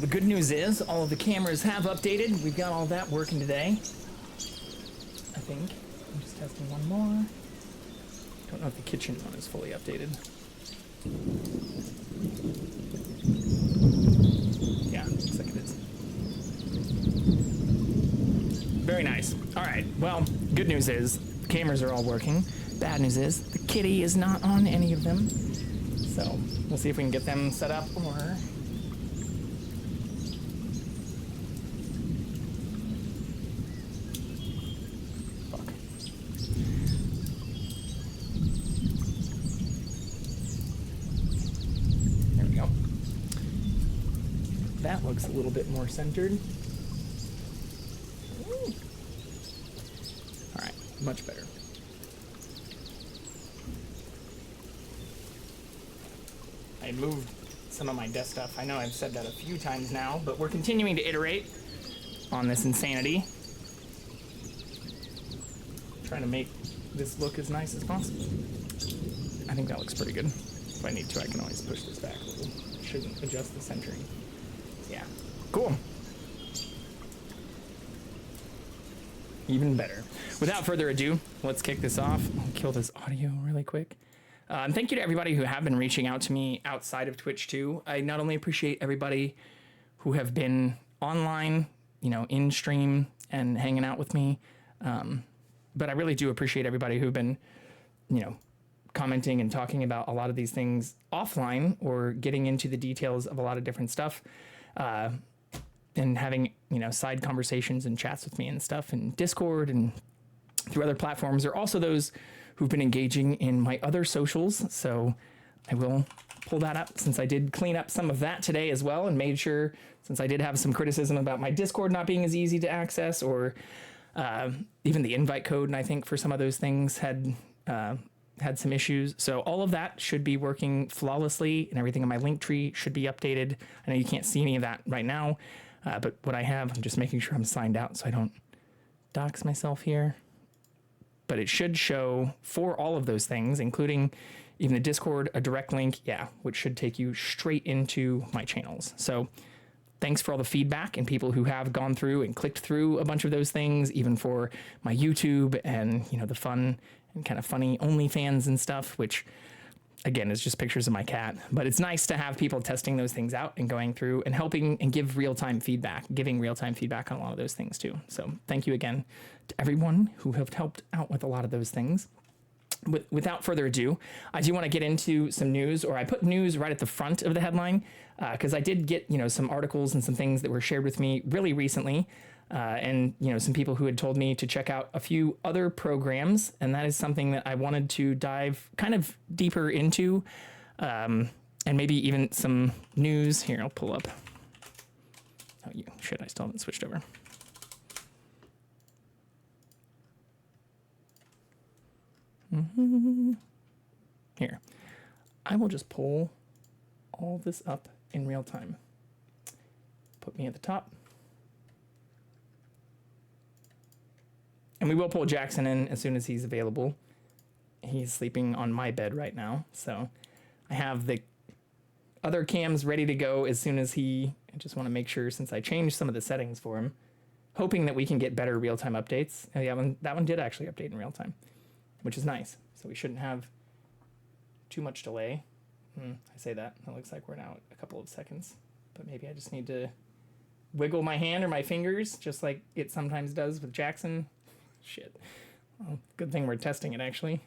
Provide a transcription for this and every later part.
The good news is all of the cameras have updated. We've got all that working today. I think. I'm just testing one more. Don't know if the kitchen one is fully updated. Yeah, looks like it is. Very nice. All right, well, good news is the cameras are all working. Bad news is the kitty is not on any of them. So we'll see if we can get them set up or... Fuck. There we go. That looks a little bit more centered. Ooh. All right, much better. I moved some of my desk stuff. I know I've said that a few times now, but we're continuing to iterate on this insanity. Trying to make this look as nice as possible. I think that looks pretty good. If I need to, I can always push this back a little. Shouldn't adjust the centering. Yeah, cool. Even better. Without further ado, let's kick this off. I'll kill this audio really quick. And thank you to everybody who have been reaching out to me outside of Twitch too. I not only appreciate everybody who have been online, you know, in stream and hanging out with me, but I really do appreciate everybody who've been, you know, commenting and talking about a lot of these things offline or getting into the details of a lot of different stuff, and having, you know, side conversations and chats with me and stuff in Discord and through other platforms. There are also those who've been engaging in my other socials, so I will pull that up since I did clean up some of that today as well and made sure, since I did have some criticism about my Discord not being as easy to access, or even the invite code, and I think for some of those things had some issues. So all of that should be working flawlessly, and everything on my link tree should be updated. I know you can't see any of that right now, but what I have, I'm just making sure I'm signed out so I don't dox myself here. But it should show for all of those things, including even the Discord, a direct link, yeah, which should take you straight into my channels. So thanks for all the feedback and people who have gone through and clicked through a bunch of those things, even for my YouTube and, you know, the fun and kind of funny OnlyFans and stuff, which again is just pictures of my cat. But it's nice to have people testing those things out and going through and helping and giving real-time feedback on a lot of those things too. So thank you again to everyone who have helped out with a lot of those things. Without further ado, I do want to get into some news, or I put news right at the front of the headline because I did get, you know, some articles and some things that were shared with me really recently, and, you know, some people who had told me to check out a few other programs, and that is something that I wanted to dive kind of deeper into, and maybe even some news. Here, I'll pull up. Oh, shit, I still haven't switched over. Here, I will just pull all this up in real time. Put me at the top. And we will pull Jackson in as soon as he's available. He's sleeping on my bed right now, so I have the other cams ready to go as soon as I just want to make sure, since I changed some of the settings for him, hoping that we can get better real-time updates. Oh, yeah, that one did actually update in real time, which is nice. So we shouldn't have too much delay. I say that. It looks like we're now at a couple of seconds. But maybe I just need to wiggle my hand or my fingers, just like it sometimes does with Jackson. Shit. Well, good thing we're testing it, actually.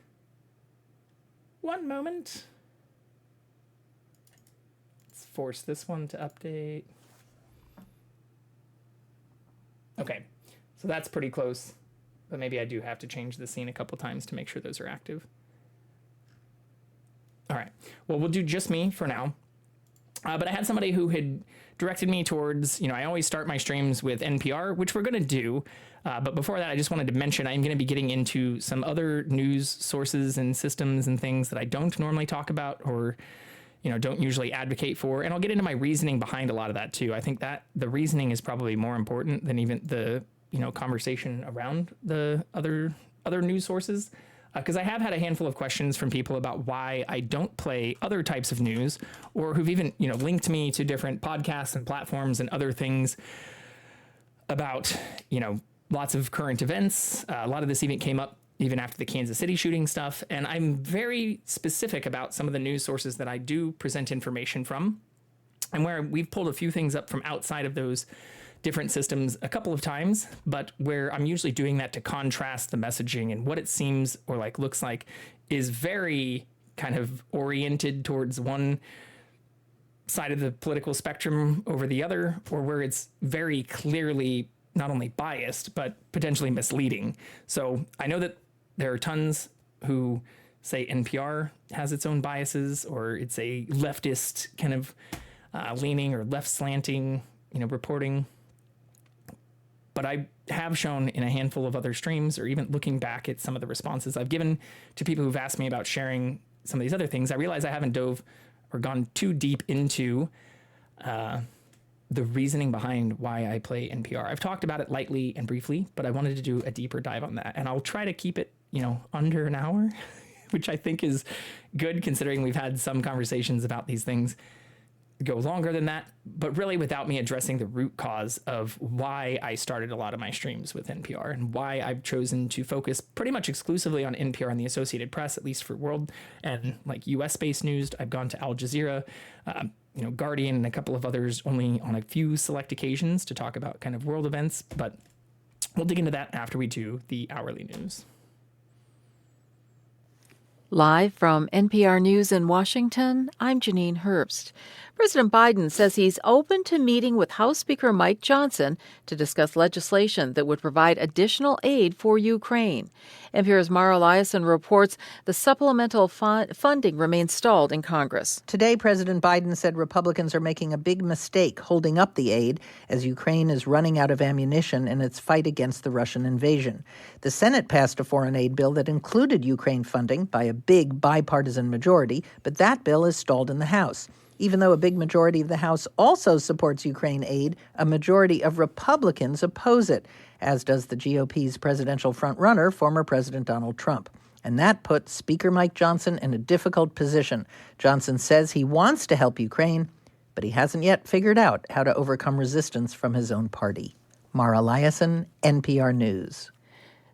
One moment. Let's force this one to update. Okay. So that's pretty close. But maybe I do have to change the scene a couple times to make sure those are active. All right. Well, we'll do just me for now. But I had somebody who had directed me towards, you know, I always start my streams with NPR, which we're going to do. But before that, I just wanted to mention I'm going to be getting into some other news sources and systems and things that I don't normally talk about or, you know, don't usually advocate for. And I'll get into my reasoning behind a lot of that, too. I think that the reasoning is probably more important than even the, you know, conversation around the other news sources. because I have had a handful of questions from people about why I don't play other types of news, or who've even, linked me to different podcasts and platforms and other things about, lots of current events. A lot of this even came up even after the Kansas City shooting stuff. And I'm very specific about some of the news sources that I do present information from, and where we've pulled a few things up from outside of those different systems a couple of times, but where I'm usually doing that to contrast the messaging, and what it seems or looks like is very kind of oriented towards one side of the political spectrum over the other, or where it's very clearly not only biased, but potentially misleading. So I know that there are tons who say NPR has its own biases, or it's a leftist kind of leaning or left slanting, reporting. But I have shown in a handful of other streams, or even looking back at some of the responses I've given to people who've asked me about sharing some of these other things, I realize I haven't dove or gone too deep into the reasoning behind why I play NPR. I've talked about it lightly and briefly, but I wanted to do a deeper dive on that. And I'll try to keep it, under an hour, which I think is good considering we've had some conversations about these things go longer than that, but really without me addressing the root cause of why I started a lot of my streams with NPR, and why I've chosen to focus pretty much exclusively on NPR and the Associated Press, at least for world and US based news. I've gone to Al Jazeera, Guardian, and a couple of others only on a few select occasions to talk about kind of world events, but we'll dig into that after we do the hourly news. Live from NPR News in Washington, I'm Janine Herbst. President Biden says he's open to meeting with House Speaker Mike Johnson to discuss legislation that would provide additional aid for Ukraine. NPR's Mara Eliason reports the supplemental funding remains stalled in Congress. Today, President Biden said Republicans are making a big mistake holding up the aid as Ukraine is running out of ammunition in its fight against the Russian invasion. The Senate passed a foreign aid bill that included Ukraine funding by a big bipartisan majority, but that bill is stalled in the House. Even though a big majority of the House also supports Ukraine aid, a majority of Republicans oppose it, as does the GOP's presidential frontrunner, former President Donald Trump. And that puts Speaker Mike Johnson in a difficult position. Johnson says he wants to help Ukraine, but he hasn't yet figured out how to overcome resistance from his own party. Mara Eliason, NPR News.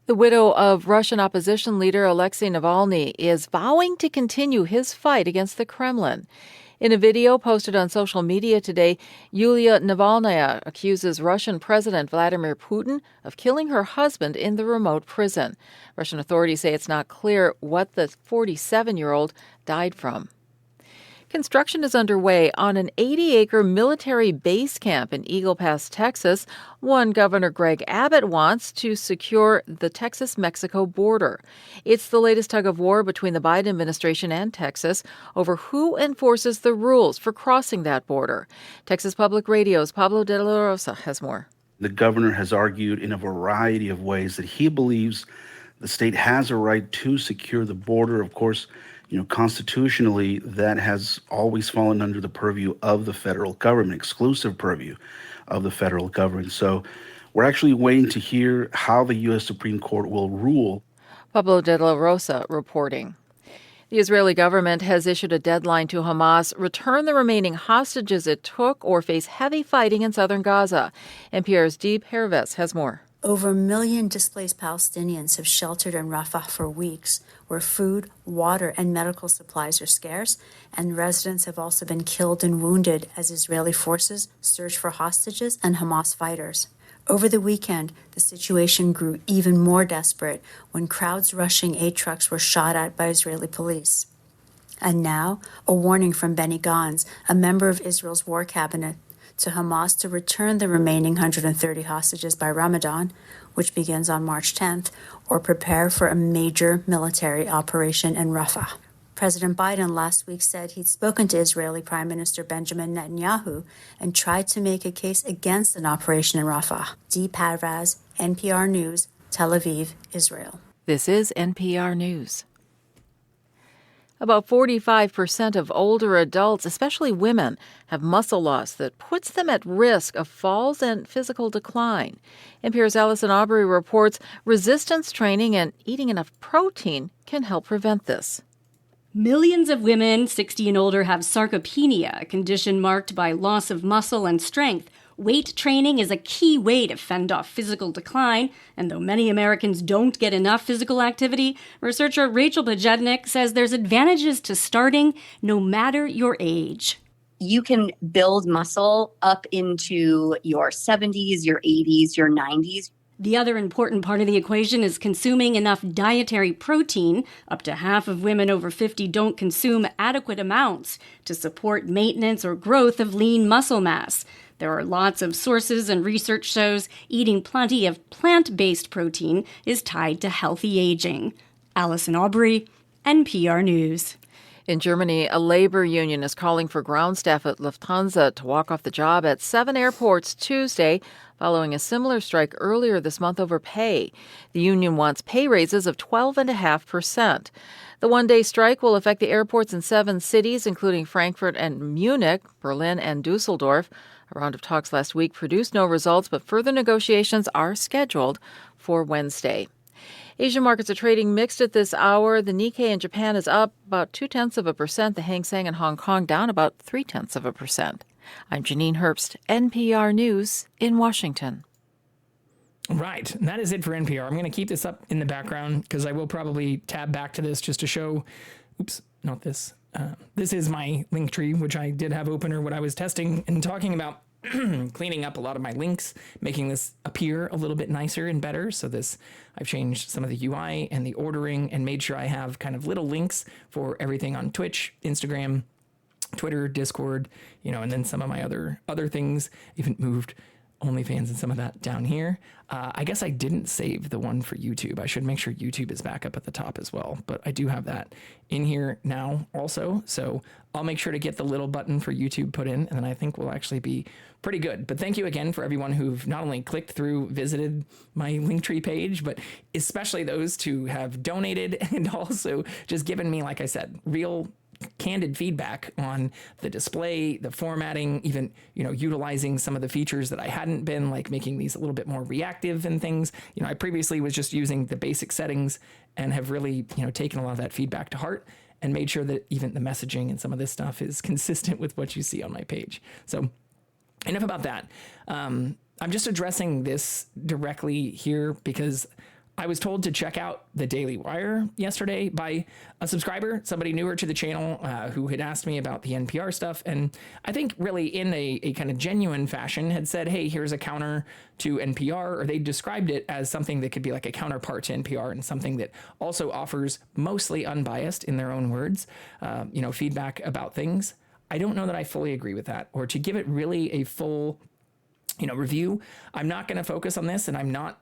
The widow of Russian opposition leader Alexei Navalny is vowing to continue his fight against the Kremlin. In a video posted on social media today, Yulia Navalnaya accuses Russian President Vladimir Putin of killing her husband in the remote prison. Russian authorities say it's not clear what the 47-year-old died from. Construction is underway on an 80-acre military base camp in Eagle Pass, Texas, one Governor Greg Abbott wants to secure the Texas-Mexico border. It's the latest tug-of-war between the Biden administration and Texas over who enforces the rules for crossing that border. Texas Public Radio's Pablo de la Rosa has more. The governor has argued in a variety of ways that he believes the state has a right to secure the border. Of course, constitutionally, that has always fallen under the purview of the federal government, exclusive purview of the federal government. So we're actually waiting to hear how the U.S. Supreme Court will rule. Pablo de la Rosa reporting. The Israeli government has issued a deadline to Hamas return the remaining hostages it took or face heavy fighting in southern Gaza. NPR's Deep Herves has more. Over 1 million displaced Palestinians have sheltered in Rafah for weeks, where food, water, and medical supplies are scarce, and residents have also been killed and wounded as Israeli forces search for hostages and Hamas fighters. Over the weekend, the situation grew even more desperate when crowds rushing aid trucks were shot at by Israeli police. And now, a warning from Benny Gantz, a member of Israel's war cabinet, to Hamas to return the remaining 130 hostages by Ramadan, which begins on March 10th, or prepare for a major military operation in Rafah. President Biden last week said he'd spoken to Israeli Prime Minister Benjamin Netanyahu and tried to make a case against an operation in Rafah. Deep Herves, NPR News, Tel Aviv, Israel. This is NPR News. About 45% of older adults, especially women, have muscle loss that puts them at risk of falls and physical decline. NPR's Allison Aubrey reports resistance training and eating enough protein can help prevent this. Millions of women 60 and older have sarcopenia, a condition marked by loss of muscle and strength. Weight training is a key way to fend off physical decline, and though many Americans don't get enough physical activity, researcher Rachel Pajednik says there's advantages to starting no matter your age. You can build muscle up into your 70s, your 80s, your 90s. The other important part of the equation is consuming enough dietary protein. Up to half of women over 50 don't consume adequate amounts to support maintenance or growth of lean muscle mass. There are lots of sources, and research shows eating plenty of plant-based protein is tied to healthy aging. Allison Aubrey, NPR News. In Germany, a labor union is calling for ground staff at Lufthansa to walk off the job at 7 airports Tuesday, following a similar strike earlier this month over pay. The union wants pay raises of 12.5%. The one-day strike will affect the airports in 7 cities, including Frankfurt and Munich, Berlin, and Dusseldorf. A round of talks last week produced no results, but further negotiations are scheduled for Wednesday. Asian markets are trading mixed at this hour. The Nikkei in Japan is up about 0.2%. The Hang Seng in Hong Kong down about 0.3%. I'm Janine Herbst, NPR News in Washington. Right. And that is it for NPR. I'm going to keep this up in the background because I will probably tab back to this just to show. Oops, not this. This is my link tree, which I did have open, or what I was testing and talking about. Cleaning up a lot of my links, making this appear a little bit nicer and better. So I've changed some of the UI and the ordering and made sure I have kind of little links for everything on Twitch, Instagram, Twitter, Discord, and then some of my other things. Even moved OnlyFans and some of that down here. I guess I didn't save the one for YouTube. I should make sure YouTube is back up at the top as well, but I do have that in here now also. So I'll make sure to get the little button for YouTube put in, and then I think we'll actually be pretty good. But thank you again for everyone who've not only clicked through, visited my Linktree page, but especially those who have donated and also just given me, like I said, real candid feedback on the display, the formatting, even, utilizing some of the features that I hadn't been, like making these a little bit more reactive and things. I previously was just using the basic settings and have really, taken a lot of that feedback to heart and made sure that even the messaging and some of this stuff is consistent with what you see on my page. So enough about that. I'm just addressing this directly here because I was told to check out the Daily Wire yesterday by a subscriber, somebody newer to the channel, who had asked me about the NPR stuff. And I think really in a kind of genuine fashion had said, hey, here's a counter to NPR, or they described it as something that could be like a counterpart to NPR and something that also offers mostly unbiased, in their own words, feedback about things. I don't know that I fully agree with that, or to give it really a full, review. I'm not going to focus on this, and I'm not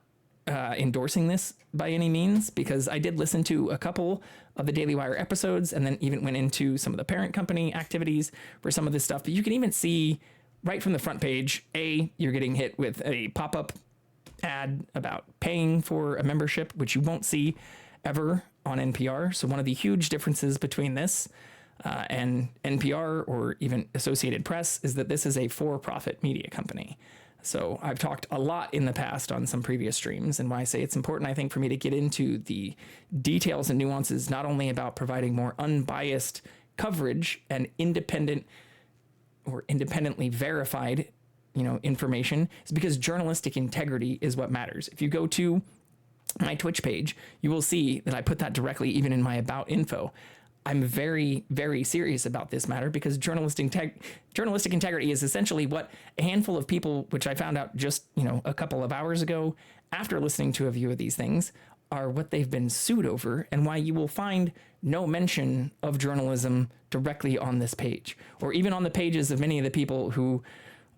endorsing this by any means, because I did listen to a couple of the Daily Wire episodes and then even went into some of the parent company activities for some of this stuff. But you can even see right from the front page, you're getting hit with a pop-up ad about paying for a membership, which you won't see ever on NPR. So one of the huge differences between this and NPR or even Associated Press is that this is a for-profit media company. So I've talked a lot in the past on some previous streams, and why I say it's important, I think, for me to get into the details and nuances, not only about providing more unbiased coverage and independent or independently verified, information, is because journalistic integrity is what matters. If you go to my Twitch page, you will see that I put that directly even in my about info. I'm very, very serious about this matter because journalistic integrity is essentially what a handful of people, which I found out just, a couple of hours ago after listening to a few of these things, are what they've been sued over, and why you will find no mention of journalism directly on this page, or even on the pages of many of the people who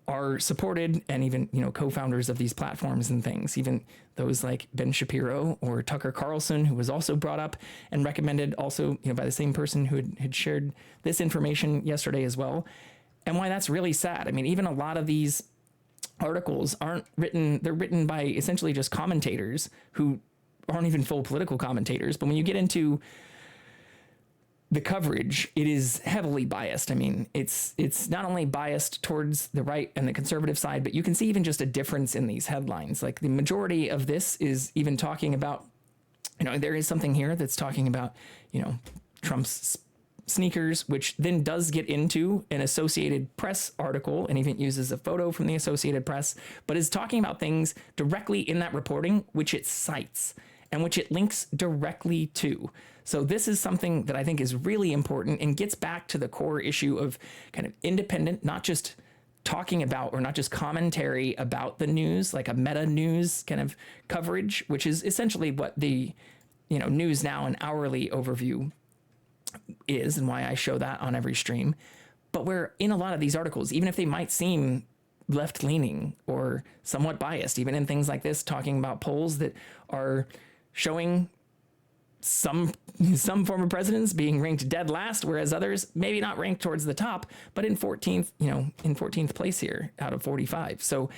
are supported and even, co-founders of these platforms and things, even those like Ben Shapiro or Tucker Carlson, who was also brought up and recommended also, by the same person who had shared this information yesterday as well. And why that's really sad. I mean, even a lot of these articles they're written by essentially just commentators who aren't even full political commentators. But when you get into the coverage, it is heavily biased. I mean, it's not only biased towards the right and the conservative side, but you can see even just a difference in these headlines. Like the majority of this is even talking about, there is something here that's talking about, Trump's sneakers, which then does get into an Associated Press article and even uses a photo from the Associated Press, but is talking about things directly in that reporting, which it cites and which it links directly to. So this is something that I think is really important and gets back to the core issue of kind of independent, not just talking about or not just commentary about the news, like a meta news kind of coverage, which is essentially what the, News Now and hourly overview is and why I show that on every stream. But where in a lot of these articles, even if they might seem left leaning or somewhat biased, even in things like this, talking about polls that are showing some former presidents being ranked dead last, whereas others maybe not ranked towards the top, but in 14th, in 14th place here out of 45. So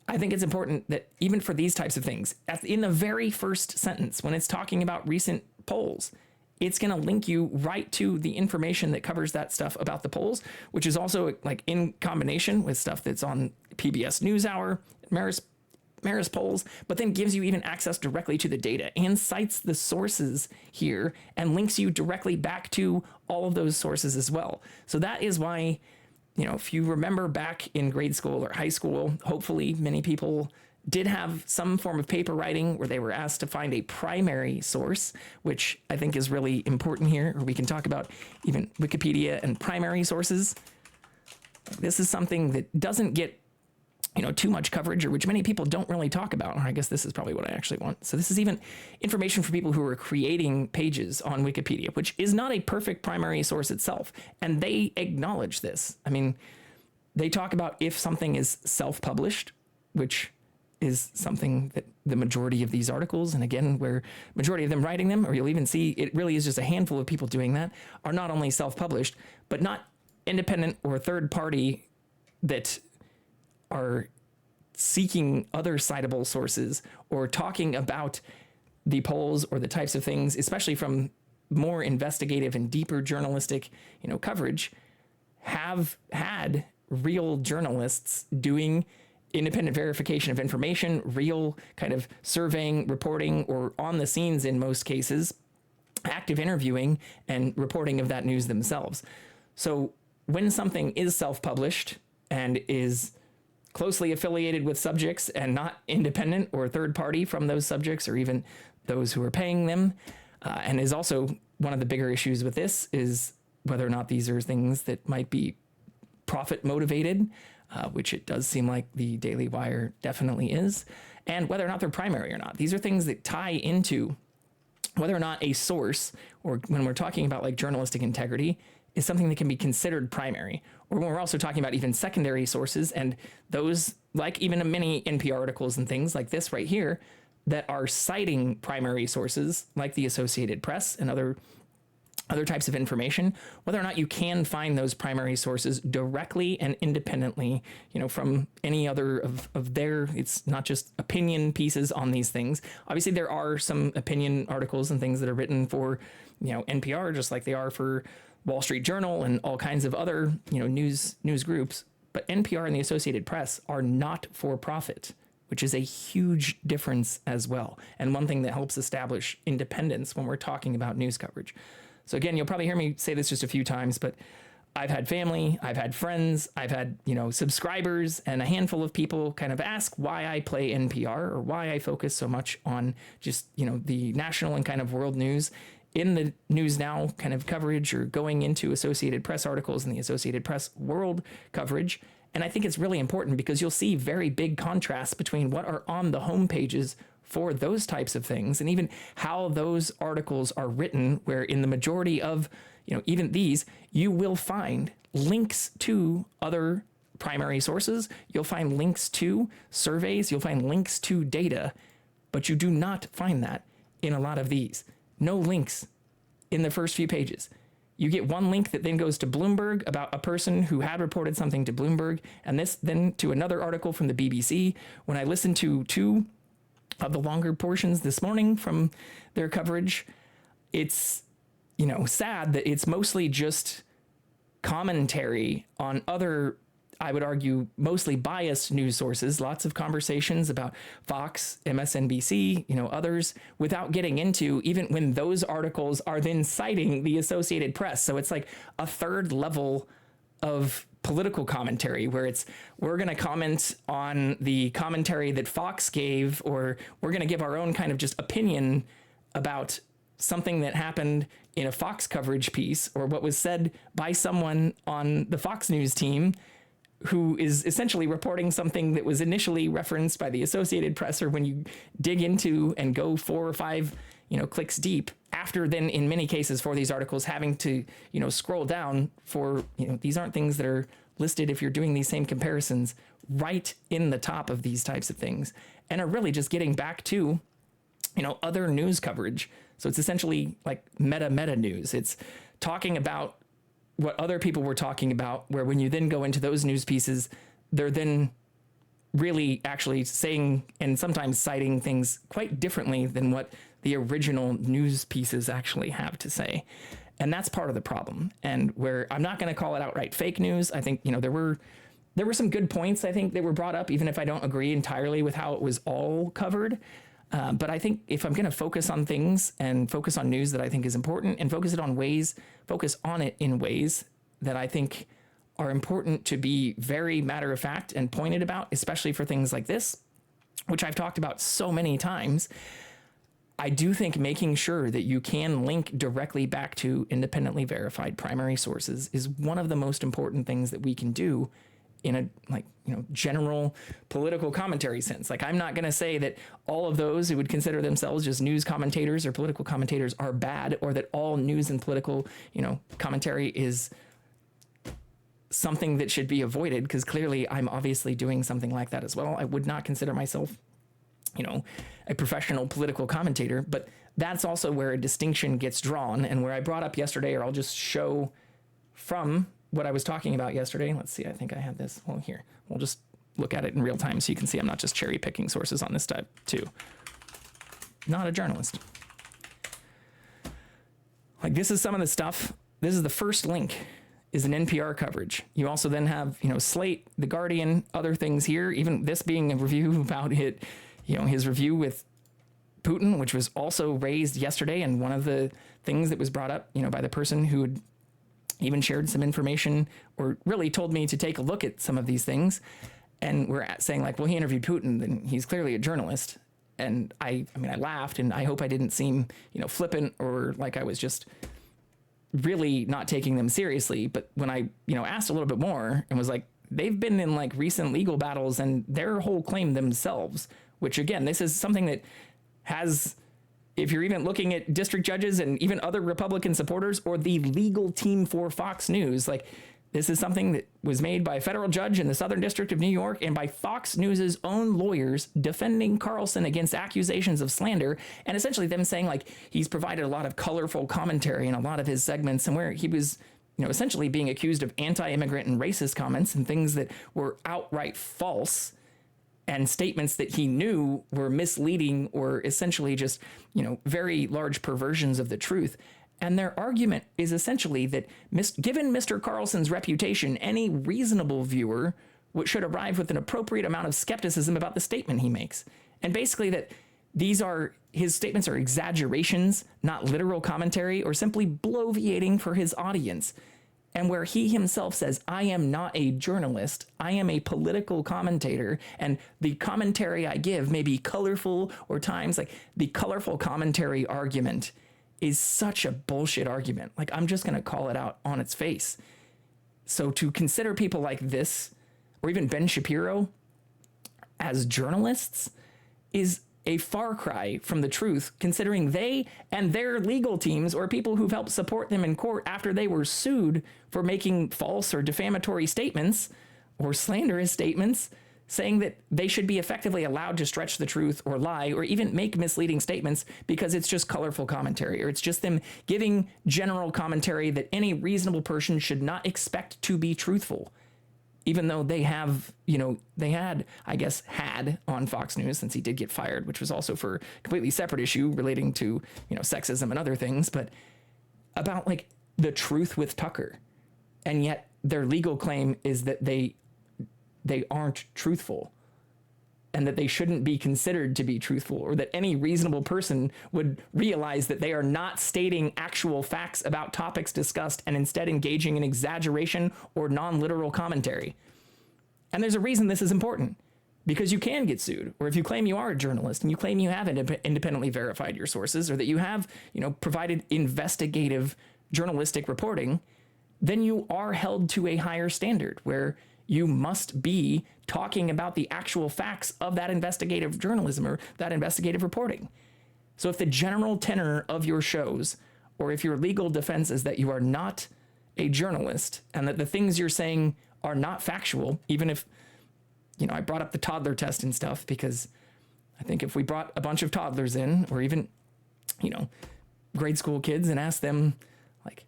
I think it's important that even for these types of things, in the very first sentence, when it's talking about recent polls, it's going to link you right to the information that covers that stuff about the polls, which is also like in combination with stuff that's on PBS NewsHour, Marist polls, but then gives you even access directly to the data and cites the sources here and links you directly back to all of those sources as well. So that is why, if you remember back in grade school or high school, hopefully many people did have some form of paper writing where they were asked to find a primary source, which I think is really important here, or we can talk about even Wikipedia and primary sources. This is something that doesn't get, too much coverage, or which many people don't really talk about. Or I guess this is probably what I actually want. So this is even information for people who are creating pages on Wikipedia, which is not a perfect primary source itself. And they acknowledge this. I mean, they talk about if something is self-published, which is something that the majority of these articles, and again, where majority of them writing them, or you'll even see it really is just a handful of people doing that, are not only self-published, but not independent or third party that are seeking other citable sources or talking about the polls or the types of things, especially from more investigative and deeper journalistic, coverage, have had real journalists doing independent verification of information, real kind of surveying, reporting, or on the scenes in most cases, active interviewing and reporting of that news themselves. So when something is self-published and is closely affiliated with subjects and not independent or third party from those subjects or even those who are paying them, and is also one of the bigger issues with this is whether or not these are things that might be profit motivated, which it does seem like the Daily Wire definitely is, and whether or not they're primary or not. These are things that tie into whether or not a source, or when we're talking about like journalistic integrity, is something that can be considered primary, or when we're also talking about even secondary sources, and those like even many NPR articles and things like this right here that are citing primary sources like the Associated Press and other types of information, whether or not you can find those primary sources directly and independently, from any other of their, it's not just opinion pieces on these things. Obviously, there are some opinion articles and things that are written for, NPR, just like they are for Wall Street Journal and all kinds of other, news groups. But NPR and the Associated Press are not for profit, which is a huge difference as well. And one thing that helps establish independence when we're talking about news coverage. So again, you'll probably hear me say this just a few times, but I've had family, I've had friends, I've had, subscribers, and a handful of people kind of ask why I play NPR or why I focus so much on just, the national and kind of world news in the News Now kind of coverage, or going into Associated Press articles and the Associated Press world coverage. And I think it's really important because you'll see very big contrasts between what are on the home pages for those types of things, and even how those articles are written, where in the majority of, even these, you will find links to other primary sources. You'll find links to surveys. You'll find links to data, but you do not find that in a lot of these. No links in the first few pages. You get one link that then goes to Bloomberg about a person who had reported something to Bloomberg, and this then to another article from the BBC. When I listened to two of the longer portions this morning from their coverage, it's sad that it's mostly just commentary on other, I would argue, mostly biased news sources, lots of conversations about Fox, MSNBC, others, without getting into even when those articles are then citing the Associated Press. So it's like a third level of political commentary where we're going to comment on the commentary that Fox gave, or we're going to give our own kind of just opinion about something that happened in a Fox coverage piece, or what was said by someone on the Fox News team who is essentially reporting something that was initially referenced by the Associated Press, or when you dig into and go 4 or 5, clicks deep, after then in many cases for these articles having to, scroll down for, these aren't things that are listed if you're doing these same comparisons right in the top of these types of things, and are really just getting back to, other news coverage. So it's essentially like meta news. It's talking about what other people were talking about, where when you then go into those news pieces, they're then really actually saying and sometimes citing things quite differently than what the original news pieces actually have to say. And that's part of the problem. And where I'm not going to call it outright fake news. I think, there were some good points, I think, that were brought up, even if I don't agree entirely with how it was all covered. But I think if I'm going to focus on things and focus on news that I think is important, and focus on it in ways that I think are important to be very matter of fact and pointed about, especially for things like this, which I've talked about so many times, I do think making sure that you can link directly back to independently verified primary sources is one of the most important things that we can do in a general political commentary sense. Like, I'm not going to say that all of those who would consider themselves just news commentators or political commentators are bad, or that all news and political, commentary is something that should be avoided, because clearly I'm obviously doing something like that as well. I would not consider myself, a professional political commentator, but that's also where a distinction gets drawn, and where I brought up yesterday, or I'll just show from what I was talking about yesterday. Let's see, I think I had this. Well, here, we'll just look at it in real time so you can see I'm not just cherry picking sources on this type too. Not a journalist. Like, this is some of the stuff. This is the first link, is an NPR coverage. You also then have, Slate, The Guardian, other things here, even this being a review about it, his review with Putin, which was also raised yesterday. And one of the things that was brought up, by the person who had even shared some information, or really told me to take a look at some of these things. And we're saying like, well, he interviewed Putin, then he's clearly a journalist. And I laughed, and I hope I didn't seem, flippant, or like I was just really not taking them seriously. But when I, asked a little bit more and was like, they've been in like recent legal battles, and their whole claim themselves, which again, this is something that has, if you're even looking at district judges and even other Republican supporters, or the legal team for Fox News, like, this is something that was made by a federal judge in the Southern District of New York, and by Fox News's own lawyers defending Carlson against accusations of slander, and essentially them saying like he's provided a lot of colorful commentary in a lot of his segments, and where he was, essentially being accused of anti-immigrant and racist comments and things that were outright false, and statements that he knew were misleading, or essentially just, very large perversions of the truth. And their argument is essentially that given Mr. Carlson's reputation, any reasonable viewer should arrive with an appropriate amount of skepticism about the statement he makes. And basically that his statements are exaggerations, not literal commentary, or simply bloviating for his audience. And where he himself says, I am not a journalist, I am a political commentator, and the commentary I give may be colorful, or times like the colorful commentary argument is such a bullshit argument. Like, I'm just going to call it out on its face. So to consider people like this, or even Ben Shapiro, as journalists is a far cry from the truth, considering they and their legal teams, or people who've helped support them in court after they were sued for making false or defamatory statements or slanderous statements, saying that they should be effectively allowed to stretch the truth or lie or even make misleading statements because it's just colorful commentary, or it's just them giving general commentary that any reasonable person should not expect to be truthful. Even though they have, had on Fox News, since he did get fired, which was also for a completely separate issue relating to, sexism and other things. But about like the truth with Tucker. And yet their legal claim is that they aren't truthful and that they shouldn't be considered to be truthful, or that any reasonable person would realize that they are not stating actual facts about topics discussed and instead engaging in exaggeration or non-literal commentary. And there's a reason this is important, because you can get sued, or if you claim you are a journalist and you claim you haven't independently verified your sources, or that you have, provided investigative journalistic reporting, then you are held to a higher standard where you must be talking about the actual facts of that investigative journalism or that investigative reporting. So if the general tenor of your shows, or if your legal defense is that you are not a journalist and that the things you're saying are not factual, even if, I brought up the toddler test and stuff, because I think if we brought a bunch of toddlers in, or even, grade school kids, and asked them, like,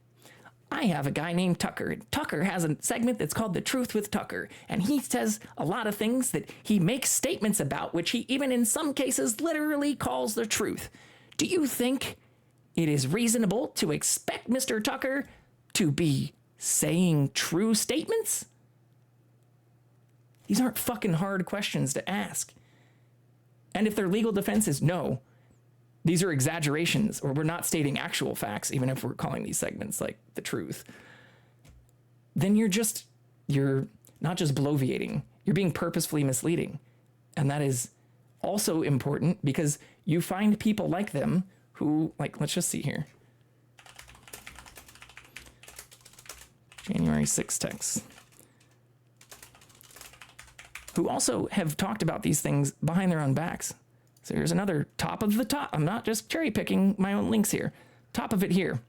I have a guy named Tucker, and Tucker has a segment that's called The Truth with Tucker, and he says a lot of things that he makes statements about, which he even in some cases literally calls the truth. Do you think it is reasonable to expect Mr. Tucker to be saying true statements? These aren't fucking hard questions to ask. And if their legal defense is no, these are exaggerations, or we're not stating actual facts, even if we're calling these segments like the truth, then you're not just bloviating, you're being purposefully misleading. And that is also important because you find people like them who, like, let's just see here. January 6th text. Who also have talked about these things behind their own backs. So here's another top of the top. I'm not just cherry picking my own links here. Top of it here.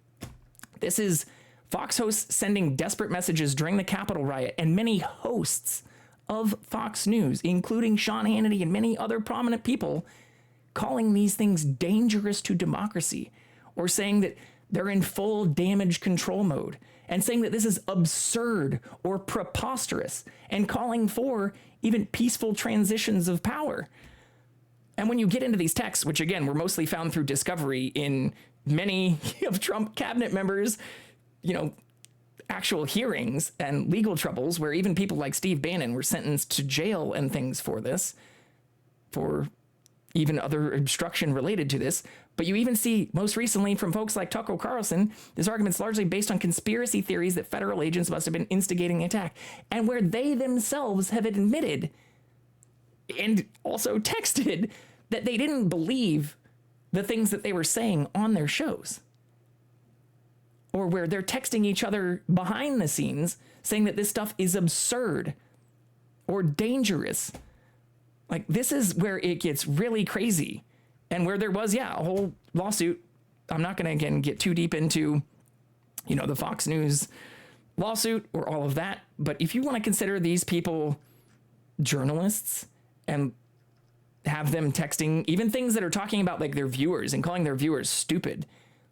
This is Fox hosts sending desperate messages during the Capitol riot, and many hosts of Fox News, including Sean Hannity and many other prominent people, calling these things dangerous to democracy, or saying that they're in full damage control mode, and saying that this is absurd or preposterous, and calling for even peaceful transitions of power. And when you get into these texts, which again were mostly found through discovery in many of Trump cabinet members, actual hearings and legal troubles, where even people like Steve Bannon were sentenced to jail and things for this, for even other obstruction related to this. But you even see most recently from folks like Tucker Carlson, this argument's largely based on conspiracy theories that federal agents must have been instigating the attack, and where they themselves have admitted and also texted that they didn't believe the things that they were saying on their shows. Or where they're texting each other behind the scenes saying that this stuff is absurd or dangerous. Like, this is where it gets really crazy. And where there was, a whole lawsuit. I'm not going to, again, get too deep into, the Fox News lawsuit or all of that. But if you want to consider these people journalists and have them texting even things that are talking about like their viewers and calling their viewers stupid,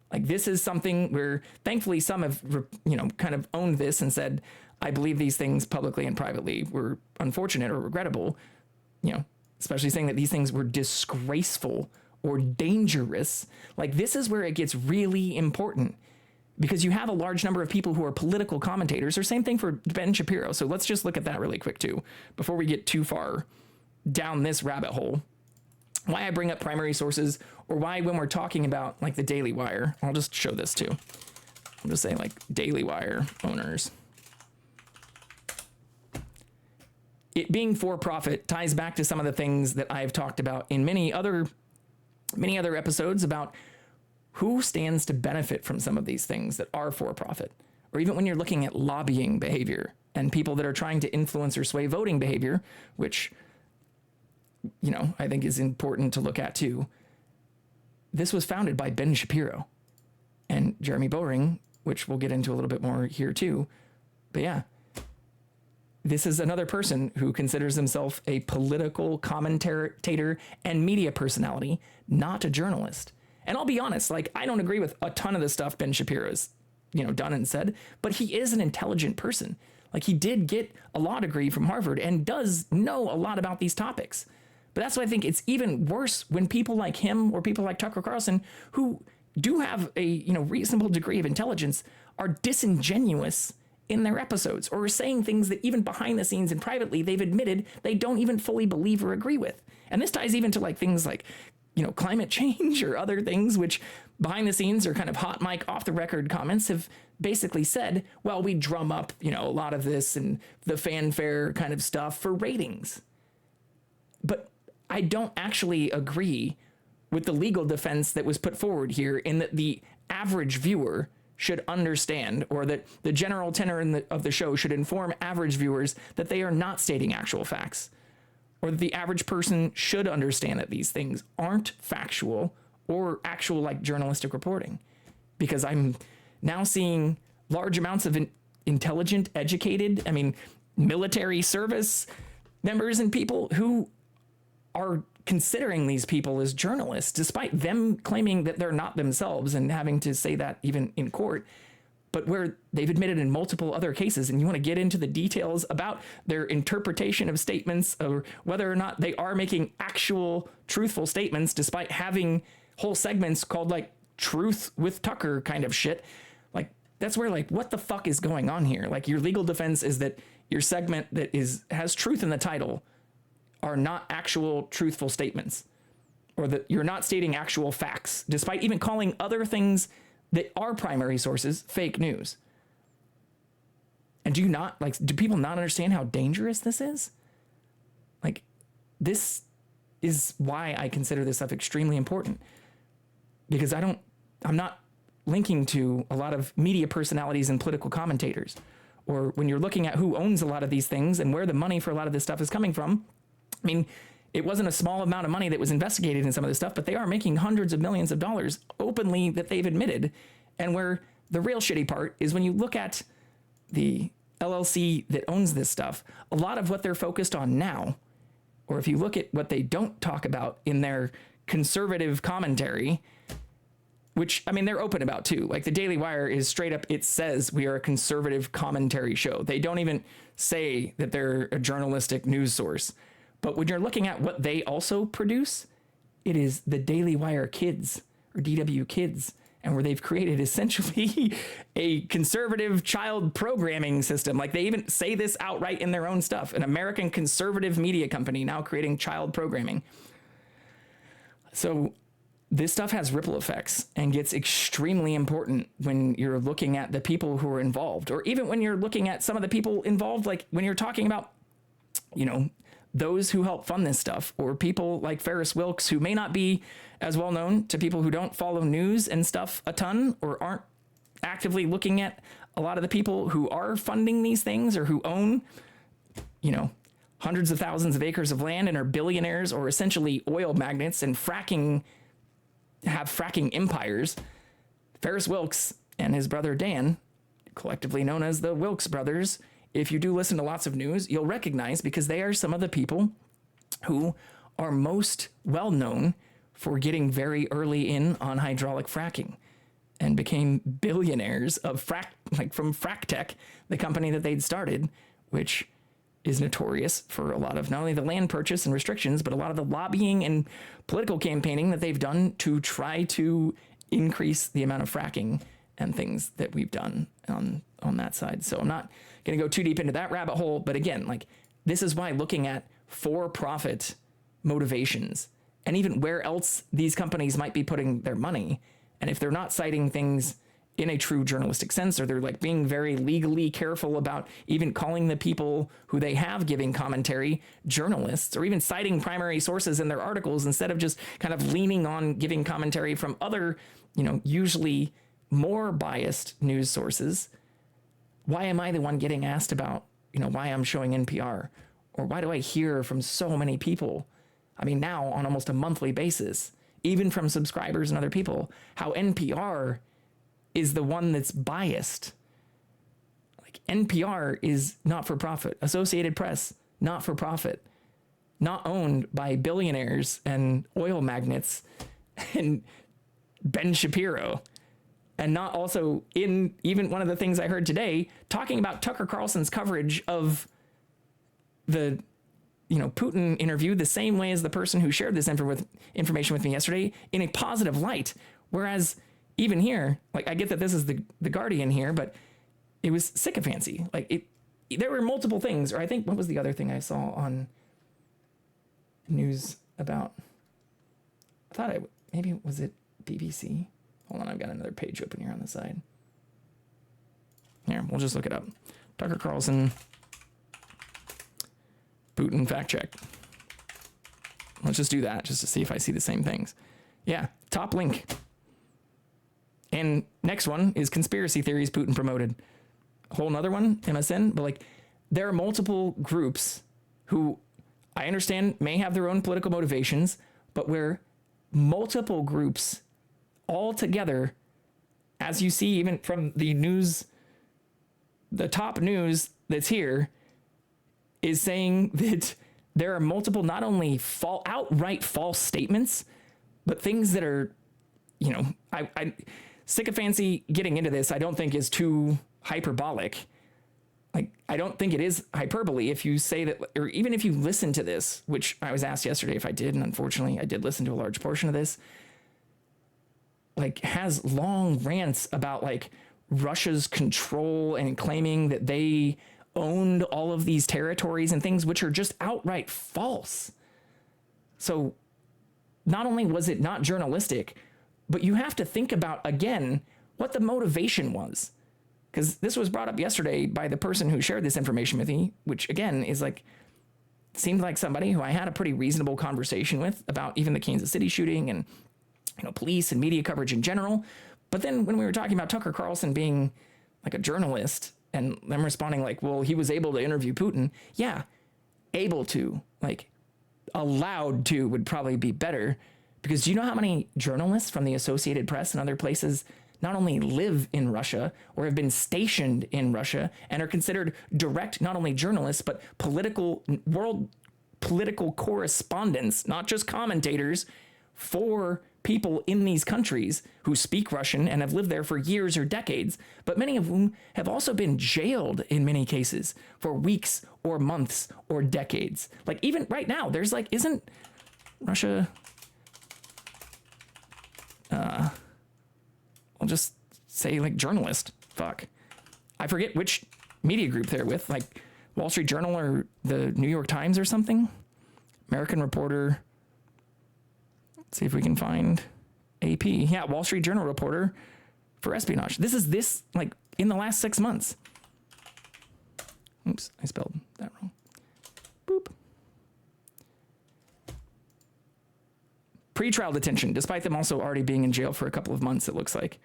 like, this is something where thankfully some have, kind of owned this and said, I believe these things publicly and privately were unfortunate or regrettable, especially saying that these things were disgraceful or dangerous. Like, this is where it gets really important, because you have a large number of people who are political commentators, or same thing for Ben Shapiro. So let's just look at that really quick too, before we get too far down this rabbit hole. Why I bring up primary sources, or why when we're talking about like the Daily Wire, I'll just show this too. I'll just say like Daily Wire owners. It being for profit ties back to some of the things that I've talked about in many other episodes about who stands to benefit from some of these things that are for profit, or even when you're looking at lobbying behavior and people that are trying to influence or sway voting behavior, which I think is important to look at too. This was founded by Ben Shapiro and Jeremy Boring, which we'll get into a little bit more here too. But this is another person who considers himself a political commentator and media personality, not a journalist. And I'll be honest, like, I don't agree with a ton of the stuff Ben Shapiro's, done and said, but he is an intelligent person. Like, he did get a law degree from Harvard and does know a lot about these topics. But that's why I think it's even worse when people like him or people like Tucker Carlson, who do have a reasonable degree of intelligence are disingenuous in their episodes, or are saying things that even behind the scenes and privately they've admitted they don't even fully believe or agree with. And this ties even to like things like climate change or other things, which behind the scenes are kind of hot mic off the record comments have basically said, well, we drum up a lot of this and the fanfare kind of stuff for ratings. But I don't actually agree with the legal defense that was put forward here, in that the average viewer should understand, or that the general tenor of the show should inform average viewers that they are not stating actual facts, or that the average person should understand that these things aren't factual or actual like journalistic reporting. Because I'm now seeing large amounts of intelligent, educated, military service members and people who are considering these people as journalists, despite them claiming that they're not themselves and having to say that even in court, but where they've admitted in multiple other cases. And you want to get into the details about their interpretation of statements, or whether or not they are making actual truthful statements, despite having whole segments called like Truth with Tucker kind of shit. Like, that's where like, what the fuck is going on here? Like, your legal defense is that your segment that has truth in the title are not actual truthful statements, or that you're not stating actual facts, despite even calling other things that are primary sources fake news. And do people not understand how dangerous this is? Like, this is why I consider this stuff extremely important, because I'm not linking to a lot of media personalities and political commentators, or when you're looking at who owns a lot of these things and where the money for a lot of this stuff is coming from. It wasn't a small amount of money that was investigated in some of this stuff, but they are making hundreds of millions of dollars openly that they've admitted. And where the real shitty part is when you look at the LLC that owns this stuff, a lot of what they're focused on now, or if you look at what they don't talk about in their conservative commentary, which, they're open about too. Like, the Daily Wire is straight up, it says we are a conservative commentary show. They don't even say that they're a journalistic news source. But when you're looking at what they also produce, it is the Daily Wire Kids, or DW Kids, and where they've created essentially a conservative child programming system. Like, they even say this outright in their own stuff. An American conservative media company now creating child programming. So this stuff has ripple effects and gets extremely important when you're looking at the people who are involved, or even when you're looking at some of the people involved, like when you're talking about, those who help fund this stuff, or people like Ferris Wilks, who may not be as well known to people who don't follow news and stuff a ton, or aren't actively looking at a lot of the people who are funding these things, or who own, hundreds of thousands of acres of land and are billionaires, or essentially oil magnates and have fracking empires. Ferris Wilks and his brother Dan, collectively known as the Wilks brothers, if you do listen to lots of news, you'll recognize, because they are some of the people who are most well known for getting very early in on hydraulic fracking, and became billionaires of from Fractech, the company that they'd started, which is notorious for a lot of not only the land purchase and restrictions, but a lot of the lobbying and political campaigning that they've done to try to increase the amount of fracking and things that we've done on that side. So I'm not going to go too deep into that rabbit hole. But again, like, this is why looking at for-profit motivations, and even where else these companies might be putting their money, and if they're not citing things in a true journalistic sense, or they're like being very legally careful about even calling the people who they have giving commentary journalists, or even citing primary sources in their articles instead of just kind of leaning on giving commentary from other, usually more biased news sources. Why am I the one getting asked about, why I'm showing NPR? Or why do I hear from so many people, now on almost a monthly basis, even from subscribers and other people, how NPR is the one that's biased? Like, NPR is not for profit. Associated Press, not for profit. Not owned by billionaires and oil magnates and Ben Shapiro. And not also in even one of the things I heard today, talking about Tucker Carlson's coverage of the, Putin interview the same way as the person who shared this information with me yesterday, in a positive light. Whereas even here, like, I get that this is the Guardian here, but it was sycophancy. Like, there were multiple things, or I think, what was the other thing I saw on news about? I thought maybe was it BBC? Hold on, I've got another page open here on the side. Here, we'll just look it up. Tucker Carlson, Putin fact check. Let's just do that just to see if I see the same things. Yeah, top link. And next one is conspiracy theories Putin promoted. A whole nother one, MSN, but like, there are multiple groups who I understand may have their own political motivations, but where multiple groups all together, as you see even from the news, the top news that's here, is saying that there are multiple, not only outright false statements, but things that are, you know, I sycophancy getting into this, I don't think is too hyperbolic. Like, I don't think it is hyperbole if you say that, or even if you listen to this, which I was asked yesterday if I did, and unfortunately I did listen to a large portion of this, like, has long rants about like Russia's control and claiming that they owned all of these territories and things which are just outright false. So not only was it not journalistic, but you have to think about, again, what the motivation was. Because this was brought up yesterday by the person who shared this information with me, which again is like, seemed like somebody who I had a pretty reasonable conversation with about even the Kansas City shooting and, you know, police and media coverage in general. But then when we were talking about Tucker Carlson being like a journalist and them responding like, well, he was able to interview Putin. Yeah, able to, like, allowed to would probably be better, because do you know how many journalists from the Associated Press and other places not only live in Russia or have been stationed in Russia and are considered direct, not only journalists, but world political correspondents, not just commentators, for people in these countries who speak Russian and have lived there for years or decades, but many of whom have also been jailed in many cases for weeks or months or decades. Like, even right now, there's like, isn't Russia, I'll just say like journalist, fuck. I forget which media group they're with, like Wall Street Journal or the New York Times or something. American Reporter. Let's see if we can find AP. Yeah, Wall Street Journal reporter for espionage. This is like in the last 6 months. Oops, I spelled that wrong. Boop. Pre-trial detention, despite them also already being in jail for a couple of months, it looks like.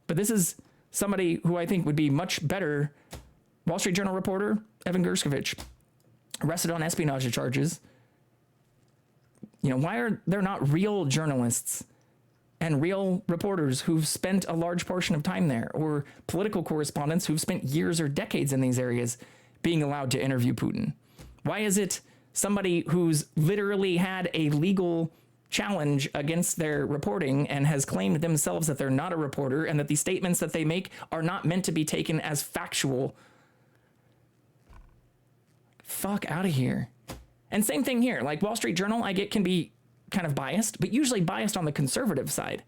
But this is somebody who I think would be much better. Wall Street Journal reporter Evan Gershkovich, arrested on espionage charges. You know, why are there not real journalists and real reporters who've spent a large portion of time there, or political correspondents who've spent years or decades in these areas being allowed to interview Putin? Why is it somebody who's literally had a legal challenge against their reporting and has claimed themselves that they're not a reporter and that the statements that they make are not meant to be taken as factual? Fuck out of here. And same thing here, like Wall Street Journal, I get can be kind of biased, but usually biased on the conservative side.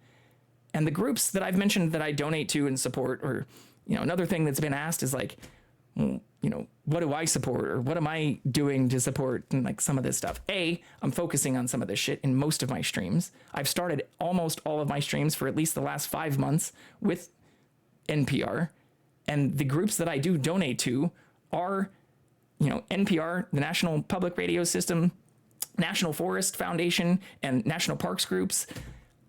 And the groups that I've mentioned that I donate to and support, or, you know, another thing that's been asked is like, well, you know, what do I support, or what am I doing to support, and like some of this stuff. I'm focusing on some of this shit in most of my streams. I've started almost all of my streams for at least the last 5 months with NPR, and the groups that I do donate to are, you know, NPR, the National Public Radio System, National Forest Foundation, and National Parks groups,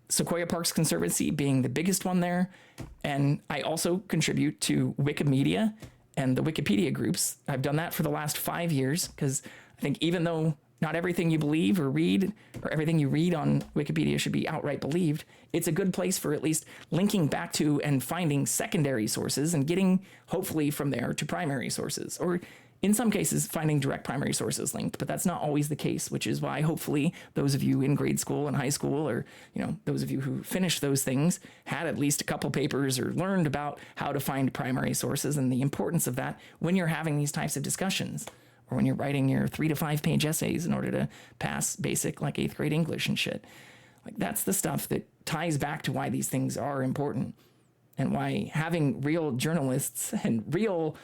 Sequoia Parks Conservancy being the biggest one there. And I also contribute to Wikimedia and the Wikipedia groups. I've done that for the last 5 years, because I think even though not everything you believe or read, or everything you read on Wikipedia should be outright believed, it's a good place for at least linking back to and finding secondary sources and getting, hopefully, from there to primary sources, or in some cases finding direct primary sources linked. But that's not always the case, which is why hopefully those of you in grade school and high school, or, you know, those of you who finished those things, had at least a couple papers or learned about how to find primary sources and the importance of that when you're having these types of discussions, or when you're writing your 3 to 5 page essays in order to pass basic, like 8th grade English and shit. Like, that's the stuff that ties back to why these things are important, and why having real journalists and real,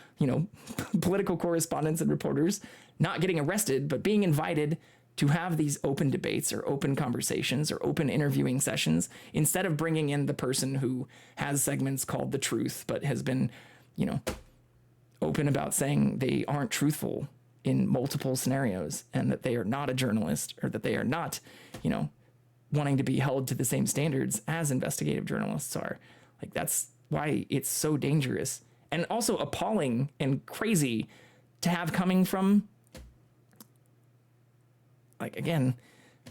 political correspondents and reporters not getting arrested, but being invited to have these open debates or open conversations or open interviewing sessions, instead of bringing in the person who has segments called The Truth, but has been, open about saying they aren't truthful in multiple scenarios, and that they are not a journalist, or that they are not, wanting to be held to the same standards as investigative journalists are. Like, that's why it's so dangerous and also appalling and crazy to have coming from, like, again,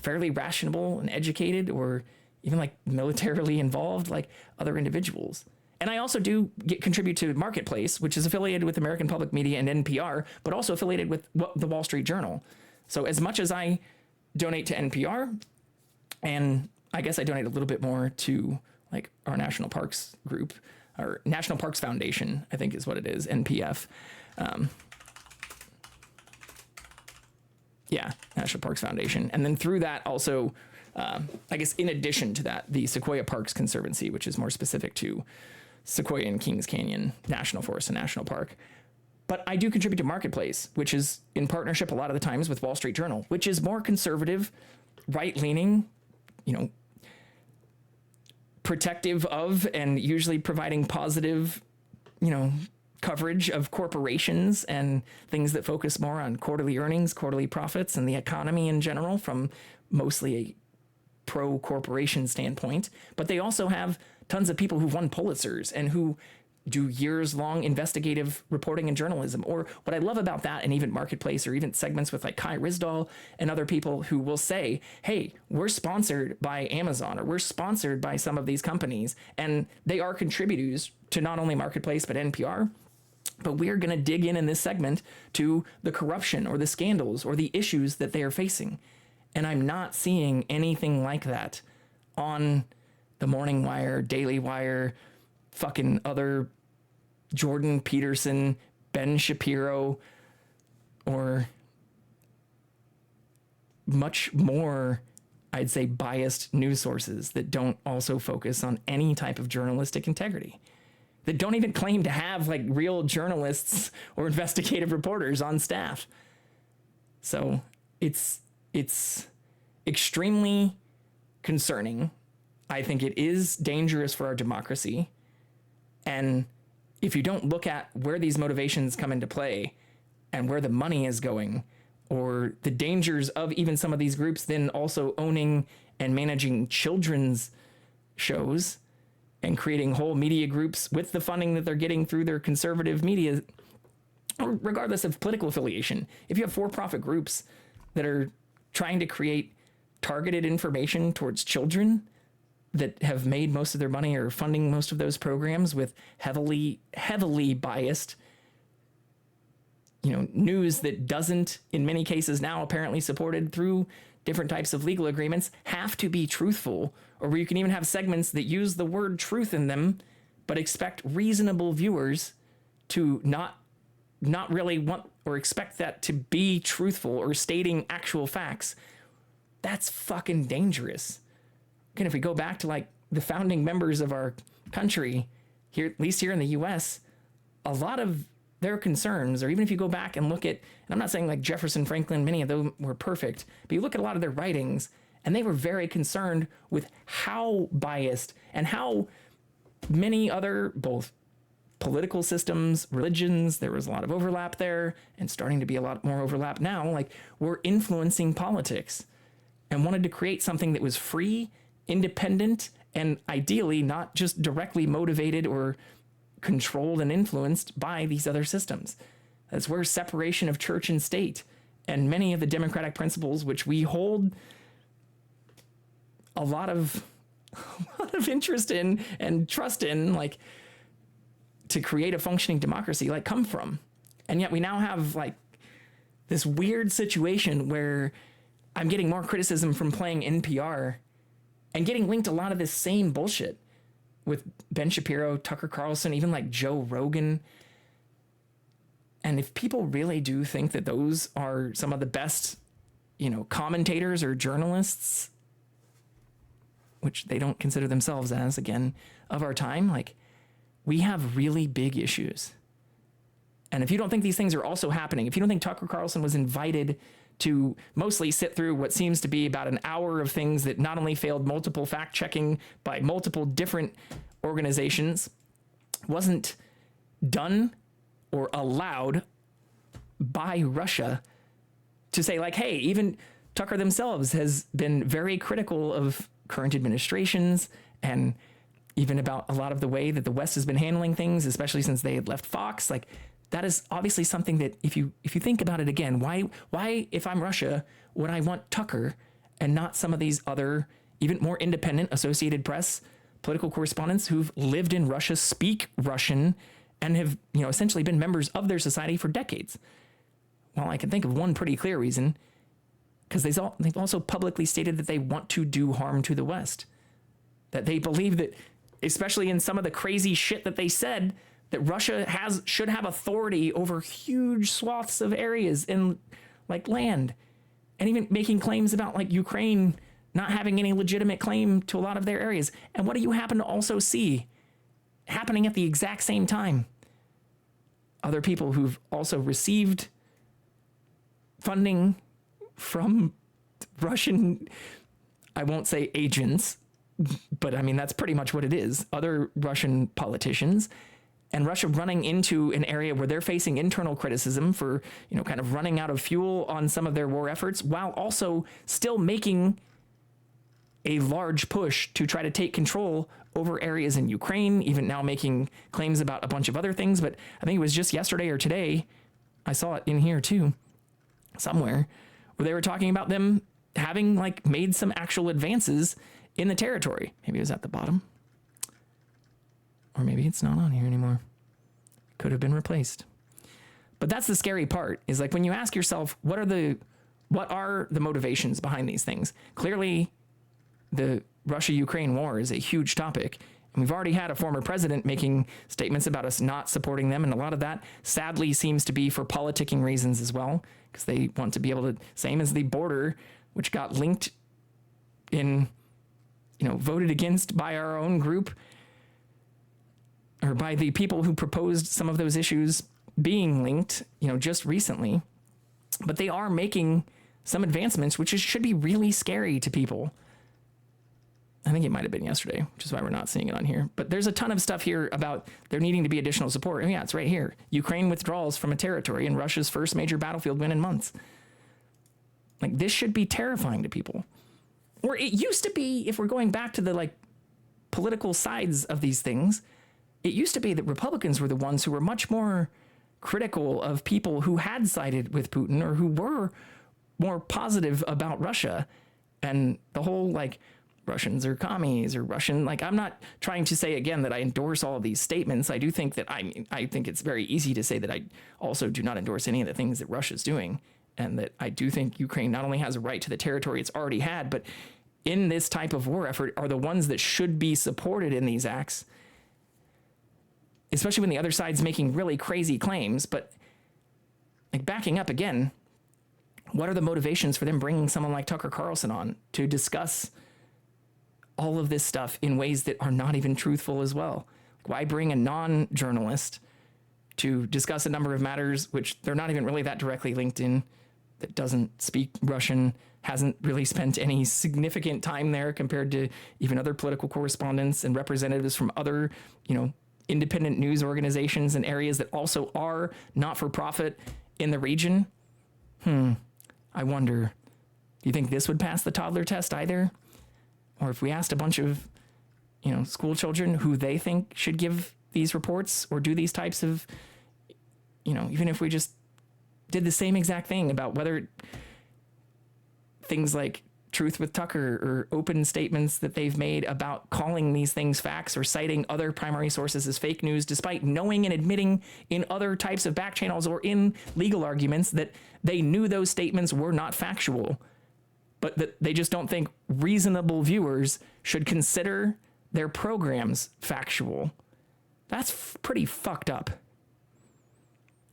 fairly rational and educated, or even like militarily involved, like other individuals. And I also do contribute to Marketplace, which is affiliated with American Public Media and NPR, but also affiliated with the Wall Street Journal. So as much as I donate to NPR, and I guess I donate a little bit more to like our National Parks group, or National Parks Foundation, I think is what it is, NPF. National Parks Foundation. And then through that also, I guess in addition to that, the Sequoia Parks Conservancy, which is more specific to Sequoia and Kings Canyon National Forest and National Park. But I do contribute to Marketplace, which is in partnership a lot of the times with Wall Street Journal, which is more conservative, right-leaning, protective of, and usually providing positive, coverage of corporations and things that focus more on quarterly earnings, quarterly profits, and the economy in general from mostly a pro-corporation standpoint. But they also have tons of people who've won Pulitzers and who do years-long investigative reporting and journalism. Or what I love about that, and even Marketplace, or even segments with like Kai Ryssdal and other people who will say, hey, we're sponsored by Amazon, or we're sponsored by some of these companies, and they are contributors to not only Marketplace, but NPR. But we're going to dig in this segment to the corruption or the scandals or the issues that they are facing. And I'm not seeing anything like that on the Morning Wire, Daily Wire, fucking other Jordan Peterson, Ben Shapiro, or much more, I'd say, biased news sources that don't also focus on any type of journalistic integrity, that don't even claim to have like real journalists or investigative reporters on staff. So it's extremely concerning. I think it is dangerous for our democracy. And if you don't look at where these motivations come into play and where the money is going, or the dangers of even some of these groups then also owning and managing children's shows and creating whole media groups with the funding that they're getting through their conservative media, regardless of political affiliation. If you have for-profit groups that are trying to create targeted information towards children that have made most of their money or funding most of those programs with heavily biased, news that doesn't, in many cases now apparently supported through different types of legal agreements, have to be truthful, or where you can even have segments that use the word truth in them, but expect reasonable viewers to not really want or expect that to be truthful or stating actual facts. That's fucking dangerous. Again, if we go back to like the founding members of our country here, at least here in the US, a lot of their concerns, or even if you go back and look at, and I'm not saying like Jefferson, Franklin, many of them were perfect, but you look at a lot of their writings and they were very concerned with how biased and how many other both political systems, religions, there was a lot of overlap there, and starting to be a lot more overlap now, like were influencing politics, and wanted to create something that was free, independent, and ideally not just directly motivated or controlled and influenced by these other systems. That's where separation of church and state and many of the democratic principles, which we hold a lot of interest in and trust in, like to create a functioning democracy, like come from. And yet we now have like this weird situation where I'm getting more criticism from playing NPR and getting linked a lot of this same bullshit with Ben Shapiro, Tucker Carlson, even like Joe Rogan. And if people really do think that those are some of the best, commentators or journalists which they don't consider themselves as, again, of our time, like, we have really big issues. And if you don't think these things are also happening, if you don't think Tucker Carlson was invited to mostly sit through what seems to be about an hour of things that not only failed multiple fact checking by multiple different organizations, wasn't done or allowed by Russia to say, like, hey, even Tucker themselves has been very critical of current administrations and even about a lot of the way that the West has been handling things, especially since they had left Fox. Like, that is obviously something that if you think about it again, why if I'm Russia would I want Tucker and not some of these other even more independent Associated Press political correspondents who've lived in Russia, speak Russian, and have, you know, essentially been members of their society for decades? Well, I can think of one pretty clear reason, because they've also publicly stated that they want to do harm to the West, that they believe that, especially in some of the crazy shit that they said, that Russia should have authority over huge swaths of areas in, like, land, and even making claims about, like, Ukraine not having any legitimate claim to a lot of their areas. And what do you happen to also see happening at the exact same time? Other people who've also received funding from Russian, I won't say agents, but I mean, that's pretty much what it is. Other Russian politicians, and Russia running into an area where they're facing internal criticism for, you know, kind of running out of fuel on some of their war efforts, while also still making a large push to try to take control over areas in Ukraine, even now making claims about a bunch of other things. But I think it was just yesterday or today, I saw it in here too, somewhere, where they were talking about them having, like, made some actual advances in the territory. Maybe it was at the bottom. Or maybe it's not on here anymore. Could have been replaced. But that's the scary part, is, like, when you ask yourself, what are the motivations behind these things? Clearly, the Russia-Ukraine war is a huge topic. And we've already had a former president making statements about us not supporting them. And a lot of that, sadly, seems to be for politicking reasons as well, because they want to be able to, same as the border, which got linked in, you know, voted against by our own group, or by the people who proposed some of those issues being linked, you know, just recently. But they are making some advancements, which should be really scary to people. I think it might have been yesterday, which is why we're not seeing it on here. But there's a ton of stuff here about there needing to be additional support. Oh, yeah, it's right here. Ukraine withdrawals from a territory in Russia's first major battlefield win in months. Like, this should be terrifying to people. Or it used to be, if we're going back to the, like, political sides of these things, it used to be that Republicans were the ones who were much more critical of people who had sided with Putin or who were more positive about Russia. And the whole, like, Russians are commies or Russian, like, I'm not trying to say again that I endorse all of these statements. I do think that I think it's very easy to say that I also do not endorse any of the things that Russia's doing. And that I do think Ukraine not only has a right to the territory it's already had, but in this type of war effort are the ones that should be supported in these acts, especially when the other side's making really crazy claims. But, like, backing up again, what are the motivations for them bringing someone like Tucker Carlson on to discuss all of this stuff in ways that are not even truthful as well? Why bring a non-journalist to discuss a number of matters which they're not even really that directly linked in, that doesn't speak Russian, hasn't really spent any significant time there compared to even other political correspondents and representatives from other, you know, independent news organizations and areas that also are not-for-profit in the region? I wonder, do you think this would pass the toddler test either? Or if we asked a bunch of, you know, school children who they think should give these reports or do these types of, you know, even if we just did the same exact thing about whether things like Truth with Tucker or open statements that they've made about calling these things facts or citing other primary sources as fake news, despite knowing and admitting in other types of back channels or in legal arguments that they knew those statements were not factual, but that they just don't think reasonable viewers should consider their programs factual. That's pretty fucked up.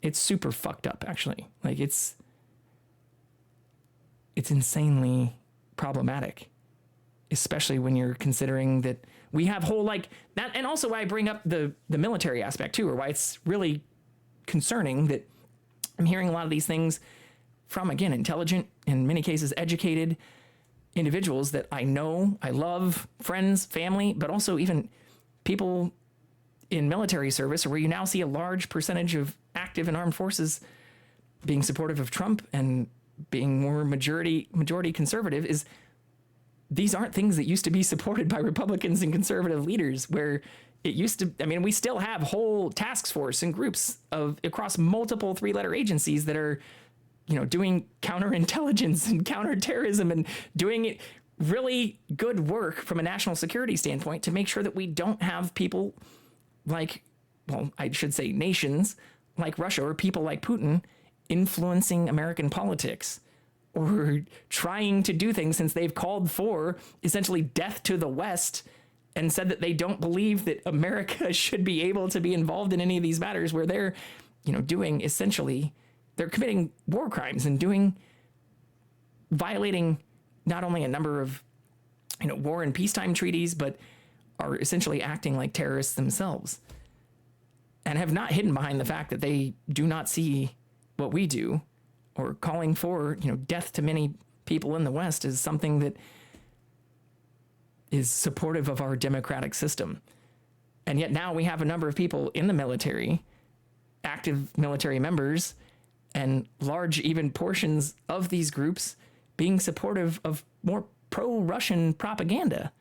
It's super fucked up, actually. Like, it's insanely problematic. especially when you're considering that we have whole like that. And also why I bring up the military aspect too, or why it's really concerning that I'm hearing a lot of these things from, again, intelligent, in many cases, educated individuals that I know, I love, friends, family, but also even people in military service, where you now see a large percentage of active and armed forces being supportive of Trump and being more majority conservative. Is these aren't things that used to be supported by Republicans and conservative leaders, where it used to, I mean, we still have whole task force and groups across multiple 3-letter agencies that are, doing counterintelligence and counterterrorism and doing it really good work from a national security standpoint to make sure that we don't have people like, well, I should say nations like Russia or people like Putin influencing American politics or trying to do things, since they've called for essentially death to the West and said that they don't believe that America should be able to be involved in any of these matters, where they're, doing essentially, they're committing war crimes and violating not only a number of, war and peacetime treaties, but are essentially acting like terrorists themselves, and have not hidden behind the fact that they do not see what we do, or calling for, death to many people in the West is something that is supportive of our democratic system. And yet now we have a number of people in the military, active military members, and large even portions of these groups being supportive of more pro-Russian propaganda.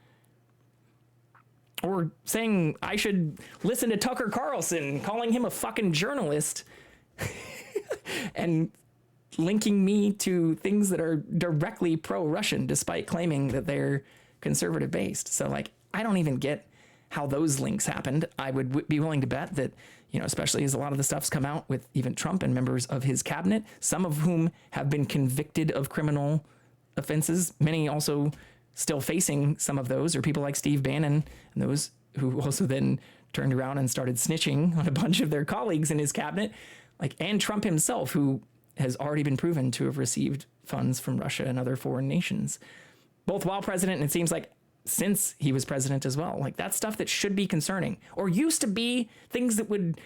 Or saying I should listen to Tucker Carlson, calling him a fucking journalist, and linking me to things that are directly pro-Russian, despite claiming that they're conservative based. So like, I don't even get how those links happened. I would be willing to bet that, especially as a lot of the stuff's come out with even Trump and members of his cabinet, some of whom have been convicted of criminal offenses, many also still facing some of those, or people like Steve Bannon and those who also then turned around and started snitching on a bunch of their colleagues in his cabinet, and Trump himself, who has already been proven to have received funds from Russia and other foreign nations, both while president, and it seems like since he was president as well. Like, that's stuff that should be concerning, or used to be things that would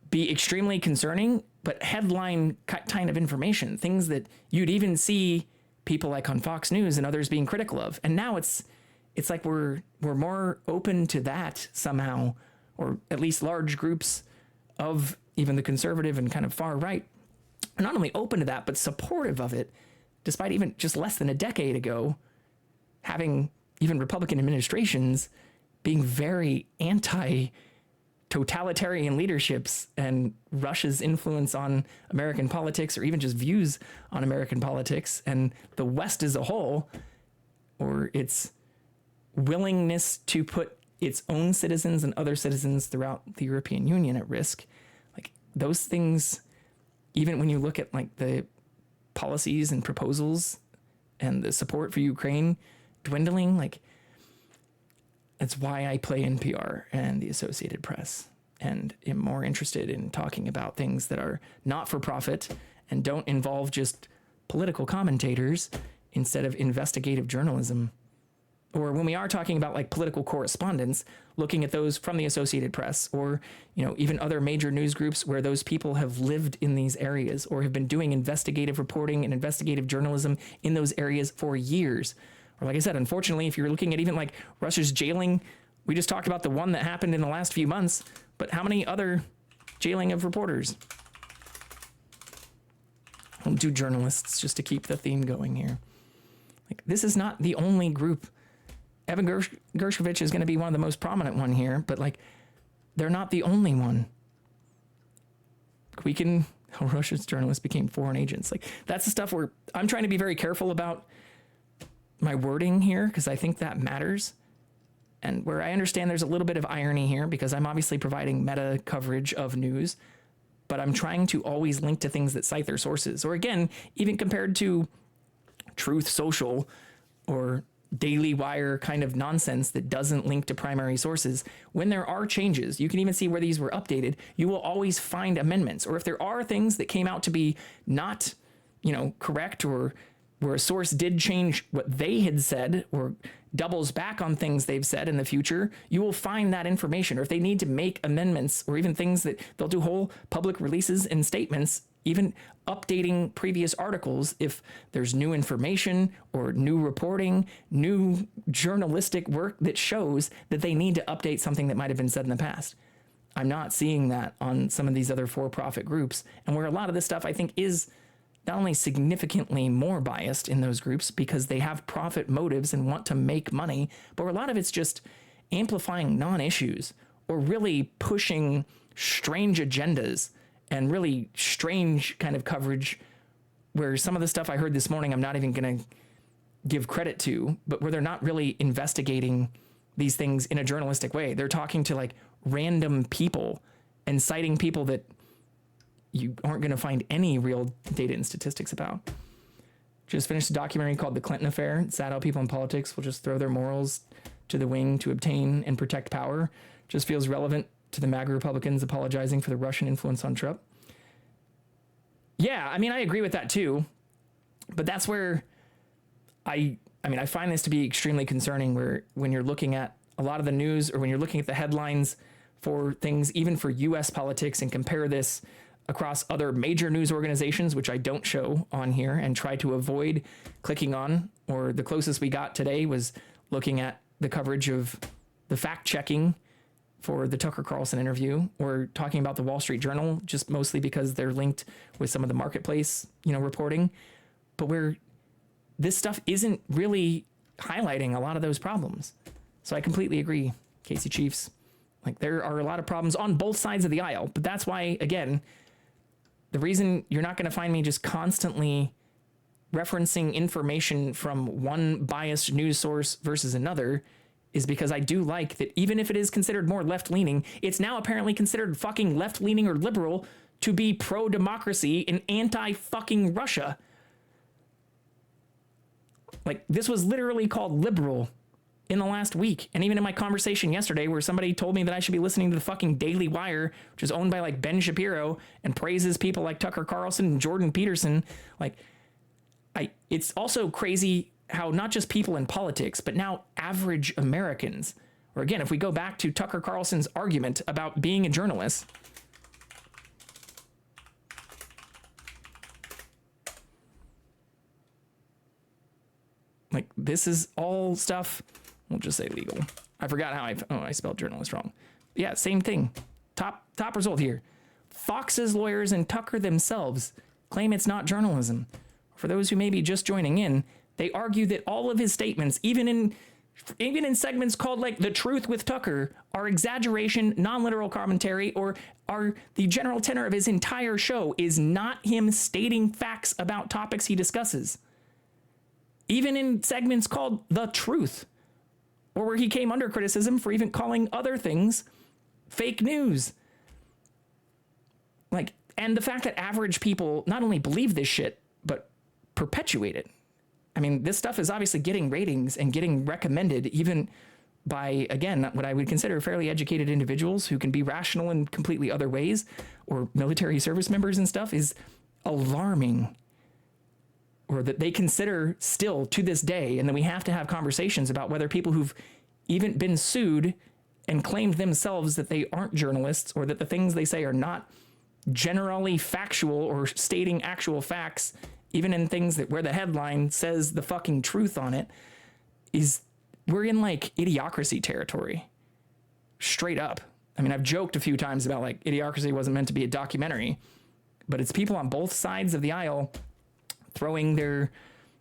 be extremely concerning, but headline kind of information, things that you'd even see people like on Fox News and others being critical of. And now it's like we're more open to that somehow, or at least large groups of even the conservative and kind of far right are not only open to that, but supportive of it, despite even just less than a decade ago having even Republican administrations being very anti-totalitarian leaderships and Russia's influence on American politics, or even just views on American politics and the West as a whole, or its willingness to put its own citizens and other citizens throughout the European Union at risk. Like, those things, even when you look at like the policies and proposals and the support for Ukraine dwindling, like, that's why I play NPR and the Associated Press, and am more interested in talking about things that are not for profit and don't involve just political commentators instead of investigative journalism. Or when we are talking about like political correspondence, looking at those from the Associated Press, or, even other major news groups where those people have lived in these areas or have been doing investigative reporting and investigative journalism in those areas for years. Or like I said, unfortunately, if you're looking at even like Russia's jailing, we just talked about the one that happened in the last few months, but how many other jailing of reporters? I'll do journalists just to keep the theme going here. Like, this is not the only group. Evan Gershkovich is going to be one of the most prominent one here, but like, they're not the only one. Russia's journalists became foreign agents. Like, that's the stuff where I'm trying to be very careful about my wording here, because I think that matters. And where I understand there's a little bit of irony here, because I'm obviously providing meta coverage of news, but I'm trying to always link to things that cite their sources. Or again, even compared to Truth Social or Daily Wire kind of nonsense that doesn't link to primary sources, when there are changes, you can even see where these were updated, you will always find amendments. Or if there are things that came out to be not, correct, or where a source did change what they had said or doubles back on things they've said in the future, you will find that information. Or if they need to make amendments or even things that they'll do whole public releases and statements, even updating previous articles if there's new information or new reporting, new journalistic work that shows that they need to update something that might have been said in the past. I'm not seeing that on some of these other for-profit groups, and where a lot of this stuff I think is not only significantly more biased in those groups because they have profit motives and want to make money, but a lot of it's just amplifying non-issues or really pushing strange agendas and really strange kind of coverage where some of the stuff I heard this morning I'm not even going to give credit to, but where they're not really investigating these things in a journalistic way. They're talking to like random people and citing people that you aren't going to find any real data and statistics about. Just finished a documentary called The Clinton Affair. It's sad how people in politics will just throw their morals to the wing to obtain and protect power. Just feels relevant to the MAGA Republicans apologizing for the Russian influence on Trump. Yeah, I mean, I agree with that too. But that's where I find this to be extremely concerning, where when you're looking at a lot of the news or when you're looking at the headlines for things, even for U.S. politics, and compare this across other major news organizations, which I don't show on here and try to avoid clicking on, or the closest we got today was looking at the coverage of the fact checking for the Tucker Carlson interview, or talking about the Wall Street Journal, just mostly because they're linked with some of the marketplace, reporting, but where this stuff isn't really highlighting a lot of those problems. So I completely agree, Casey Chiefs. Like, there are a lot of problems on both sides of the aisle, but that's why, again, the reason you're not going to find me just constantly referencing information from one biased news source versus another is because I do like that even if it is considered more left-leaning, it's now apparently considered fucking left-leaning or liberal to be pro-democracy and anti-fucking Russia. Like, this was literally called liberal in the last week. And even in my conversation yesterday where somebody told me that I should be listening to the fucking Daily Wire, which is owned by like Ben Shapiro and praises people like Tucker Carlson and Jordan Peterson. Like, it's also crazy how not just people in politics, but now average Americans, or again, if we go back to Tucker Carlson's argument about being a journalist, like, this is all stuff, we'll just say legal. I forgot how I spelled journalist wrong. Yeah, same thing. Top result here. Fox's lawyers and Tucker themselves claim it's not journalism. For those who may be just joining in, they argue that all of his statements, even in segments called like The Truth with Tucker, are exaggeration, non-literal commentary, or are the general tenor of his entire show is not him stating facts about topics he discusses. Even in segments called The Truth, or where he came under criticism for even calling other things fake news. Like, and the fact that average people not only believe this shit, but perpetuate it. I mean, this stuff is obviously getting ratings and getting recommended even by, again, what I would consider fairly educated individuals who can be rational in completely other ways, or military service members and stuff, is alarming. Or that they consider still to this day, and then we have to have conversations about whether people who've even been sued and claimed themselves that they aren't journalists, or that the things they say are not generally factual or stating actual facts, even in things that where the headline says the fucking truth on it, is we're in like idiocracy territory. Straight up. I mean, I've joked a few times about like Idiocracy wasn't meant to be a documentary, but it's people on both sides of the aisle throwing their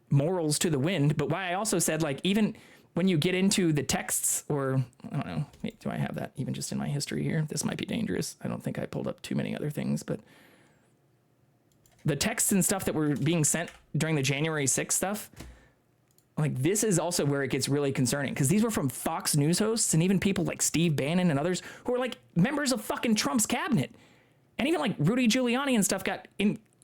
morals to the wind. But why I also said, like, even when you get into the texts, or I don't know, do I have that even just in my history here? This might be dangerous. I don't think I pulled up too many other things, but the texts and stuff that were being sent during the January 6th stuff, like, this is also where it gets really concerning, because these were from Fox News hosts and even people like Steve Bannon and others who are like members of fucking Trump's cabinet. And even like Rudy Giuliani and stuff got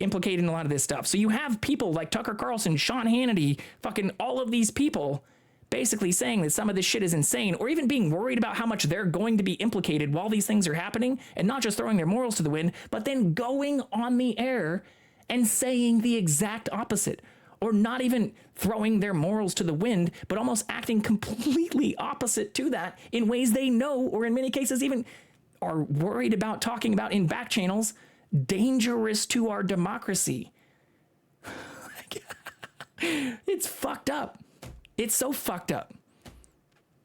implicated in a lot of this stuff. So you have people like Tucker Carlson, Sean Hannity, fucking all of these people basically saying that some of this shit is insane, or even being worried about how much they're going to be implicated while these things are happening, and not just throwing their morals to the wind, but then going on the air and saying the exact opposite, or not even throwing their morals to the wind, but almost acting completely opposite to that in ways they know, or in many cases even are worried about talking about in back channels, dangerous to our democracy. It's fucked up. It's so fucked up.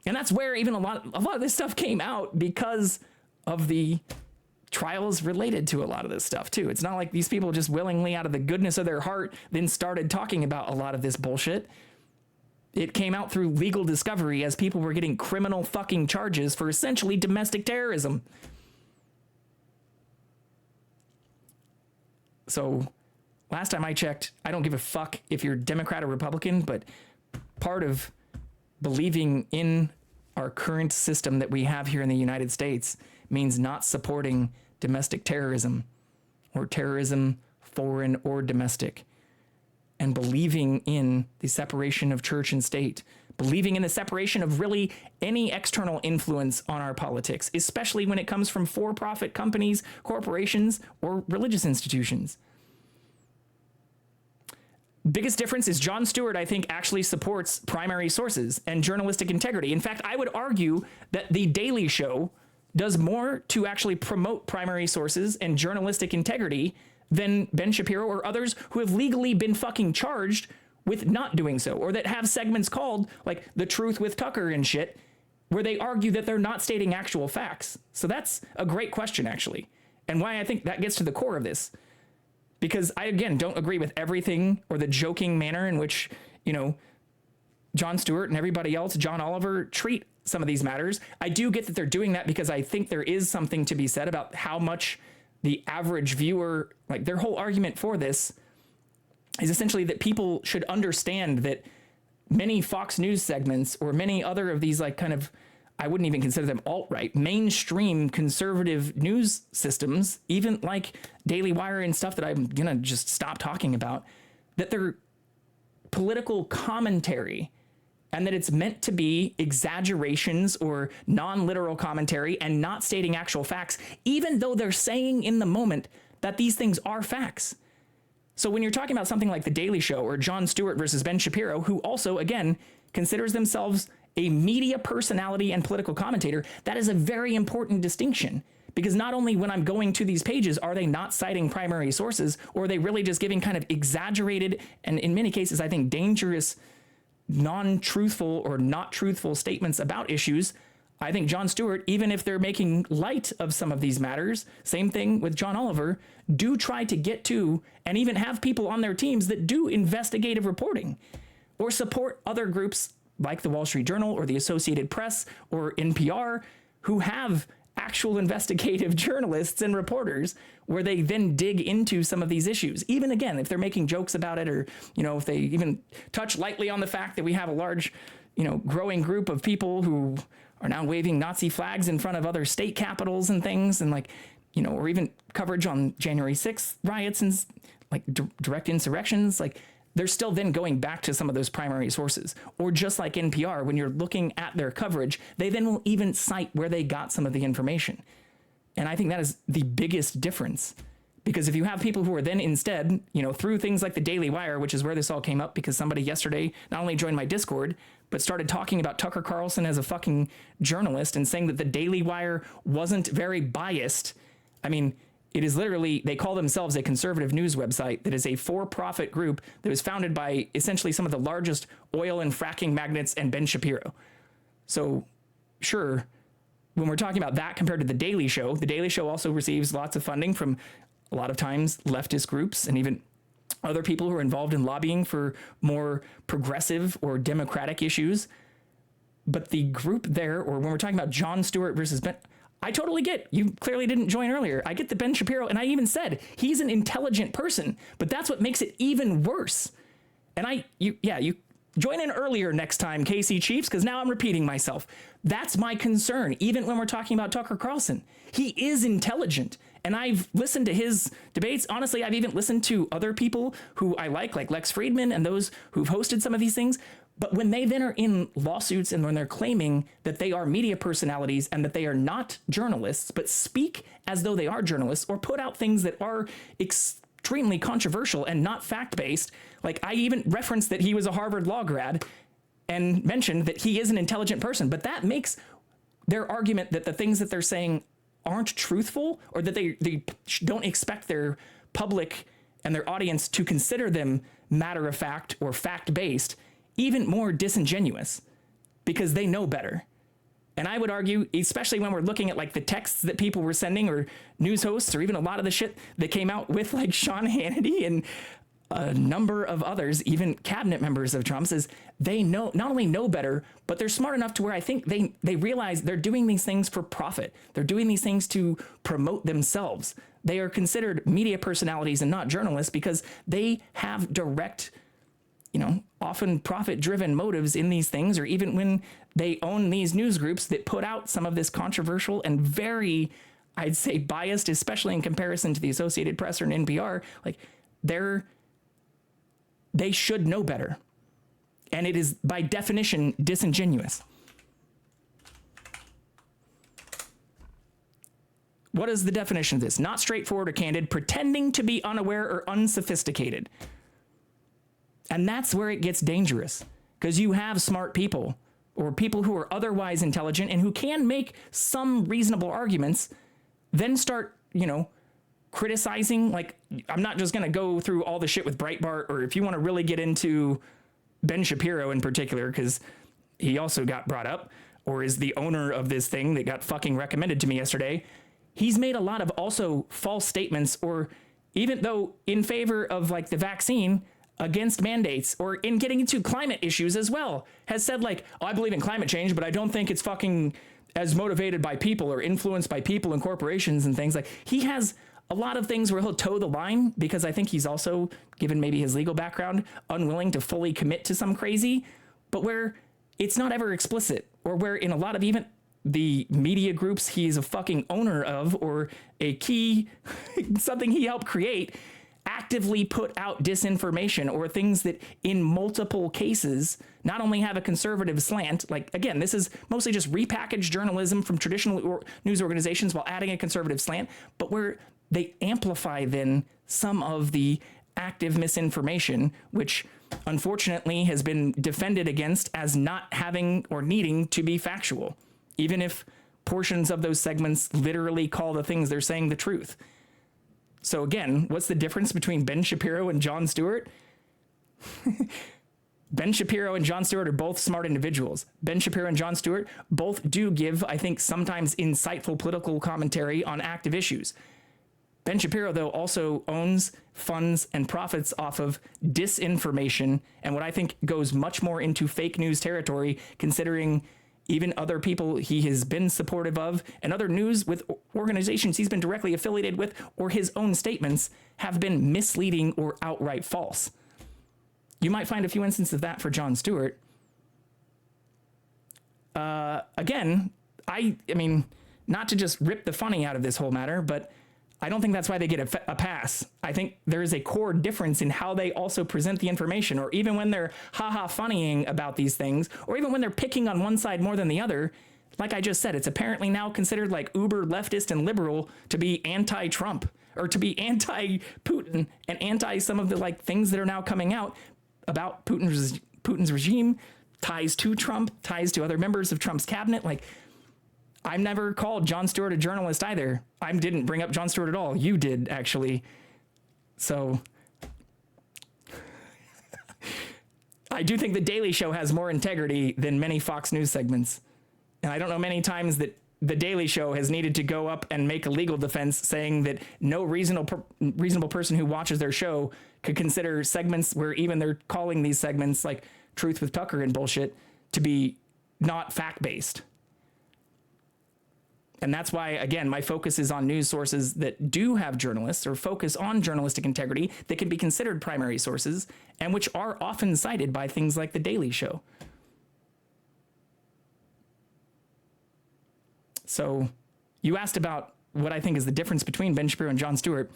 And that's where even a lot of this stuff came out, because of the trials related to a lot of this stuff too. It's not like these people just willingly out of the goodness of their heart then started talking about a lot of this bullshit. It came out through legal discovery as people were getting criminal fucking charges for essentially domestic terrorism. So last time I checked, I don't give a fuck if you're Democrat or Republican, but part of believing in our current system that we have here in the United States means not supporting domestic terrorism or terrorism, foreign or domestic, and believing in the separation of church and state, believing in the separation of really any external influence on our politics, especially when it comes from for-profit companies, corporations, or religious institutions. Biggest difference is Jon Stewart, I think, actually supports primary sources and journalistic integrity. In fact, I would argue that The Daily Show does more to actually promote primary sources and journalistic integrity than Ben Shapiro or others who have legally been fucking charged with not doing so, or that have segments called like The Truth with Tucker and shit, where they argue that they're not stating actual facts. So that's a great question, actually, and why I think that gets to the core of this. Because I, again, don't agree with everything or the joking manner in which, Jon Stewart and everybody else, John Oliver, treat some of these matters. I do get that they're doing that because I think there is something to be said about how much the average viewer, like their whole argument for this is essentially that people should understand that many Fox News segments or many other of these like kind of, I wouldn't even consider them alt-right, mainstream conservative news systems, even like Daily Wire and stuff that I'm going to just stop talking about, that they're political commentary and that it's meant to be exaggerations or non-literal commentary and not stating actual facts, even though they're saying in the moment that these things are facts. So when you're talking about something like The Daily Show or Jon Stewart versus Ben Shapiro, who also, again, considers themselves a media personality and political commentator, that is a very important distinction, because not only when I'm going to these pages are they not citing primary sources, or are they really just giving kind of exaggerated and in many cases I think dangerous, non-truthful or not truthful statements about issues. I think Jon Stewart, even if they're making light of some of these matters, same thing with John Oliver, do try to get to and even have people on their teams that do investigative reporting or support other groups like the Wall Street Journal or the Associated Press or NPR, who have actual investigative journalists and reporters where they then dig into some of these issues. Even again, if they're making jokes about it, or, if they even touch lightly on the fact that we have a large, growing group of people who are now waving Nazi flags in front of other state capitals and things, and or even coverage on January 6th riots and like direct insurrections, they're still then going back to some of those primary sources. Or just like NPR, when you're looking at their coverage, they then will even cite where they got some of the information. And I think that is the biggest difference. Because if you have people who are then instead, through things like the Daily Wire, which is where this all came up, because somebody yesterday not only joined my Discord, but started talking about Tucker Carlson as a fucking journalist and saying that the Daily Wire wasn't very biased. I mean, it is literally, they call themselves a conservative news website that is a for-profit group that was founded by essentially some of the largest oil and fracking magnates and Ben Shapiro. So, sure, when we're talking about that compared to The Daily Show also receives lots of funding from a lot of times leftist groups and even other people who are involved in lobbying for more progressive or democratic issues. But the group there, or when we're talking about Jon Stewart versus Ben, I totally get, you clearly didn't join earlier. I get the Ben Shapiro, and I even said he's an intelligent person, but that's what makes it even worse. And you join in earlier next time, KC Chiefs, because now I'm repeating myself. That's my concern, even when we're talking about Tucker Carlson. He is intelligent, and I've listened to his debates. Honestly, I've even listened to other people who I like Lex Friedman and those who've hosted some of these things. But when they then are in lawsuits and when they're claiming that they are media personalities and that they are not journalists, but speak as though they are journalists or put out things that are extremely controversial and not fact-based. Like, I even referenced that he was a Harvard law grad and mentioned that he is an intelligent person, but that makes their argument that the things that they're saying aren't truthful, or that they don't expect their public and their audience to consider them matter of fact or fact-based, even more disingenuous, because they know better. And I would argue, especially when we're looking at like the texts that people were sending, or news hosts, or even a lot of the shit that came out with like Sean Hannity and a number of others, even cabinet members of Trump's, is they know, not only know better, but they're smart enough to where I think they realize they're doing these things for profit. They're doing these things to promote themselves. They are considered media personalities and not journalists because they have direct, often profit-driven motives in these things, or even when they own these news groups that put out some of this controversial and very, I'd say, biased, especially in comparison to the Associated Press or an NPR, like they should know better. And it is, by definition, disingenuous. What is the definition of this? Not straightforward or candid, pretending to be unaware or unsophisticated. And that's where it gets dangerous, because you have smart people, or people who are otherwise intelligent and who can make some reasonable arguments, then start, criticizing. Like, I'm not just going to go through all the shit with Breitbart, or if you want to really get into Ben Shapiro in particular, because he also got brought up, or is the owner of this thing that got fucking recommended to me yesterday. He's made a lot of also false statements, or even though in favor of like the vaccine, against mandates, or in getting into climate issues as well, has said like, oh, I believe in climate change, but I don't think it's fucking as motivated by people or influenced by people and corporations and things. Like, he has a lot of things where he'll toe the line, because I think he's also, given maybe his legal background, unwilling to fully commit to some crazy, but where it's not ever explicit, or where in a lot of even the media groups he's a fucking owner of, or a key, something he helped create, actively put out disinformation, or things that in multiple cases not only have a conservative slant, like, again, this is mostly just repackaged journalism from traditional news organizations while adding a conservative slant, but where they amplify then some of the active misinformation, which unfortunately has been defended against as not having or needing to be factual, even if portions of those segments literally call the things they're saying the truth. So again, what's the difference between Ben Shapiro and Jon Stewart? Ben Shapiro and Jon Stewart are both smart individuals. Ben Shapiro and Jon Stewart both do give, I think, sometimes insightful political commentary on active issues. Ben Shapiro, though, also owns, funds, and profits off of disinformation, and what I think goes much more into fake news territory, considering even other people he has been supportive of, and other news with organizations he's been directly affiliated with, or his own statements have been misleading or outright false. You might find a few instances of that for Jon Stewart. Again, I mean, not to just rip the funny out of this whole matter, but I don't think that's why they get a pass. I think there is a core difference in how they also present the information, or even when they're funnying about these things, or even when they're picking on one side more than the other. Like I just said, it's apparently now considered like uber leftist and liberal to be anti-Trump, or to be anti-Putin and anti some of the like things that are now coming out about Putin's regime, ties to Trump, ties to other members of Trump's cabinet. Like, I've never called Jon Stewart a journalist either. I didn't bring up Jon Stewart at all. You did, actually. So I do think The Daily Show has more integrity than many Fox News segments. And I don't know many times that The Daily Show has needed to go up and make a legal defense saying that no reasonable person who watches their show could consider segments where even they're calling these segments like Truth with Tucker and bullshit to be not fact-based. And that's why, again, my focus is on news sources that do have journalists, or focus on journalistic integrity, that can be considered primary sources, and which are often cited by things like The Daily Show. So you asked about what I think is the difference between Ben Shapiro and Jon Stewart.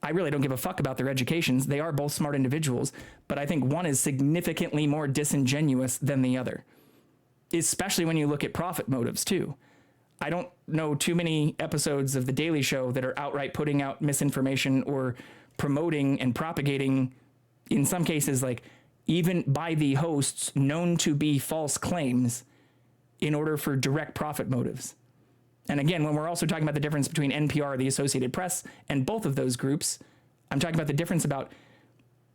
I really don't give a fuck about their educations. They are both smart individuals, but I think one is significantly more disingenuous than the other, especially when you look at profit motives too. I don't know too many episodes of The Daily Show that are outright putting out misinformation or promoting and propagating, in some cases, like even by the hosts, known to be false claims in order for direct profit motives. And again, when we're also talking about the difference between NPR, the Associated Press, and both of those groups, I'm talking about the difference about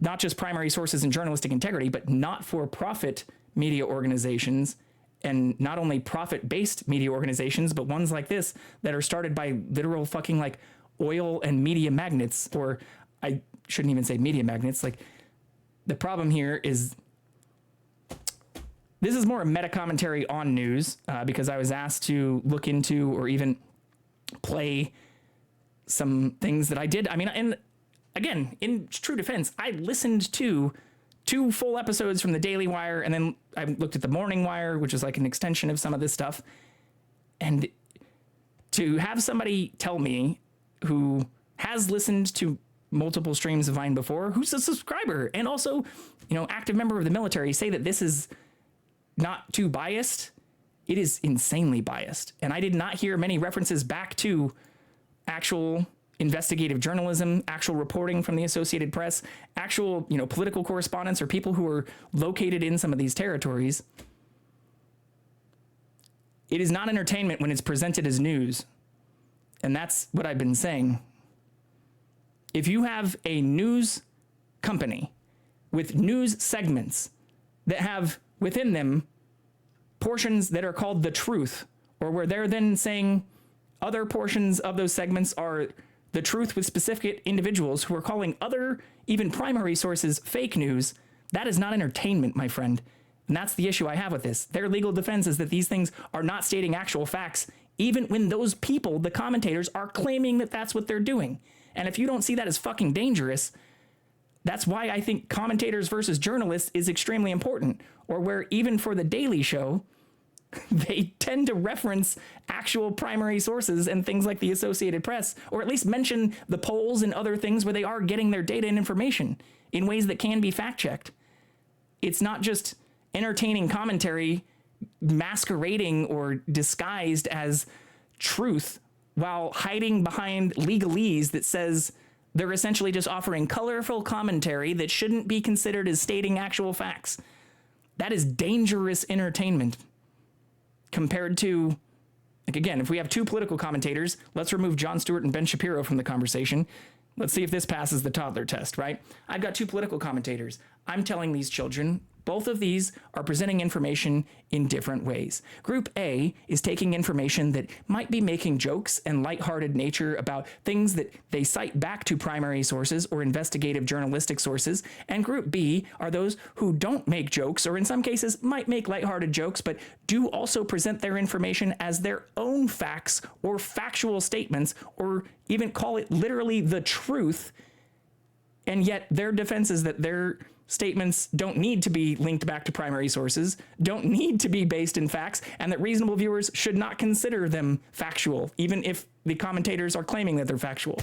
not just primary sources and journalistic integrity, but not-for-profit media organizations, and not only profit-based media organizations, but ones like this that are started by literal fucking like oil and media magnates, or I shouldn't even say media magnates. Like, the problem here is this is more a meta commentary on news, because I was asked to look into or even play some things that I did. I mean, and again, in true defense, I listened to 2 full episodes from the Daily Wire, and then I looked at the Morning Wire, which is like an extension of some of this stuff. And to have somebody tell me who has listened to multiple streams of mine before, who's a subscriber and also, active member of the military, say that this is not too biased, it is insanely biased. And I did not hear many references back to actual investigative journalism, actual reporting from the Associated Press, actual, political correspondents or people who are located in some of these territories. It is not entertainment when it's presented as news. And that's what I've been saying. If you have a news company with news segments that have within them portions that are called the truth, or where they're then saying other portions of those segments are the truth with specific individuals who are calling other, even primary sources, fake news, that is not entertainment, my friend. And that's the issue I have with this. Their legal defense is that these things are not stating actual facts, even when those people, the commentators, are claiming that that's what they're doing. And if you don't see that as fucking dangerous, that's why I think commentators versus journalists is extremely important. Or where even for the Daily Show, they tend to reference actual primary sources and things like the Associated Press, or at least mention the polls and other things where they are getting their data and information in ways that can be fact-checked. It's not just entertaining commentary masquerading or disguised as truth while hiding behind legalese that says they're essentially just offering colorful commentary that shouldn't be considered as stating actual facts. That is dangerous entertainment. Compared to, like, again, if we have 2 political commentators, let's remove Jon Stewart and Ben Shapiro from the conversation. Let's see if this passes the toddler test, right? I've got 2 political commentators. I'm telling these children, both of these are presenting information in different ways. Group A is taking information that might be making jokes and lighthearted nature about things that they cite back to primary sources or investigative journalistic sources. And Group B are those who don't make jokes, or in some cases might make lighthearted jokes, but do also present their information as their own facts or factual statements, or even call it literally the truth. And yet their defense is that their statements don't need to be linked back to primary sources, don't need to be based in facts, and that reasonable viewers should not consider them factual, even if the commentators are claiming that they're factual.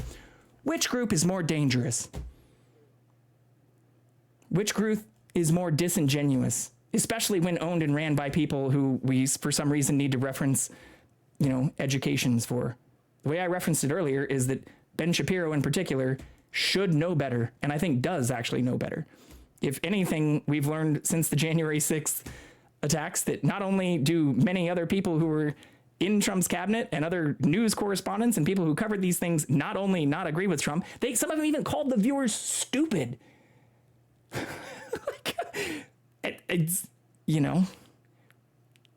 Which group is more dangerous? Which group is more disingenuous, especially when owned and ran by people who we, for some reason, need to reference, educations for? The way I referenced it earlier is that Ben Shapiro in particular should know better, and I think does actually know better. If anything, we've learned since the January 6th attacks that not only do many other people who were in Trump's cabinet and other news correspondents and people who covered these things not only not agree with Trump, some of them even called the viewers stupid. It's,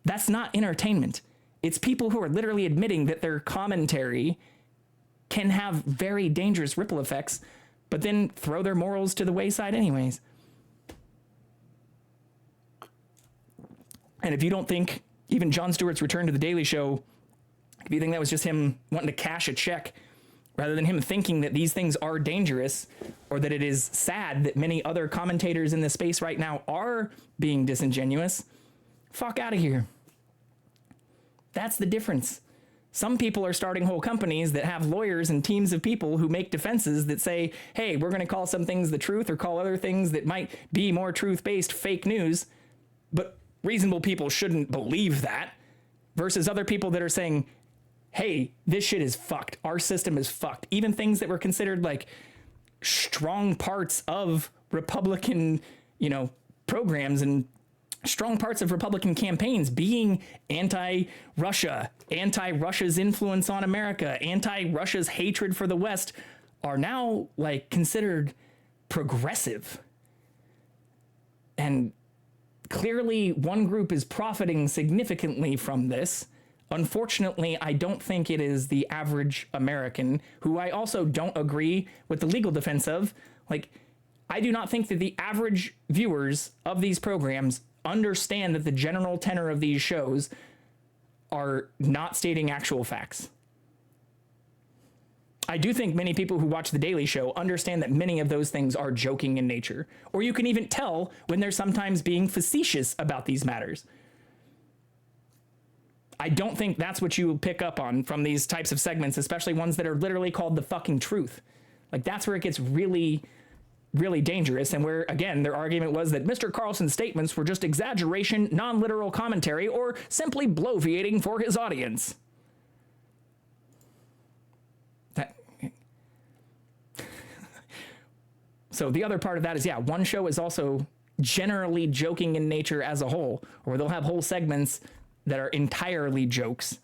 that's not entertainment. It's people who are literally admitting that their commentary can have very dangerous ripple effects, but then throw their morals to the wayside anyways. And if you don't think even Jon Stewart's return to the Daily Show, if you think that was just him wanting to cash a check rather than him thinking that these things are dangerous, or that it is sad that many other commentators in this space right now are being disingenuous, fuck out of here. That's the difference. Some people are starting whole companies that have lawyers and teams of people who make defenses that say, hey, we're going to call some things the truth or call other things that might be more truth-based fake news, but reasonable people shouldn't believe that, versus other people that are saying, hey, this shit is fucked. Our system is fucked. Even things that were considered like strong parts of Republican, programs and strong parts of Republican campaigns being anti-Russia, anti-Russia's influence on America, anti-Russia's hatred for the West are now considered progressive. And clearly one group is profiting significantly from this. Unfortunately, I don't think it is the average American, who I also don't agree with the legal defense of. I do not think that the average viewers of these programs understand that the general tenor of these shows are not stating actual facts. I do think many people who watch The Daily Show understand that many of those things are joking in nature, or you can even tell when they're sometimes being facetious about these matters. I don't think that's what you pick up on from these types of segments, especially ones that are literally called The Fucking Truth. That's where it gets really, really dangerous, and where, again, their argument was that Mr. Carlson's statements were just exaggeration, non-literal commentary, or simply bloviating for his audience. So the other part of that is, one show is also generally joking in nature as a whole, or they'll have whole segments that are entirely jokes.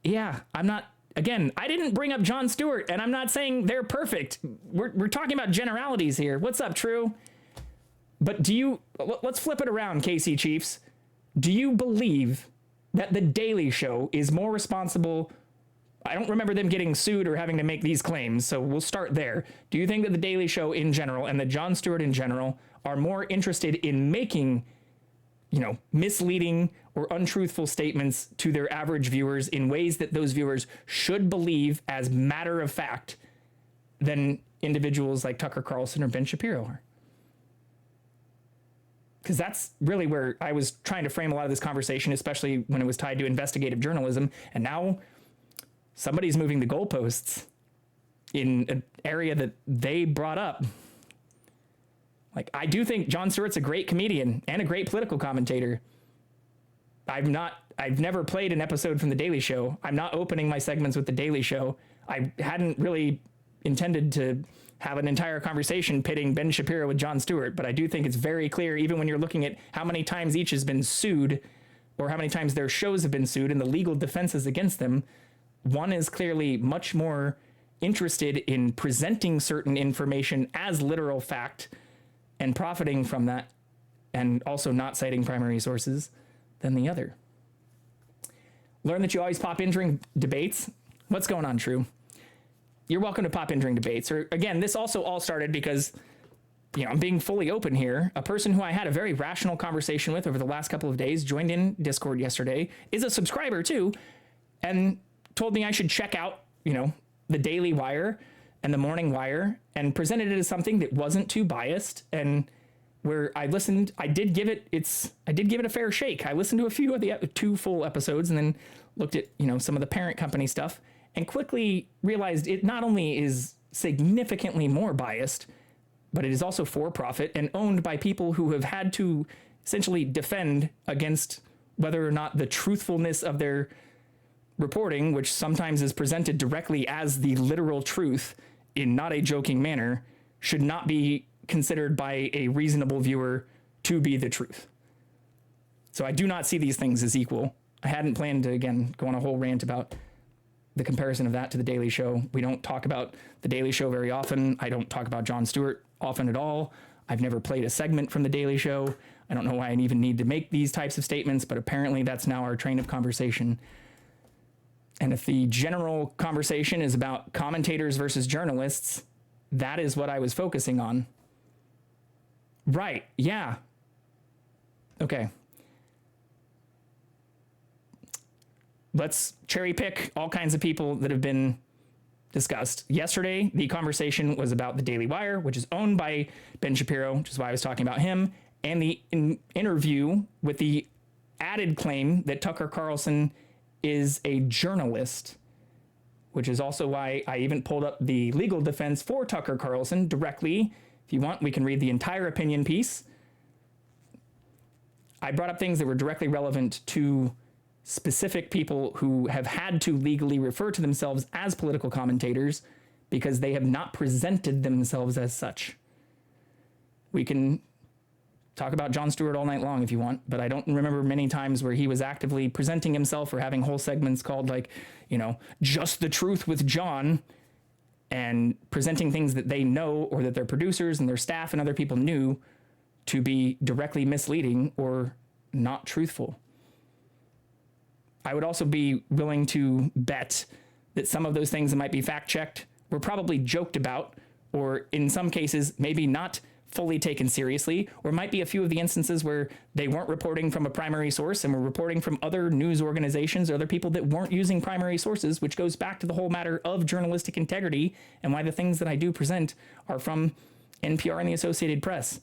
Yeah, I didn't bring up Jon Stewart, and I'm not saying they're perfect. We're talking about generalities here. What's up, True? But let's flip it around, KC Chiefs. Do you believe that The Daily Show is more responsible? I don't remember them getting sued or having to make these claims, so we'll start there. Do you think that The Daily Show in general and that Jon Stewart in general are more interested in making, misleading or untruthful statements to their average viewers in ways that those viewers should believe as matter of fact than individuals like Tucker Carlson or Ben Shapiro are? Because that's really where I was trying to frame a lot of this conversation, especially when it was tied to investigative journalism. And now somebody's moving the goalposts in an area that they brought up. I do think Jon Stewart's a great comedian and a great political commentator. I've never played an episode from The Daily Show. I'm not opening my segments with The Daily Show. I hadn't really intended to have an entire conversation pitting Ben Shapiro with Jon Stewart, but I do think it's very clear, even when you're looking at how many times each has been sued or how many times their shows have been sued and the legal defenses against them, one is clearly much more interested in presenting certain information as literal fact and profiting from that, and also not citing primary sources, than the other. Learn that you always pop in during debates. What's going on, True? You're welcome to pop in during debates. Or again, this also all started because, I'm being fully open here. A person who I had a very rational conversation with over the last couple of days joined in Discord yesterday, is a subscriber too, and told me I should check out, the Daily Wire and the Morning Wire, and presented it as something that wasn't too biased, and where I listened, I did give it a fair shake. I listened to a few of the 2 full episodes and then looked at, some of the parent company stuff, and quickly realized it not only is significantly more biased, but it is also for profit and owned by people who have had to essentially defend against whether or not the truthfulness of their reporting, which sometimes is presented directly as the literal truth in not a joking manner, should not be considered by a reasonable viewer to be the truth. So I do not see these things as equal. I hadn't planned to, again, go on a whole rant about the comparison of that to The Daily Show. We don't talk about The Daily Show very often. I don't talk about Jon Stewart often at all. I've never played a segment from The Daily Show. I don't know why I even need to make these types of statements, but apparently that's now our train of conversation. And if the general conversation is about commentators versus journalists, that is what I was focusing on. Right, yeah. Okay. Let's cherry pick all kinds of people that have been discussed. Yesterday, the conversation was about the Daily Wire, which is owned by Ben Shapiro, which is why I was talking about him, and the interview with the added claim that Tucker Carlson is a journalist, which is also why I even pulled up the legal defense for Tucker Carlson directly. If you want, we can read the entire opinion piece. I brought up things that were directly relevant to specific people who have had to legally refer to themselves as political commentators because they have not presented themselves as such. We can talk about Jon Stewart all night long if you want, but I don't remember many times where he was actively presenting himself or having whole segments called like, Just the Truth with John, and presenting things that they know or that their producers and their staff and other people knew to be directly misleading or not truthful. I would also be willing to bet that some of those things that might be fact-checked were probably joked about, or in some cases, maybe not fully taken seriously, or might be a few of the instances where they weren't reporting from a primary source and were reporting from other news organizations or other people that weren't using primary sources, which goes back to the whole matter of journalistic integrity and why the things that I do present are from NPR and the Associated Press.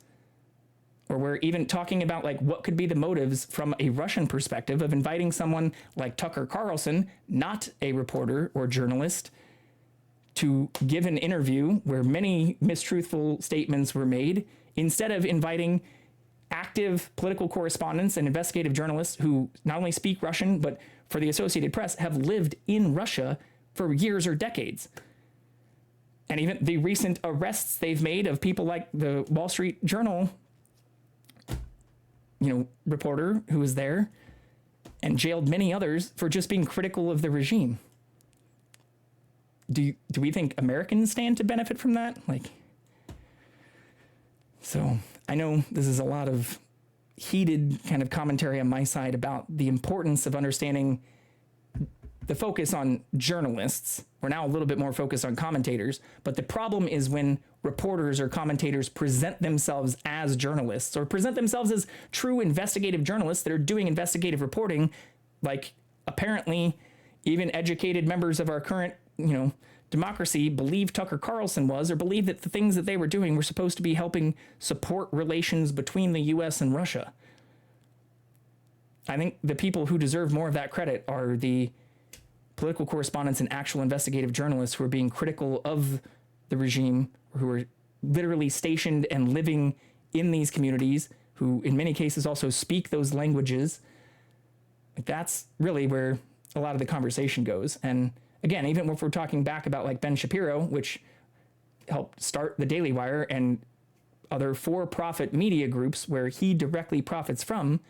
Or we're even talking about like what could be the motives from a Russian perspective of inviting someone like Tucker Carlson, not a reporter or journalist, to give an interview where many mistruthful statements were made, instead of inviting active political correspondents and investigative journalists who not only speak Russian, but for the Associated Press have lived in Russia for years or decades. And even the recent arrests they've made of people like the Wall Street Journal, reporter who was there and jailed many others for just being critical of the regime. Do we think Americans stand to benefit from that? So I know this is a lot of heated kind of commentary on my side about the importance of understanding the focus on journalists. We're now a little bit more focused on commentators, but the problem is when reporters or commentators present themselves as journalists or present themselves as true investigative journalists that are doing investigative reporting, like apparently even educated members of our current democracy believe Tucker Carlson was, or believe that the things that they were doing were supposed to be helping support relations between the U.S. and Russia. I think the people who deserve more of that credit are the political correspondents and actual investigative journalists who are being critical of the regime, who are literally stationed and living in these communities, who in many cases also speak those languages. That's really where a lot of the conversation goes. And again, even if we're talking back about like Ben Shapiro, which helped start the Daily Wire and other for-profit media groups where he directly profits from,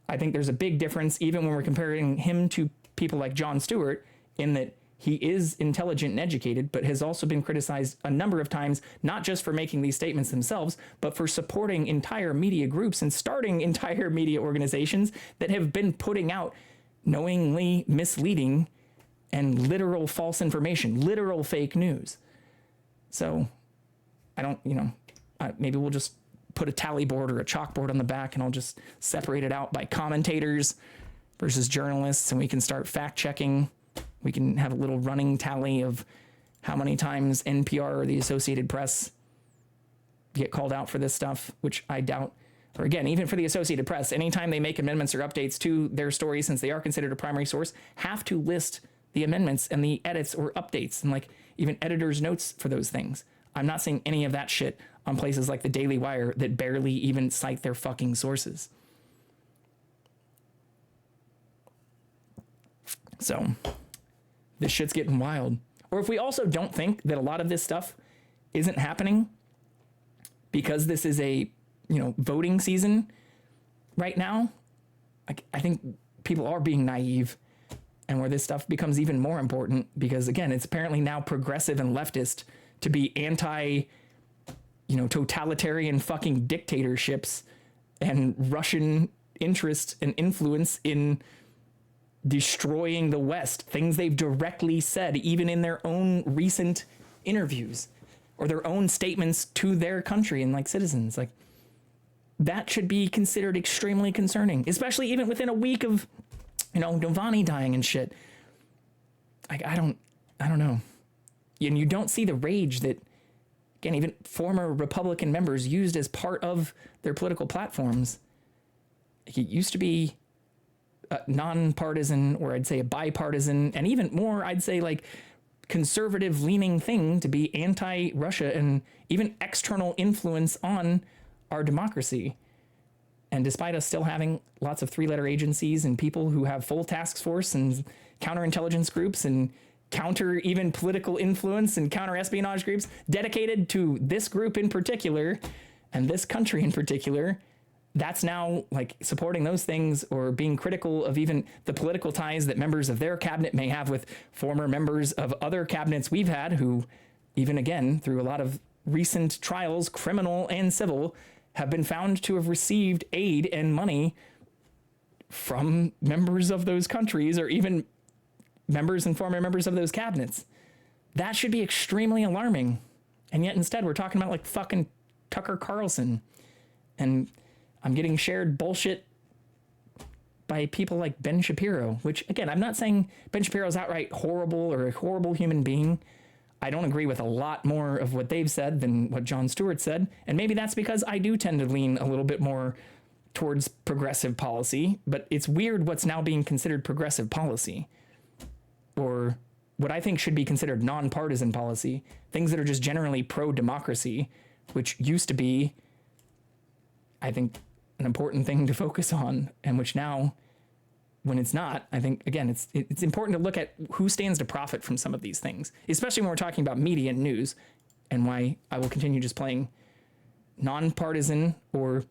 I think there's a big difference even when we're comparing him to people like Jon Stewart, in that he is intelligent and educated, but has also been criticized a number of times, not just for making these statements themselves, but for supporting entire media groups and starting entire media organizations that have been putting out knowingly misleading and literal false information, literal fake news. So I don't, maybe we'll just put a tally board or a chalkboard on the back and I'll just separate it out by commentators versus journalists, and we can start fact checking. We can have a little running tally of how many times NPR or the Associated Press get called out for this stuff, which I doubt. Or again, even for the Associated Press, anytime they make amendments or updates to their story, since they are considered a primary source, have to list the amendments and the edits or updates and like even editor's notes for those things. I'm not seeing any of that shit on places like the Daily Wire that barely even cite their fucking sources. So this shit's getting wild. Or if we also don't think that a lot of this stuff isn't happening because this is a, voting season right now, I think people are being naive, and where this stuff becomes even more important because, again, it's apparently now progressive and leftist to be anti, totalitarian fucking dictatorships and Russian interest and influence in destroying the West, things they've directly said, even in their own recent interviews or their own statements to their country and like citizens. Like, that should be considered extremely concerning, especially even within a week of, Navalny dying and shit. I don't know. And you don't see the rage that, again, even former Republican members used as part of their political platforms. It used to be nonpartisan, or I'd say a bipartisan, and even more, I'd say like conservative leaning thing to be anti-Russia and even external influence on our democracy. And despite us still having lots of three-letter agencies and people who have full task force and counterintelligence groups and counter even political influence and counter espionage groups dedicated to this group in particular and this country in particular, that's now like supporting those things or being critical of even the political ties that members of their cabinet may have with former members of other cabinets we've had who, even again, through a lot of recent trials, criminal and civil, have been found to have received aid and money from members of those countries or even members and former members of those cabinets. That should be extremely alarming. And yet instead we're talking about like fucking Tucker Carlson. And I'm getting shared bullshit by people like Ben Shapiro, which again, I'm not saying Ben Shapiro's outright horrible or a horrible human being. I don't agree with a lot more of what they've said than what Jon Stewart said. And maybe that's because I do tend to lean a little bit more towards progressive policy, but it's weird what's now being considered progressive policy, or what I think should be considered nonpartisan policy, things that are just generally pro-democracy, which used to be, I think, an important thing to focus on, and which now, when it's not, I think, again, it's important to look at who stands to profit from some of these things, especially when we're talking about media and news, and why I will continue just playing nonpartisan, or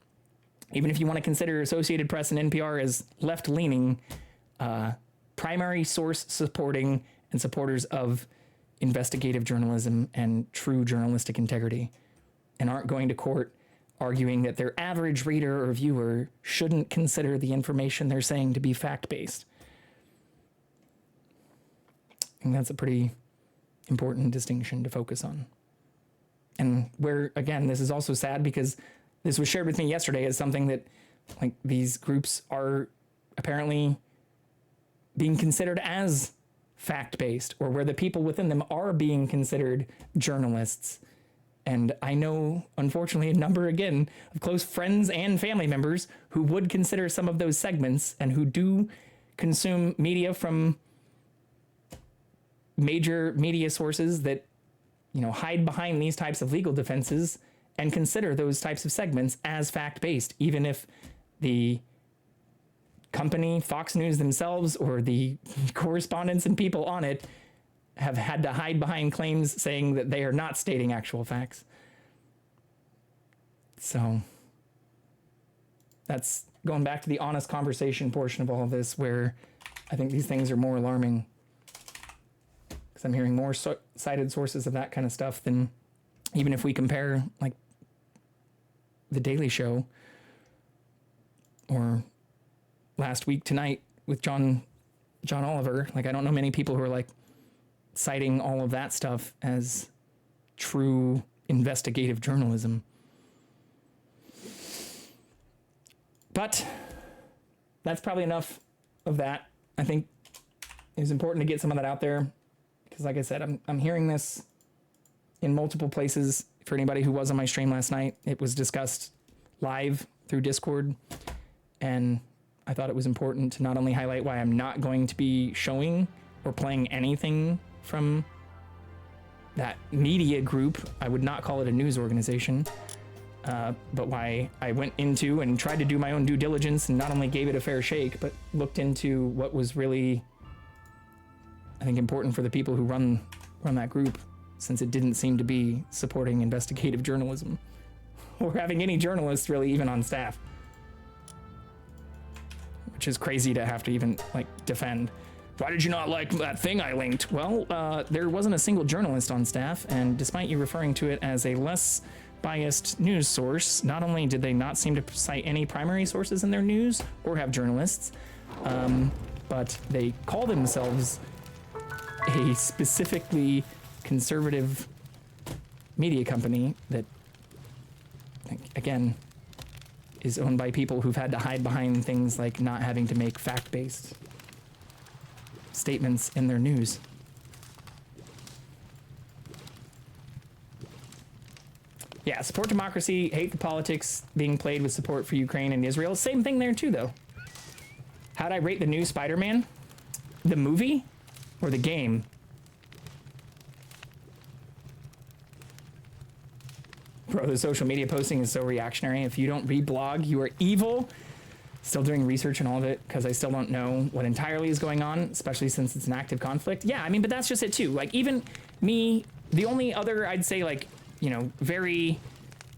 even if you want to consider Associated Press and NPR as left-leaning, primary source supporting and supporters of investigative journalism and true journalistic integrity, and aren't going to court arguing that their average reader or viewer shouldn't consider the information they're saying to be fact-based. And that's a pretty important distinction to focus on. And where, again, this is also sad because this was shared with me yesterday as something that, like, these groups are apparently being considered as fact-based, or where the people within them are being considered journalists. And I know, unfortunately, a number, again, of close friends and family members who would consider some of those segments and who do consume media from major media sources that, you know, hide behind these types of legal defenses and consider those types of segments as fact-based, even if the company, Fox News themselves, or the correspondents and people on it have had to hide behind claims saying that they are not stating actual facts. So that's going back to the honest conversation portion of all of this, where I think these things are more alarming, because I'm hearing more cited sources of that kind of stuff than even if we compare like The Daily Show or last week tonight with John Oliver. Like, I don't know many people who are like citing all of that stuff as true investigative journalism. But that's probably enough of that. I think it was important to get some of that out there because, like I said, I'm hearing this in multiple places. For anybody who was on my stream last night, it was discussed live through Discord, and I thought it was important to not only highlight why I'm not going to be showing or playing anything from that media group. I would not call it a news organization, but why I went into and tried to do my own due diligence and not only gave it a fair shake, but looked into what was really, I think, important for the people who run that group, since it didn't seem to be supporting investigative journalism or having any journalists really even on staff, which is crazy to have to even like defend. Why did you not like that thing I linked? Well, there wasn't a single journalist on staff, and despite you referring to it as a less biased news source, not only did they not seem to cite any primary sources in their news or have journalists, but they call themselves a specifically conservative media company that, again, is owned by people who've had to hide behind things like not having to make fact-based statements in their news. Yeah, support democracy, hate the politics being played with support for Ukraine and Israel. Same thing there too, though. How'd I rate the new Spider-Man? The movie or the game? Bro, the social media posting is so reactionary. If you don't read blog, you are evil. Still doing research and all of it because I still don't know what entirely is going on, especially since it's an active conflict. Yeah, I mean, but that's just it too. Like, even me, the only other, I'd say, like, you know, very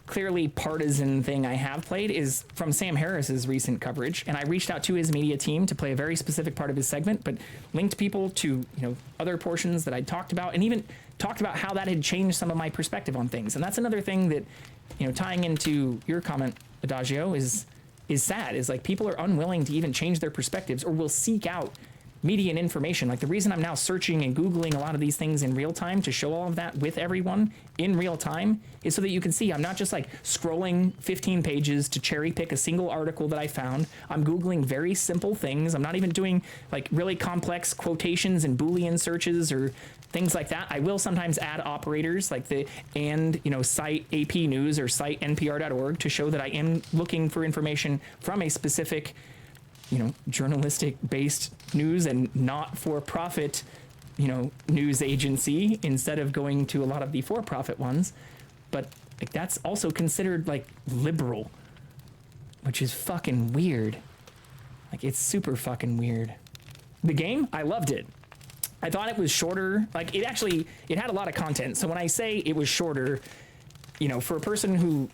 clearly partisan thing I have played is from Sam Harris's recent coverage. And I reached out to his media team to play a very specific part of his segment, but linked people to, you know, other portions that I talked about, and even talked about how that had changed some of my perspective on things. And that's another thing that, you know, tying into your comment, Adagio, is sad, is like people are unwilling to even change their perspectives or will seek out media and information. Like the reason I'm now searching and Googling a lot of these things in real time to show all of that with everyone in real time is so that you can see I'm not just like scrolling 15 pages to cherry pick a single article that I found. I'm Googling very simple things. I'm not even doing like really complex quotations and Boolean searches or things like that. I will sometimes add operators like the and, you know, cite AP News or cite NPR.org to show that I am looking for information from a specific, you know, journalistic based news and not for profit, you know, news agency instead of going to a lot of the for profit ones. But like that's also considered like liberal, which is fucking weird. Like it's super fucking weird. The game, I loved it. I thought it was shorter. Like it had a lot of content. So when I say it was shorter, you know, for a person who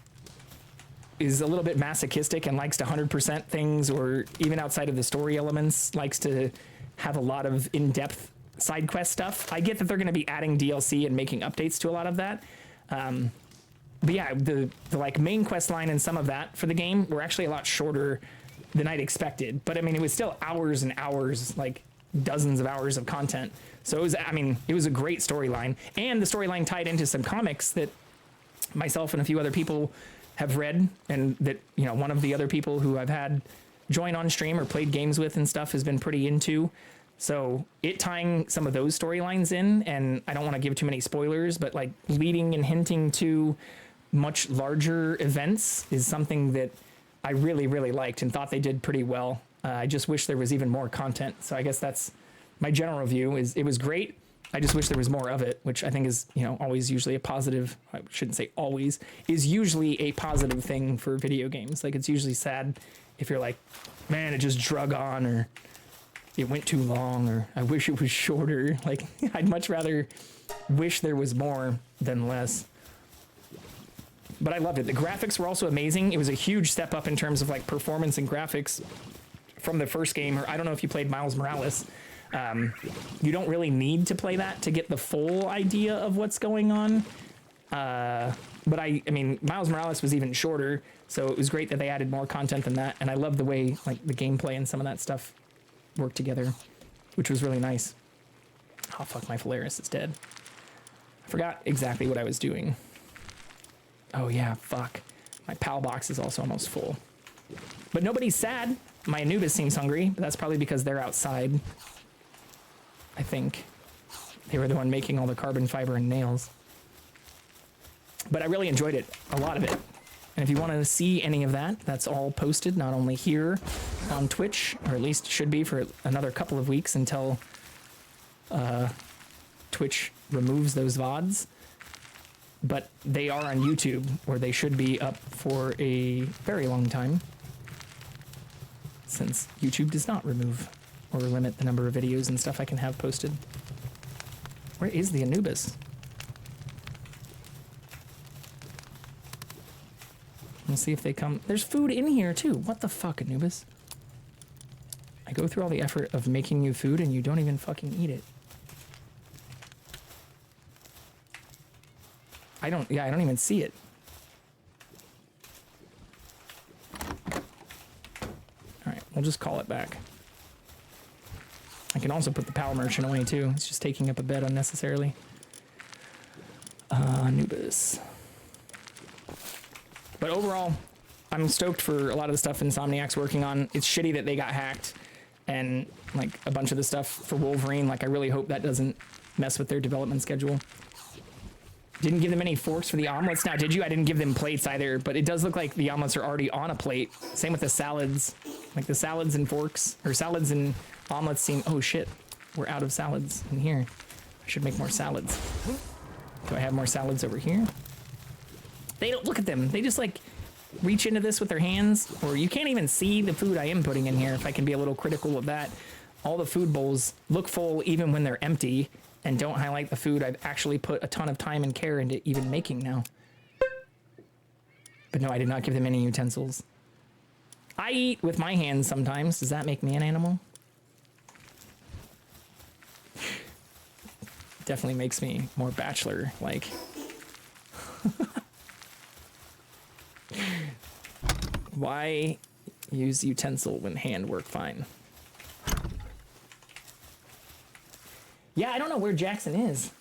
is a little bit masochistic and likes to 100% things, or even outside of the story elements, likes to have a lot of in-depth side quest stuff. I get that they're going to be adding DLC and making updates to a lot of that. But yeah, the like main quest line and some of that for the game were actually a lot shorter than I'd expected. But I mean, it was still hours and hours, like dozens of hours of content. So it was, I mean, it was a great storyline, and the storyline tied into some comics that myself and a few other people have read, and that, you know, one of the other people who I've had join on stream or played games with and stuff has been pretty into. So it tying some of those storylines in, and I don't want to give too many spoilers, but like leading and hinting to much larger events is something that I really, really liked and thought they did pretty well. I just wish there was even more content. So I guess that's my general review. Is it was great. I just wish there was more of it, which I think is, you know, always usually a positive. I shouldn't say always, is usually a positive thing for video games. Like it's usually sad if you're like, man, it just drug on, or it went too long, or I wish it was shorter. Like I'd much rather wish there was more than less. But I loved it. The graphics were also amazing. It was a huge step up in terms of like performance and graphics from the first game. Or I don't know if you played Miles Morales. You don't really need to play that to get the full idea of what's going on. But I mean, Miles Morales was even shorter, so it was great that they added more content than that. And I love the way like the gameplay and some of that stuff worked together, which was really nice. Oh fuck, my Polaris is dead. I forgot exactly what I was doing. Oh yeah, fuck. My PAL box is also almost full. But nobody's sad. My Anubis seems hungry, but that's probably because they're outside. I think they were the one making all the carbon fiber and nails. But I really enjoyed it, a lot of it. And if you want to see any of that, that's all posted, not only here on Twitch, or at least should be for another couple of weeks until Twitch removes those VODs. But they are on YouTube, or they should be up for a very long time, since YouTube does not remove or limit the number of videos and stuff I can have posted. Where is the Anubis? Let's see if they come. There's food in here too. What the fuck, Anubis? I go through all the effort of making you food and you don't even fucking eat it. I don't even see it. Alright, we'll just call it back. I can also put the PAL merchant away too. It's just taking up a bed unnecessarily. Anubis. But overall, I'm stoked for a lot of the stuff Insomniac's working on. It's shitty that they got hacked, and like a bunch of the stuff for Wolverine, like I really hope that doesn't mess with their development schedule. Didn't give them any forks for the omelets now, did you? I didn't give them plates either, but it does look like the omelets are already on a plate. Same with the salads. Like the salads and forks, or salads and omelets seem, oh shit, we're out of salads in here. I should make more salads. Do I have more salads over here? They don't look at them. They just like reach into this with their hands, or you can't even see the food I am putting in here. If I can be a little critical of that, all the food bowls look full even when they're empty and don't highlight the food I've actually put a ton of time and care into even making now. But no, I did not give them any utensils. I eat with my hands sometimes. Does that make me an animal? Definitely makes me more bachelor-like. Why use utensil when hand work fine? Yeah, I don't know where Jackson is.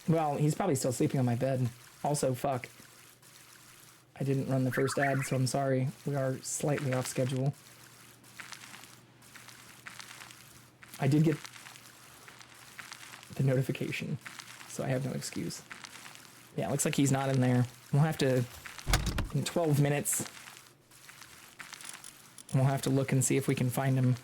Well, he's probably still sleeping on my bed. Also, fuck. I didn't run the first ad, so I'm sorry. We are slightly off schedule. I did get the notification, so I have no excuse. Yeah, it looks like he's not in there. We'll have to, in 12 minutes, we'll have to look and see if we can find him.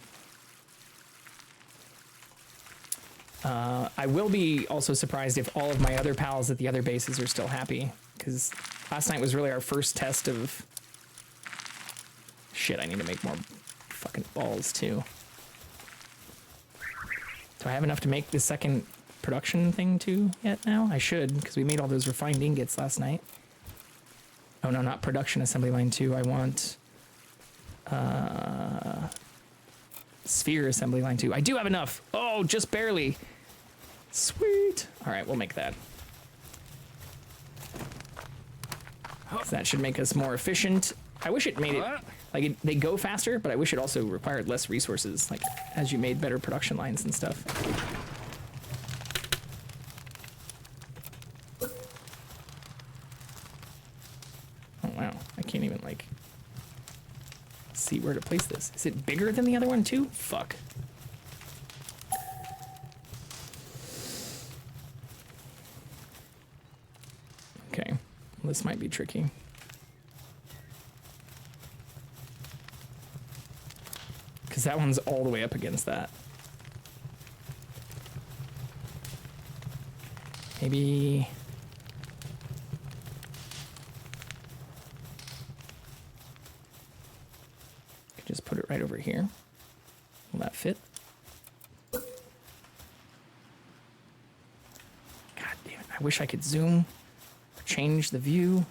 I will be also surprised if all of my other pals at the other bases are still happy, because last night was really our first test of... Shit, I need to make more fucking balls, too. Do I have enough to make the second production thing, too, yet now? I should, because we made all those refined ingots last night. Oh, no, not production assembly line 2. I want... sphere assembly line 2. I do have enough. Oh, just barely. Sweet. All right, we'll make that. So that should make us more efficient. I wish it made it like they go faster, but I wish it also required less resources, like as you made better production lines and stuff. Oh wow, I can't even like see where to place this. Is it bigger than the other one too? Fuck. Okay, this might be tricky. Because that one's all the way up against that. Maybe... just put it right over here. Will that fit? God damn it, I wish I could zoom or change the view.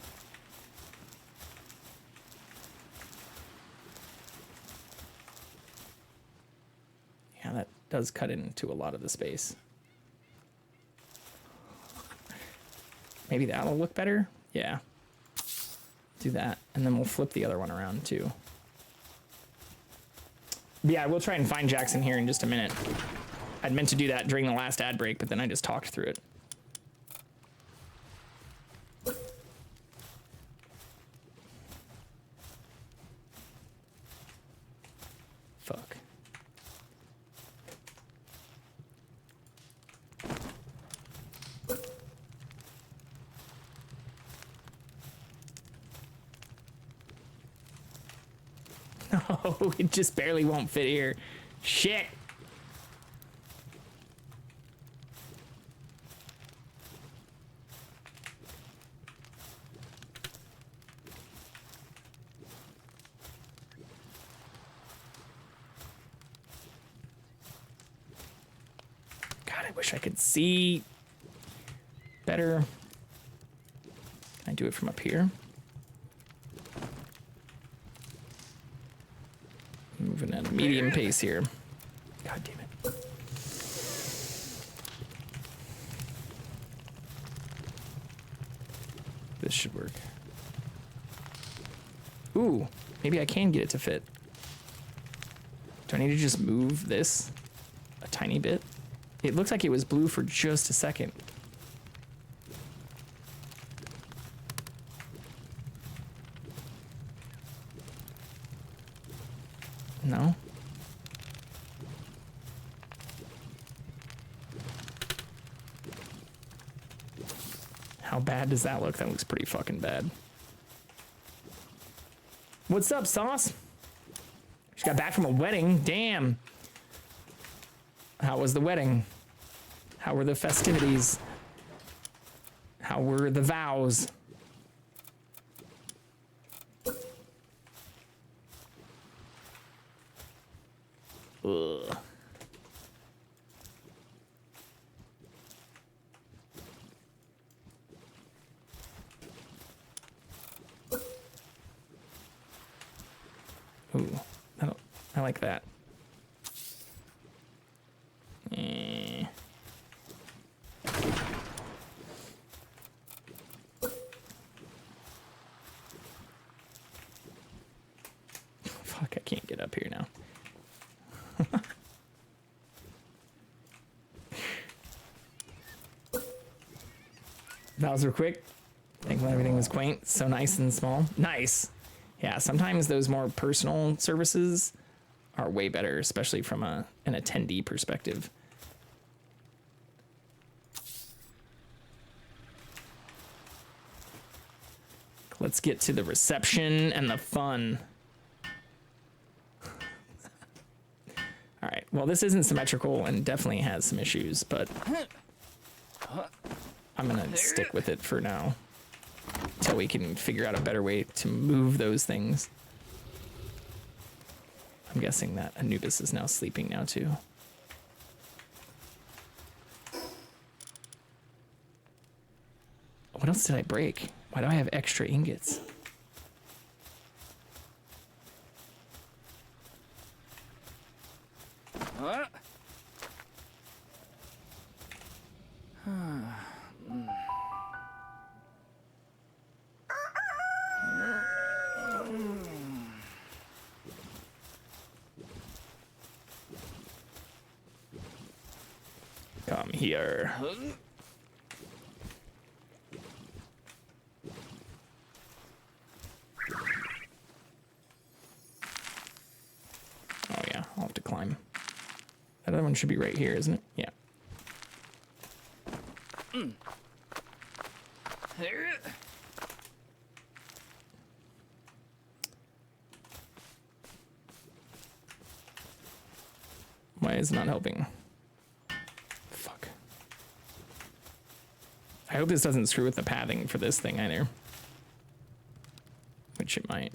Yeah, that does cut into a lot of the space. Maybe that'll look better? Yeah. Do that, and then we'll flip the other one around too. Yeah, we'll try and find Jackson here in just a minute. I'd meant to do that during the last ad break, but then I just talked through it. Fuck. No, it just barely won't fit here. Shit. God, I wish I could see better. Can I do it from up here? Moving at a medium pace here. God damn it. This should work. Ooh, maybe I can get it to fit. Do I need to just move this a tiny bit? It looks like it was blue for just a second. No? How bad does that look? That looks pretty fucking bad. What's up, Sauce? Just got back from a wedding. Damn. How was the wedding? How were the festivities? How were the vows? Ugh. Ooh, I like that. Fuck, I can't get up here now. Those were quick. Thankfully everything was quaint, so nice and small. Nice. Yeah, sometimes those more personal services are way better, especially from an attendee perspective. Let's get to the reception and the fun. All right, well, this isn't symmetrical and definitely has some issues, but I'm gonna stick with it for now until we can figure out a better way to move those things. I'm guessing that Anubis is now sleeping now too. What else did I break? Why do I have extra ingots? Come here. Oh yeah, I'll have to climb. That other one should be right here, isn't it? Yeah. Why is it not helping? Fuck. I hope this doesn't screw with the pathing for this thing either. Which it might.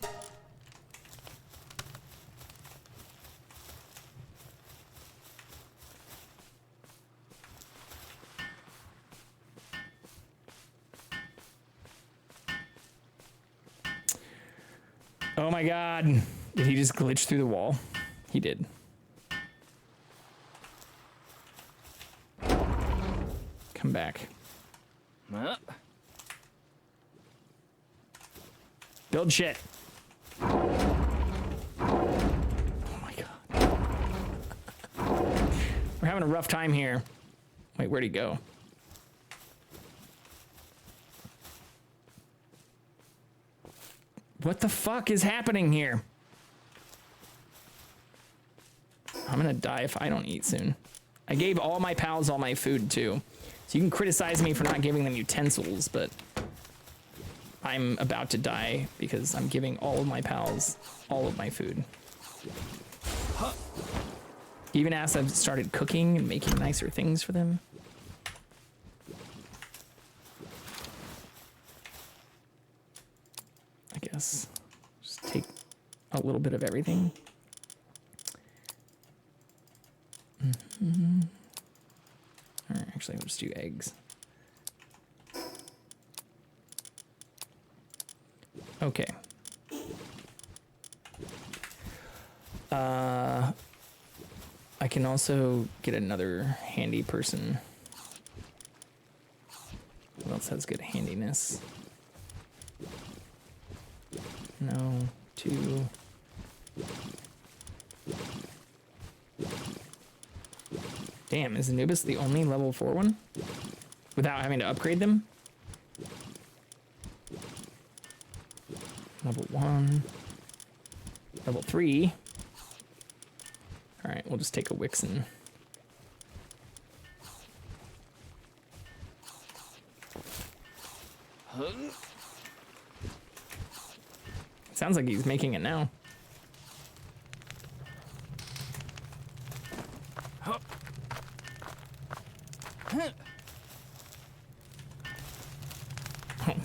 Oh my god. Did he just glitch through the wall? He did. Come back. Build shit. Oh my god. We're having a rough time here. Wait, where'd he go? What the fuck is happening here? I'm gonna die if I don't eat soon. I gave all my pals all my food too. So you can criticize me for not giving them utensils, but I'm about to die because I'm giving all of my pals all of my food. Even as I've started cooking and making nicer things for them. I guess just take a little bit of everything. Or actually, we'll just do eggs. Okay. I can also get another handy person. Who else has good handiness? No, 2. Damn, is Anubis the only level 4 one? Without having to upgrade them? Level 1. Level 3. Alright, we'll just take a Wixen. Sounds like he's making it now. Oh,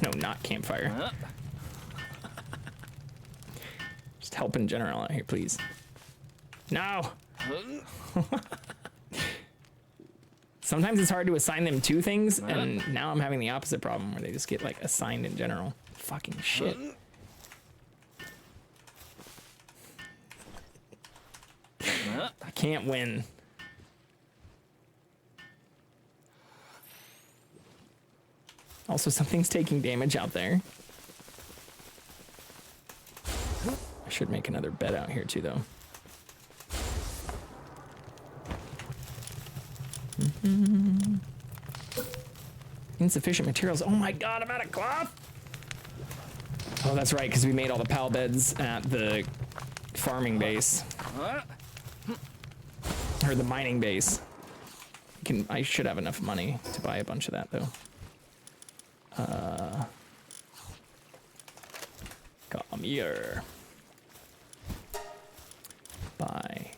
no, not campfire. Just help in general out here, please. No! Sometimes it's hard to assign them to things, and now I'm having the opposite problem where they just get like assigned in general. Fucking shit. I can't win. Also, something's taking damage out there. I should make another bed out here too, though. Insufficient materials. Oh my god, I'm out of cloth! Oh, that's right, because we made all the pal beds at the farming base. Or the mining base. I should have enough money to buy a bunch of that, though. Come here. Buy.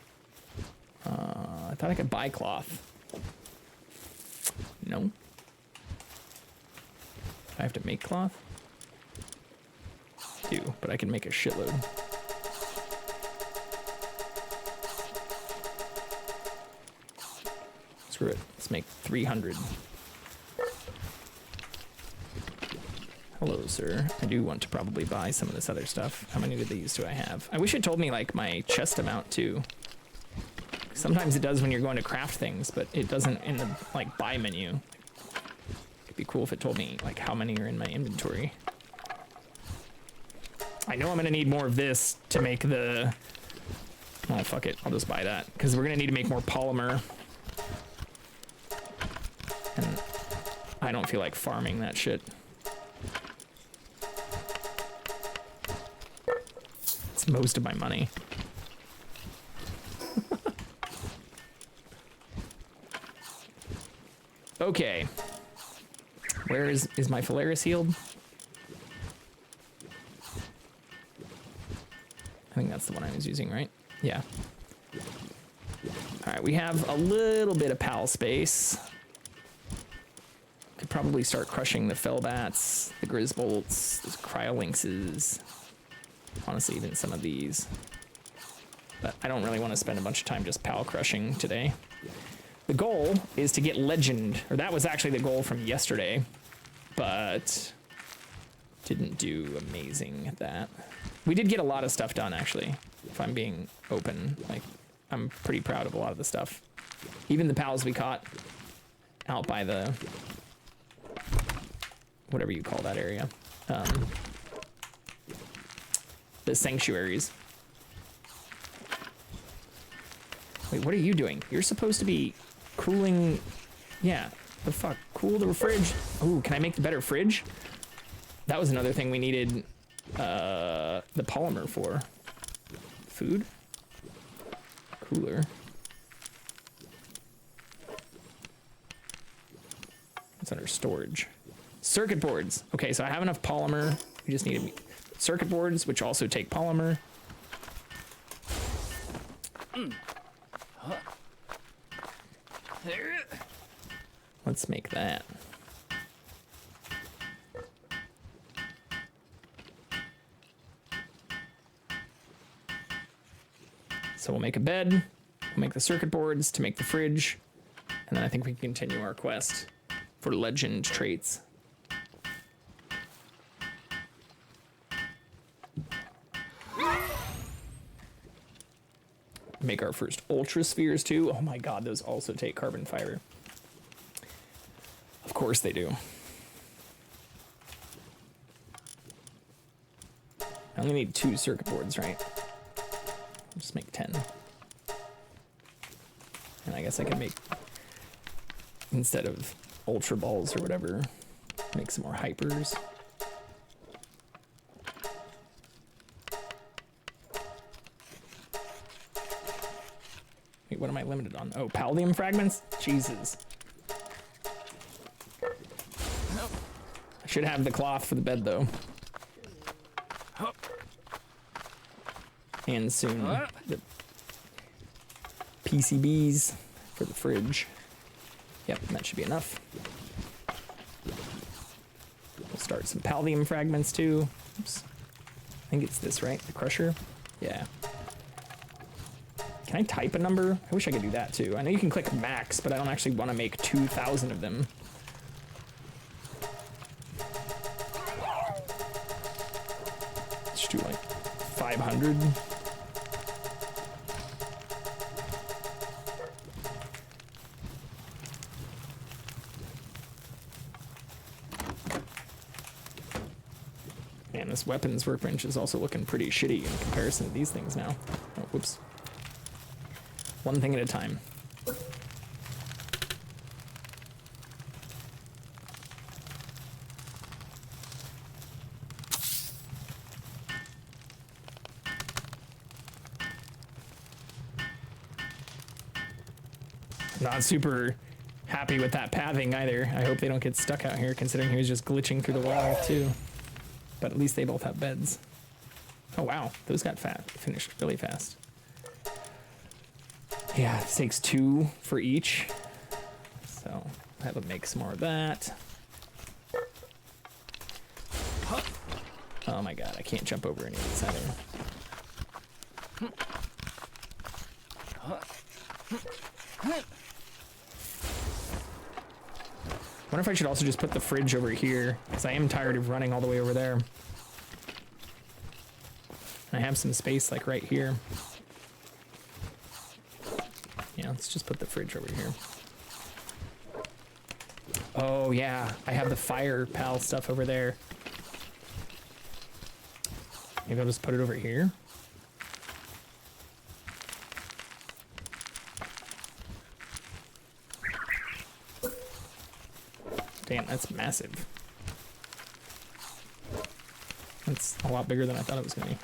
I thought I could buy cloth. No. I have to make cloth? Do, but I can make a shitload. Screw it. Let's make 300. Hello, sir. I do want to probably buy some of this other stuff. How many of these do I have? I wish it told me, like, my chest amount, too. Sometimes it does when you're going to craft things, but it doesn't in the, like, buy menu. It'd be cool if it told me, like, how many are in my inventory. I know I'm gonna need more of this to make the... Oh, fuck it. I'll just buy that. Because we're gonna need to make more polymer. And I don't feel like farming that shit. It's most of my money. Okay. Where is my Phalaris healed? I think that's the one I was using, right? Yeah. All right, we have a little bit of pal space. Could probably start crushing the Fellbats, the Grisbolts, the Cryolinxes. Honestly, even some of these. But I don't really want to spend a bunch of time just pal crushing today. The goal is to get legend, or that was actually the goal from yesterday, but didn't do amazing at that. We did get a lot of stuff done, actually, if I'm being open. Like, I'm pretty proud of a lot of the stuff. Even the pals we caught out by the, whatever you call that area. The sanctuaries. Wait, what are you doing? You're supposed to be cooling... Yeah, the fuck? Cool the fridge? Ooh, can I make the better fridge? That was another thing we needed the polymer for. Food? Cooler. It's under storage. Circuit boards. Okay, so I have enough polymer. We just need circuit boards, which also take polymer. Let's make that. So we'll make a bed, we'll make the circuit boards to make the fridge, and then I think we can continue our quest for legend traits. Make our first ultra spheres too. Oh my god, those also take carbon fiber. Of course they do. I only need 2 circuit boards, right? I'll just make 10. And I guess I can make, instead of ultra balls or whatever, make some more hypers. Wait, what am I limited on? Oh, Paldium fragments? Jesus. I should have the cloth for the bed, though. And soon, the PCBs for the fridge. Yep, that should be enough. We'll start some Paldium fragments, too. Oops. I think it's this, right? The crusher? Yeah. Can I type a number? I wish I could do that too. I know you can click max, but I don't actually want to make 2,000 of them. Let's do like 500. Man, this weapons workbench is also looking pretty shitty in comparison to these things now. Oh, whoops. One thing at a time. Not super happy with that pathing either. I hope they don't get stuck out here, considering he was just glitching through the wall too. But at least they both have beds. Oh wow, those got finished really fast. Yeah, it takes 2 for each. So I have to make some more of that. Oh my god, I can't jump over any of these either. I wonder if I should also just put the fridge over here, because I am tired of running all the way over there. I have some space like right here. Yeah, let's just put the fridge over here. Oh yeah, I have the fire pal stuff over there. Maybe I'll just put it over here. Damn, that's massive. That's a lot bigger than I thought it was gonna be.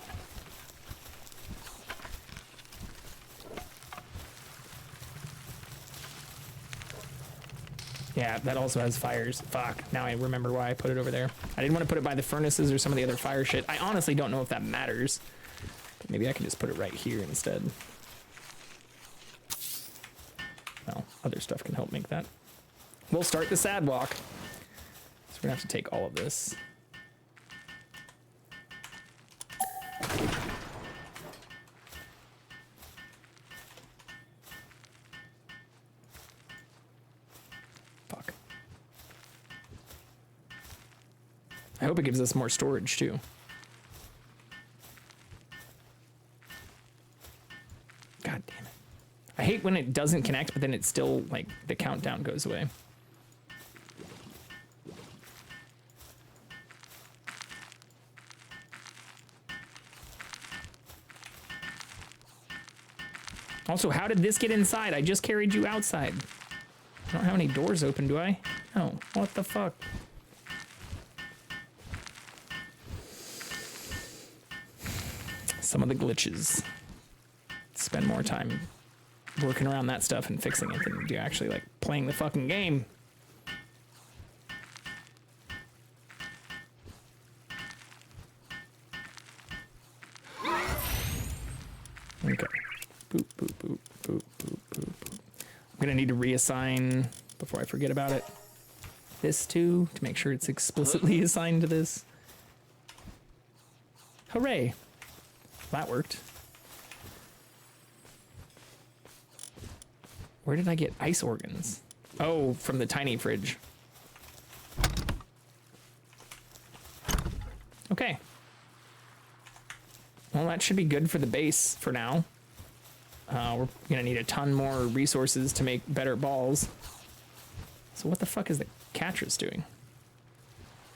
Yeah, that also has fires. Fuck, now I remember why I put it over there. I didn't want to put it by the furnaces or some of the other fire shit. I honestly don't know if that matters. But maybe I can just put it right here instead. Well, other stuff can help make that. We'll start the sad walk. So we're gonna have to take all of this. Fuck. I hope it gives us more storage too. God damn it. I hate when it doesn't connect, but then it's still like the countdown goes away. Also, how did this get inside? I just carried you outside. I don't have any doors open, do I? No. What the fuck? Some of the glitches. Spend more time working around that stuff and fixing it than you do actually like playing the fucking game. Okay. Boop, boop, boop, boop, boop, boop, boop. I'm gonna need to reassign, before I forget about it, this to make sure it's explicitly assigned to this. Hooray! That worked. Where did I get ice organs? Oh, from the tiny fridge. Okay. Well, that should be good for the base for now. We're gonna need a ton more resources to make better balls. So what the fuck is the Catras doing?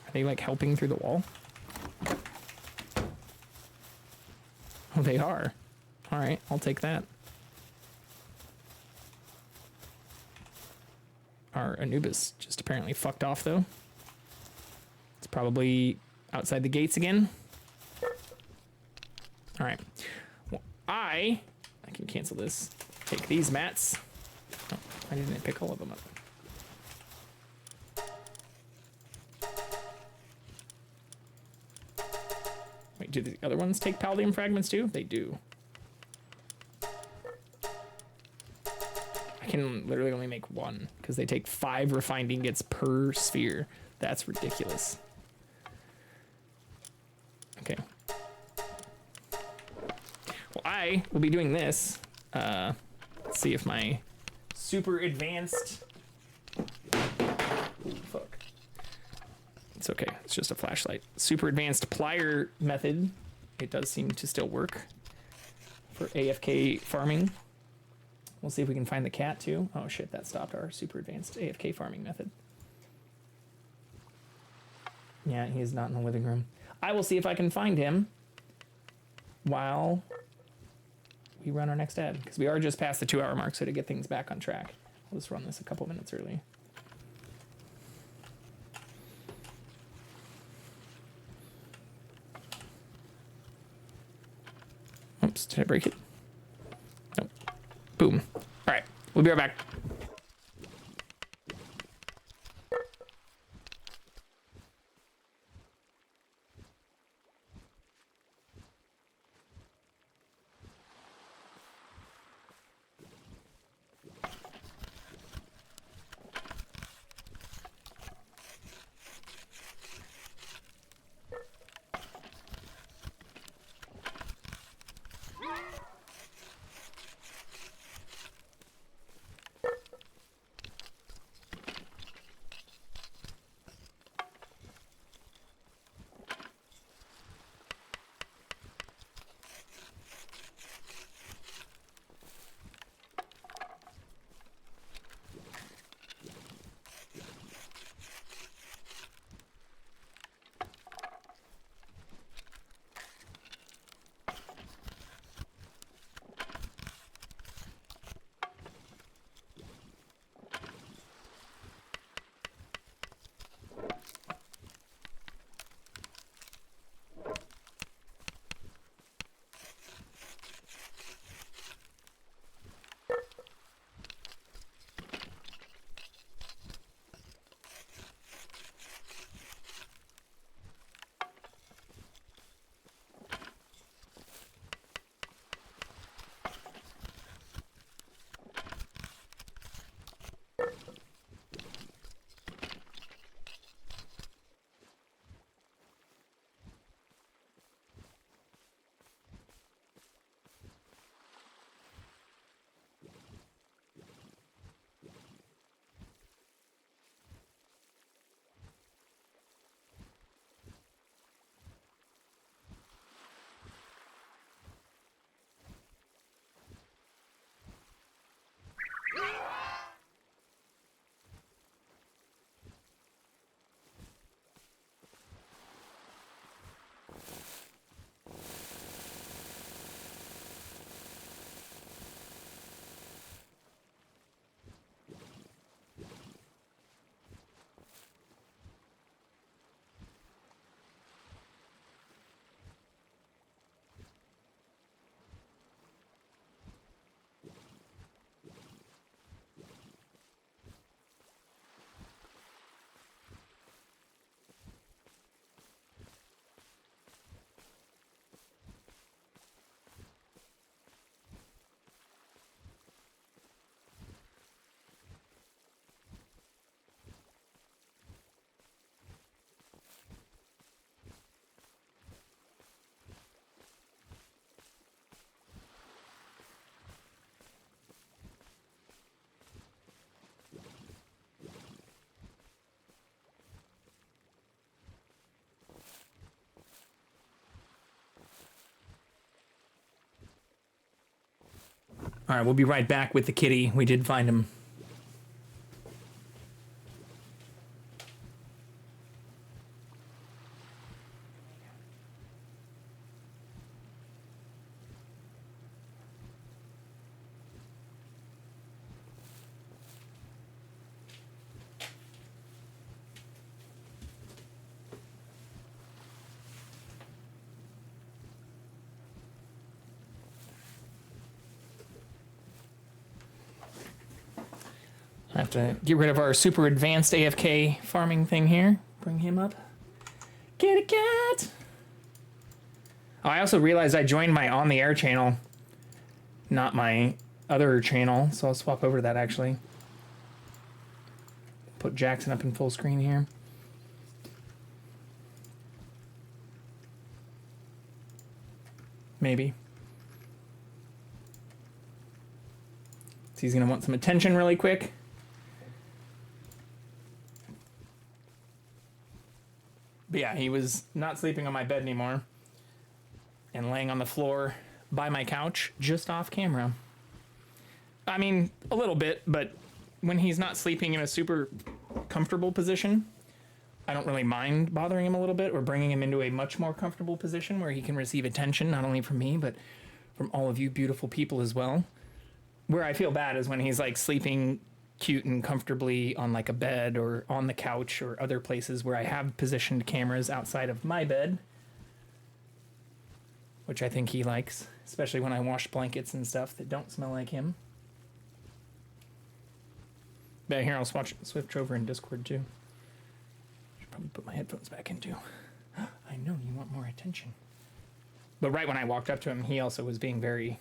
Are they like helping through the wall? Oh, they are. All right, I'll take that. Our Anubis just apparently fucked off though. It's probably outside the gates again. All right. Well, I can cancel this. Take these mats. Oh, I didn't pick all of them up. Wait, do the other ones take Paldium fragments too? They do. I can literally only make one because they take 5 refined ingots per sphere. That's ridiculous. Okay. Well, I will be doing this Let's see if my super advanced... Ooh, fuck. It's okay. It's just a flashlight. Super advanced plier method. It does seem to still work for AFK farming. We'll see if we can find the cat too. Oh shit, that stopped our super advanced AFK farming method. Yeah, he is not in the living room. I will see if I can find him while we run our next ad, because we are just past the 2-hour mark, so to get things back on track, we'll just run this a couple minutes early. Oops, did I break it? Nope. Boom. All right, we'll be right back. All right, we'll be right back with the kitty. We did find him. I have to get rid of our super advanced AFK farming thing here. Bring him up. Kitty cat! Oh, I also realized I joined my on the air channel, not my other channel, so I'll swap over to that actually. Put Jackson up in full screen here. So he's going to want some attention really quick. But yeah, he was not sleeping on my bed anymore and laying on the floor by my couch just off camera. I mean, a little bit, but when he's not sleeping in a super comfortable position, I don't really mind bothering him a little bit or bringing him into a much more comfortable position where he can receive attention, not only from me, but from all of you beautiful people as well. Where I feel bad is when he's like sleeping cute and comfortably on like a bed or on the couch or other places where I have positioned cameras outside of my bed, which I think he likes, especially when I wash blankets and stuff that don't smell like him. But here, I'll switch over in Discord too. Should probably put my headphones back in too. I know you want more attention. But right when I walked up to him, he also was being very...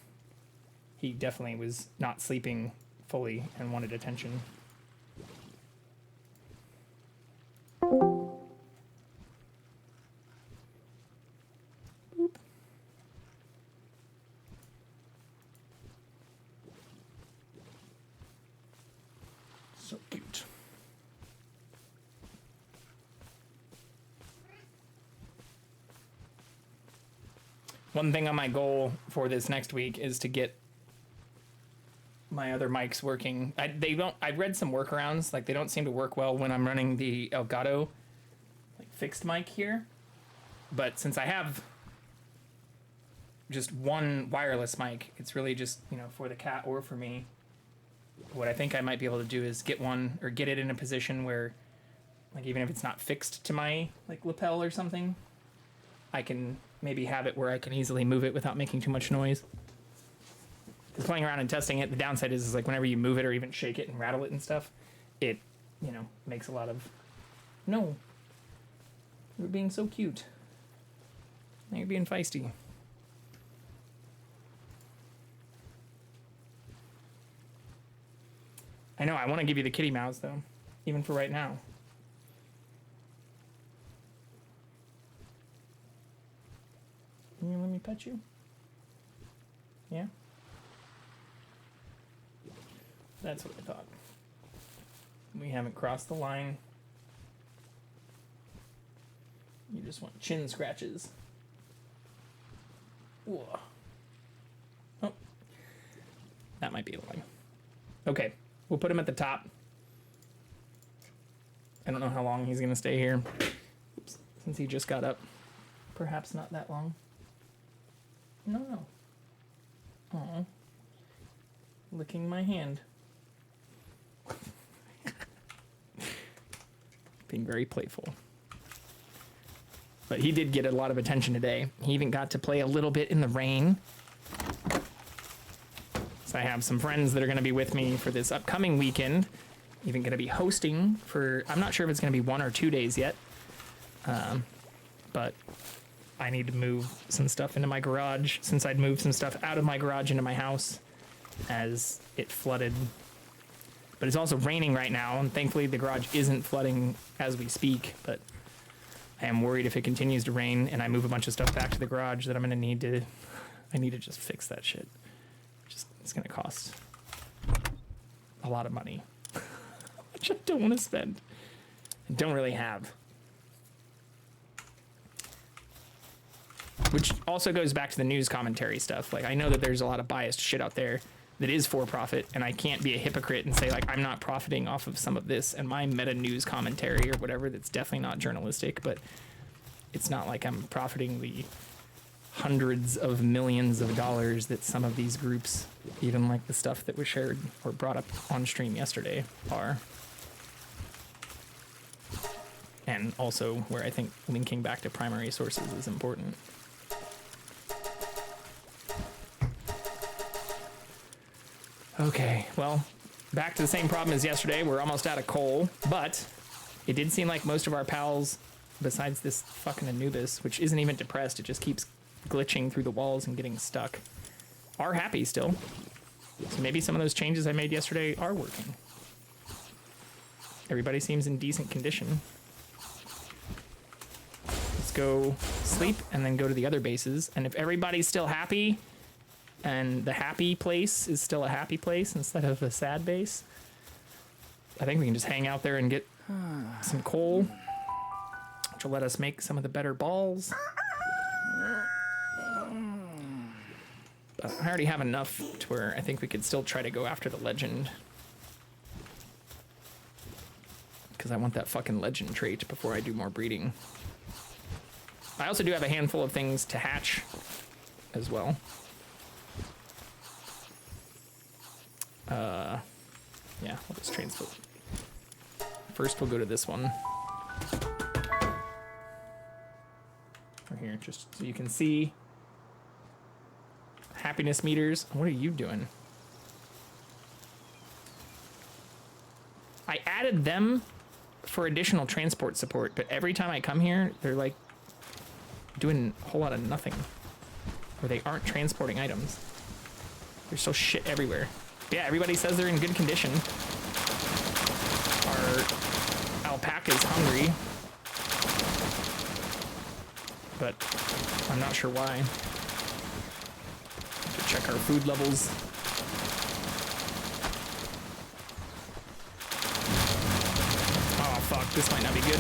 He definitely was not sleeping fully and wanted attention. Boop. So cute. One thing on my goal for this next week is to get my other mics working. I read some workarounds, like they don't seem to work well when I'm running the Elgato like fixed mic here. But since I have just one wireless mic, it's really just, you know, for the cat or for me. What I think I might be able to do is get one or get it in a position where, like, even if it's not fixed to my like lapel or something, I can maybe have it where I can easily move it without making too much noise. Playing around and testing it, the downside is like whenever you move it or even shake it and rattle it and stuff, it, you know, makes a lot of... No. You're being so cute. Now you're being feisty. I know, I want to give you the kitty mouse though, even for right now. Can you let me pet you? Yeah? That's what I thought. We haven't crossed the line. You just want chin scratches. Whoa. Oh. That might be a line. Okay, we'll put him at the top. I don't know how long he's gonna stay here. Oops. Since he just got up. Perhaps not that long. No. Aw. Licking my hand. Being very playful. But he did get a lot of attention today. He even got to play a little bit in the rain. So I have some friends that are going to be with me for this upcoming weekend. Even going to be hosting for, I'm not sure if it's going to be 1 or 2 days yet. But I need to move some stuff into my garage, since I'd moved some stuff out of my garage into my house as it flooded. But it's also raining right now, and thankfully the garage isn't flooding as we speak, but I am worried if it continues to rain and I move a bunch of stuff back to the garage that I need to just fix that shit. It's gonna cost a lot of money, which I don't want to spend. I don't really have. Which also goes back to the news commentary stuff. Like, I know that there's a lot of biased shit out there that is for profit, and I can't be a hypocrite and say, like, I'm not profiting off of some of this and my meta news commentary or whatever that's definitely not journalistic, but it's not like I'm profiting the hundreds of millions of dollars that some of these groups, even like the stuff that was shared or brought up on stream yesterday, are. And also where I think linking back to primary sources is important. Okay, well, back to the same problem as yesterday. We're almost out of coal, but it did seem like most of our pals, besides this fucking Anubis, which isn't even depressed, it just keeps glitching through the walls and getting stuck, are happy still. So maybe some of those changes I made yesterday are working. Everybody seems in decent condition. Let's go sleep and then go to the other bases. And if everybody's still happy, and the happy place is still a happy place instead of a sad base. I think we can just hang out there and get some coal, which will let us make some of the better balls. But I already have enough to where I think we could still try to go after the legend. Because I want that fucking legend trait before I do more breeding. I also do have a handful of things to hatch as well. Yeah, we'll just transfer. First, we'll go to this one. Right here, just so you can see. Happiness meters. What are you doing? I added them for additional transport support, but every time I come here, they're like doing a whole lot of nothing. Or they aren't transporting items. There's still shit everywhere. Yeah, everybody says they're in good condition. Our alpaca's hungry. But I'm not sure why. To check our food levels. Oh fuck, this might not be good.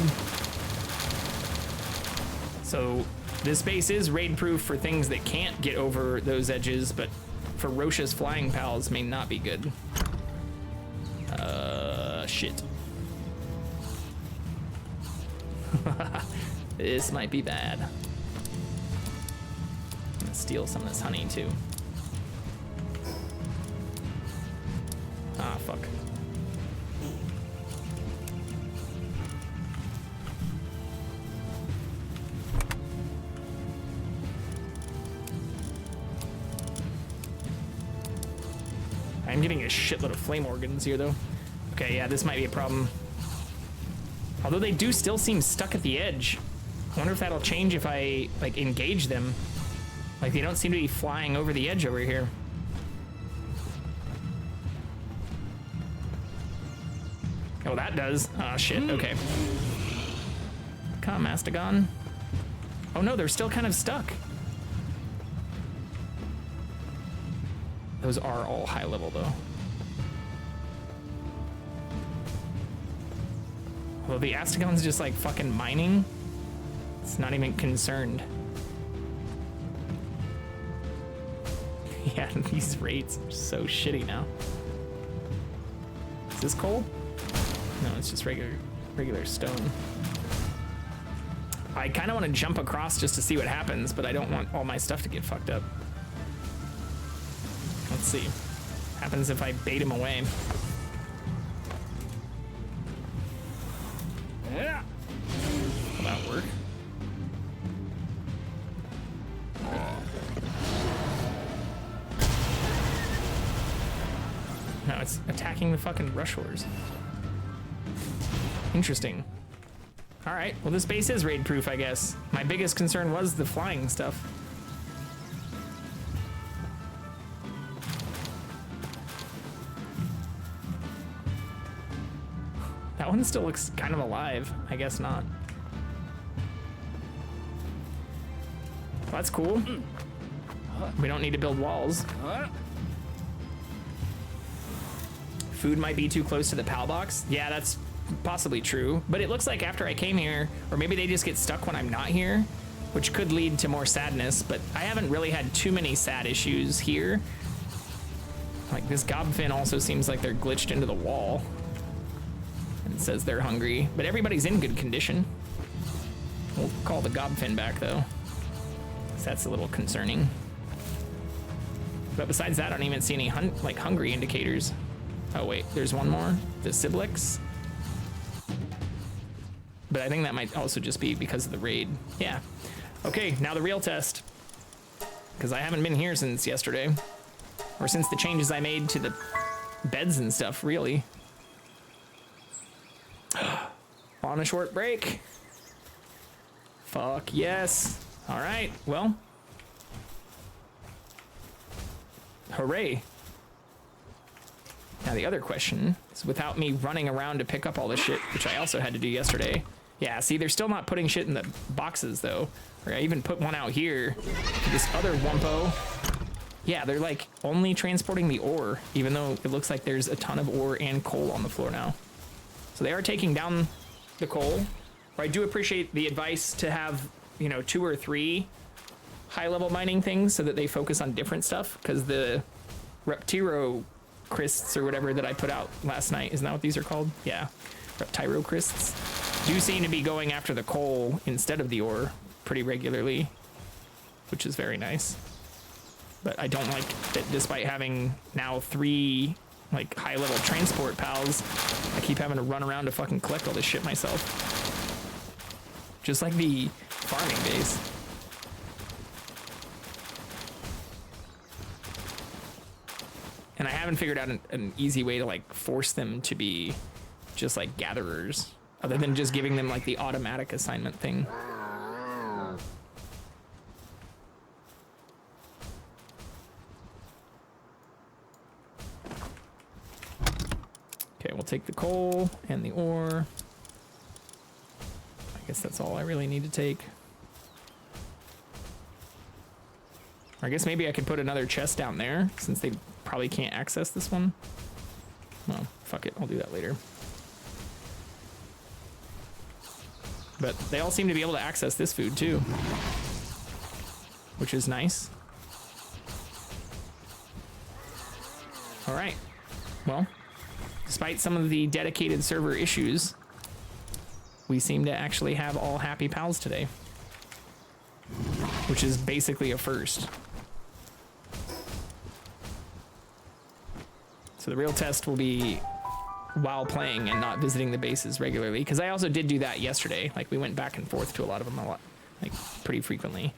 So this base is raid proof for things that can't get over those edges, but ferocious flying pals may not be good. Shit. This might be bad. I'm gonna steal some of this honey too. Ah, fuck. I'm getting a shitload of flame organs here, though. Okay, yeah, this might be a problem. Although they do still seem stuck at the edge. I wonder if that'll change if I, like, engage them. Like, they don't seem to be flying over the edge over here. Oh, that does. Ah, shit, okay. Come, Mastagon. Oh no, they're still kind of stuck. Those are all high level, though. Although the Astagon's just like fucking mining, it's not even concerned. Yeah, these raids are so shitty now. Is this coal? No, it's just regular stone. I kind of want to jump across just to see what happens, but I don't want all my stuff to get fucked up. Let's see. Happens if I bait him away. Yeah. Will that work? No, it's attacking the fucking rush horse. Interesting. All right, well, this base is raid proof, I guess. My biggest concern was the flying stuff. That one still looks kind of alive. I guess not. Well, that's cool. We don't need to build walls. Food might be too close to the PAL box. Yeah, that's possibly true. But it looks like after I came here, or maybe they just get stuck when I'm not here, which could lead to more sadness, but I haven't really had too many sad issues here. Like this gobfin also seems like they're glitched into the wall. It says they're hungry, but everybody's in good condition. We'll call the gobfin back though, so that's a little concerning. But besides that, I don't even see any hungry indicators. Oh wait, there's one more, the Siblix. But I think that might also just be because of the raid. Yeah. Okay, now the real test. Because I haven't been here since yesterday. Or since the changes I made to the beds and stuff, really. On a short break. Fuck yes. All right, well. Hooray. Now the other question is, without me running around to pick up all this shit, which I also had to do yesterday. Yeah, see, they're still not putting shit in the boxes though. Or I even put one out here. This other Wumpo. Yeah, they're like only transporting the ore, even though it looks like there's a ton of ore and coal on the floor now. So they are taking down the coal. But I do appreciate the advice to have, you know, 2 or 3 high-level mining things so that they focus on different stuff, because the Reptiro crysts or whatever that I put out last night, isn't that what these are called? Yeah, Reptiro crysts do seem to be going after the coal instead of the ore pretty regularly, which is very nice. But I don't like that despite having now 3 like high-level transport pals, I keep having to run around to fucking collect all this shit myself. Just like the farming base. And I haven't figured out an easy way to like force them to be just like gatherers, other than just giving them like the automatic assignment thing. Okay, we'll take the coal and the ore. I guess that's all I really need to take. Or I guess maybe I could put another chest down there, since they probably can't access this one. Well, fuck it, I'll do that later. But they all seem to be able to access this food too, which is nice. All right, well, despite some of the dedicated server issues, we seem to actually have all happy pals today, which is basically a first. So the real test will be while playing and not visiting the bases regularly, because I also did do that yesterday. Like, we went back and forth to a lot of them like pretty frequently.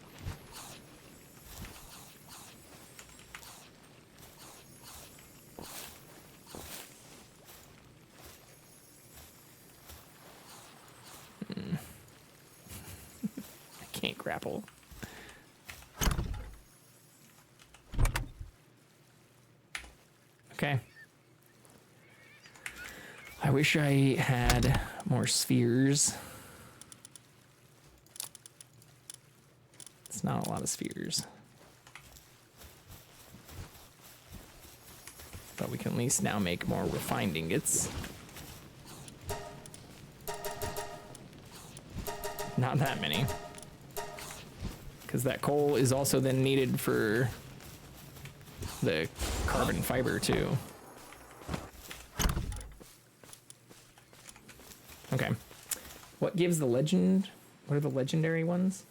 I can't grapple. Okay. I wish I had more spheres. It's not a lot of spheres. But we can at least now make more refined ingots. Not that many. Because that coal is also then needed for the carbon fiber too. Okay. What gives the legend? What are the legendary ones?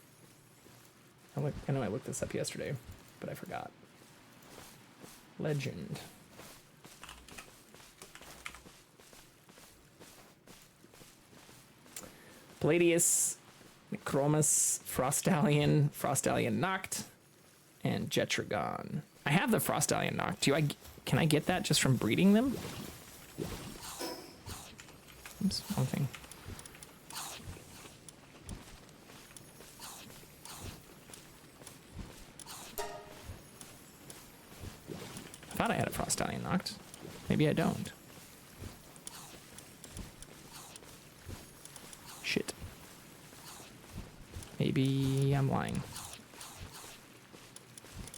I know I looked this up yesterday, but I forgot. Legend. Palladius, Necromus, Frostallion, Frostallion Noct, and Jetragon. I have the Frostallion Noct. Can I get that just from breeding them? Oops, wrong thing. I thought I had a Frostallion Noct. Maybe I don't. Shit. Maybe I'm lying.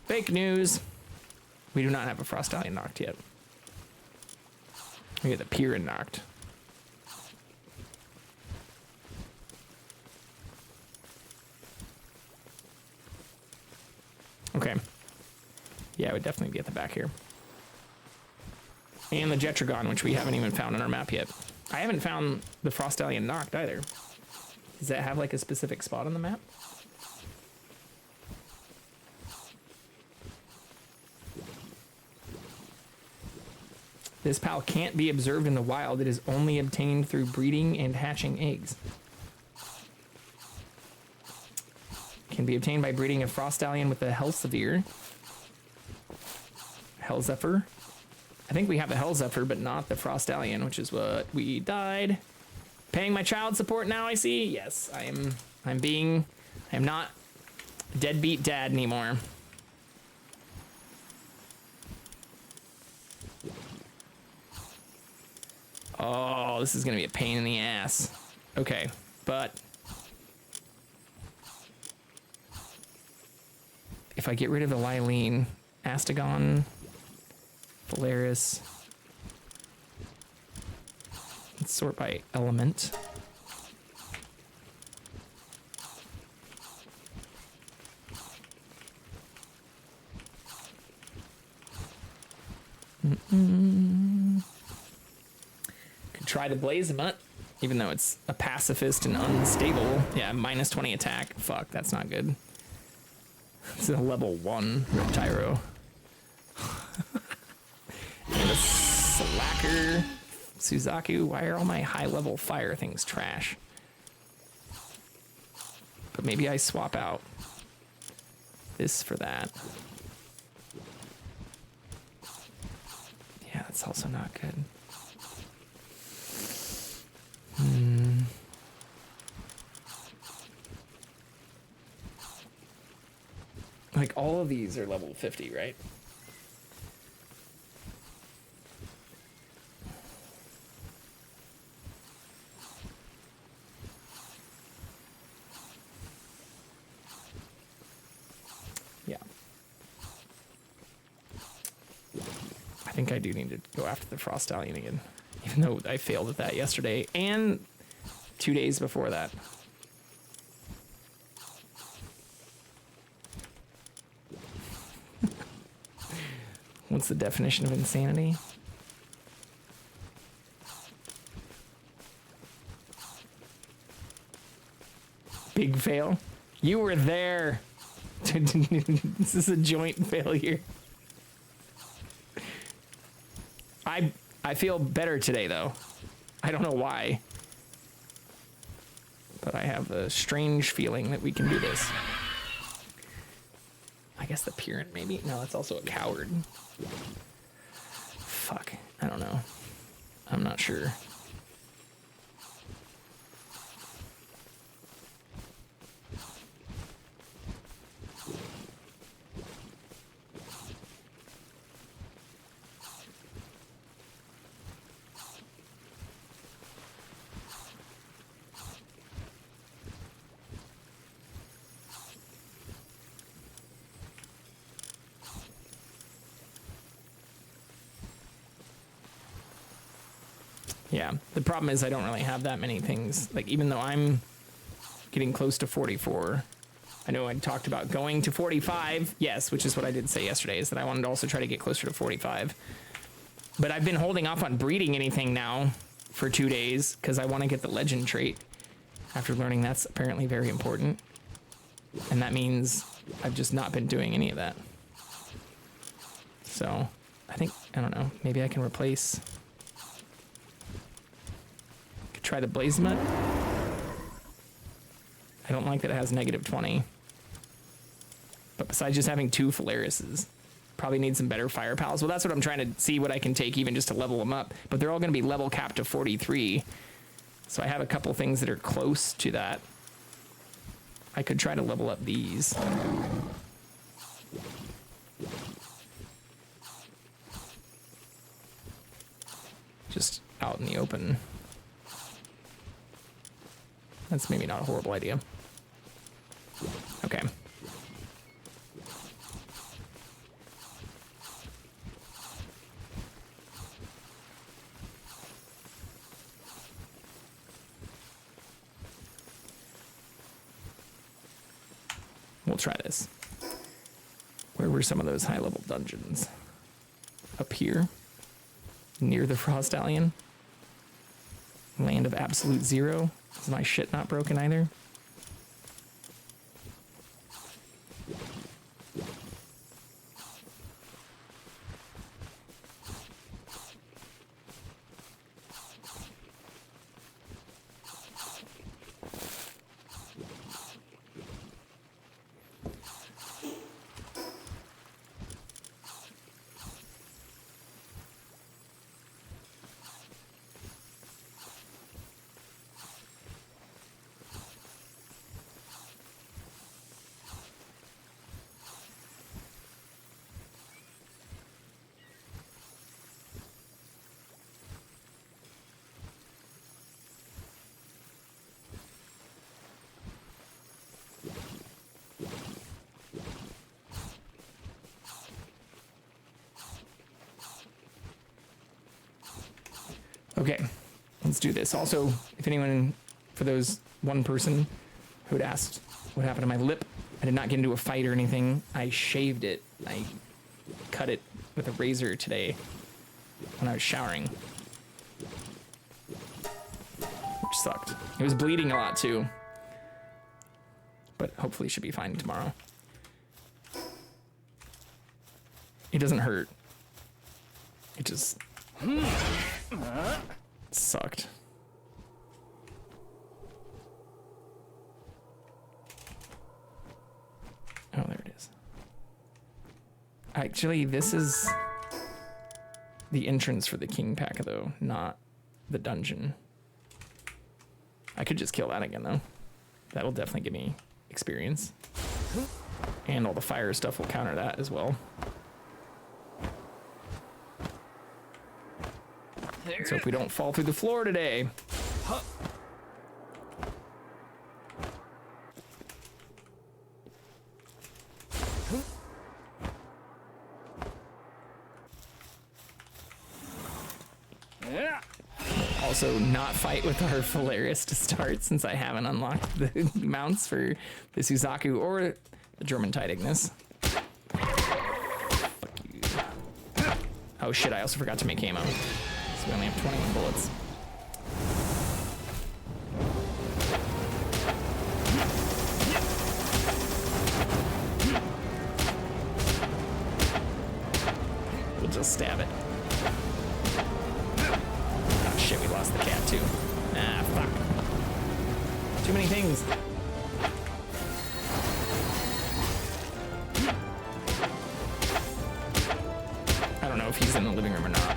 Fake news. We do not have a Frostallion Noct yet. We get the Piran Noct. Okay. Yeah, I would definitely be at the back here. And the Jetragon, which we haven't even found on our map yet. I haven't found the Frostallion Noct either. Does that have like a specific spot on the map? This pal can't be observed in the wild. It is only obtained through breeding and hatching eggs. Can be obtained by breeding a Frostallion with a Hellsevere. Hellzephyr. I think we have the Hellzephyr, but not the Frostallion, which is what we died. Paying my child support now, I see. Yes, I am not a deadbeat dad anymore. Oh, this is gonna be a pain in the ass. Okay, but if I get rid of the Lylene, Astagon, Polaris. Let's sort by element. Could try to blaze him up, even though it's a pacifist and unstable. Yeah, minus 20 attack. Fuck, that's not good. It's a level 1 Reptyro. And a Slacker. Suzaku, why are all my high-level fire things trash? But maybe I swap out this for that. Yeah, that's also not good. Like, all of these are level 50, right? Yeah. I think I do need to go after the Frost Stallion again. Even though I failed at that yesterday and 2 days before that. What's the definition of insanity? Big fail. You were there. This is a joint failure. I feel better today, though. I don't know why. But I have a strange feeling that we can do this. I guess the Pyrrhon, maybe? No, it's also a coward. Fuck. I don't know. I'm not sure. Yeah, the problem is I don't really have that many things. Like, even though I'm getting close to 44, I know I talked about going to 45. Yes, which is what I did say yesterday, is that I wanted to also try to get closer to 45. But I've been holding off on breeding anything now for 2 days because I want to get the legend trait after learning that's apparently very important. And that means I've just not been doing any of that. So I think, I don't know, maybe I can replace... Try the Blaze Mud. I don't like that it has negative 20. But besides just having 2 Pholarises, probably need some better fire pals. Well, that's what I'm trying to see what I can take even just to level them up. But they're all going to be level capped to 43. So I have a couple things that are close to that. I could try to level up these. Just out in the open. That's maybe not a horrible idea. Okay. We'll try this. Where were some of those high-level dungeons? Up here? Near the Frost Stallion? Land of Absolute Zero? Is my shit not broken either? Okay, let's do this. Also, if anyone, for those one person who had asked what happened to my lip, I did not get into a fight or anything. I shaved it. I cut it with a razor today when I was showering. Which sucked. It was bleeding a lot too. But hopefully should be fine tomorrow. It doesn't hurt. It just sucked. Oh, there it is. Actually, this is the entrance for the king pack, though, not the dungeon. I could just kill that again, though. That'll definitely give me experience. And all the fire stuff will counter that as well. Let's hope we don't fall through the floor today. Also, not fight with our Phalaris to start, since I haven't unlocked the mounts for the Suzaku or the German Tide Ignis. Fuck you. Oh shit, I also forgot to make ammo. So we only have 21 bullets. We'll just stab it. Oh shit, we lost the cat too. Ah, fuck. Too many things. I don't know if he's in the living room or not.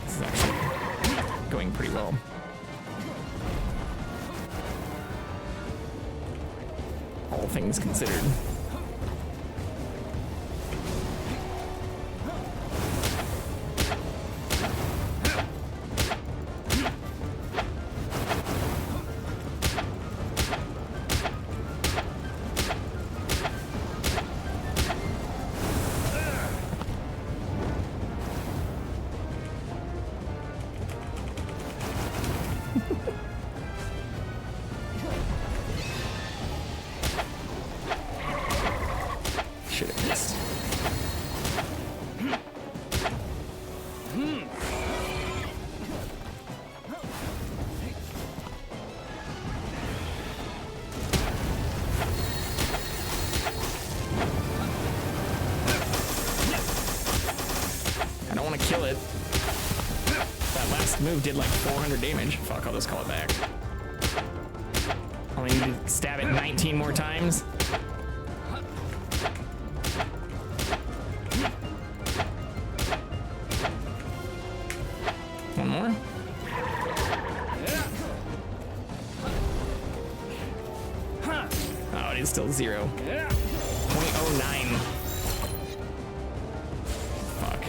This is actually going pretty well. All things considered. Should have missed. I don't want to kill it. That last move did like 400 damage. Fuck, I'll just call it back. Only need to stab it 19 more times. One more. Oh, it is still 0. 0.09. Fuck.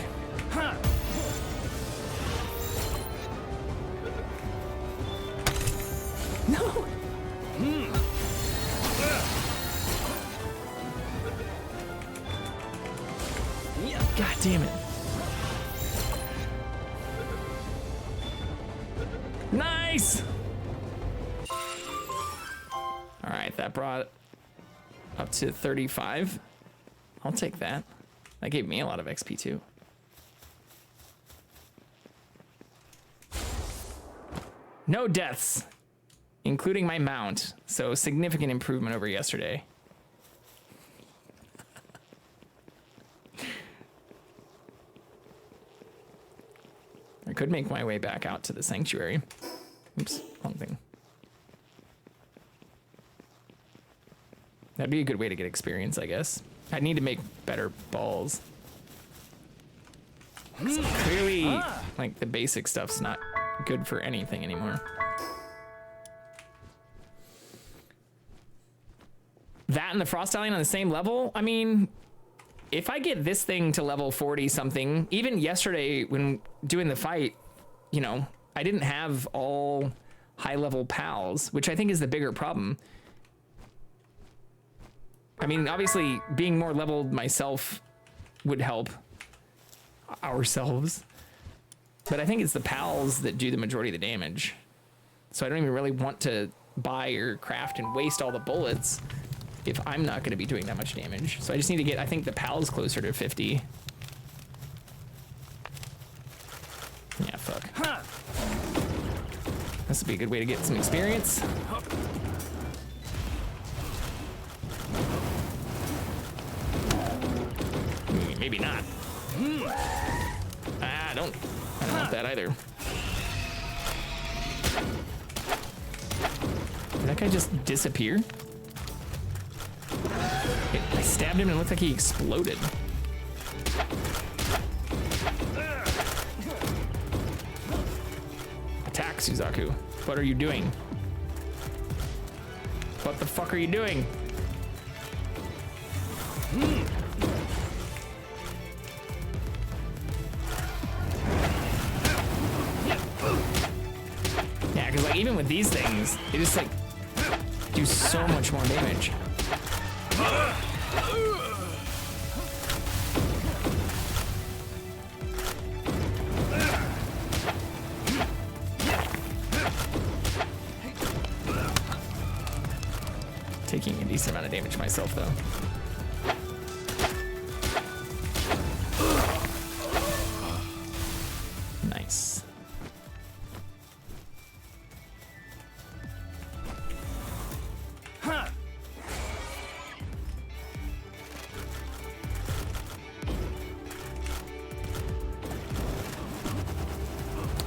No. God damn it. Nice! Alright, that brought up to 35. I'll take that. That gave me a lot of XP too. No deaths, including my mount. So significant improvement over yesterday. I could make my way back out to the sanctuary. Oops, wrong thing. That'd be a good way to get experience, I guess. I need to make better balls. Clearly, like, the basic stuff's not good for anything anymore. That and the Frost Stallion on the same level? I mean, if I get this thing to level 40 something, even yesterday when doing the fight, you know, I didn't have all high level pals, which I think is the bigger problem. I mean, obviously, being more leveled myself would help ourselves. But I think it's the pals that do the majority of the damage. So I don't even really want to buy or craft and waste all the bullets if I'm not going to be doing that much damage. So I just need to get, I think, the pals closer to 50. Yeah, fuck. This would be a good way to get some experience. Maybe not. I don't want that either. Did that guy just disappear? I stabbed him and it looked like he exploded. Attack, Suzaku. What are you doing? What the fuck are you doing? Yeah, because like even with these things, they just like do so much more damage. Taking a decent amount of damage myself though. Nice.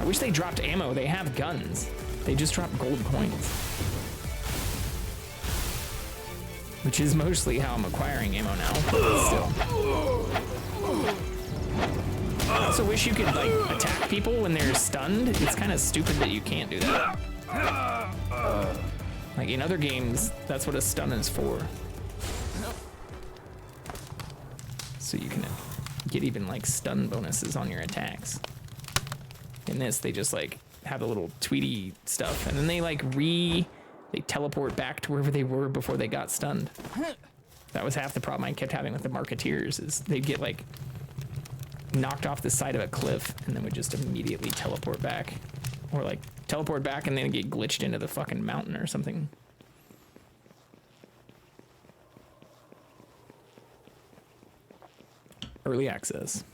I wish they dropped ammo. They have guns. They just drop gold coins. Which is mostly how I'm acquiring ammo now, but still. I also wish you could like attack people when they're stunned. It's kind of stupid that you can't do that. Like in other games, that's what a stun is for. So you can get even like stun bonuses on your attacks. In this, they just like have a little tweety stuff, and then they like they teleport back to wherever they were before they got stunned. That was half the problem I kept having with the Marketeers, is they'd get like knocked off the side of a cliff and then would just immediately teleport back. Or like teleport back and then get glitched into the fucking mountain or something. Early access.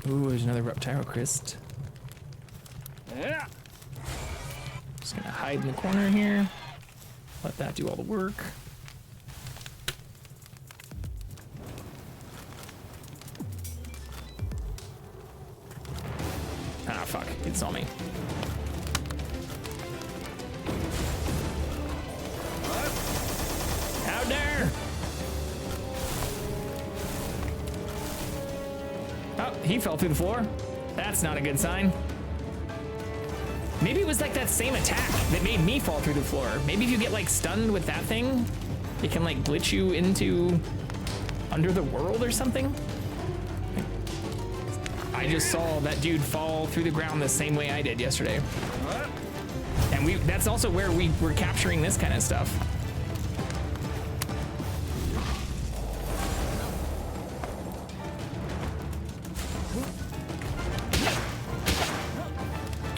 Ooh, there's another Reptile Crest. Yeah. Just gonna hide in the corner here. Let that do all the work. Ah, fuck. It saw me. How dare! Oh, he fell through the floor. That's not a good sign. Maybe it was like that same attack that made me fall through the floor. Maybe if you get like stunned with that thing, it can like glitch you into under the world or something. I just saw that dude fall through the ground the same way I did yesterday. And that's also where we were capturing this kind of stuff.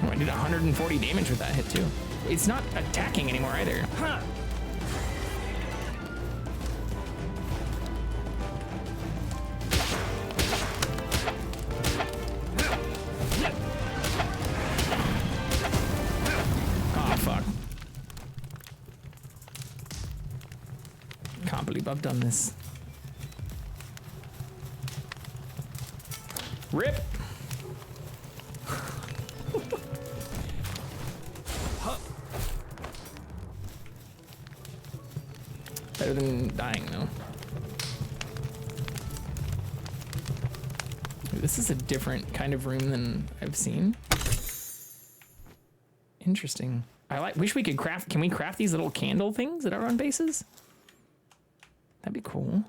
Oh, I did 140 damage with that hit too. It's not attacking anymore either. Oh, fuck. Can't believe I've done this. Rip. Better than dying, though. This is a different kind of room than I've seen. Interesting. Wish we could craft. Can we craft these little candle things that are on bases? That'd be cool.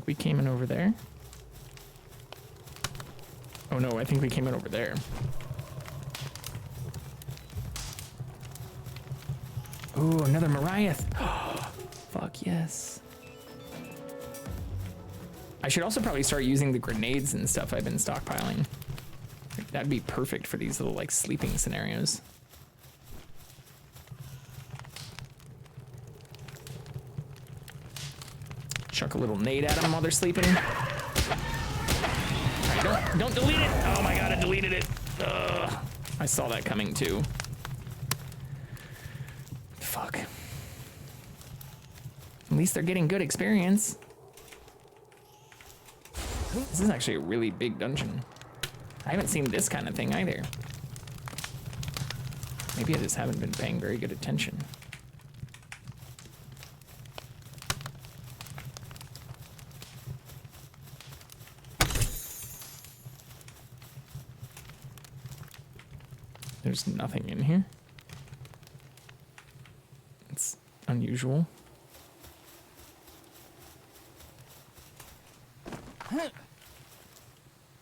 we came in over there. Oh no, I think we came in over there. Ooh, another Mariath. Fuck yes. I should also probably start using the grenades and stuff I've been stockpiling. Like, that'd be perfect for these little like sleeping scenarios. Chuck a little nade at them while they're sleeping. All right, don't delete it. Oh my god, I deleted it. Ugh. I saw that coming too. Fuck. At least they're getting good experience. This is actually a really big dungeon. I haven't seen this kind of thing either. Maybe I just haven't been paying very good attention. There's nothing in here. It's unusual.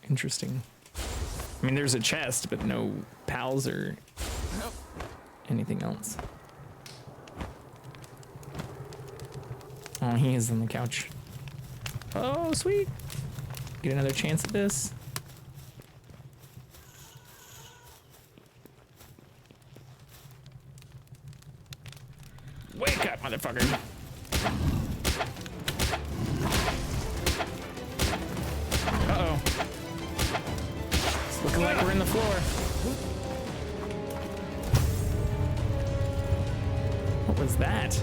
Interesting. I mean, there's a chest, but no pals or anything else. Oh, he is on the couch. Oh, sweet. Get another chance at this. Wake up, motherfucker. Uh-oh. It's looking like we're in the floor. What was that?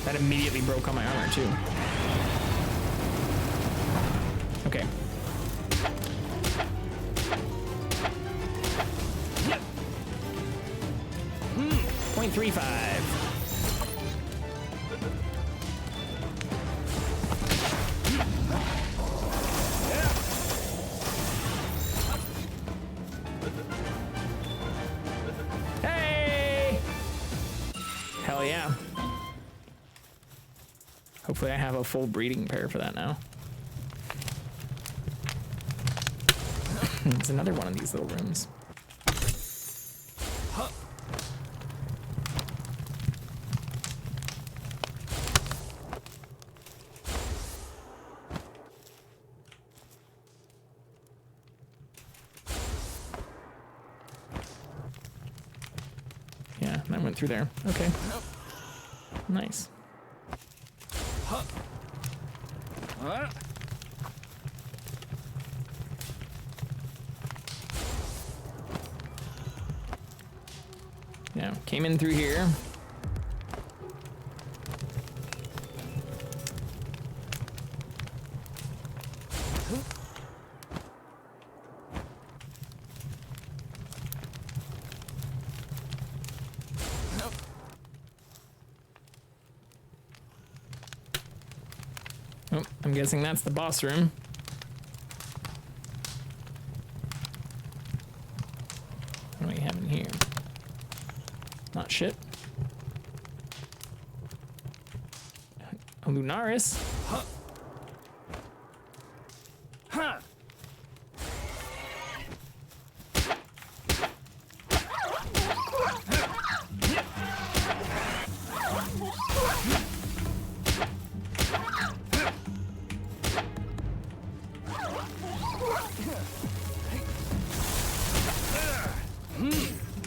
That immediately broke on my armor, too. Okay. 0.35. Hey! Hell yeah. Hopefully I have a full breeding pair for that now. There's another one of these little rooms. Yeah, I went through there. Okay. Nice. Yeah, came in through here. Oh, I'm guessing that's the boss room. What do we have in here? Not shit. A Lunaris. Huh. Huh.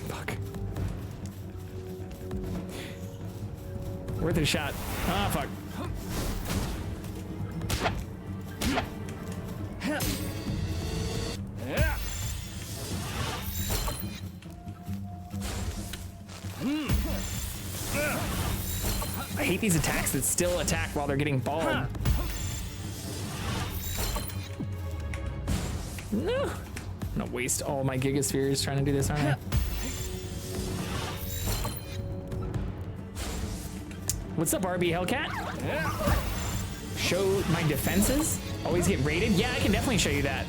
Fuck. Worth a shot. Ah, fuck. I hate these attacks that still attack while they're getting balled. No. I'm gonna waste all my gigaspheres trying to do this, aren't I? What's up, RB Hellcat? Show my defenses? Always get raided? Yeah, I can definitely show you that.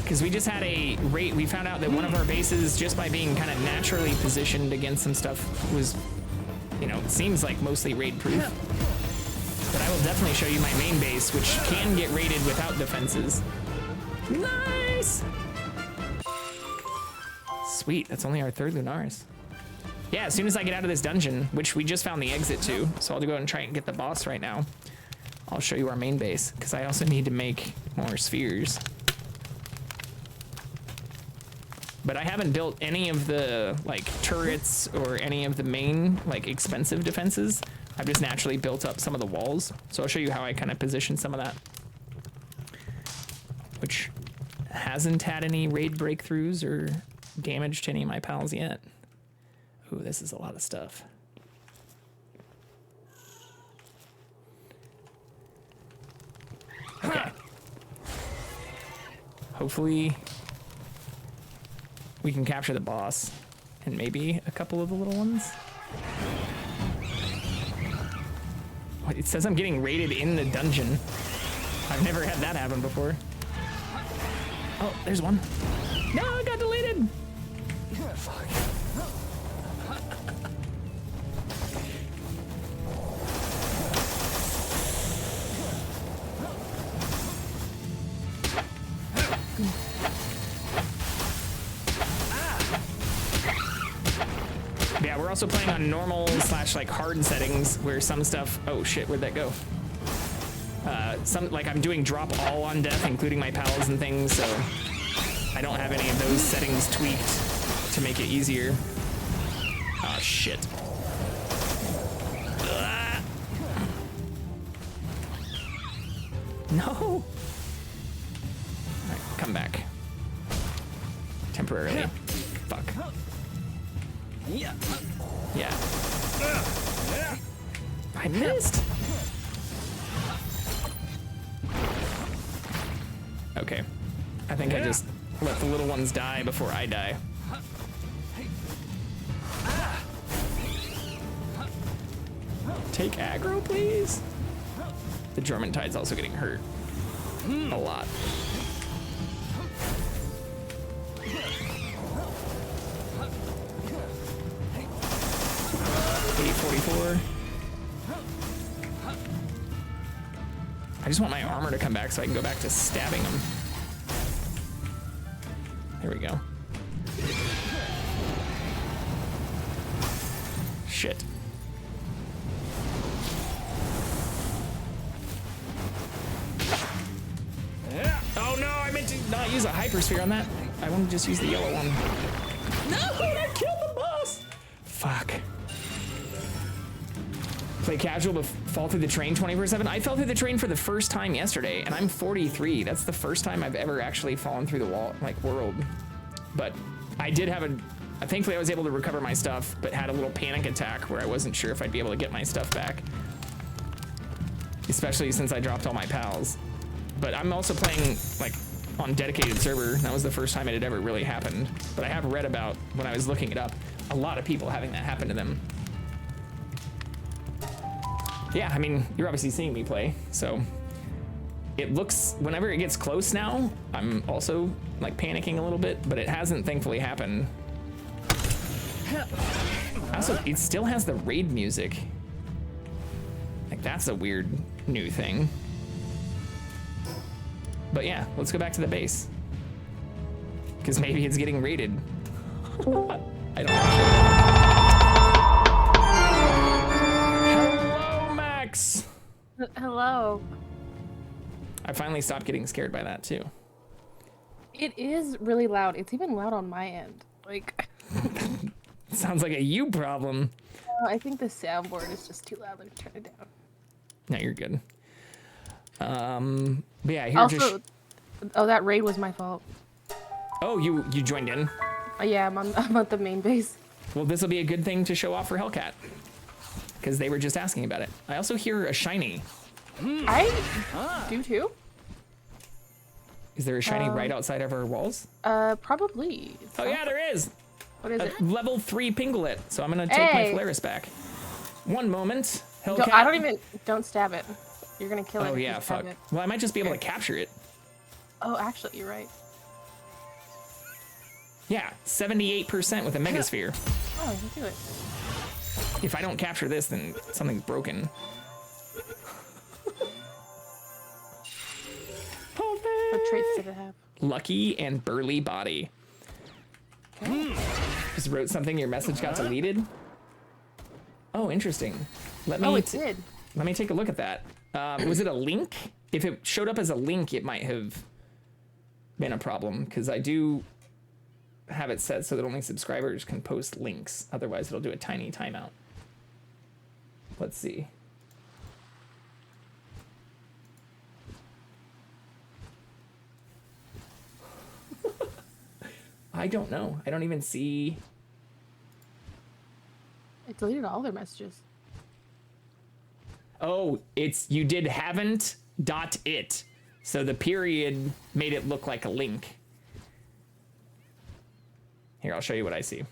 Because we just had a raid. We found out that one of our bases, just by being kind of naturally positioned against some stuff, was you know, it seems like mostly raid proof. But I will definitely show you my main base, which can get raided without defenses. Nice! Sweet, that's only our 3rd Lunaris. Yeah, as soon as I get out of this dungeon, which we just found the exit to, so I'll go and try and get the boss right now. I'll show you our main base, because I also need to make more spheres. But I haven't built any of the, like, turrets or any of the main, like, expensive defenses. I've just naturally built up some of the walls. So I'll show you how I kind of position some of that. Which hasn't had any raid breakthroughs or damage to any of my pals yet. Ooh, this is a lot of stuff. Okay. Hopefully we can capture the boss and maybe a couple of the little ones. It says I'm getting raided in the dungeon. I've never had that happen before. Oh, there's one. No, I got deleted. Fuck. Yeah, we're also playing on normal / like hard settings where some stuff, oh shit, where'd that go? Like I'm doing drop all on death, including my pals and things, so I don't have any of those settings tweaked to make it easier. Oh shit. Ah. No. All right, come back. Temporarily. Fuck. Yeah. I missed. Okay. I think I just let the little ones die before I die. Take aggro, please. The German tide's also getting hurt. A lot. 844. I just want my armor to come back so I can go back to stabbing them. There we go. Shit. Oh no, I meant to not use a hypersphere on that. I want to just use the yellow one. No, I killed the boss! Fuck. Play casual but fall through the train 24/7. I fell through the train for the first time yesterday, and I'm 43. That's the first time I've ever actually fallen through the wall, like world. But I did have thankfully I was able to recover my stuff, but had a little panic attack where I wasn't sure if I'd be able to get my stuff back. Especially since I dropped all my pals. But I'm also playing like on dedicated server. That was the first time it had ever really happened. But I have read about, when I was looking it up, a lot of people having that happen to them. Yeah, I mean, you're obviously seeing me play, so it looks, whenever it gets close now, I'm also like panicking a little bit, but it hasn't thankfully happened. Also, it still has the raid music. Like, that's a weird new thing. But yeah, let's go back to the base. Because maybe it's getting raided. I don't know. Hello. I finally stopped getting scared by that too. It is really loud. It's even loud on my end. Like, Sounds like a you problem. I think the soundboard is just too loud. Let me turn it down. No, you're good. But yeah, here Also, just. oh, that raid was my fault. Oh, you joined in. Yeah, I'm at the main base. Well, this will be a good thing to show off for Hellcat, because they were just asking about it. I also hear a shiny. I do too. Is there a shiny right outside of our walls? Probably. Oh yeah, there is. What is it? Level 3 Pinglet. So I'm gonna take my Polaris back. One moment, Hellcat. Don't stab it. You're gonna kill it. Oh if yeah, you stab fuck. it. Well, I might just be able to capture it. Oh, actually, you're right. Yeah, 78% with a Megasphere. Oh, you can do it. If I don't capture this, then something's broken. What traits did it have? Lucky and burly body. Just wrote something, your message got deleted? Oh, interesting. Let me It did. Let me take a look at that. Was it a link? If it showed up as a link, it might have been a problem, because I do have it set so that only subscribers can post links. Otherwise, it'll do a tiny timeout. Let's see. I don't know. I don't even see. It deleted all their messages. Oh, it's you did haven't dot it. So the period made it look like a link. Here, I'll show you what I see.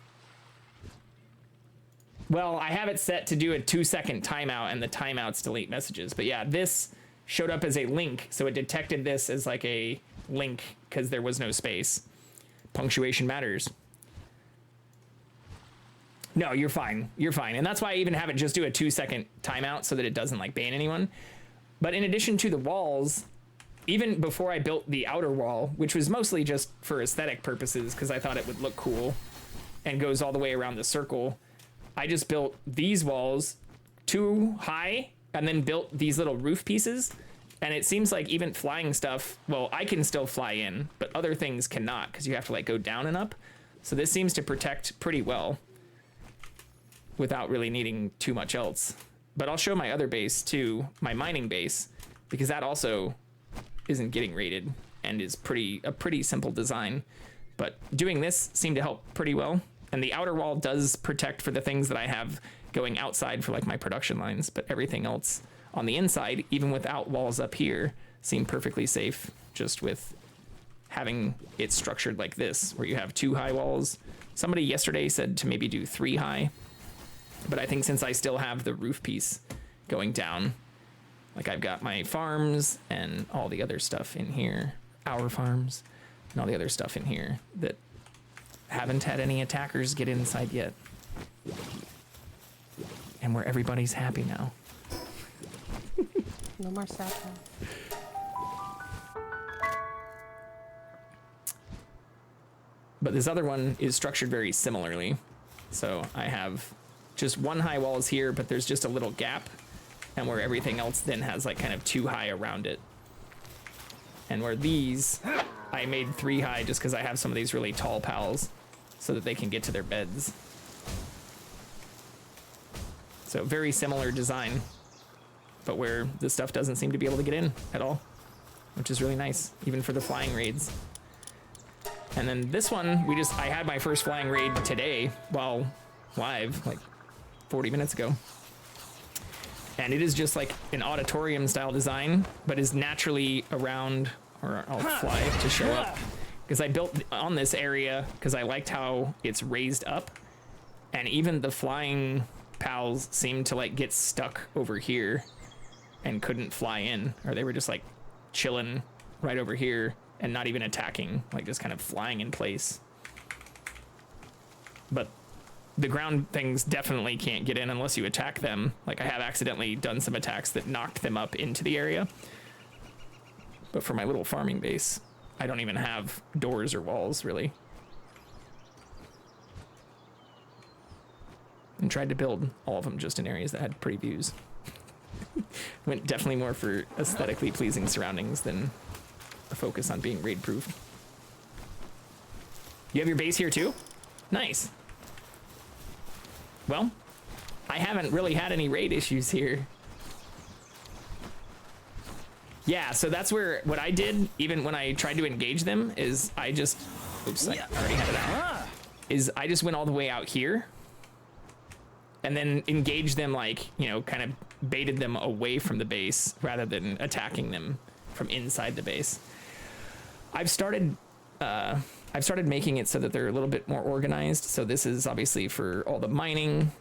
Well, I have it set to do a 2-second timeout, and the timeouts delete messages. But yeah, this showed up as a link, so it detected this as like a link because there was no space. Punctuation matters. No, you're fine. You're fine. And that's why I even have it just do a 2-second timeout so that it doesn't like ban anyone. But in addition to the walls, even before I built the outer wall, which was mostly just for aesthetic purposes because I thought it would look cool and goes all the way around the circle, I just built these walls too high and then built these little roof pieces. And it seems like even flying stuff, well, I can still fly in, but other things cannot because you have to like go down and up. So this seems to protect pretty well without really needing too much else. But I'll show my other base too, my mining base, because that also isn't getting raided and is a pretty simple design. But doing this seemed to help pretty well. And the outer wall does protect for the things that I have going outside for like my production lines, but everything else on the inside, even without walls up here, seem perfectly safe just with having it structured like this, where you have 2 high walls. Somebody yesterday said to maybe do 3 high, but I think since I still have the roof piece going down, like I've got my farms and all the other stuff in here, our farms, and all the other stuff in here that haven't had any attackers get inside yet. And where everybody's happy now. No more sadness. But this other one is structured very similarly. So I have just 1 high walls here, but there's just a little gap, and where everything else then has like kind of 2 high around it. And where these, I made 3 high just because I have some of these really tall pals so that they can get to their beds. So very similar design, but where the stuff doesn't seem to be able to get in at all, which is really nice, even for the flying raids. And then this one, I had my first flying raid today while live, like 40 minutes ago. And it is just like an auditorium style design, but is naturally around, or I'll fly to show up. Because I built on this area because I liked how it's raised up. And even the flying pals seemed to like get stuck over here and couldn't fly in, or they were just like chilling right over here and not even attacking, like just kind of flying in place. But the ground things definitely can't get in unless you attack them. Like I have accidentally done some attacks that knocked them up into the area. But for my little farming base, I don't even have doors or walls really. And tried to build all of them just in areas that had pretty views. Went definitely more for aesthetically pleasing surroundings than a focus on being raid proof. You have your base here too? Nice. Well, I haven't really had any raid issues here. Yeah, so that's where what I did, even when I tried to engage them, is I just, oops, I already had it out, is I just went all the way out here and then engaged them, like, you know, kind of baited them away from the base rather than attacking them from inside the base. I've started making it so that they're a little bit more organized. So this is obviously for all the mining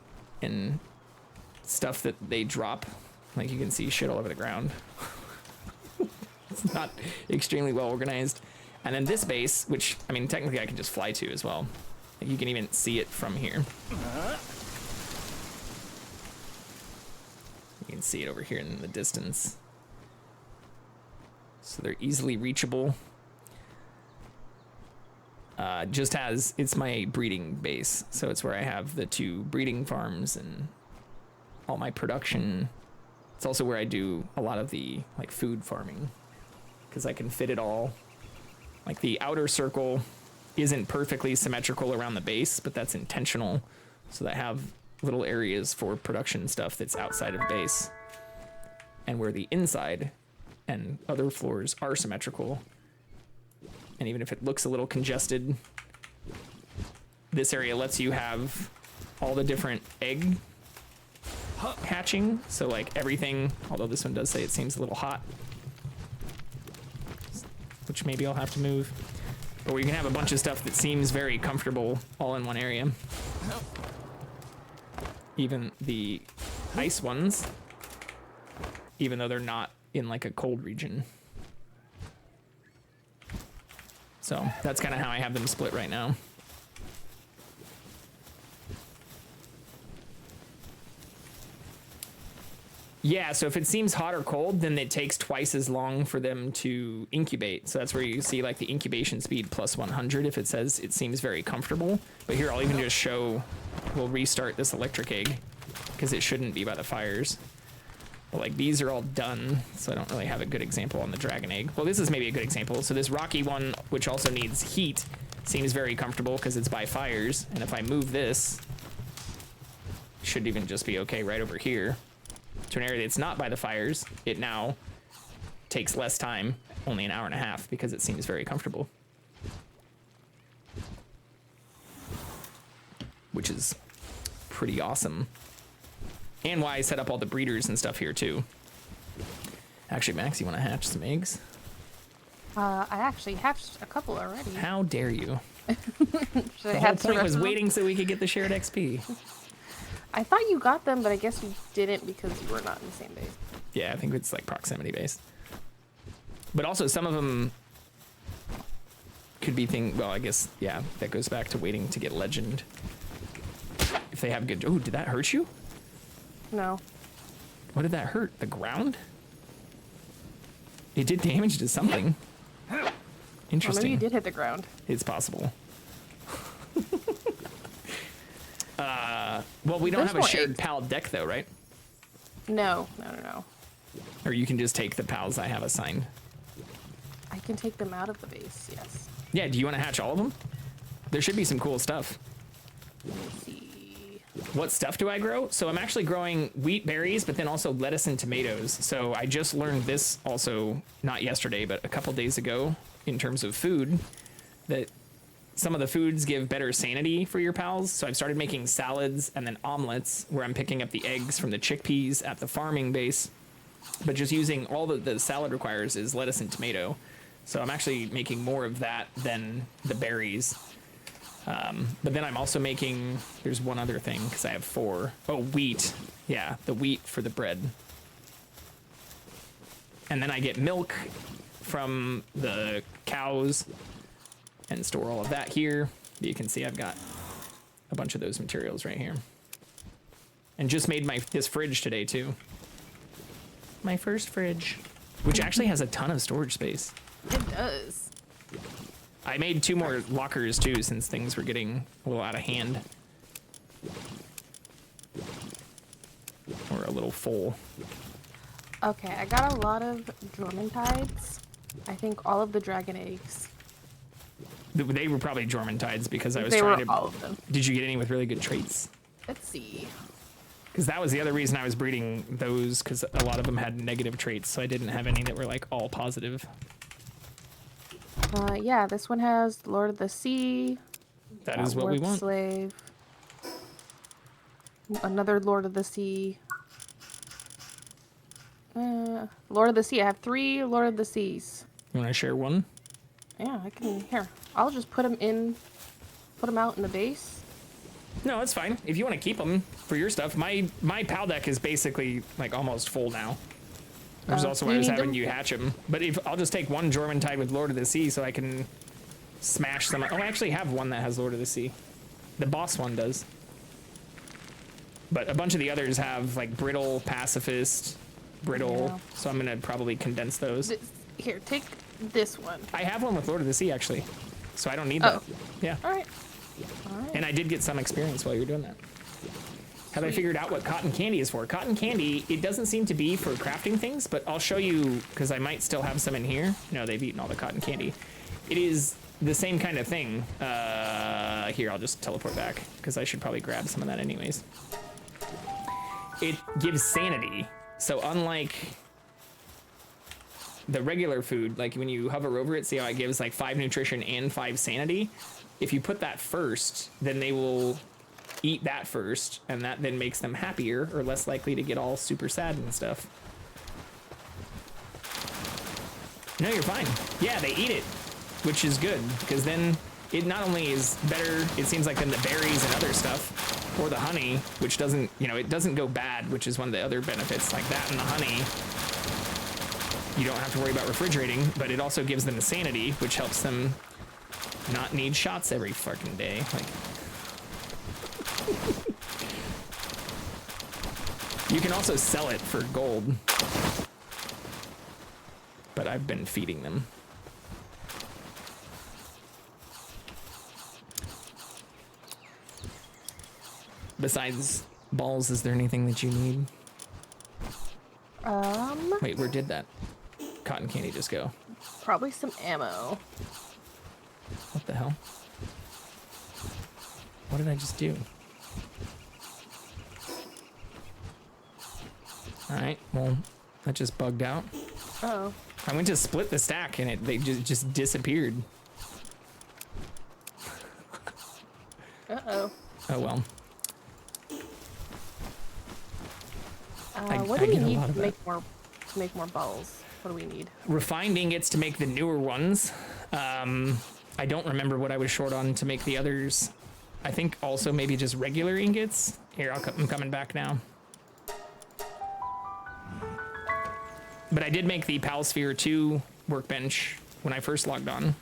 and stuff that they drop. Like you can see shit all over the ground. It's not extremely well organized. And then this base, which, I mean, technically I can just fly to as well. Like you can even see it from here. can see it over here in the distance. So they're easily reachable. It's my breeding base. So it's where I have the 2 breeding farms and all my production. It's also where I do a lot of the like food farming, because I can fit it all. Like the outer circle isn't perfectly symmetrical around the base, but that's intentional. So that I have little areas for production stuff that's outside of base. And where the inside and other floors are symmetrical. And even if it looks a little congested, this area lets you have all the different egg hatching. So like everything, although this one does say it seems a little hot, which maybe I'll have to move. But we can have a bunch of stuff that seems very comfortable all in one area. Even the ice ones, even though they're not in like a cold region. So that's kind of how I have them split right now. Yeah, so if it seems hot or cold, then it takes twice as long for them to incubate. So that's where you see like the incubation speed plus 100 if it says it seems very comfortable. But here I'll even just show, we'll restart this electric egg because it shouldn't be by the fires. But like these are all done, so I don't really have a good example on the dragon egg. Well, this is maybe a good example. So this rocky one, which also needs heat, seems very comfortable because it's by fires. And if I move this, it should even just be okay right over here to an area that's not by the fires. It now takes less time, only an hour and a half, because it seems very comfortable. Which is pretty awesome. And why I set up all the breeders and stuff here too. Actually, Max, you want to hatch some eggs? I actually hatched a couple already. How dare you? The whole point was waiting so we could get the shared XP. I thought you got them, but I guess you didn't because you were not in the same base. Yeah, I think it's like proximity based. But also some of them could be well, I guess, yeah, that goes back to waiting to get legend. If they have good, oh, did that hurt you? No. What did that hurt? The ground? It did damage to something. Interesting. Well, maybe you did hit the ground. It's possible. Well, we don't have a shared PAL deck though, right? No. Or you can just take the PALs I have assigned. I can take them out of the base, yes. Yeah, do you want to hatch all of them? There should be some cool stuff. Let me see. What stuff do I grow? So I'm actually growing wheat berries, but then also lettuce and tomatoes. So I just learned this also, not yesterday, but a couple days ago, in terms of food, that some of the foods give better sanity for your pals. So I've started making salads and then omelets where I'm picking up the eggs from the chickpeas at the farming base, but just using all the salad requires is lettuce and tomato. So I'm actually making more of that than the berries. But then I'm also making, there's one other thing because I have 4. Oh, wheat. Yeah, the wheat for the bread. And then I get milk from the cows and store all of that here. You can see I've got a bunch of those materials right here. And just made this fridge today too. My first fridge, which actually has a ton of storage space. It does. I made 2 more lockers too since things were getting a little out of hand. Or a little full. Okay, I got a lot of Jormuntides. I think all of the dragon eggs. They were probably Jormuntides because I was They trying were to... all of them. Did you get any with really good traits? Let's see. Because that was the other reason I was breeding those, because a lot of them had negative traits, so I didn't have any that were like all positive. Yeah, this one has Lord of the Sea. That is what we want. Slave. Another Lord of the Sea. Lord of the Sea. I have 3 Lord of the Seas. You want to share one? Yeah, I can. Here, I'll just put them out in the base. No, that's fine. If you want to keep them for your stuff, my PAL deck is basically like almost full now. Which is also why I was having you hatch them. But I'll just take one Jormuntide with Lord of the Sea so I can smash some. Oh, I actually have one that has Lord of the Sea. The boss one does. But a bunch of the others have like brittle, pacifist, brittle. Yeah. So I'm gonna probably condense those. Here, take this one. I have one with Lord of the Sea actually, so I don't need that. Yeah. All right. All right. And I did get some experience while you were doing that. Have I figured out what cotton candy is for? Cotton candy, it doesn't seem to be for crafting things, but I'll show you because I might still have some in here. No, they've eaten all the cotton candy. It is the same kind of thing. Here, I'll just teleport back because I should probably grab some of that anyways. It gives sanity. So unlike the regular food, like when you hover over it, see how it gives like 5 nutrition and 5 sanity? If you put that first, then they will eat that first, and that then makes them happier or less likely to get all super sad and stuff. No, you're fine. Yeah, they eat it, which is good, because then it not only is better, it seems like, than the berries and other stuff, or the honey, which doesn't, you know, it doesn't go bad, which is one of the other benefits, like that and the honey. You don't have to worry about refrigerating, but it also gives them the sanity, which helps them not need shots every fucking day. Like, you can also sell it for gold, but I've been feeding them. Besides balls, is there anything that you need? Wait, where did that cotton candy just go? Probably some ammo. What the hell? What did I just do? Alright, well, that just bugged out. Uh-oh. I went to split the stack and they just disappeared. Uh-oh. Oh well. What do we need to make more balls? What do we need? Refined ingots to make the newer ones. I don't remember what I was short on to make the others. I think also maybe just regular ingots. Here, I'm coming back now. But I did make the Palsphere 2 workbench when I first logged on.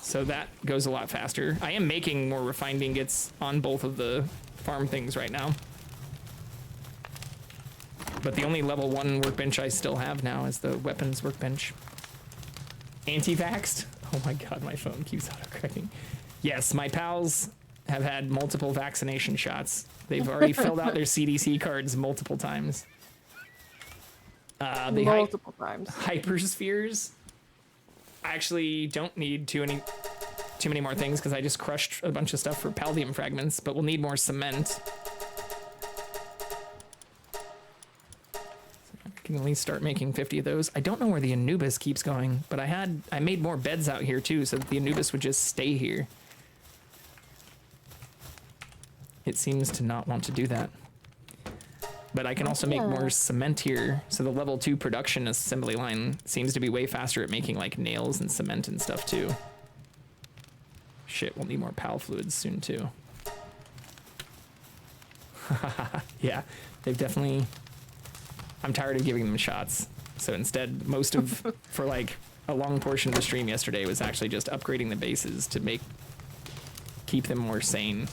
So that goes a lot faster. I am making more refined ingots on both of the farm things right now. But the only level 1 workbench I still have now is the weapons workbench. Anti-vaxxed? Oh my god, my phone keeps autocorrecting. Yes, my pals have had multiple vaccination shots. They've already filled out their CDC cards multiple times. Multiple times. Hyperspheres. I actually don't need too many more things because I just crushed a bunch of stuff for paldium fragments, but we'll need more cement. I can at least start making 50 of those. I don't know where the Anubis keeps going, but I made more beds out here too so that the Anubis would just stay here. It seems to not want to do that. But I can also make more cement here. So the level 2 production assembly line seems to be way faster at making like nails and cement and stuff too. Shit, we'll need more PAL fluids soon too. Yeah, they've definitely... I'm tired of giving them shots. So instead, for like a long portion of the stream yesterday was actually just upgrading the bases to keep them more sane.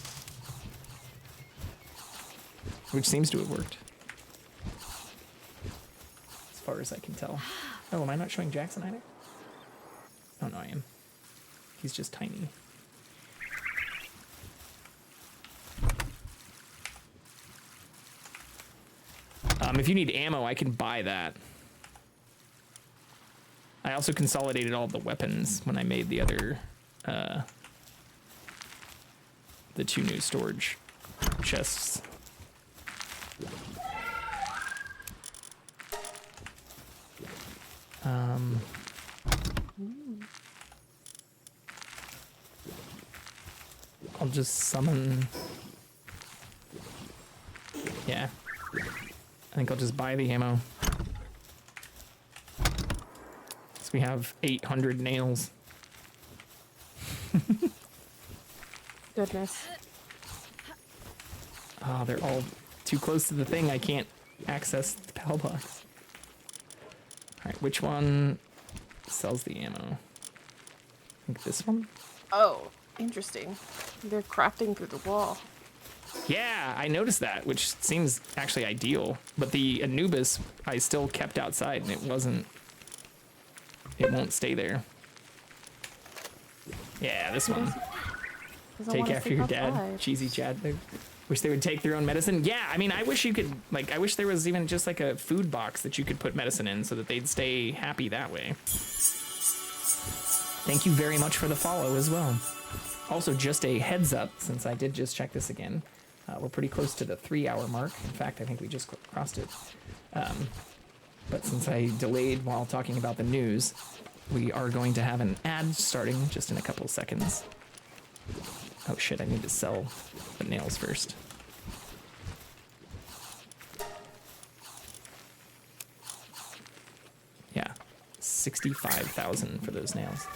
Which seems to have worked. As far as I can tell. Oh, am I not showing Jackson either? Oh no, I am. He's just tiny. If you need ammo, I can buy that. I also consolidated all the weapons when I made the other, the 2 new storage chests. I'll just summon. Yeah. I think I'll just buy the ammo. So we have 800 nails. Goodness. Oh, they're all too close to the thing. I can't access the PAL box. Alright, which one sells the ammo? I think this one? Oh, interesting. They're crafting through the wall. Yeah, I noticed that, which seems actually ideal. But the Anubis I still kept outside, and it won't stay there. Yeah, this one. Doesn't Take wanna after sleep your dad. outside. Cheesy Chad. They wish they would take their own medicine. Yeah, I mean, I wish you could, I wish there was even just like a food box that you could put medicine in so that they'd stay happy that way. Thank you very much for the follow as well. Also, just a heads up, since I did just check this again, we're pretty close to the 3-hour mark. In fact, I think we just crossed it. But since I delayed while talking about the news, we are going to have an ad starting just in a couple of seconds. Oh shit, I need to sell the nails first. Yeah, 65,000 for those nails.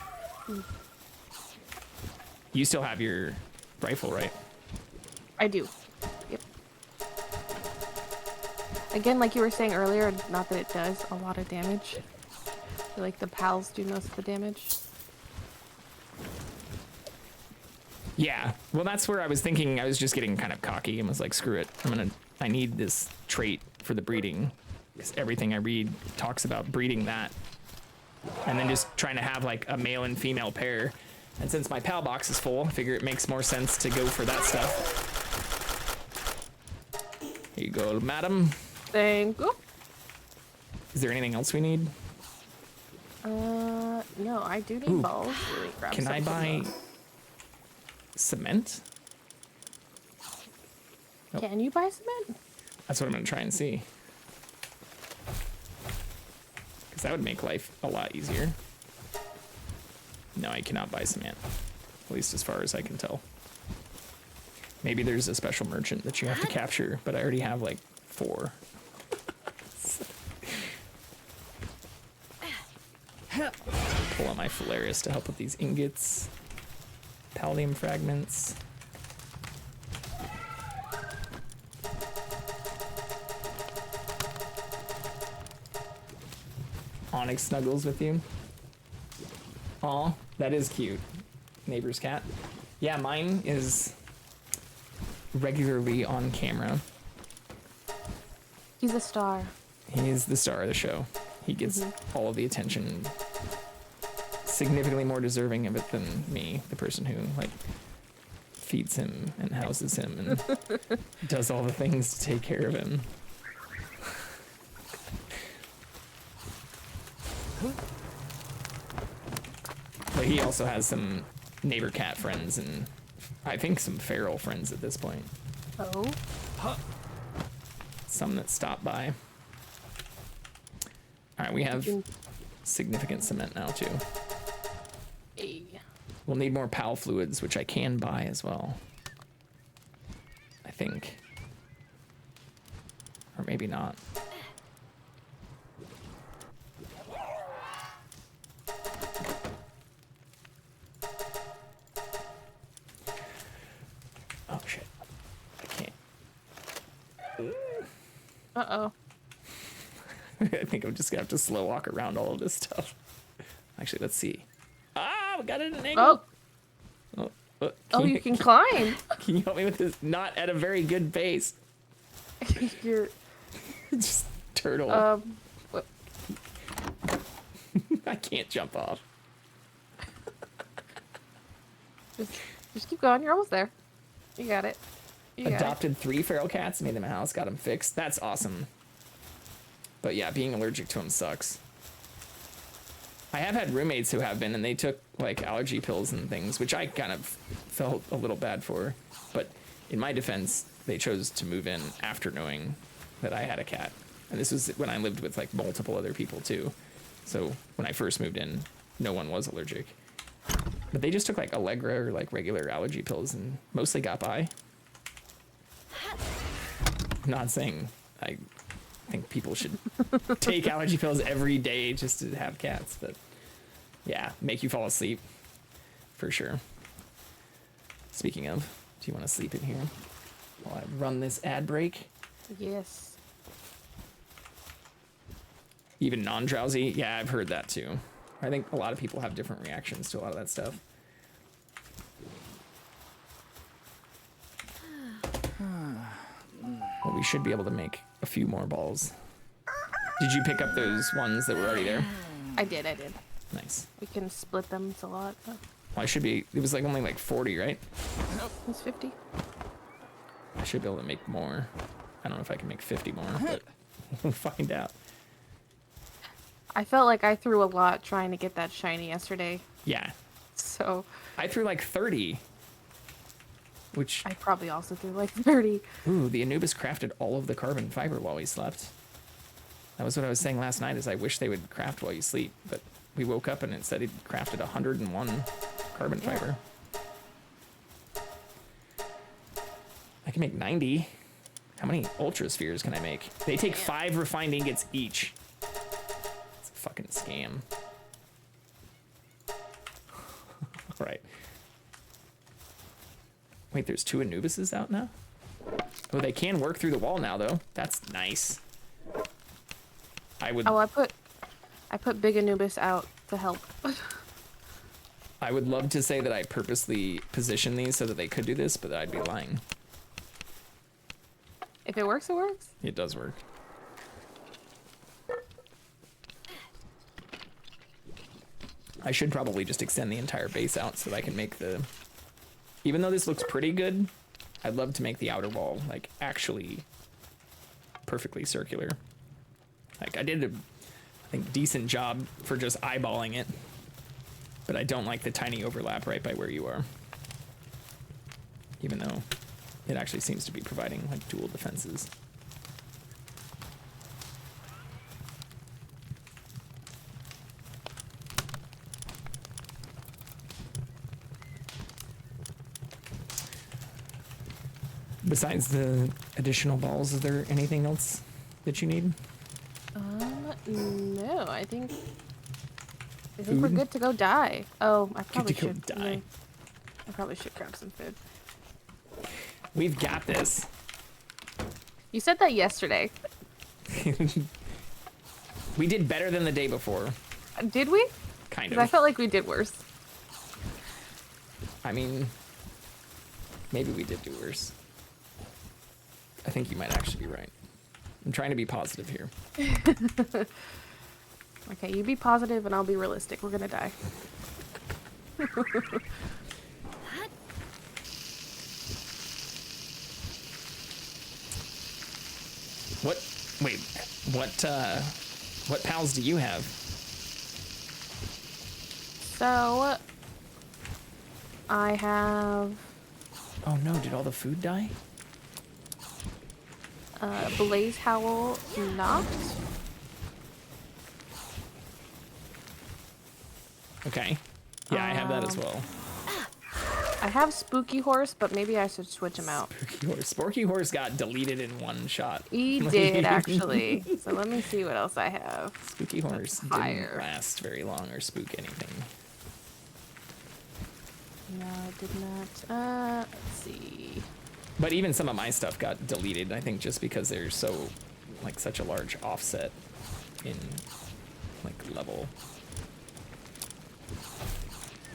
You still have your rifle, right? I do. Yep. Again, like you were saying earlier, not that it does a lot of damage. I feel like the pals do most of the damage. Yeah, well, that's where I was thinking. I was just getting kind of cocky and was like, screw it. I need this trait for the breeding. Because everything I read talks about breeding that. And then just trying to have like a male and female pair. And since my pal box is full, I figure it makes more sense to go for that stuff. Here you go, madam. Thank you. Is there anything else we need? No, I do need balls. Really grab Can I some from buy the- cement? Nope. Can you buy cement? That's what I'm gonna try and see. Because that would make life a lot easier. No, I cannot buy cement. At least as far as I can tell. Maybe there's a special merchant that you have to capture, but I already have like 4. Pull out my Phalaris to help with these ingots. Palladium fragments. Onyx snuggles with you. Aw, that is cute. Neighbor's cat. Yeah, mine is regularly on camera. He's a star. He is the star of the show. He gets all of the attention. Significantly more deserving of it than me, the person who like feeds him and houses him and does all the things to take care of him. But he also has some neighbor cat friends and I think some feral friends at this point. Oh. Some that stop by. All right, we have significant cement now too. Hey. We'll need more PAL fluids, which I can buy as well. I think. Or maybe not. Oh shit. I can't. Uh-oh. I think I'm just gonna have to slow walk around all of this stuff. Actually, let's see. Ah, we got it at an angle. Oh, you can climb. Can you help me with this? Not at a very good pace. You're Just turtle. what? I can't jump off. Just keep going. You're almost there. You got it. You got it. Adopted 3 feral cats, made them a house, got them fixed. That's awesome. But yeah, being allergic to them sucks. I have had roommates who have been, and they took like allergy pills and things, which I kind of felt a little bad for. But in my defense, they chose to move in after knowing that I had a cat. And this was when I lived with like multiple other people too. So when I first moved in, no one was allergic. But they just took like Allegra or like regular allergy pills and mostly got by. I'm not saying I think people should take allergy pills every day just to have cats, but yeah, make you fall asleep for sure. Speaking of, do you want to sleep in here while I run this ad break? Yes. Even non-drowsy? Yeah, I've heard that too. I think a lot of people have different reactions to a lot of that stuff. Well, we should be able to make a few more balls. Did you pick up those ones that were already there? I did. Nice. We can split them. It's a lot. But Well, I should be, it was like only like 40, right? nope, it's 50. I should be able to make more. I don't know if I can make 50 more, but we'll find out. I felt like I threw a lot trying to get that shiny yesterday. Yeah. So I threw like 30. Which, I probably also threw like 30. ooh, the Anubis crafted all of the carbon fiber while we slept. That was what I was saying last night, is I wish they would craft while you sleep, but we woke up and it said it crafted 101 carbon fiber. I can make 90. How many ultra spheres can I make? They take 5 refined ingots each. It's a fucking scam. Right. Wait, there's 2 Anubises out now? Oh, they can work through the wall now, though. That's nice. I would... Oh, I put Big Anubis out to help. I would love to say that I purposely positioned these so that they could do this, but I'd be lying. If it works, it works. It does work. I should probably just extend the entire base out so that I can make the... Even though this looks pretty good, I'd love to make the outer wall, like, actually perfectly circular. Like, I did a, I think, decent job for just eyeballing it, but I don't like the tiny overlap right by where you are. Even though it actually seems to be providing, like, dual defenses. Besides the additional balls, is there anything else that you need? No, I think we're good to go die. Oh, I probably to go should die. I probably should grab some food. We've got this. You said that yesterday. We did better than the day before. Did we? Kind 'Cause of. I felt like we did worse. I mean, maybe we did do worse. I think you might actually be right. I'm trying to be positive here. Okay, you be positive and I'll be realistic. We're gonna die. What? Wait. What pals do you have? So, I have Oh no! Did all the food die? Blaze Howl knocked. Okay. Yeah, I have that as well. I have Spooky Horse, but maybe I should switch him out. Sporky Horse. Sporky Horse got deleted in one shot. He did, actually. So let me see what else I have. Spooky Horse Fire. didn't last very long or spook anything. No, it did not. Let's see. But even some of my stuff got deleted, I think, just because there's so, like, such a large offset in, like, level.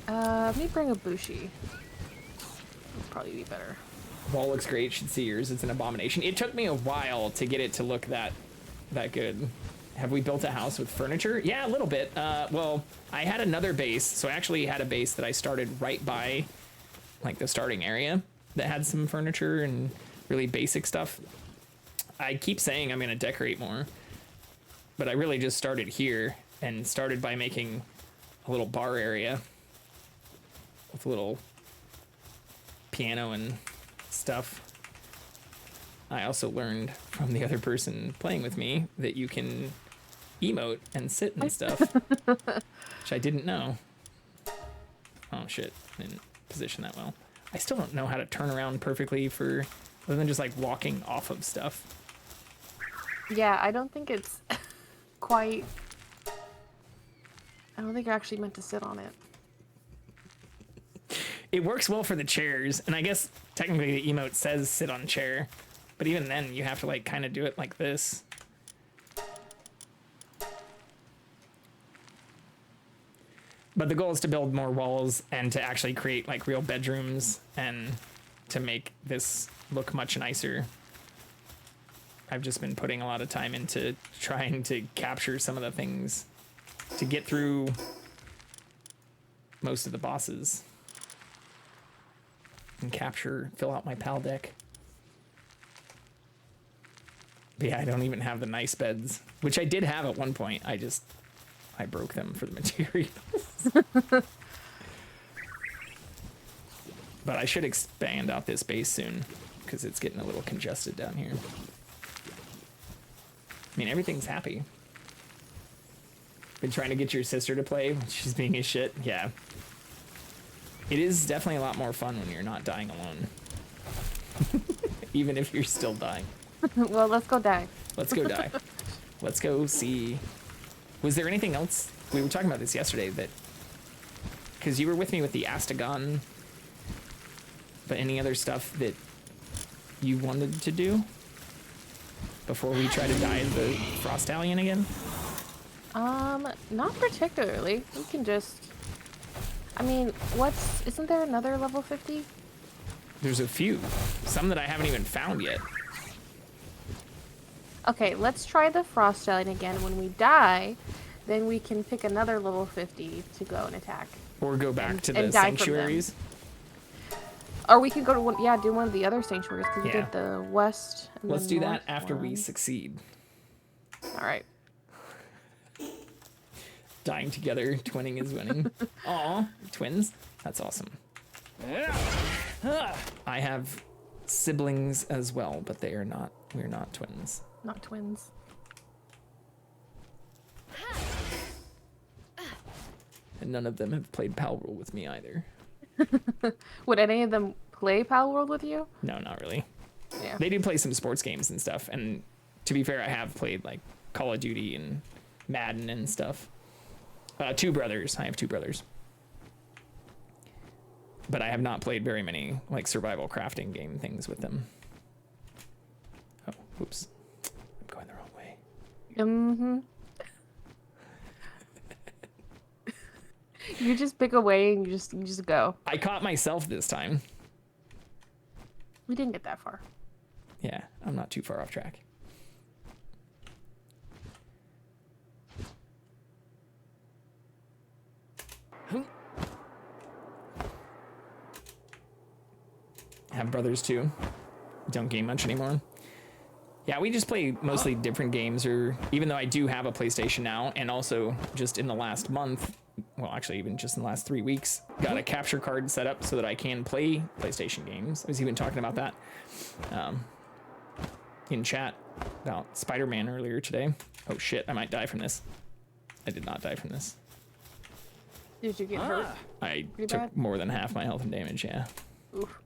Let me bring a Bushi. Would probably be better. Wall looks great. You should see yours. It's an abomination. It took me a while to get it to look that good. Have we built a house with furniture? Yeah, a little bit. Well, I had another base. So I actually had a base that I started right by, like, the starting area that had some furniture and really basic stuff. I keep saying I'm going to decorate more, but I really just started here and started by making a little bar area with a little piano and stuff. I also learned from the other person playing with me that you can emote and sit and stuff, which I didn't know. Oh shit, I didn't position that well. I still don't know how to turn around perfectly for, other than just like walking off of stuff. Yeah, I don't think it's quite... I don't think I actually meant to sit on it. It works well for the chairs, and I guess technically the emote says sit on chair, but even then you have to like kind of do it like this. But the goal is to build more walls and to actually create like real bedrooms and to make this look much nicer. I've just been putting a lot of time into trying to capture some of the things to get through most of the bosses and fill out my PAL deck. But yeah, I don't even have the nice beds, which I did have at one point. I broke them for the materials. But I should expand out this base soon because it's getting a little congested down here. I mean, everything's happy. Been trying to get your sister to play. She's being a shit. Yeah. It is definitely a lot more fun when you're not dying alone. Even if you're still dying. Well, let's go die. Let's go die. Let's go see. Was there anything else? We were talking about this yesterday that... Because you were with me with the Astagon. But any other stuff that you wanted to do? Before we try to dive the Frost Stallion again? Not particularly. We can just... I mean, isn't there another level 50? There's a few. Some that I haven't even found yet. Okay, let's try the Frost Stallion again. When we die, then we can pick another level 50 to go and attack. Or go back to the sanctuaries. Or we can go to do one of the other sanctuaries, because we did the west. And let's do that north after one. we succeed. All right. Dying together, twinning is winning. Aw, twins. That's awesome. I have siblings as well, but we're not twins. Not twins. And none of them have played Palworld with me either. Would any of them play Palworld with you? No, not really. Yeah. They do play some sports games and stuff, and to be fair, I have played like Call of Duty and Madden and stuff. Two brothers. I have two brothers. But I have not played very many like survival crafting game things with them. Oh, oops. I'm going the wrong way. Mm-hmm. You just pick a way and you just go. I caught myself this time. We didn't get that far. Yeah, I'm not too far off track. Have brothers too. Don't game much anymore. Yeah, we just play mostly different games, or even though I do have a PlayStation now, and also just in the last month, well, actually even just in the last 3 weeks, got a capture card set up so that I can play PlayStation games. I was even talking about that in chat about Spider-Man earlier today. Oh shit, I might die from this. I did not die from this. Did you get hurt? I Pretty took bad? more than half my health and damage, yeah. Oof.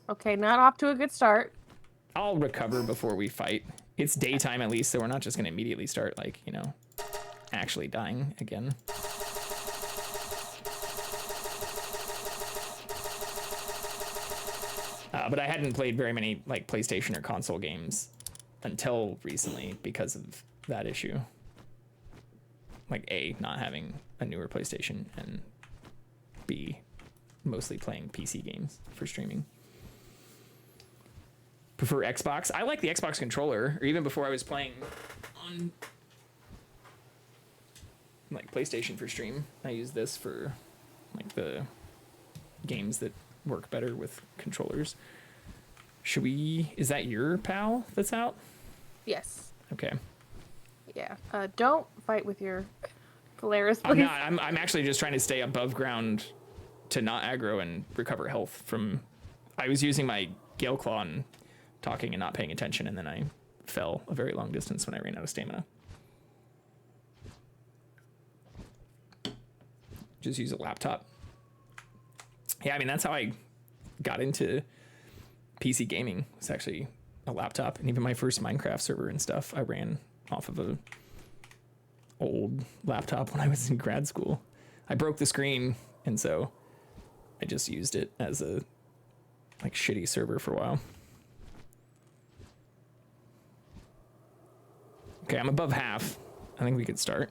Okay, not off to a good start. I'll recover before we fight. It's daytime at least, so we're not just gonna immediately start, like, you know, actually dying again. But I hadn't played very many, like, PlayStation or console games until recently because of that issue. Like, A, not having a newer PlayStation, and B, mostly playing PC games for streaming. Prefer Xbox. I like the Xbox controller, or even before I was playing on like PlayStation for stream, I use this for like the games that work better with controllers. Is that your PAL that's out? Yes. Okay. Yeah. Don't fight with your Polaris, please. I'm actually just trying to stay above ground to not aggro and recover health from... I was using my Gale Claw and talking and not paying attention, and then I fell a very long distance when I ran out of stamina. Just use a laptop. Yeah, I mean, that's how I got into PC gaming. It's actually a laptop, and even my first Minecraft server and stuff, I ran off of a old laptop when I was in grad school. I broke the screen, and so I just used it as a like shitty server for a while. Okay, I'm above half. I think we could start.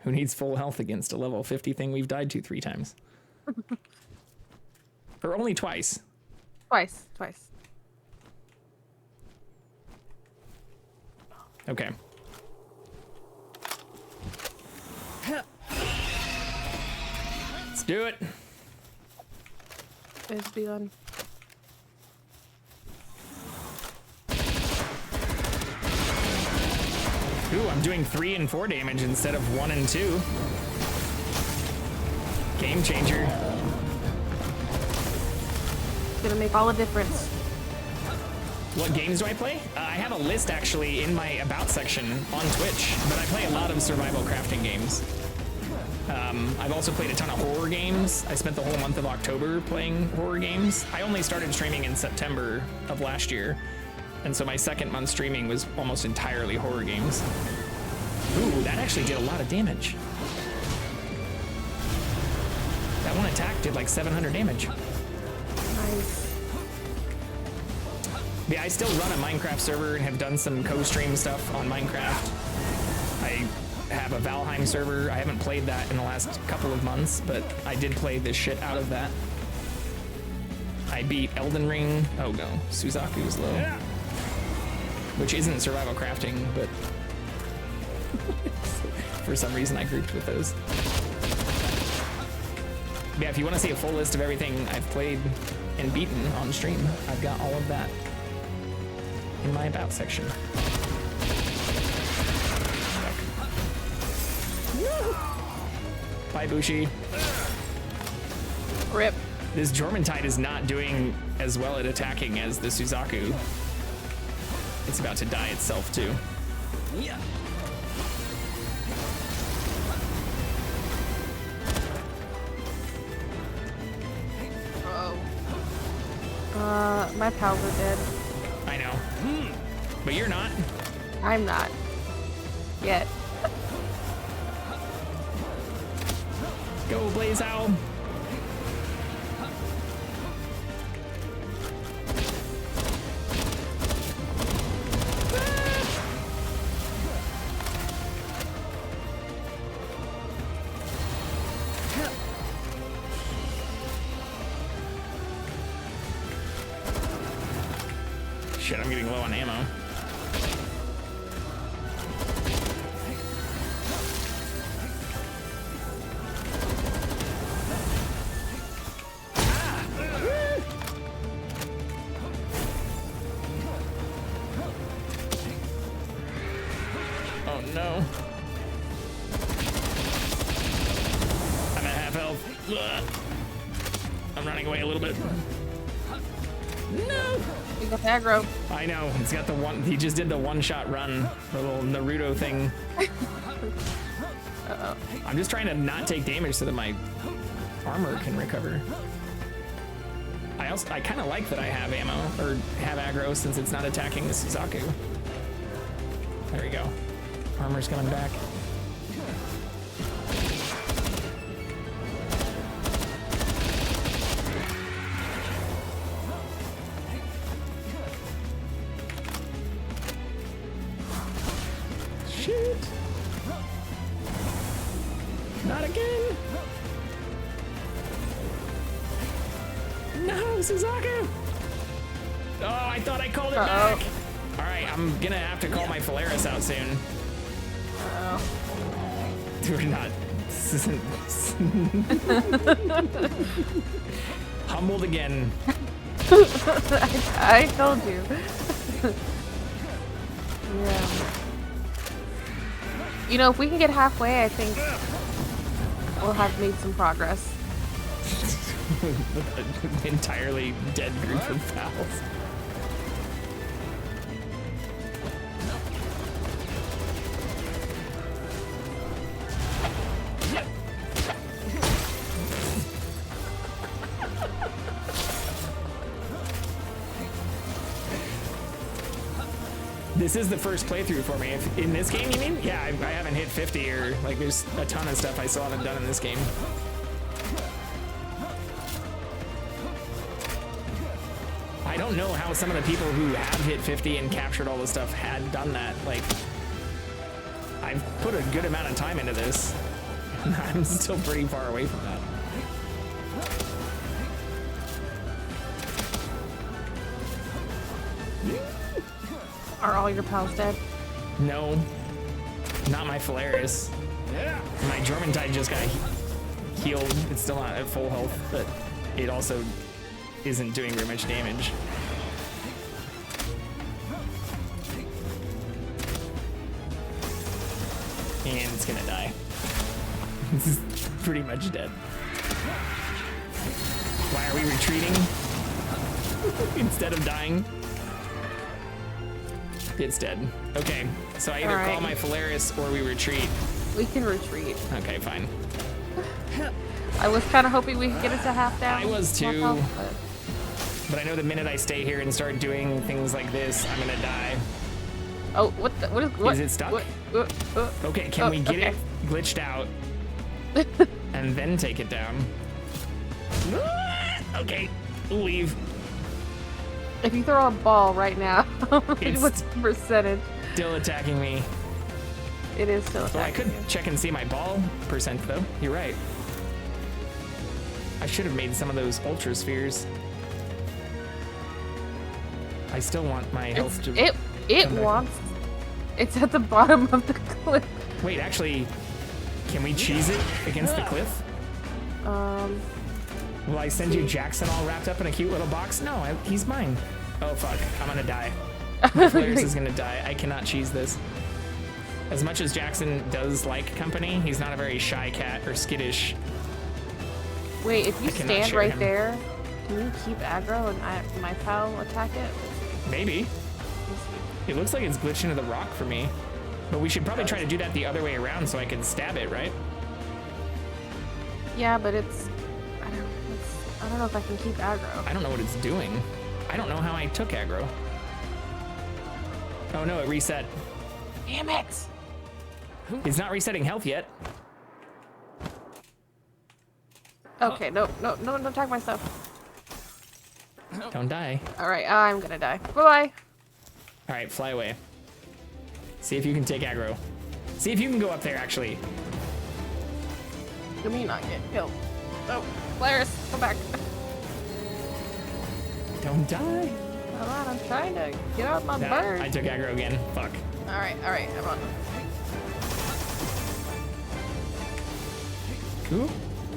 Who needs full health against a level 50 thing we've died to 3 times? Or only twice. Twice. Okay. Let's do it. It's begun. Ooh, I'm doing 3 and 4 damage instead of 1 and 2. Game changer. Gonna make all the difference. What games do I play? I have a list actually in my About section on Twitch, but I play a lot of survival crafting games. I've also played a ton of horror games. I spent the whole month of October playing horror games. I only started streaming in September of last year, and so my second month streaming was almost entirely horror games. Ooh, that actually did a lot of damage. That one attack did like 700 damage. Nice. Yeah, I still run a Minecraft server and have done some co-stream stuff on Minecraft. I have a Valheim server. I haven't played that in the last couple of months, but I did play the shit out of that. I beat Elden Ring. Oh no, Suzaku's low. Yeah. Which isn't survival crafting, but for some reason I grouped with those. Yeah, if you want to see a full list of everything I've played and beaten on stream, I've got all of that in my About section. Bye, Bushi. Rip. This Jormuntide is not doing as well at attacking as the Suzaku. It's about to die itself, too. Yeah. My pals are dead. I know. But you're not. I'm not. Yet. Go, Blaze Owl. Shit, I'm getting low on ammo. Oh no. I'm at half health. I'm running away a little bit. No! You got aggro. I know, it's got the one, he just did the one-shot run, the little Naruto thing. Uh-oh. I'm just trying to not take damage so that my armor can recover. I kind of like that I have ammo, or have aggro, since it's not attacking the Suzaku. There we go. Armor's coming back. Shit. Not again. No, Suzaku. Oh, I thought I called it back. All right, I'm gonna have to call my Polaris out soon. We're not. Humbled again. I told you. Yeah. You know, if we can get halfway, I think we'll have made some progress. With an entirely dead group of pals. This is the first playthrough for me. In this game, you mean? Yeah, I haven't hit 50, or like there's a ton of stuff I still haven't done in this game. I don't know how some of the people who have hit 50 and captured all the stuff had done that. Like, I've put a good amount of time into this. I'm still pretty far away from that. Are all your pals dead? No, not my Polaris. My Jormuntide just got healed. It's still not at full health, but it also isn't doing very much damage. And it's gonna die. This is pretty much dead. Why are we retreating instead of dying? It's dead. Okay, so I either call my Polaris or we retreat. We can retreat. Okay, fine. I was kind of hoping we could get it to half down. I was too. Health, But I know the minute I stay here and start doing things like this, I'm gonna die. oh, what? Is it stuck? Okay, can we get it glitched out and then take it down? Okay, leave. If you throw a ball right now, what's the percentage? Still attacking me. It is still Well, I attacking could you. check and see my ball percent though. You're right. I should have made some of those ultra spheres. I still want my health to. It come back. wants. It's at the bottom of the cliff. Wait, actually, can we cheese it against the cliff? Will I send you Jackson all wrapped up in a cute little box? No, he's mine. Oh fuck, I'm gonna die. My Polaris is gonna die. I cannot cheese this. As much as Jackson does like company, he's not a very shy cat or skittish. Wait, if you cannot stand share right him. there, can you keep aggro and my pal attack it? Maybe. It looks like it's glitched into the rock for me. But we should probably try to do that the other way around so I can stab it, right? Yeah, but I don't know if I can keep aggro. I don't know what it's doing. I don't know how I took aggro. Oh no, it reset. Damn it! It's not resetting health yet. Okay, no, don't attack my stuff. Don't die. All right, I'm gonna die. Bye-bye. All right, fly away. See if you can take aggro. See if you can go up there, actually. Let me not get killed. Oh, Polaris, go back. Don't die. Come on, I'm trying to get out my Nah, bird. I took aggro again. Fuck. All right, I'm on. Ooh.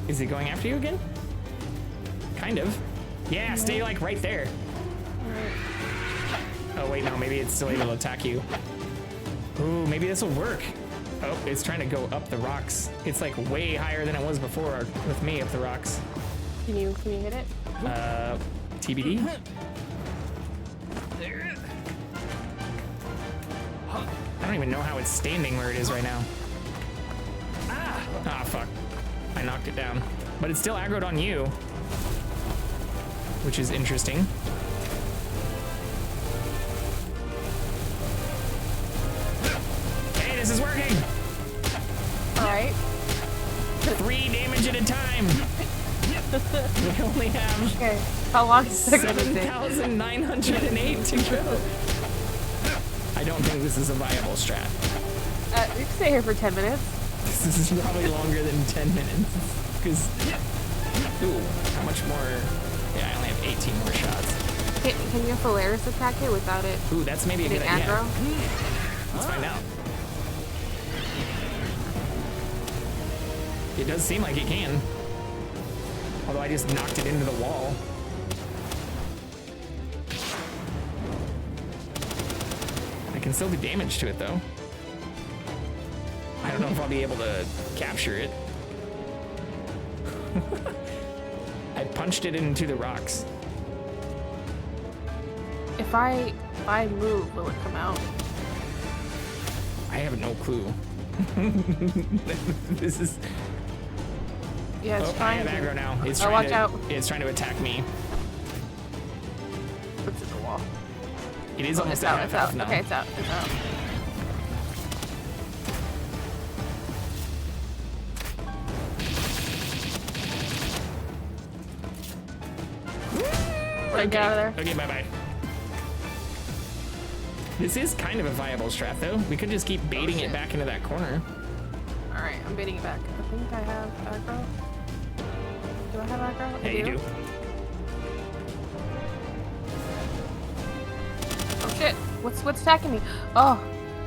Is it going after you again? Kind of. Yeah, stay like right there. Oh wait, no, maybe it's still able to attack you. Ooh, maybe this will work. Oh, it's trying to go up the rocks. It's like way higher than it was before with me up the rocks. Can you hit it? TBD? I don't even know how it's standing where it is right now. Ah, fuck. I knocked it down. But it's still aggroed on you, which is interesting. Hey, this is working! All right. 3 damage at a time! We only have Okay. How long is it gonna take? 7,908 to go. I don't think this is a viable strat. We can stay here for 10 minutes. This is probably longer than 10 minutes. Because, ooh, how much more? Yeah, I only have 18 more shots. Can your Polaris attack it without it Ooh, that's maybe a good getting idea. aggro? Let's find out. It does seem like it can. Although I just knocked it into the wall. I can still do damage to it though. I don't know if I'll be able to capture it. I punched it into the rocks. If I move, will it come out? I have no clue. This is. Yeah, it's Oh, I trying have to. aggro now. It's Oh, trying watch to. out. It's trying to attack me. It's in the wall. It is almost It's at out. half It's health out. now. Okay, it's out. It's out. Right, get out of there. Okay, bye-bye. This is kind of a viable strat, though. We could just keep baiting it back into that corner. All right, I'm baiting it back. I think I have aggro. Do I have aggro? Yeah, you do. Oh shit! What's attacking me? Oh.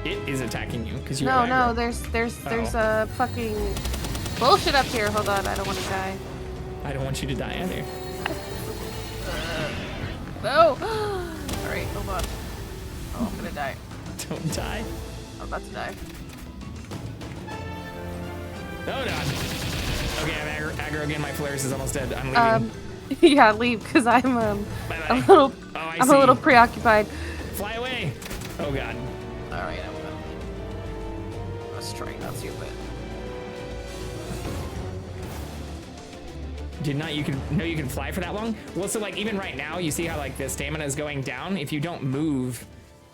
It is attacking you because you. No, there's a fucking bullshit up here. Hold on, I don't want to die. I don't want you to die either. No. All right, hold on. Oh, I'm gonna die. Don't die. I'm about to die. Oh god. Okay, I'm aggro again. My Polaris is almost dead. I'm leaving. Yeah, leave because I'm Bye-bye. I'm a little preoccupied. Fly away. Oh god. All right, I'm gonna leave. Let's try not to, but. Did not you can fly for that long? Well, so like even right now, you see how like the stamina is going down. If you don't move,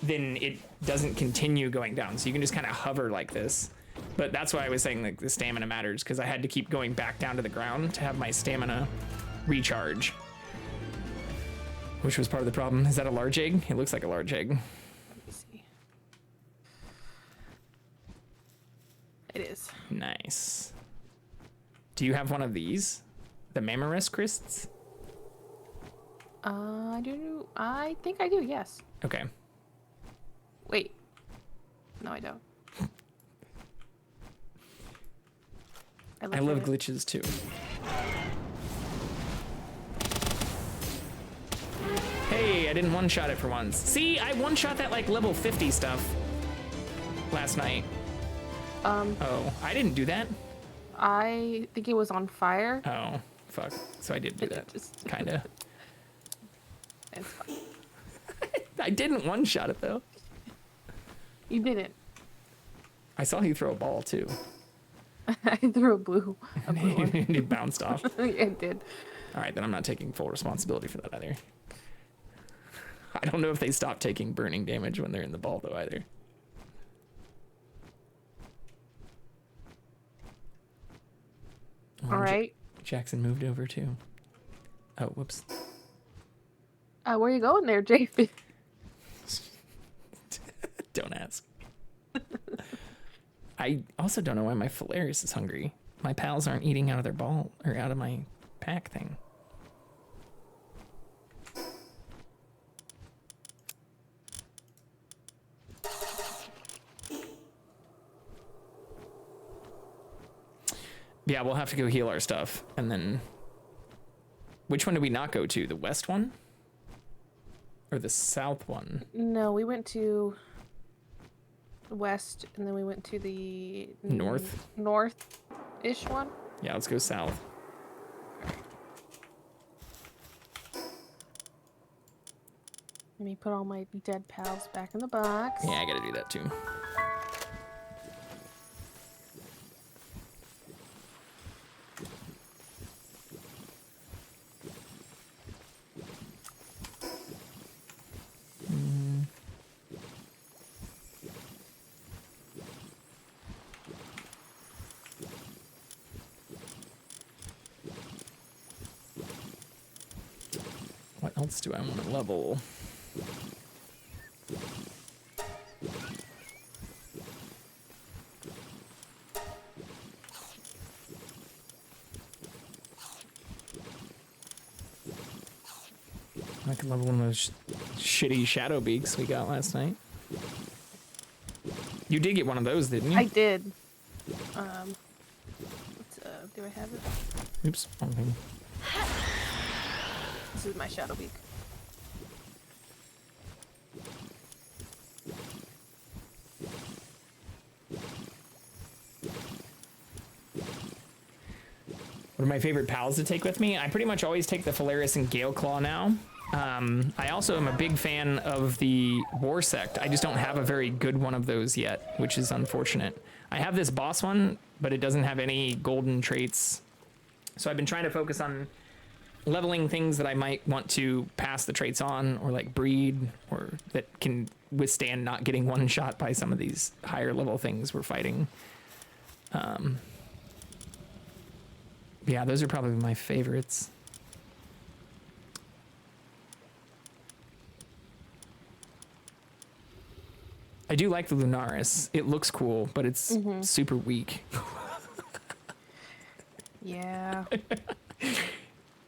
then it doesn't continue going down. So you can just kind of hover like this. But that's why I was saying like the stamina matters, because I had to keep going back down to the ground to have my stamina recharge, which was part of the problem. Is that a large egg? It looks like a large egg. Let me see. It is. Nice. Do you have one of these? The Mammoris crysts? I do. I think I do. Yes. Okay. Wait. No, I don't. I love glitches too. Hey, I didn't one-shot it for once. See, I one-shot that like level 50 stuff last night. Oh, I didn't do that. I think it was on fire. Oh, fuck. So I did do that. Kinda. It's fine. I didn't one-shot it though. You didn't. I saw you throw a ball too. I threw a blue one. It bounced off. It did. All right, then I'm not taking full responsibility for that either. I don't know if they stop taking burning damage when they're in the ball though either. All right. Jackson moved over too. Oh, whoops. Where are you going there, JP? Don't ask. I also don't know why my Polaris is hungry. My pals aren't eating out of their ball or out of my pack thing. Yeah, we'll have to go heal our stuff. And then... Which one did we not go to? The west one? Or the south one? No, we went to west, and then we went to the... North-ish one? Yeah, let's go south. Let me put all my dead pals back in the box. Yeah, I gotta do that too. What else do I want to level? I could level one of those shitty shadow beaks we got last night. You did get one of those, didn't you? I did. Do I have it? Oops, wrong thing. This is my shadow beak. What are my favorite pals to take with me? I pretty much always take the Polaris and Gale Claw now. I also am a big fan of the War Sect. I just don't have a very good one of those yet, which is unfortunate. I have this boss one, but it doesn't have any golden traits. So I've been trying to focus on leveling things that I might want to pass the traits on, or like breed, or that can withstand not getting one shot by some of these higher level things we're fighting. Yeah, those are probably my favorites. I do like the Lunaris. It looks cool, but it's super weak. Yeah.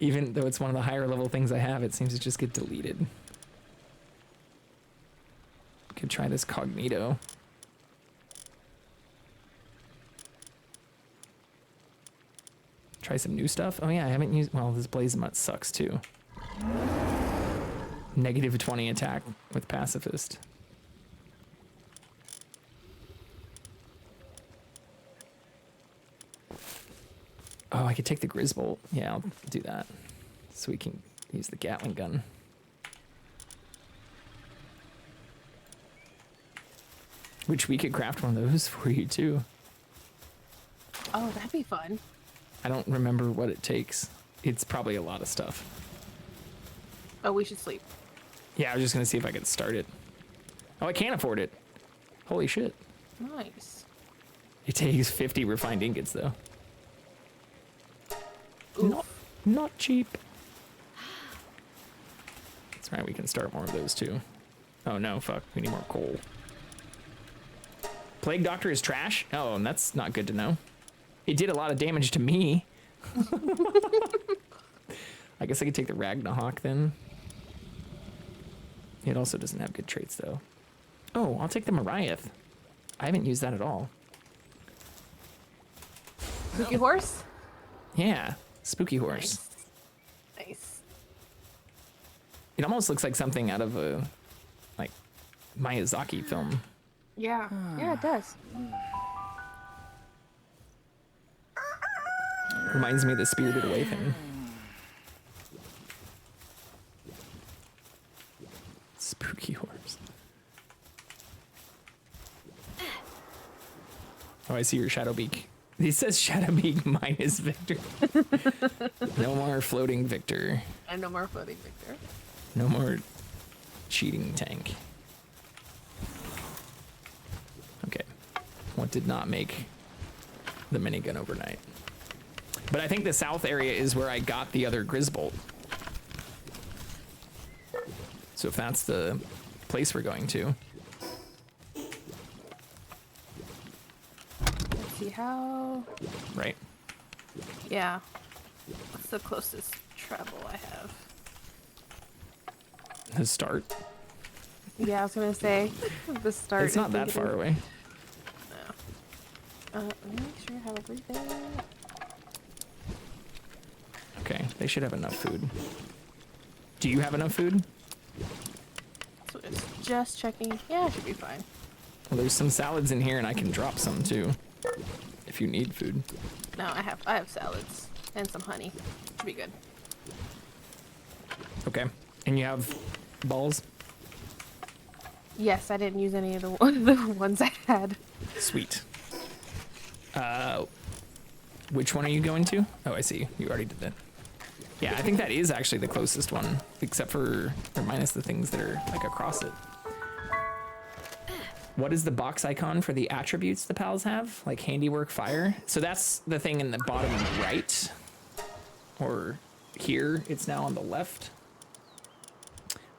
Even though it's one of the higher level things I have, it seems to just get deleted. try this Cognito. Try some new stuff. Oh yeah, I haven't used, well, this Blaze Mutt sucks too. Negative 20 attack with Pacifist. Oh, I could take the Grisbolt. Yeah, I'll do that. So we can use the Gatling gun. Which we could craft one of those for you too. Oh, that'd be fun. I don't remember what it takes. It's probably a lot of stuff. Oh, we should sleep. Yeah, I was just gonna see if I could start it. Oh, I can't afford it. Holy shit. Nice. It takes 50 refined ingots though. Oof. Not cheap. That's right, we can start more of those too. Oh no, fuck, we need more coal. Plague Doctor is trash? Oh, and that's not good to know. It did a lot of damage to me. I guess I could take the Ragnahawk then. It also doesn't have good traits though. Oh, I'll take the Mariath. I haven't used that at all. Spooky horse? Yeah, Spooky Horse. Nice. Nice. It almost looks like something out of a, like, Miyazaki film. Yeah. Yeah, it does. Reminds me of the Spirited Away thing. Spooky Horse. Oh, I see your Shadowbeak. He says Shadowbeak minus Victor. No more floating Victor. And no more floating Victor. No more cheating tank. Okay. What did not make the minigun overnight? But I think the south area is where I got the other Grisbolt. So if that's the place we're going to. Let's see how. Right. Yeah. What's the closest travel I have? The start. Yeah, I was gonna say the start. It's not that far away. No. Let me make sure I have everything. Okay, they should have enough food. Do you have enough food? So it's just checking. Yeah, it should be fine. Well, there's some salads in here, and I can drop some too, if you need food. No, I have salads and some honey. Should be good. Okay, and you have balls? Yes, I didn't use any of the ones I had. Sweet. Which one are you going to? Oh, I see. You already did that. Yeah, I think that is actually the closest one, except for, or minus the things that are like across it. What is the box icon for the attributes the pals have? Like handiwork, fire? So that's the thing in the bottom right. Or here, it's now on the left.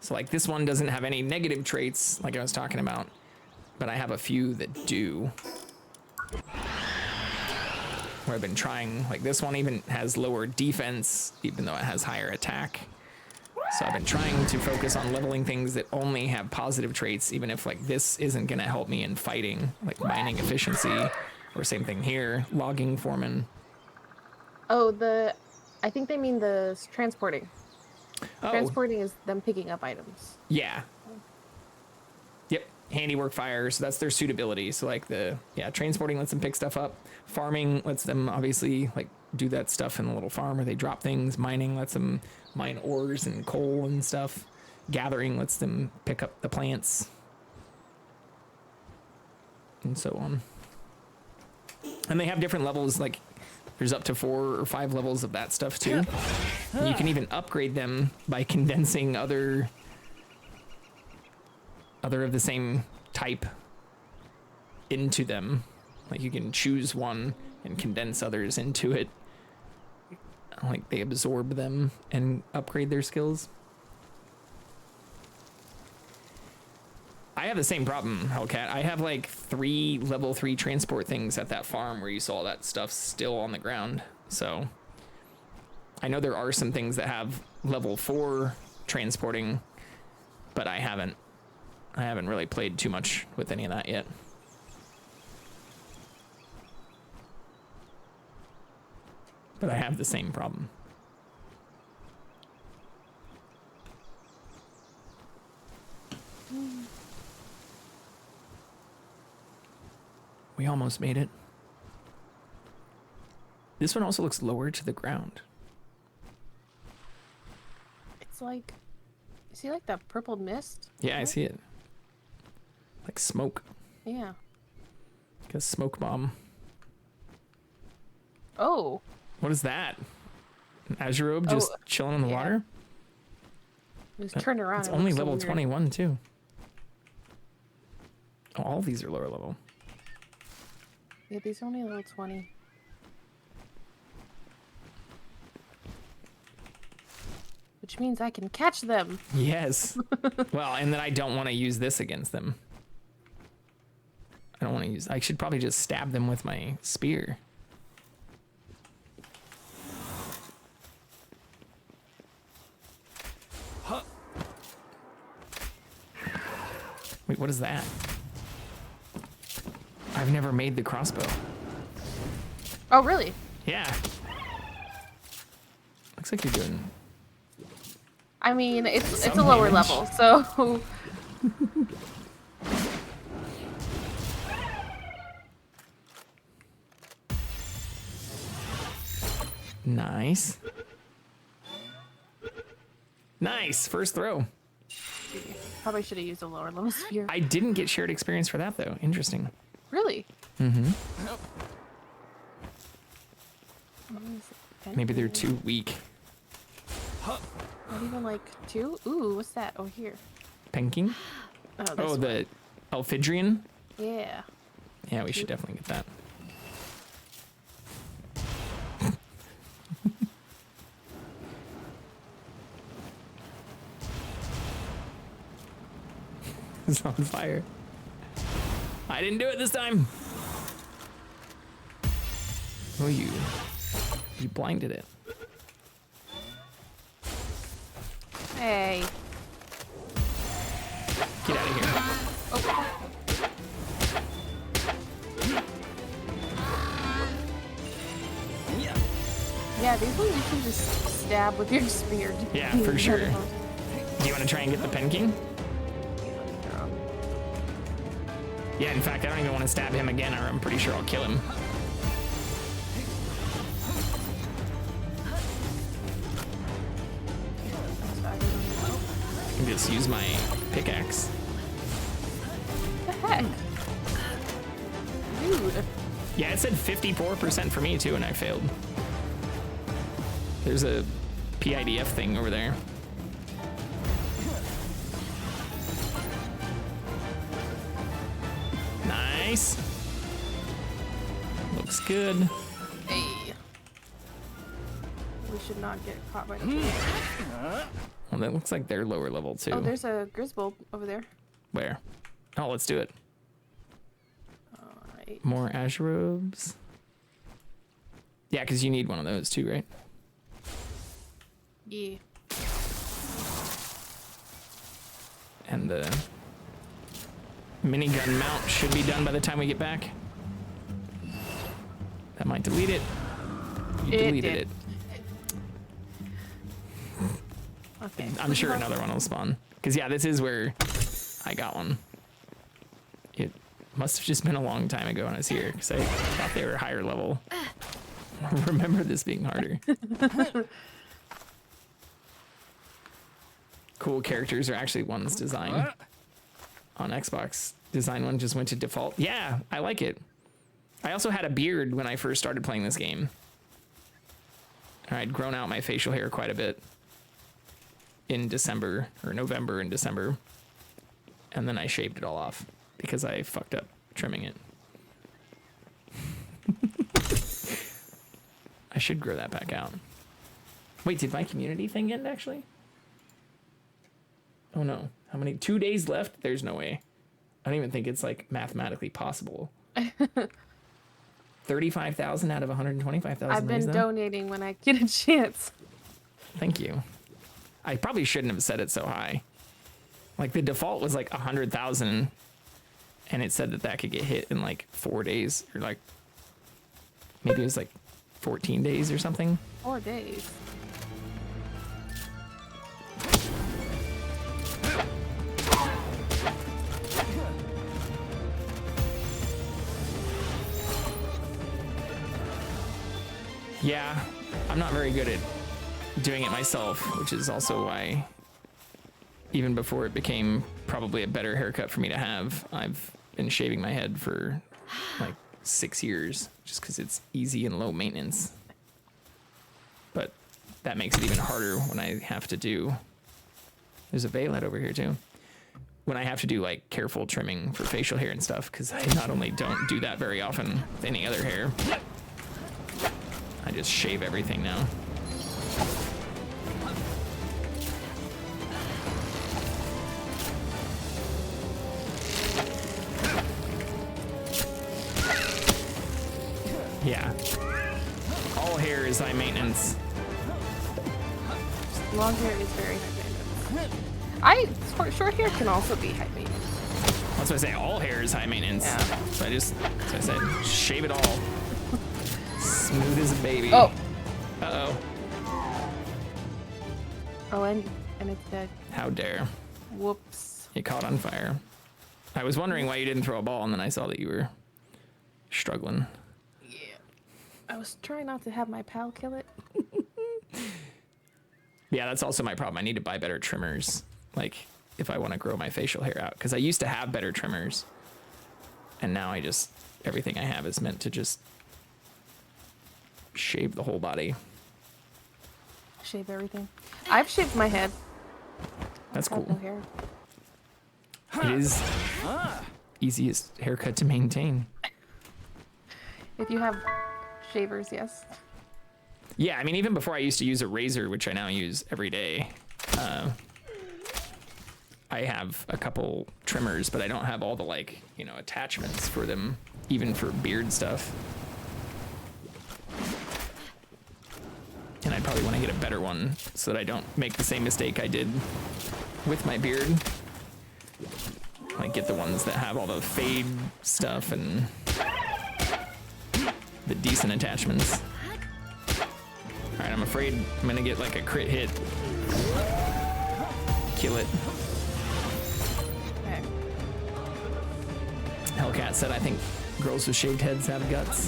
So like this one doesn't have any negative traits like I was talking about, but I have a few that do. Where I've been trying, like this one even has lower defense, even though it has higher attack. So I've been trying to focus on leveling things that only have positive traits, even if like this isn't gonna help me in fighting, like mining efficiency, or same thing here, logging foreman. Oh, I think they mean the transporting. Oh, Transporting is them picking up items. yeah. Yep, handiwork, fire, so that's their suitability. So like transporting lets them pick stuff up. Farming lets them obviously like do that stuff in the little farm where they drop things. Mining lets them mine ores and coal and stuff. Gathering lets them pick up the plants. And so on. And they have different levels, like there's up to 4 or 5 levels of that stuff too. And you can even upgrade them by condensing other of the same type into them. Like you can choose one and condense others into it. Like they absorb them and upgrade their skills. I have the same problem, Hellcat. I have like 3 level 3 transport things at that farm where you saw that stuff still on the ground. So I know there are some things that have level 4 transporting, but I haven't I haven't really played too much with any of that yet. But I have the same problem. We almost made it. This one also looks lower to the ground. It's like, you see like that purple mist? Yeah, I see it. Like smoke. Yeah. Like a smoke bomb. Oh. What is that? An Azure just chilling in the water? Just turn around. It's It only looks so level weird. 21 too. Oh, all of these are lower level. Yeah, these are only level 20. Which means I can catch them. Yes. Well, and then I don't want to use this against them. I don't want to use... I should probably just stab them with my spear. Huh. Wait, what is that? I've never made the crossbow. Oh, really? Yeah. Looks like you're doing... I mean, it's a Some lower damage. level, so... Nice. Nice. First throw. Probably should have used a lower level spear. I didn't get shared experience for that, though. Interesting. Really? Mm-hmm. What is it? Maybe they're too weak. Not even like 2? Ooh, what's that? Oh, here. Penking? Oh, this Oh, one. the Elfidrian? Yeah. Yeah, we should definitely get that. It's on fire. I didn't do it this time. Oh, you blinded it. Hey. Get out of here. Yeah, these ones you can just stab with your spear. Yeah, for sure. Do you want to try and get the Pen King? Yeah, in fact, I don't even want to stab him again, or I'm pretty sure I'll kill him. I can just use my pickaxe. What the heck? Dude. Yeah, it said 54% for me too, and I failed. There's a PIDF thing over there. Nice. Looks good. Hey. We should not get caught by the tree. Well, that looks like they're lower level too. Oh, there's a Grisbold over there. Where? Oh, let's do it. Alright. More Azure robes. Yeah, because you need one of those too, right? Yeah. And the minigun mount should be done by the time we get back. That might delete it. You It deleted did. it. Okay. I'm sure another one will spawn. Because, yeah, this is where I got one. It must have just been a long time ago when I was here, because I thought they were higher level. I remember this being harder. Cool characters are actually ones designed on Xbox. Design one just went to default. Yeah, I like it. I also had a beard when I first started playing this game. I'd grown out my facial hair quite a bit in December, or November and December. And then I shaved it all off because I fucked up trimming it. I should grow that back out. Wait, did my community thing end actually? Oh no. How many? 2 days left? There's no way. I don't even think it's like mathematically possible. 35,000 out of 125,000. I've been donating when I get a chance. Thank you. I probably shouldn't have said it so high. Like the default was like 100,000, and it said that could get hit in like 4 days, or like maybe it was like 14 days or something. 4 days. Yeah, I'm not very good at doing it myself, which is also why even before it became probably a better haircut for me to have, I've been shaving my head for like 6 years just because it's easy and low maintenance. But that makes it even harder when I have to do, there's a veilet over here too, when I have to do like careful trimming for facial hair and stuff, because I not only don't do that very often with any other hair, I just shave everything now. Yeah. All hair is high maintenance. Long hair is very high maintenance. Short hair can also be high maintenance. That's why I say all hair is high maintenance. Yeah. So that's why I said shave it all. Smooth as a baby. Oh. Uh-oh. Oh, and it's dead. How dare. Whoops. It caught on fire. I was wondering why you didn't throw a ball, and then I saw that you were struggling. Yeah. I was trying not to have my pal kill it. Yeah, that's also my problem. I need to buy better trimmers, like if I want to grow my facial hair out, because I used to have better trimmers, and now everything I have is meant to just shave the whole body. Shave everything. I've shaved my head. That's I have cool. no hair. It is easiest haircut to maintain. If you have shavers, yes. Yeah, I mean, even before I used to use a razor, which I now use every day, I have a couple trimmers, but I don't have all the, like, attachments for them, even for beard stuff. And I probably want to get a better one so that I don't make the same mistake I did with my beard. Like, get the ones that have all the fade stuff and the decent attachments. Alright, I'm afraid I'm gonna get like a crit hit. Kill it. Okay. Hellcat said, I think girls with shaved heads have guts.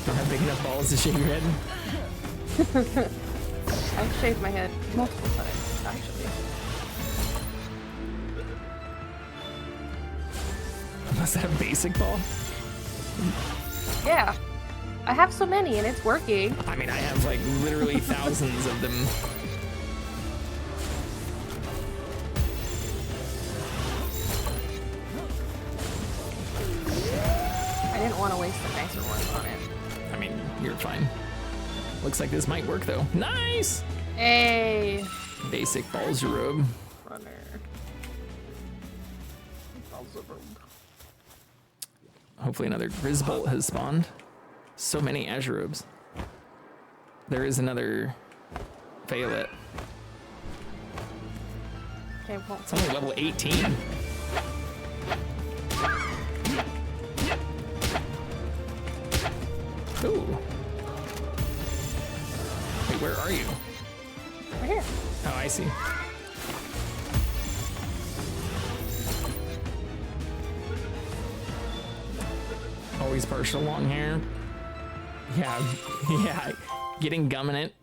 Don't have big enough balls to shave your head. I've shaved my head multiple times, actually. Must have basic ball. Yeah. I have so many and it's working. I mean, I have like literally thousands of them. I didn't want to waste the nicer ones on it. I mean, you're fine. Looks like this might work though. Nice! Hey! Basic balls rub. Runner. Hopefully another Grizzbolt has spawned. So many Azure Robes. There is another Violet. Okay, well, It's only level 18. Ooh. Wait, where are you? right here. Oh, I see. Always partial long hair. Yeah, yeah. Getting gum in it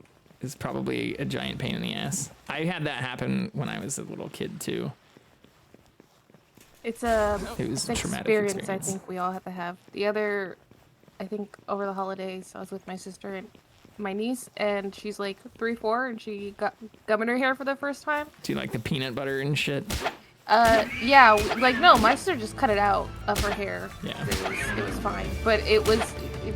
is probably a giant pain in the ass. I had that happen when I was a little kid too. It's It was a traumatic experience. I think we all have to have. The other, I think over the holidays, I was with my sister and my niece, and she's like 3, 4, and she got gum in her hair for the first time. Do you like the peanut butter and shit? Yeah, like no, my sister just cut it out of her hair. Yeah. It was fine, but it was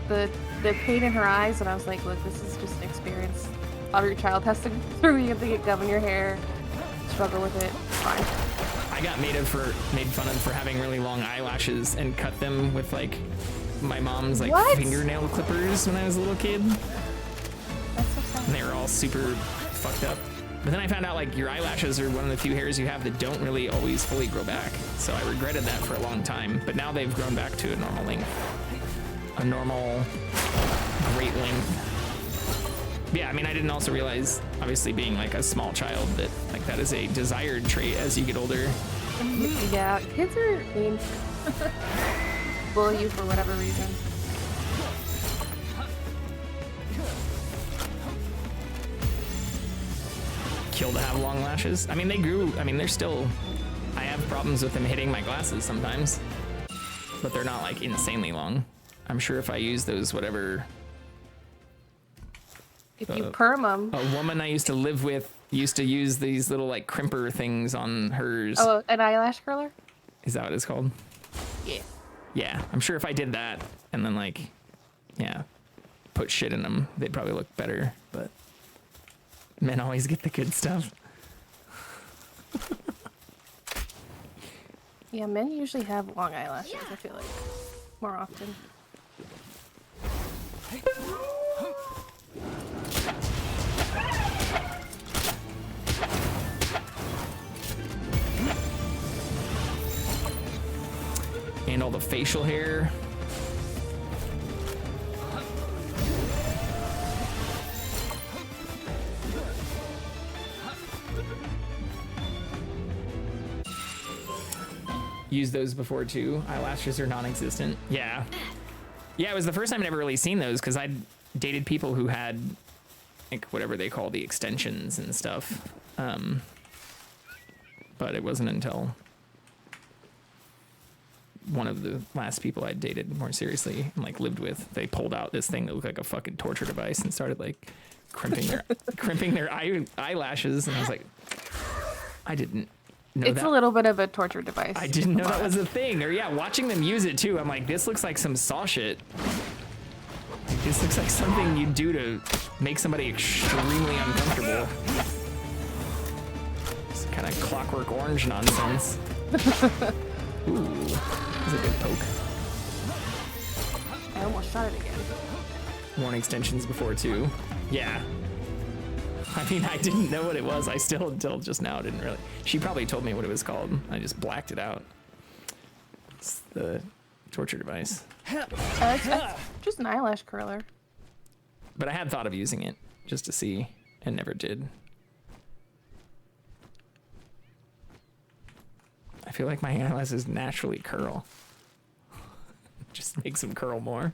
the pain in her eyes, and I was like, look, this is just an experience. Every child has to go through. You have to get gum in your hair, struggle with it. It's fine. I got made fun of for having really long eyelashes and cut them with like my mom's like What? fingernail clippers when I was a little kid. That's so sad. And they were all super fucked up But then I found out like your eyelashes are one of the few hairs you have that don't really always fully grow back. So I regretted that for a long time. But now they've grown back to a normal length. A normal, great length. Yeah, I mean, I didn't also realize, obviously being like a small child, that like that is a desired trait as you get older. Yeah, kids are mean. Bully you for whatever reason. Kill to have long lashes. I mean, they grew. I mean, they're still. I have problems with them hitting my glasses sometimes, but they're not like insanely long. I'm sure if I use those, whatever. If you perm them. A woman I used to live with used to use these little like crimper things on hers. Oh, an eyelash curler? Is that what it's called? Yeah. Yeah, I'm sure if I did that and then like, yeah, put shit in them, they'd probably look better. But men always get the good stuff. Yeah, men usually have long eyelashes, I feel like, more often. And all the facial hair. Used those before too. Eyelashes are non-existent. Yeah. Yeah, it was the first time I'd ever really seen those because I'd dated people who had like whatever they call the extensions and stuff. But it wasn't until one of the last people I dated more seriously and like lived with, they pulled out this thing that looked like a fucking torture device and started like crimping their eyelashes, and I was like, I didn't know it's that. a little bit of a torture device. I didn't know that was a thing. Or yeah, watching them use it too, I'm like, this looks like some saw shit. Like, this looks like something you do to make somebody extremely uncomfortable. It's kind of Clockwork Orange nonsense. Ooh, that's a good poke. I almost shot it again. Worn extensions before too. Yeah. I mean, I didn't know what it was. I still, until just now, didn't really. She probably told me what it was called. I just blacked it out. It's the torture device. It's just an eyelash curler. But I had thought of using it just to see and never did. I feel like my eyelashes naturally curl. Just makes them curl more.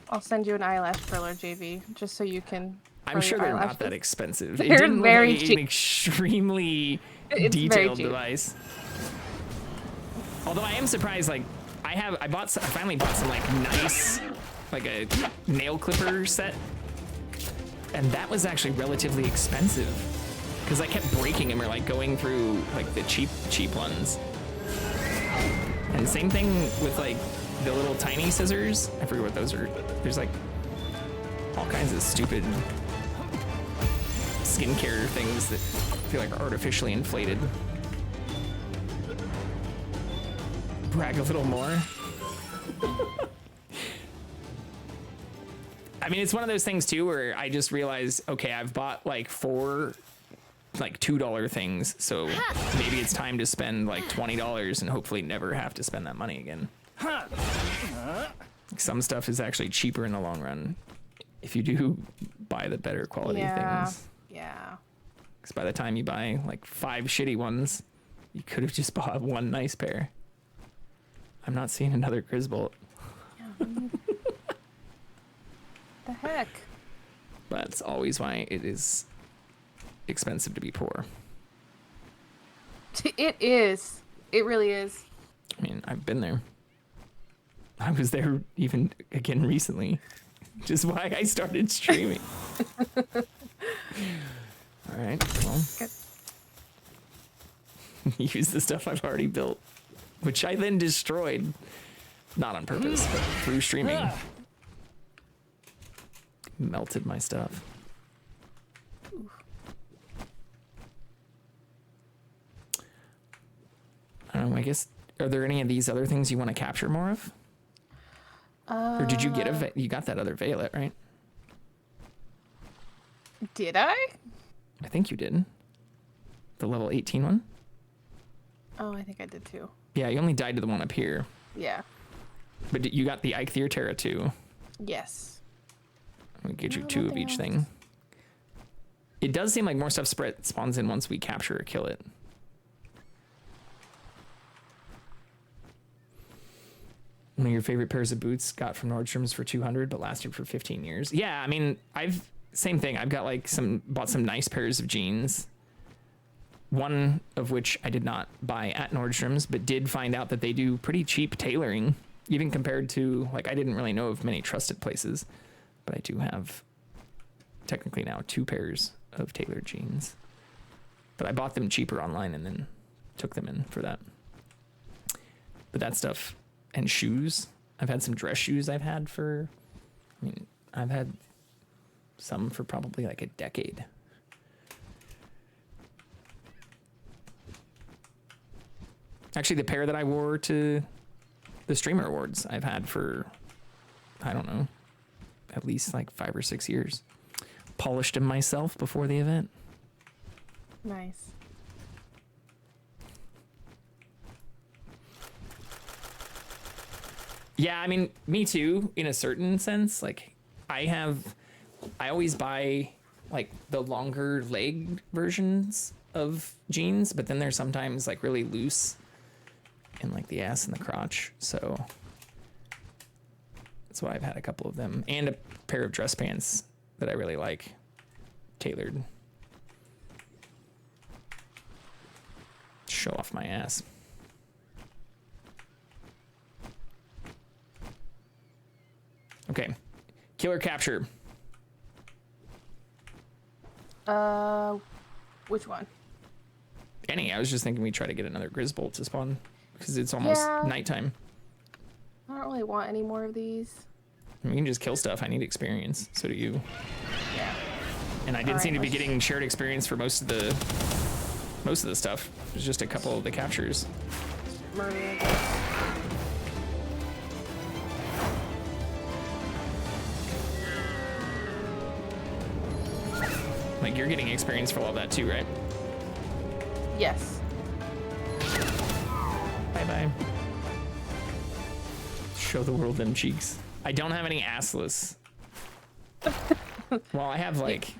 I'll send you an eyelash curler, JV, just so you can. I'm sure they're not that expensive. It They're didn't look very like an cheap. extremely It's very detailed cheap. device. Although I am surprised, like I finally bought some like nice, like a nail clipper set, and that was actually relatively expensive because I kept breaking them or like going through like the cheap ones. And same thing with like the little tiny scissors. I forget what those are. There's like all kinds of stupid skincare things that feel like are artificially inflated. Brag a little more. I mean, it's one of those things too where I just realized, okay, I've bought like 4 like $2 things, so maybe it's time to spend like $20 and hopefully never have to spend that money again. Some stuff is actually cheaper in the long run if you do buy the better quality things. Yeah. Because by the time you buy like 5 shitty ones, you could have just bought 1 nice pair. I'm not seeing another Grisbolt. The heck? That's always why it is expensive to be poor. It is. It really is. I mean, I've been there. I was there even again recently, which is why I started streaming. All right, well, use the stuff I've already built, which I then destroyed, not on purpose, but through streaming. Melted my stuff. I don't know, I guess, are there any of these other things you want to capture more of? Or did you get you got that other Violet, right? Did I? I think you did. The level 18 one? Oh, I think I did too. Yeah, you only died to the one up here. Yeah. But you got the Ichthyoterra too. Yes. I'm gonna get you No, 2 of nothing each else. thing. It does seem like more stuff spawns in once we capture or kill it. One of your favorite pairs of boots got from Nordstrom's for 200 but lasted for 15 years. Yeah, I mean, same thing. I've got like bought some nice pairs of jeans. One of which I did not buy at Nordstrom's, but did find out that they do pretty cheap tailoring, even compared to, like, I didn't really know of many trusted places, but I do have technically now 2 pairs of tailored jeans. But I bought them cheaper online and then took them in for that. But that stuff, and shoes. I've had some dress shoes I've had some for probably like a decade. Actually, the pair that I wore to the Streamer Awards, I've had for, I don't know, at least like 5 or 6 years. Polished them myself before the event. Nice. Yeah, I mean, me too, in a certain sense. Like, I always buy like the longer leg versions of jeans, but then they're sometimes like really loose in like the ass and the crotch. So that's why I've had a couple of them, and a pair of dress pants that I really like, tailored. Show off my ass. Okay, killer capture. Which one? Any, I was just thinking we try to get another Grizzbolt to spawn, because it's almost nighttime. I don't really want any more of these. We can just kill stuff. I need experience. So do you. Yeah. And I did seem to be getting shared experience for most of the stuff. There's just a couple of the captures. Murder, I guess. Like, you're getting experience for all that too, right? Yes. Bye-bye. Show the world them cheeks. I don't have any assless. Well, I have, like,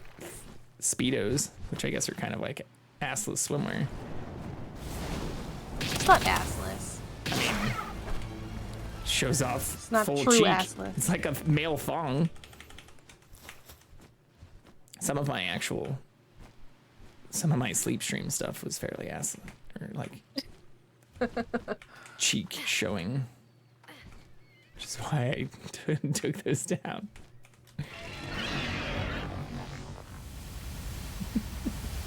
Speedos, which I guess are kind of like assless swimwear. It's not assless. I mean, shows off It's not full true cheek. assless. It's like a male thong. Some of my sleep stream stuff was fairly assless, or like cheek showing, which is why I took this down.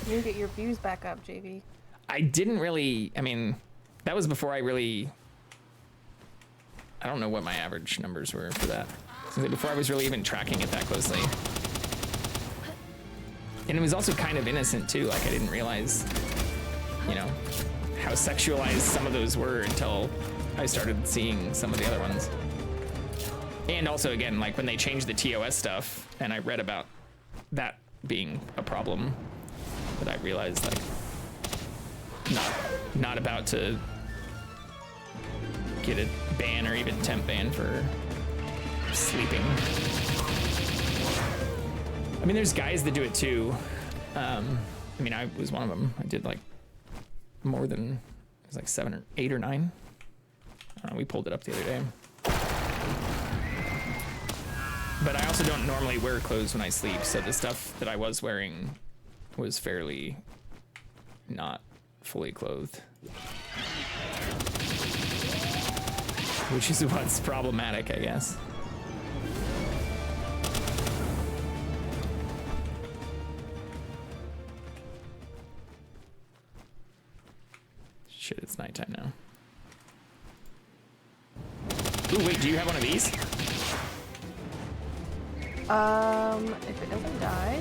You need to get your views back up, JV. I didn't really, I mean, that was before I don't know what my average numbers were for that. Before I was really even tracking it that closely. And it was also kind of innocent too, like I didn't realize, how sexualized some of those were until I started seeing some of the other ones. And also, again, like when they changed the TOS stuff, and I read about that being a problem, that I realized, like, not about to get a ban or even temp ban for sleeping. I mean, there's guys that do it too. I mean, I was one of them. I did like more than, it was like 7 or 8 or 9. We pulled it up the other day. But I also don't normally wear clothes when I sleep, so the stuff that I was wearing was fairly not fully clothed. Which is what's problematic, I guess. Shit, it's nighttime now. Ooh, wait, do you have one of these? If it doesn't die.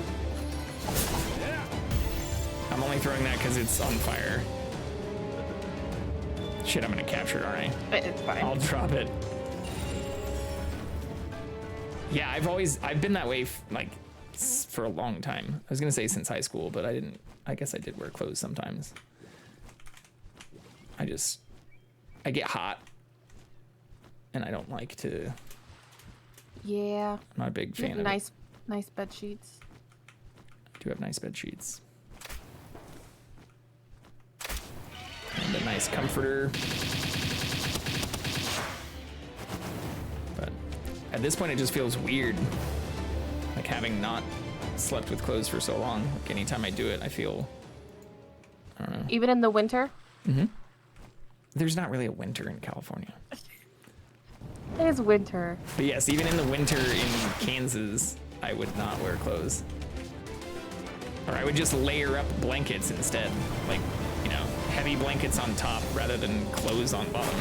I'm only throwing that because it's on fire. Shit, I'm gonna capture it, aren't I? It's fine. I'll drop it. Yeah, I've been that way, like, for a long time. I was gonna say since high school, but I guess I did wear clothes sometimes. I get hot and I don't like to. Yeah. I'm not a big fan of it. Nice bed sheets. I do have nice bed sheets. And a nice comforter. But at this point, it just feels weird. Like having not slept with clothes for so long. Like anytime I do it, I feel, I don't know. Even in the winter? Mm-hmm. There's not really a winter in California. It is winter. But yes, even in the winter in Kansas, I would not wear clothes. Or I would just layer up blankets instead. Like, you know, heavy blankets on top rather than clothes on bottom.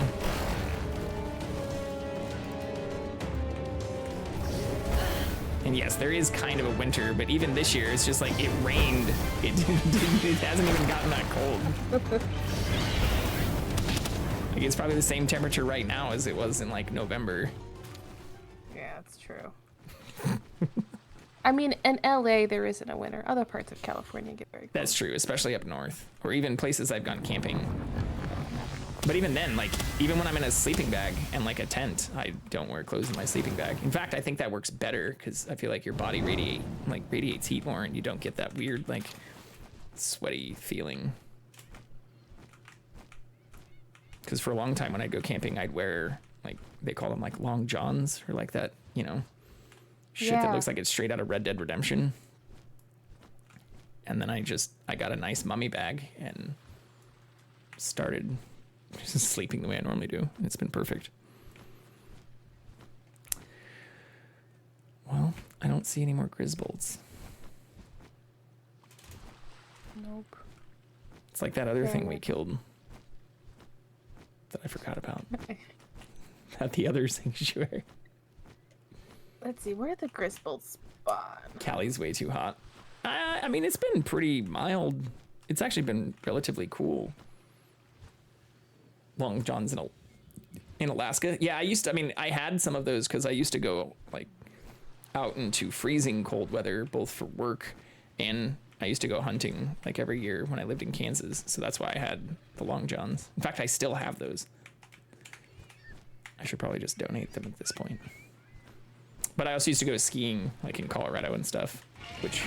And yes, there is kind of a winter, but even this year, it's just like it rained. It hasn't even gotten that cold. Like it's probably the same temperature right now as it was in like November. Yeah, that's true. I mean, in LA, there isn't a winter. Other parts of California get very cold. That's true, especially up north, or even places I've gone camping. But even then, like, even when I'm in a sleeping bag and like a tent, I don't wear clothes in my sleeping bag. In fact, I think that works better because I feel like your body radiates heat more and you don't get that weird, like, sweaty feeling. Because for a long time when I'd go camping, I'd wear, like, they call them like long johns or like that, you know, shit that looks like it's straight out of Red Dead Redemption. And then I got a nice mummy bag and started just sleeping the way I normally do. And it's been perfect. Well, I don't see any more Grisbolts. Nope. It's like that other thing we killed that I forgot about. At the other sanctuary. Let's see, where are the Grisbolts spawn? Cali's way too hot. I mean, it's been pretty mild. It's actually been relatively cool. Long johns in Alaska. Yeah, I had some of those because I used to go like out into freezing cold weather, both for work and I used to go hunting like every year when I lived in Kansas. So that's why I had the long johns. In fact, I still have those. I should probably just donate them at this point. But I also used to go skiing like in Colorado and stuff, which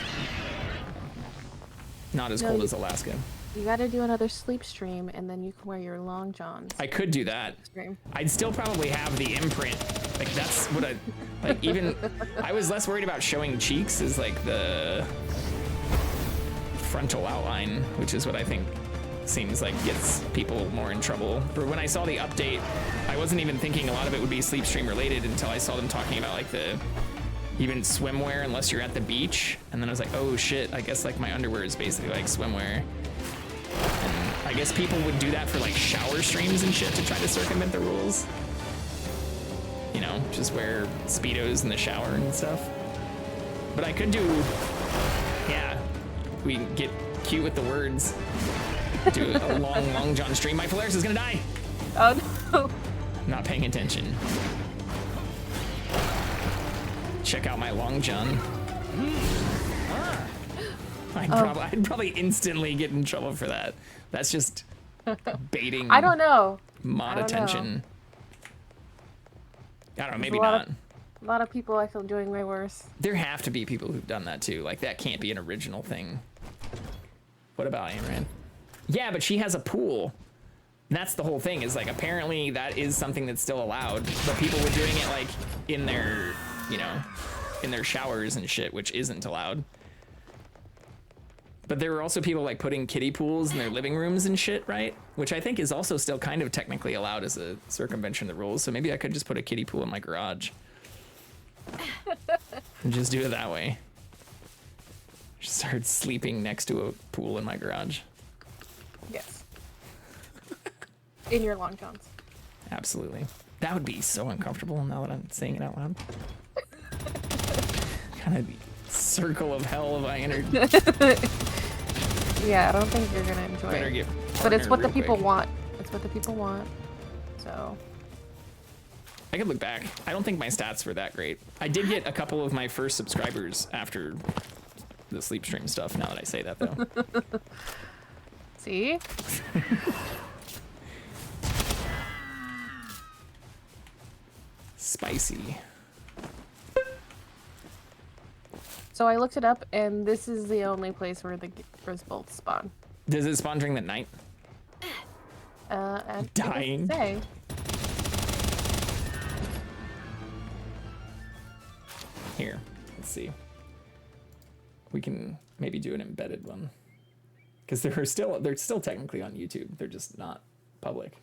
not as cold as Alaska. You gotta do another sleep stream and then you can wear your long johns. I could do that. I'd still probably have the imprint. Like that's what I was less worried about showing cheeks as like the frontal outline, which is what I think seems like gets people more in trouble. But when I saw the update, I wasn't even thinking a lot of it would be sleep stream related until I saw them talking about like the even swimwear unless you're at the beach. And then I was like, oh shit, I guess like my underwear is basically like swimwear. And I guess people would do that for like shower streams and shit to try to circumvent the rules. You know, just wear Speedos in the shower and stuff. But I could do, yeah, we get cute with the words. Do a long john stream. My Polaris is gonna die. Oh no. Not paying attention. Check out my long john. I'd probably instantly get in trouble for that. That's just baiting. I don't know. Mod attention. I don't know, maybe not. A lot of people I feel doing way worse. There have to be people who've done that too. Like that can't be an original thing. What about Ayn Rand? Yeah, but she has a pool. And that's the whole thing, is like apparently that is something that's still allowed, but people were doing it like in their, you know, in their showers and shit, which isn't allowed. But there were also people like putting kiddie pools in their living rooms and shit, right? Which I think is also still kind of technically allowed as a circumvention of the rules. So maybe I could just put a kiddie pool in my garage. And just do it that way. Just start sleeping next to a pool in my garage. Yes. In your long johns. Absolutely. That would be so uncomfortable now that I'm saying it out loud. Kind of the circle of hell if I entered. Yeah, I don't think you're gonna enjoy it. But it's what the people want. It's what the people want. So. I could look back. I don't think my stats were that great. I did get a couple of my first subscribers after the sleep stream stuff now that I say that, though. See? Spicy. So I looked it up, and this is the only place where the Grisbolts spawn. Does it spawn during the night? And Dying. It doesn't say. Here, let's see. We can maybe do an embedded one. Because they're still technically on YouTube. They're just not public.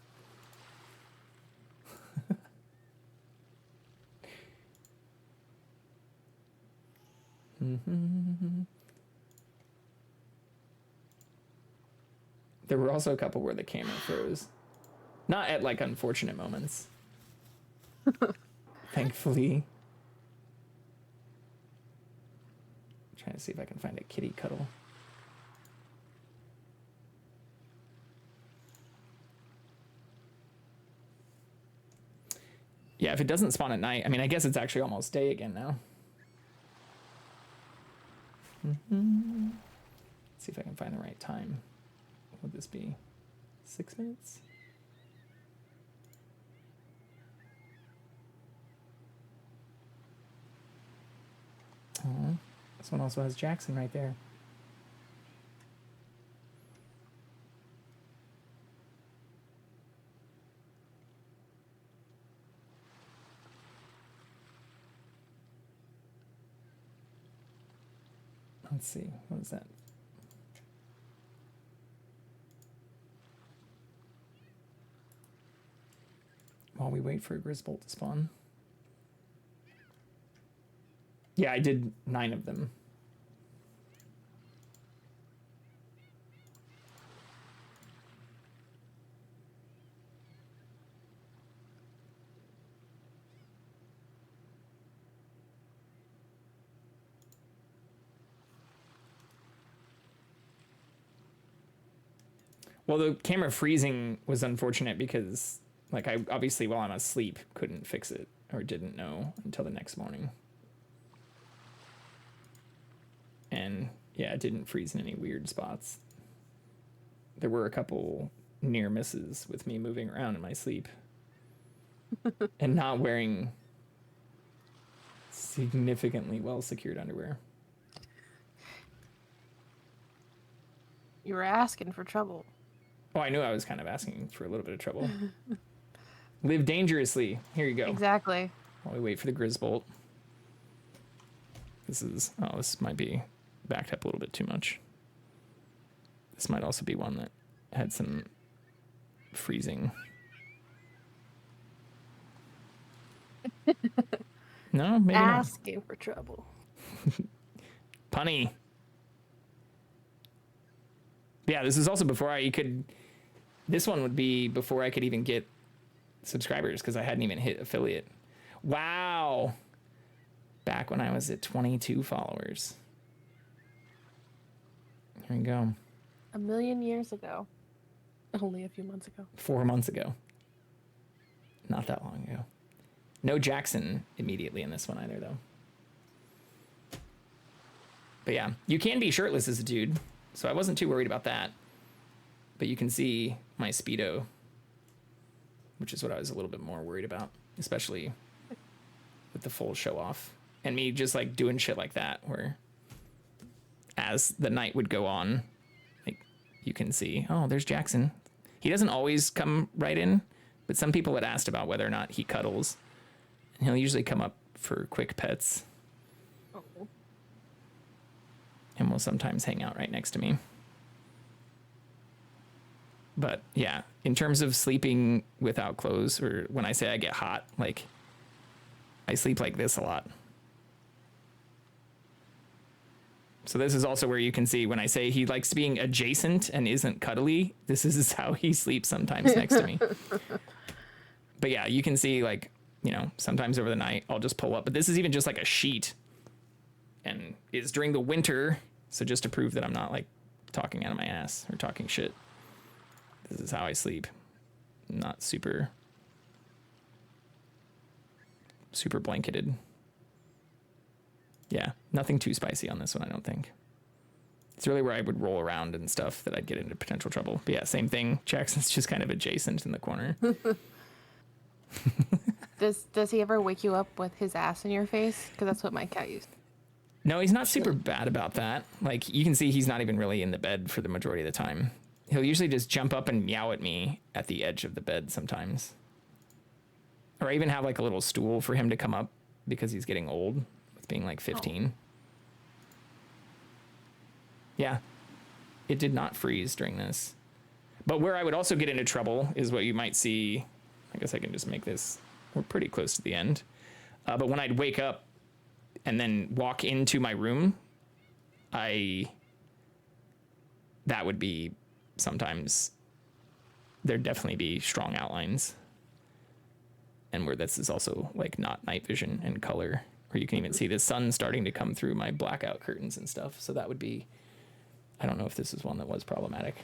There were also a couple where the camera froze. Not at like unfortunate moments. Thankfully. Trying to see if I can find a kitty cuddle. Yeah, if it doesn't spawn at night, I mean, I guess it's actually almost day again now. Let's see if I can find the right time. What would this be? 6 minutes? Oh, this one also has Jackson right there. Let's see, what is that? While we wait for a Grisbolt to spawn. Yeah, I did 9 of them. Well, the camera freezing was unfortunate because, like, I obviously while I'm asleep couldn't fix it or didn't know until the next morning. And yeah, it didn't freeze in any weird spots. There were a couple near misses with me moving around in my sleep and not wearing significantly well secured underwear. You were asking for trouble. Oh, I knew I was kind of asking for a little bit of trouble. Live dangerously. Here you go. Exactly. While we wait for the Grisbolt. This might be backed up a little bit too much. This might also be one that had some freezing. No, maybe asking for trouble. Punny. Yeah, this is also before this one would be before I could even get subscribers because I hadn't even hit affiliate. Wow. Back when I was at 22 followers. Here we go. 1,000,000 years ago. Only a few months ago. 4 months ago. Not that long ago. No Jackson immediately in this one either, though. But yeah, you can be shirtless as a dude, so I wasn't too worried about that. But you can see my Speedo, which is what I was a little bit more worried about, especially with the full show off. And me just like doing shit like that, where as the night would go on, like you can see, oh, there's Jackson. He doesn't always come right in, but some people had asked about whether or not he cuddles. And he'll usually come up for quick pets. Oh. And will sometimes hang out right next to me. But yeah, in terms of sleeping without clothes, or when I say I get hot, like I sleep like this a lot. So this is also where you can see when I say he likes being adjacent and isn't cuddly, this is how he sleeps sometimes next to me. But yeah, you can see like, you know, sometimes over the night I'll just pull up, but this is even just like a sheet and it's during the winter. So just to prove that I'm not like talking out of my ass or talking shit. This is how I sleep. Not super blanketed. Yeah, nothing too spicy on this one, I don't think. It's really where I would roll around and stuff that I'd get into potential trouble. But yeah, same thing. Jackson's just kind of adjacent in the corner. Does he ever wake you up with his ass in your face? Because that's what my cat used. No, he's not super bad about that. Like, you can see he's not even really in the bed for the majority of the time. He'll usually just jump up and meow at me at the edge of the bed sometimes. Or I even have like a little stool for him to come up because he's getting old with being like 15. Oh. Yeah, it did not freeze during this. But where I would also get into trouble is what you might see. I guess I can just make this. We're pretty close to the end. But when I'd wake up and then walk into my room, that would be sometimes, there'd definitely be strong outlines. And where this is also like not night vision and color, or you can even see the sun starting to come through my blackout curtains and stuff. So that would be, I don't know if this is one that was problematic.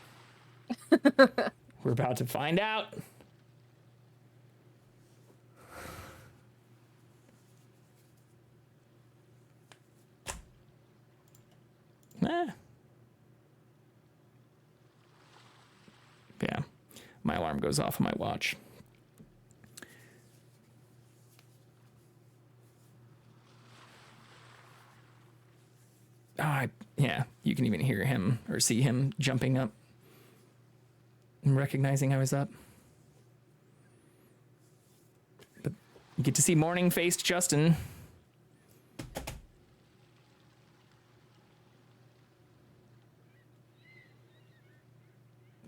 We're about to find out. Yeah, my alarm goes off on my watch. Yeah, you can even hear him or see him jumping up and recognizing I was up. But you get to see morning-faced Justin.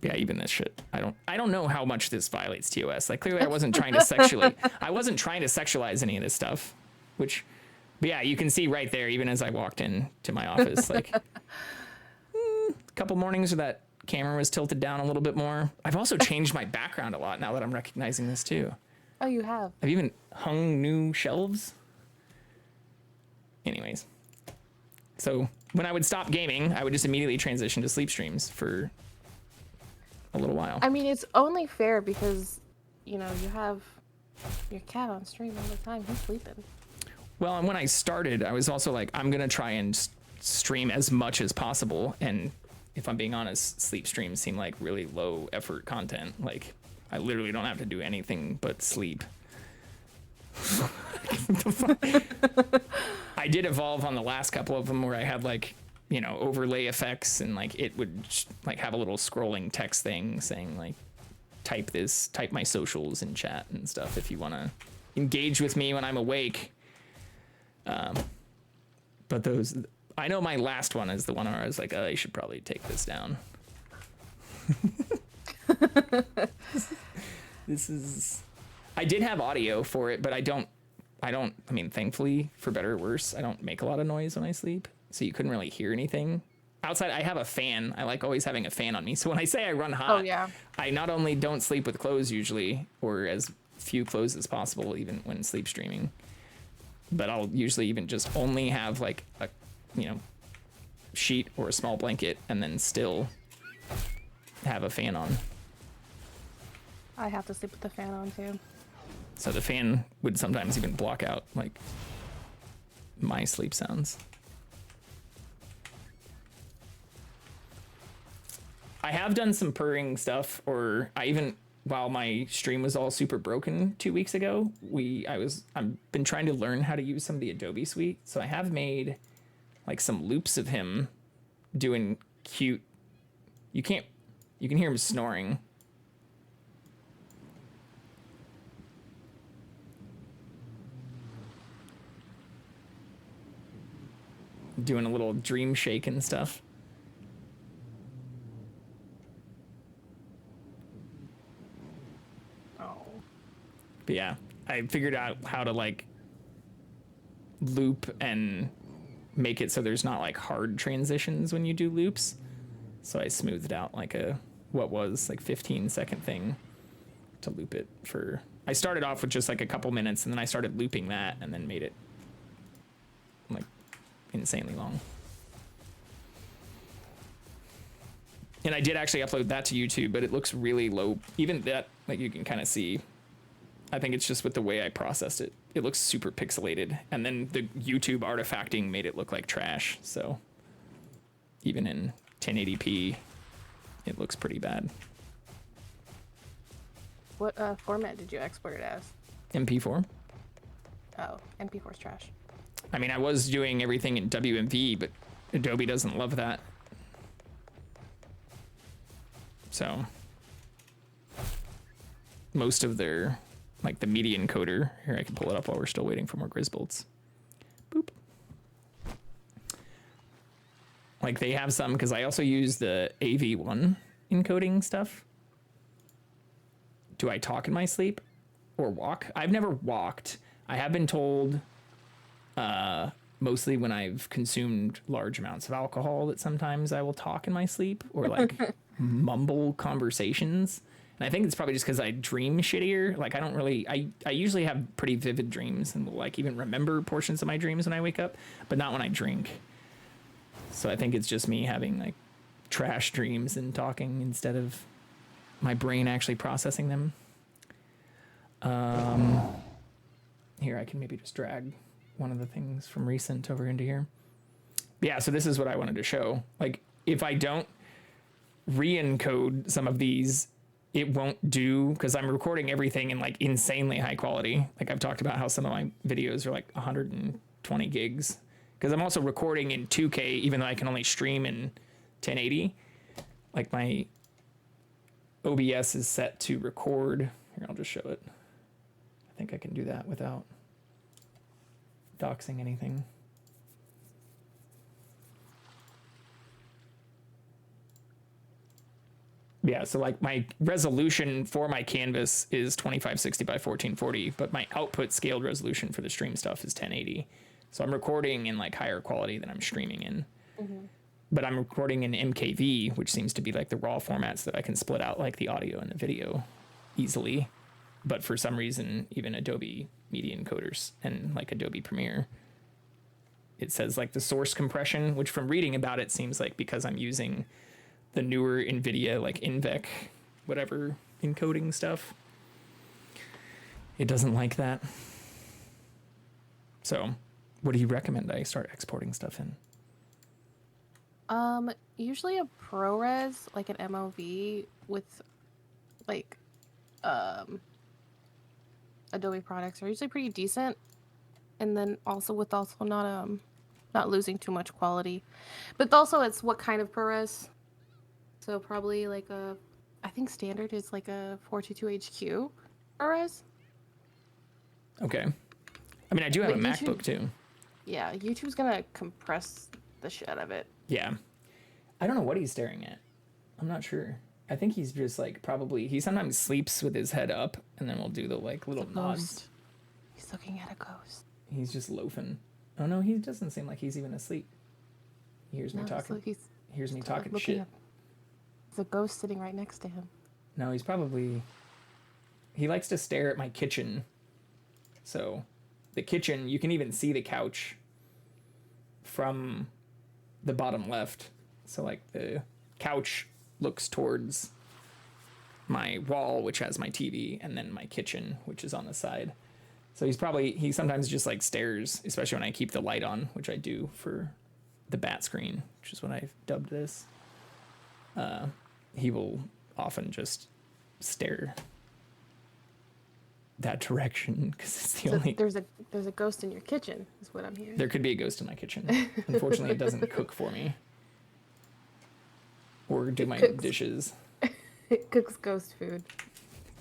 Yeah, even this shit. I don't know how much this violates TOS. Like, clearly I wasn't trying to sexualize any of this stuff, which, but yeah, you can see right there, even as I walked in to my office, like, a couple mornings where that camera was tilted down a little bit more. I've also changed my background a lot now that I'm recognizing this too. Oh, you have? I've even hung new shelves. Anyways. So when I would stop gaming, I would just immediately transition to sleep streams for a little while. I mean, it's only fair because, you know, you have your cat on stream all the time. He's sleeping. Well, and when I started, I was also like, I'm going to try and stream as much as possible. And if I'm being honest, sleep streams seem like really low effort content. Like, I literally don't have to do anything but sleep. I did evolve on the last couple of them where I had like, you know, overlay effects, and like it would like have a little scrolling text thing saying like, type my socials in chat and stuff if you want to engage with me when I'm awake. But those, I know my last one is the one where I was like, oh, I should probably take this down. I did have audio for it, but I mean, thankfully, for better or worse, I don't make a lot of noise when I sleep. So you couldn't really hear anything. Outside, I have a fan. I like always having a fan on me. So when I say I run hot, I not only don't sleep with clothes usually, or as few clothes as possible, even when sleep streaming, but I'll usually even just only have like a, you know, sheet or a small blanket and then still have a fan on. I have to sleep with the fan on too. So the fan would sometimes even block out like my sleep sounds. I have done some purring stuff, or I even, while my stream was all super broken 2 weeks ago, I've been trying to learn how to use some of the Adobe suite. So I have made like some loops of him doing cute, you can hear him snoring. Doing a little dream shake and stuff. But yeah, I figured out how to like loop and make it so there's not like hard transitions when you do loops. So I smoothed out like what was like 15-second thing to loop it for. I started off with just like a couple minutes, and then I started looping that and then made it like insanely long. And I did actually upload that to YouTube, but it looks really low. Even that, like you can kind of see, I think it's just with the way I processed it. It looks super pixelated. And then the YouTube artifacting made it look like trash. So even in 1080p, it looks pretty bad. What format did you export it as? MP4. Oh, MP4's trash. I mean, I was doing everything in WMV, but Adobe doesn't love that. So most of their, like the media encoder, here I can pull it up while we're still waiting for more Grisbolts. Boop. Like they have some, because I also use the AV1 encoding stuff. Do I talk in my sleep or walk? I've never walked. I have been told, mostly when I've consumed large amounts of alcohol, that sometimes I will talk in my sleep or like mumble conversations. And I think it's probably just because I dream shittier. Like I don't really, I usually have pretty vivid dreams and will like even remember portions of my dreams when I wake up, but not when I drink. So I think it's just me having like trash dreams and talking instead of my brain actually processing them. Here, I can maybe just drag one of the things from recent over into here. Yeah, so this is what I wanted to show. Like, if I don't re-encode some of these, it won't do, because I'm recording everything in like insanely high quality. Like I've talked about how some of my videos are like 120 gigs, because I'm also recording in 2K, even though I can only stream in 1080. Like my OBS is set to record. Here, I'll just show it. I think I can do that without doxing anything. Yeah, so like my resolution for my canvas is 2560 by 1440, but my output scaled resolution for the stream stuff is 1080. So I'm recording in like higher quality than I'm streaming in. Mm-hmm. But I'm recording in MKV, which seems to be like the raw format so that I can split out like the audio and the video easily. But for some reason, even Adobe Media Encoders and like Adobe Premiere, it says like the source compression, which from reading about it seems like because I'm using the newer NVIDIA, like INVEC, whatever encoding stuff, it doesn't like that. So what do you recommend I start exporting stuff in? Usually a ProRes, like an MOV with like, Adobe products are usually pretty decent. And then also with not losing too much quality, but also it's what kind of ProRes. So probably like I think standard is like a 422 HQ ProRes. Okay. I mean, I do have But a MacBook too. Yeah, YouTube's gonna compress the shit out of it. Yeah. I don't know what he's staring at. I'm not sure. I think he's just like he sometimes sleeps with his head up and then we'll do the like little nods. He's looking at a ghost. He's just loafing. Oh no, he doesn't seem like he's even asleep. He hears me talking. So hears me talking shit. There's a ghost sitting right next to him. No, he likes to stare at my kitchen. So the kitchen, you can even see the couch from the bottom left. So like the couch looks towards my wall, which has my TV, and then my kitchen, which is on the side. So he sometimes just like stares, especially when I keep the light on, which I do for the bat screen, which is what I've dubbed this. He will often just stare that direction because it's the only. There's a ghost in your kitchen, is what I'm hearing. There could be a ghost in my kitchen. Unfortunately, it doesn't cook for me or do my dishes. It cooks ghost food.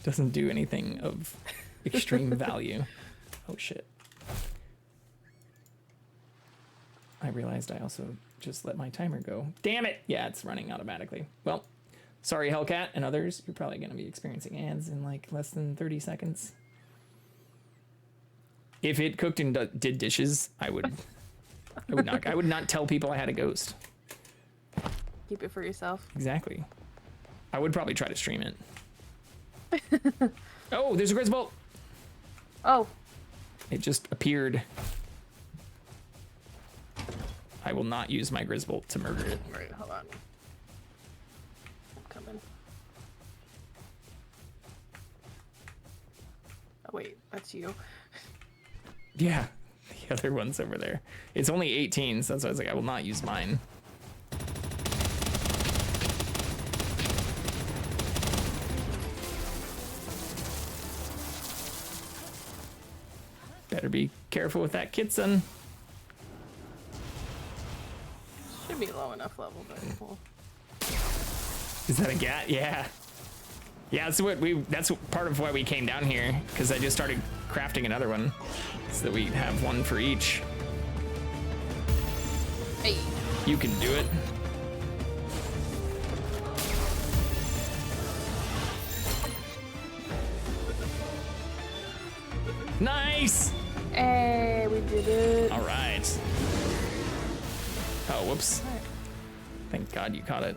Doesn't do anything of extreme value. Oh shit. I realized I also just let my timer go. Damn it! Yeah, it's running automatically. Well, sorry Hellcat and others, you're probably going to be experiencing ads in like less than 30 seconds. If it cooked and did dishes, I would not tell people I had a ghost. Keep it for yourself. Exactly. I would probably try to stream it. Oh, there's a Grisbolt. Oh. It just appeared. I will not use my Grisbolt to murder it. Right, hold on. I'm coming. Oh wait, that's you. Yeah, the other one's over there. It's only 18, so that's why I was like, I will not use mine. Better be careful with that kitten. Should be low enough level, but cool. Is that a gat? Yeah. Yeah, that's part of why we came down here, because I just started crafting another one so that we have one for each. Hey. You can do it. Nice! Hey, we did it. All right. Oh, whoops. Thank God you caught it.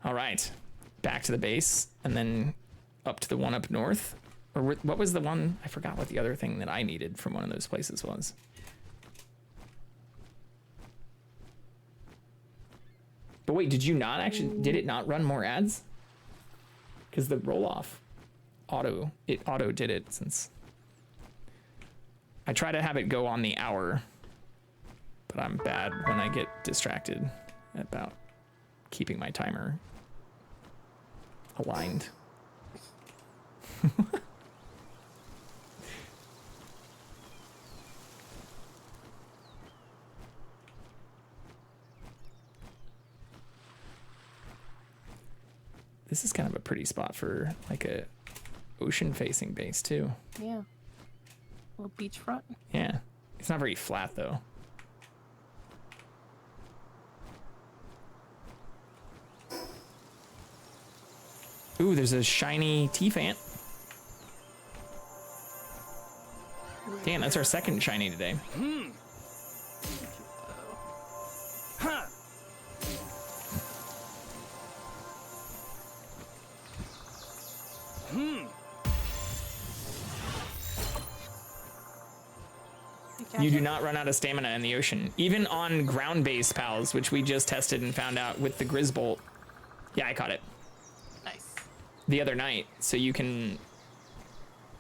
All right. Back to the base, and then up to the one up north. Or what was the one? I forgot what the other thing that I needed from one of those places was. But wait, did you not actually, did it not run more ads? Because the roll-off auto did it since I try to have it go on the hour, but I'm bad when I get distracted about keeping my timer aligned. This is kind of a pretty spot for like a ocean facing base too. Yeah. Little beachfront. Yeah. It's not very flat though. Ooh, there's a shiny T-Fant. Damn, that's our second shiny today. You do not run out of stamina in the ocean. Even on ground-based pals, which we just tested and found out with the Grizzbolt. Yeah, I caught it. Nice. The other night, so you can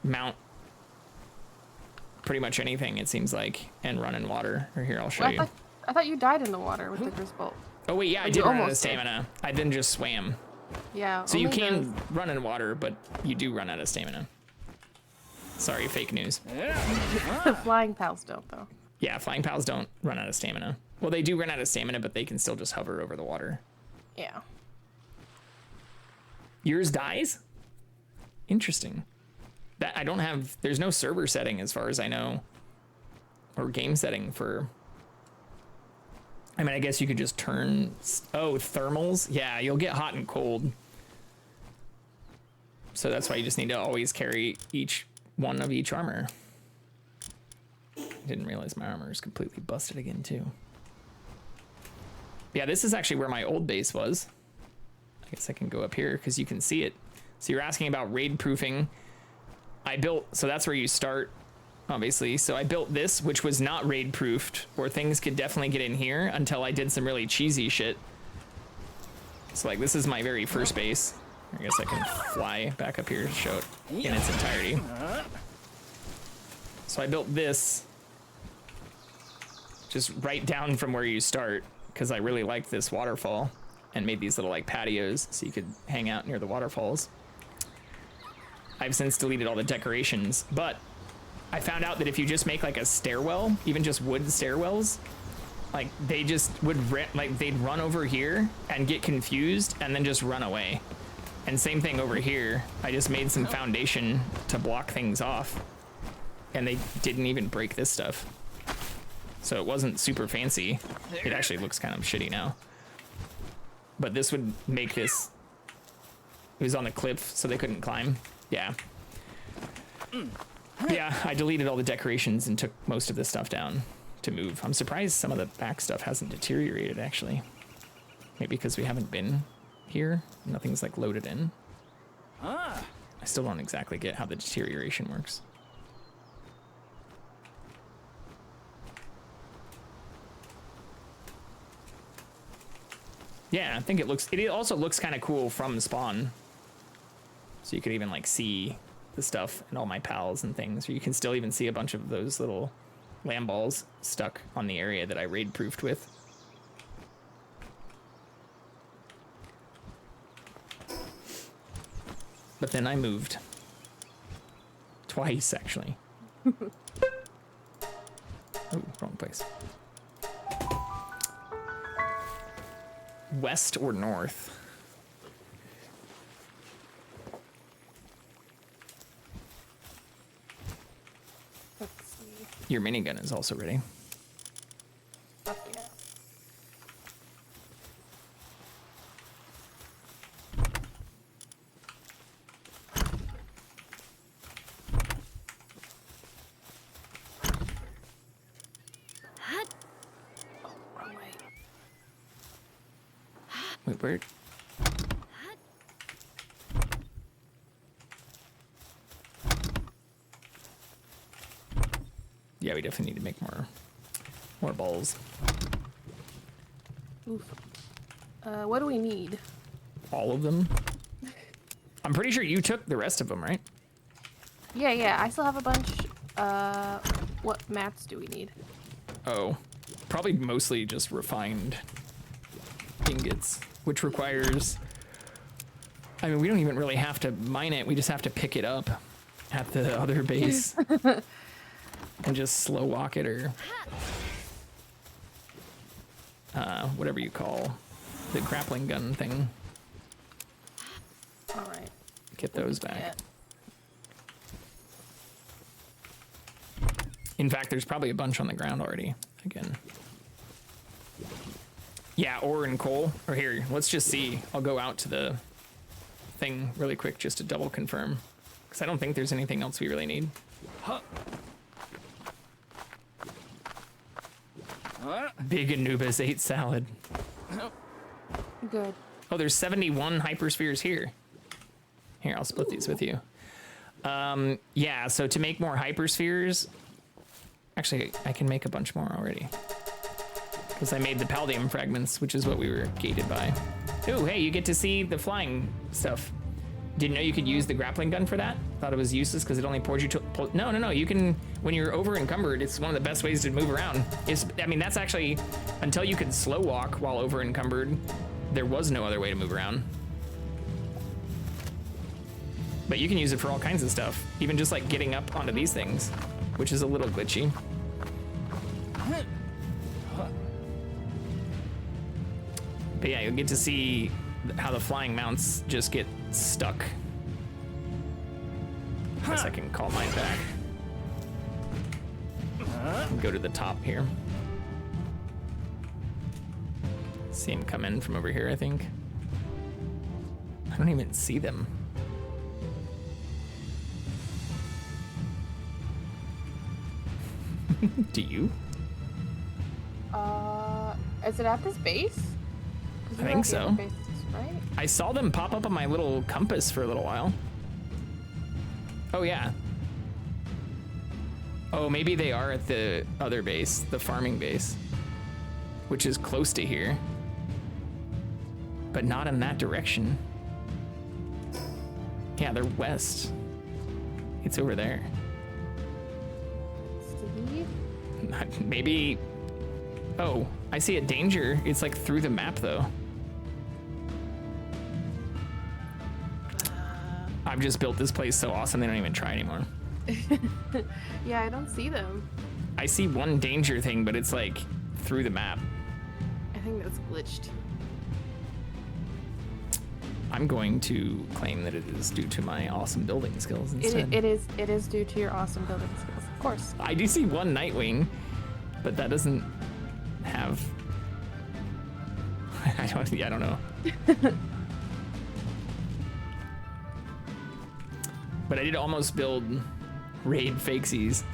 mount pretty much anything, it seems like, and run in water. Or here, I'll show you. I thought you died in the water with the Grizzbolt. Oh wait, yeah, I did run out of stamina. I then just swam. Yeah. So you can run in water, but you do run out of stamina. Sorry, fake news. The flying pals don't, though. Yeah, flying pals don't run out of stamina. Well, they do run out of stamina, but they can still just hover over the water. Yeah. Yours dies? Interesting. That I don't have, there's no server setting as far as I know, or game setting for, I mean, I guess you could just turn, oh, thermals? Yeah, you'll get hot and cold. So that's why you just need to always carry one of each armor. I didn't realize my armor is completely busted again too. Yeah, this is actually where my old base was. I guess I can go up here because you can see it. So you're asking about raid proofing. I built, so that's where you start, obviously. So I built this, which was not raid proofed, or things could definitely get in here until I did some really cheesy shit. So like, this is my very first base. I guess I can fly back up here to show it in its entirety. So I built this just right down from where you start because I really liked this waterfall and made these little like patios so you could hang out near the waterfalls. I've since deleted all the decorations, but I found out that if you just make like a stairwell, even just wood stairwells, like they just would they'd run over here and get confused and then just run away. And same thing over here. I just made some foundation to block things off and they didn't even break this stuff. So it wasn't super fancy. It actually looks kind of shitty now. But this would make this, it was on the cliff so they couldn't climb. Yeah. Yeah, I deleted all the decorations and took most of this stuff down to move. I'm surprised some of the back stuff hasn't deteriorated actually. Maybe because we haven't been here. Nothing's like loaded in. I still don't exactly get how the deterioration works. Yeah, I think it also looks kind of cool from spawn. So you could even like see the stuff and all my pals and things. Or you can still even see a bunch of those little lamb balls stuck on the area that I raid proofed with. But then I moved. Twice, actually. Oh, wrong place. West or north? Let's see. Your minigun is also ready. Fuck yeah. Oh, wrong way. Wait, where? Yeah, we definitely need to make more balls. Oof. What do we need? All of them? I'm pretty sure you took the rest of them, right? Yeah, I still have a bunch. What mats do we need? Oh, probably mostly just refined ingots, which requires... I mean, we don't even really have to mine it. We just have to pick it up at the other base and just slow walk it, or whatever you call the grappling gun thing. All right. Get those back. Yeah. In fact, there's probably a bunch on the ground already, again. Yeah, ore and coal. Or here, let's just see. I'll go out to the thing really quick just to double confirm. Because I don't think there's anything else we really need. Huh. Big Anubis ate salad. Good. Oh, there's 71 hyperspheres here. Here, I'll split these with you. Yeah, so to make more hyperspheres... Actually, I can make a bunch more already. Because I made the Paldium fragments, which is what we were gated by. Oh, hey, you get to see the flying stuff. Didn't know you could use the grappling gun for that? Thought it was useless because it only pours you to... No, you can... When you're over encumbered, it's one of the best ways to move around. I mean, that's actually... Until you could slow walk while over encumbered, there was no other way to move around. But you can use it for all kinds of stuff. Even just like getting up onto these things, which is a little glitchy. But yeah, you'll get to see how the flying mounts just get stuck. I guess I can call mine back. Go to the top here. See him come in from over here, I think. I don't even see them. Do you? Is it at this base? I think so. Bases, right? I saw them pop up on my little compass for a little while. Oh, yeah. Oh, maybe they are at the other base, the farming base, which is close to here, but not in that direction. Yeah, they're west. It's over there. See? Maybe... Oh, I see a danger. It's like through the map, though. I've just built this place so awesome they don't even try anymore. Yeah, I don't see them. I see one danger thing, but it's like through the map. I think that's glitched. I'm going to claim that it is due to my awesome building skills instead. It is due to your awesome building skills, of course. I do see one Nightwing, but that doesn't have... I don't know. But I did almost build raid fakesies.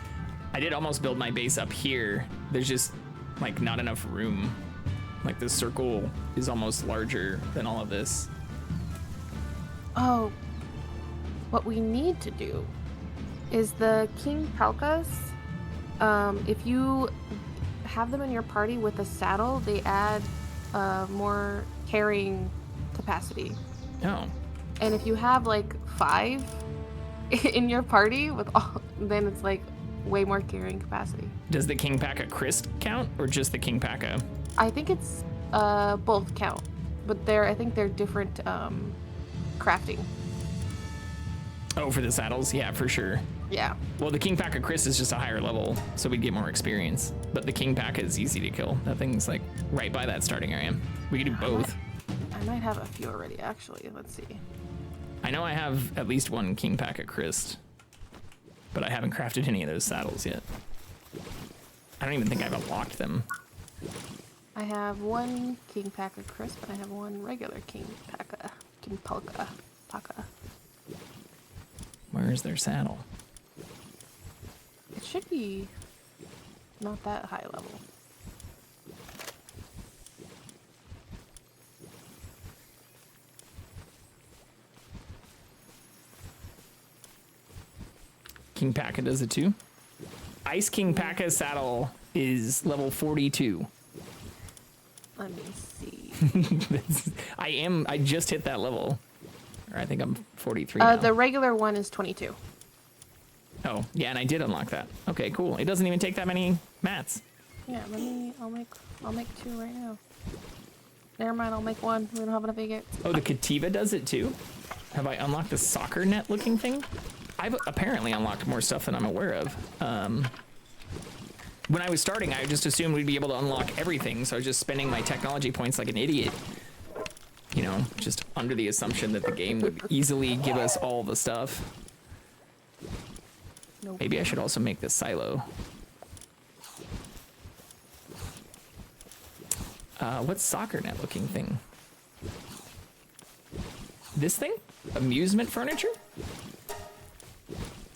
I did almost build my base up here. There's just like not enough room. Like the circle is almost larger than all of this. Oh, what we need to do is the King Palkas. If you have them in your party with a saddle, they add more carrying capacity. Oh. And if you have like 5 in your party with all, then it's like way more carrying capacity. Does the King Paka Christ count or just the King Paka? I think it's both count, but I think they're different crafting. Oh, for the saddles? Yeah, for sure. Yeah. Well, the King Paca Chris is just a higher level, so we'd get more experience. But the King Paca is easy to kill. That thing's like right by that starting area. We could do both. I might have a few already, actually. Let's see. I know I have at least one King Paca Chris, but I haven't crafted any of those saddles yet. I don't even think I've unlocked them. I have one King Paca Crisp, and I have one regular King Paca. King Paca. Where is their saddle? It should be not that high level. King Paca does it too. Ice King Paca saddle is level 42. Let me see. I just hit that level. Or I think I'm 43 now. The regular one is 22. Oh, yeah, and I did unlock that. Okay, cool. It doesn't even take that many mats. Yeah, I'll make 2 right now. Never mind, I'll make 1. We don't have enough ingots. Oh, the Kativa does it too? Have I unlocked the soccer net looking thing? I've apparently unlocked more stuff than I'm aware of. When I was starting, I just assumed we'd be able to unlock everything, so I was just spending my technology points like an idiot. You know, just under the assumption that the game would easily give us all the stuff. Nope. Maybe I should also make this silo. What's soccer net looking thing? This thing? Amusement furniture?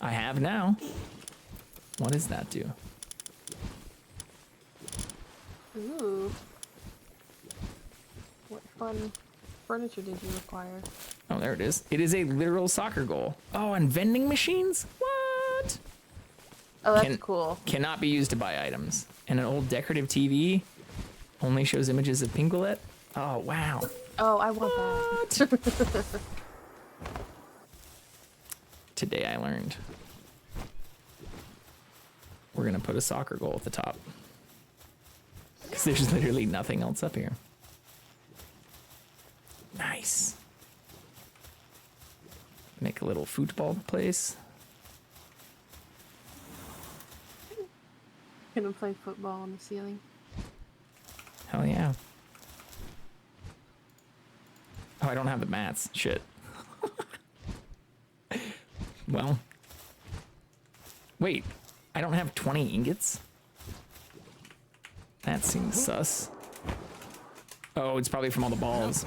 I have now. What does that do? Ooh. What fun furniture did you acquire? Oh, there it is. It is a literal soccer goal. Oh, and vending machines? What? Oh, that's cool. Cannot be used to buy items. And an old decorative TV only shows images of Pingulette. Oh, wow. Oh, I want that. Today I learned. We're going to put a soccer goal at the top. Because there's literally nothing else up here. Nice. Make a little football place. Gonna play football on the ceiling. Hell yeah. Oh, I don't have the mats. Shit. Well. Wait. I don't have 20 ingots? That seems sus. Oh, it's probably from all the balls.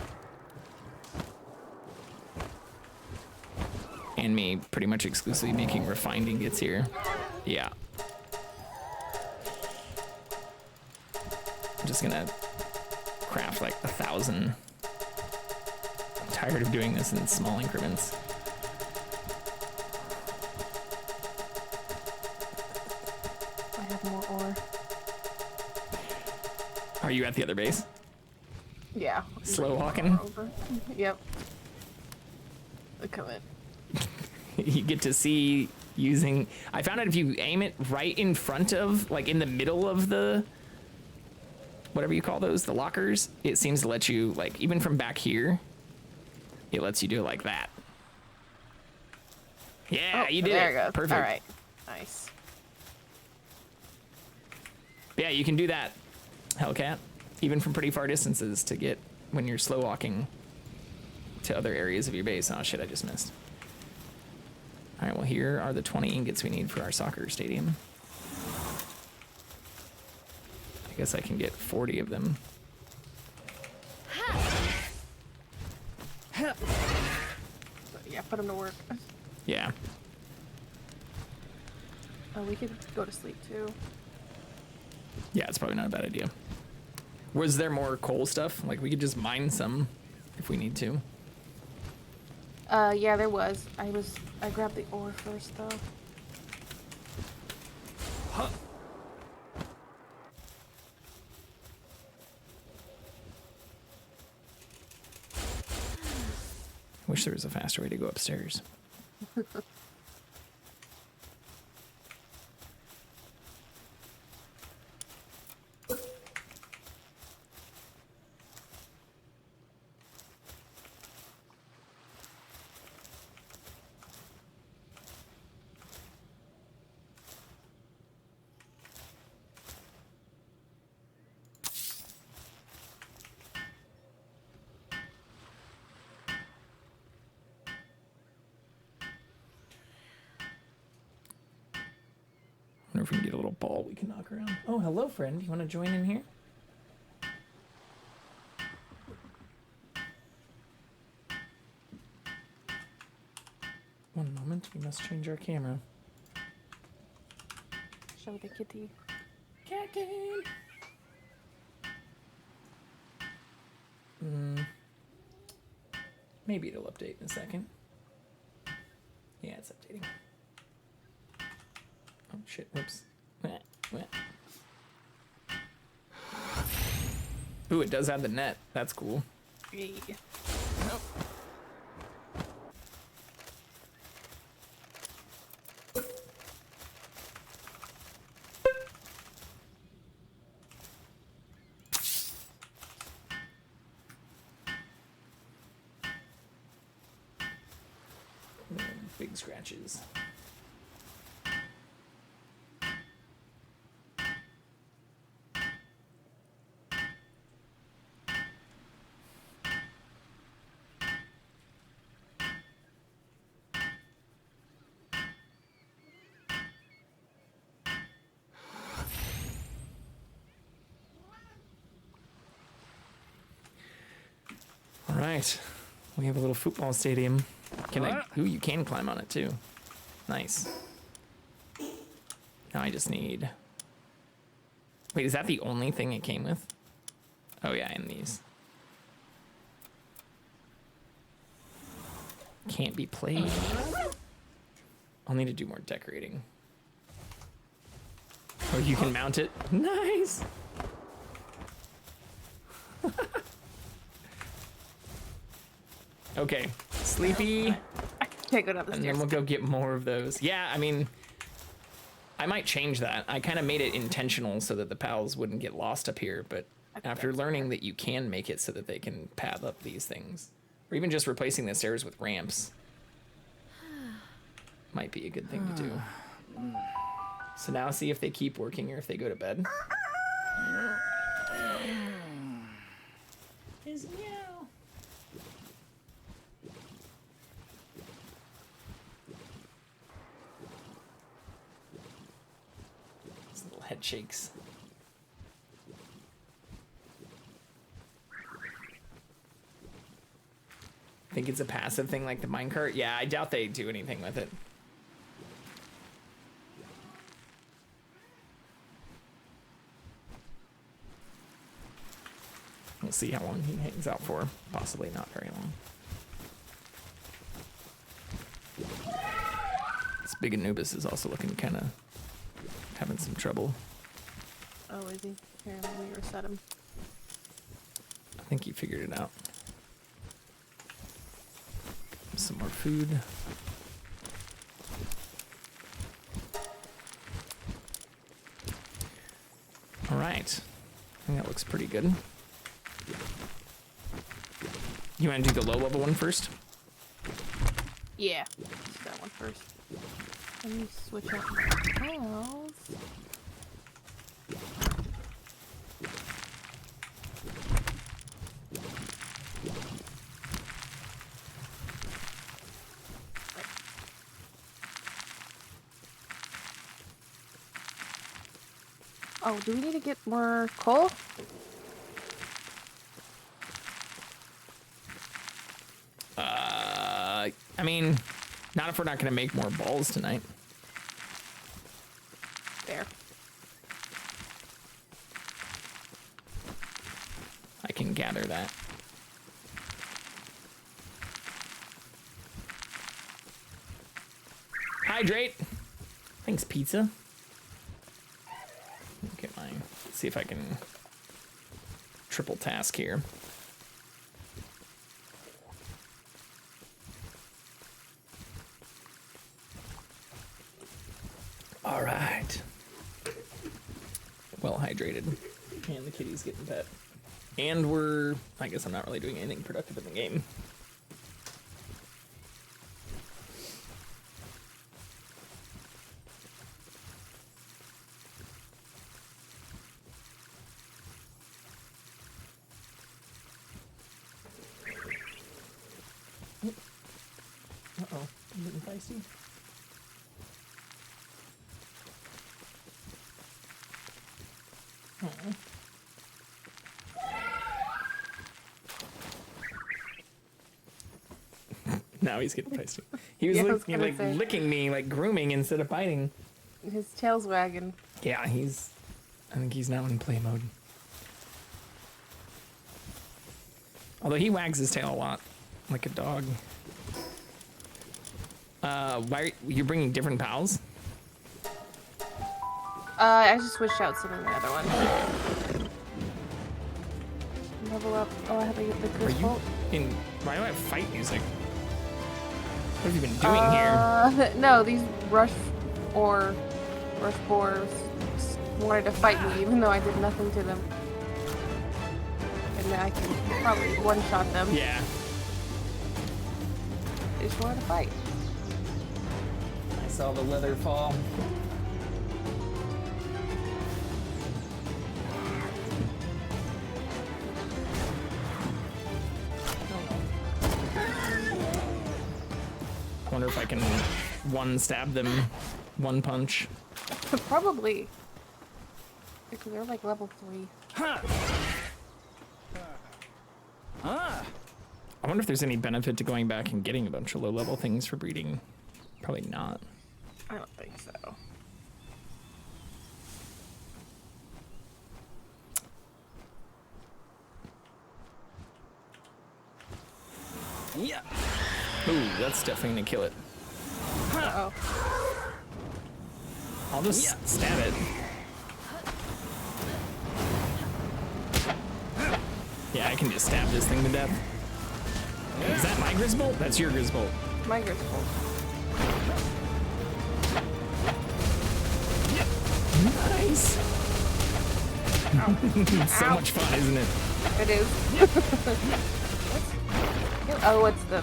And me pretty much exclusively making refined ingots here. Yeah. I'm just gonna craft like 1,000. I'm tired of doing this in small increments. I have more ore. Are you at the other base? Yeah. Slow walking? Yep. Look at it. You get to see using... I found out if you aim it right in front of, like in the middle of the... whatever you call those, the lockers, it seems to let you, like, even from back here, it lets you do it like that. Yeah, you did there it. There it goes. Perfect. All right. Nice. Yeah, you can do that, Hellcat, even from pretty far distances to get when you're slow walking to other areas of your base. Oh shit, I just missed. All right, well here are the 20 ingots we need for our soccer stadium. I guess I can get 40 of them. Yeah, put them to work. Yeah. Oh, we could go to sleep too. Yeah, it's probably not a bad idea. Was there more coal stuff? Like, we could just mine some if we need to. Yeah, there was. I grabbed the ore first though. Huh. Wish there was a faster way to go upstairs. if we can get a little ball we can knock around. Oh, hello, friend. You want to join in here? One moment. We must change our camera. Show the kitty. CatCam. Maybe it'll update in a second. Yeah, it's updating. Oh shit, whoops. Ooh, it does have the net. That's cool. Yeah. Oh. Big scratches. All right, we have a little football stadium. Can I? Ooh, you can climb on it too. Nice. Now I just need. Wait, is that the only thing it came with? Oh yeah, and these. Can't be played. I'll need to do more decorating. Oh, you can mount it. Nice. Okay, sleepy. I can't go down the And stairs. then we'll go get more of those. Yeah, I mean, I might change that. I kind of made it intentional so that the pals wouldn't get lost up here, but after learning that you can make it so that they can path up these things, or even just replacing the stairs with ramps, might be a good thing to do. So now see if they keep working or if they go to bed. His meow. His little head shakes. Think it's a passive thing like the minecart? Yeah, I doubt they do anything with it. We'll see how long he hangs out for. Possibly not very long. This big Anubis is also looking kind of having some trouble. Oh, is he? Here, let me reset him. I think he figured it out. Some more food. All right. I think that looks pretty good. You want to do the low level one first? Yeah. Let's do that one first. Let me switch out my tiles. Oh, do we need to get more coal? I mean, not if we're not going to make more balls tonight. There. I can gather that. Hydrate. Thanks, pizza. Get mine. Let's see if I can triple task here. All right. Well hydrated. And the kitty's getting pet. And we're, I guess I'm not really doing anything productive in the game. Uh-oh, I'm getting feisty. Now he's getting feisty. He was, Yeah, I was like gonna say. licking me, like grooming instead of biting. His tail's wagging. Yeah, I think he's now in play mode. Although he wags his tail a lot, like a dog. Why are you bringing different pals? I just switched out some of the other ones. Level up. Oh, I have to get the Are Chris you Bolt. in? Why do I have fight music? What have you been doing here? No, these rush boars wanted to fight me, even though I did nothing to them. And I can probably one-shot them. Yeah. They just wanted to fight. I saw the leather fall. I wonder if I can one stab them, one punch. Probably. Because they're like level 3. I wonder if there's any benefit to going back and getting a bunch of low-level things for breeding. Probably not. I don't think so. Yeah. Ooh, that's definitely gonna kill it. Uh-oh. I'll just stab it. Yeah, I can just stab this thing to death. Is that my Grisbolt? That's your Grisbolt. My Grisbolt. Nice. So Ow. much fun, isn't it? It is. Oh, it's the...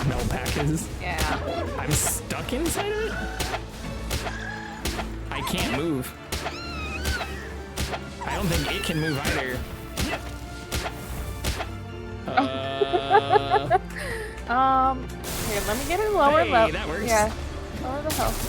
Melpackas. Yeah. I'm stuck inside of it? I can't move. I don't think it can move either. Here, let me get it lower Hey, level. that works. Yeah. Lower the health.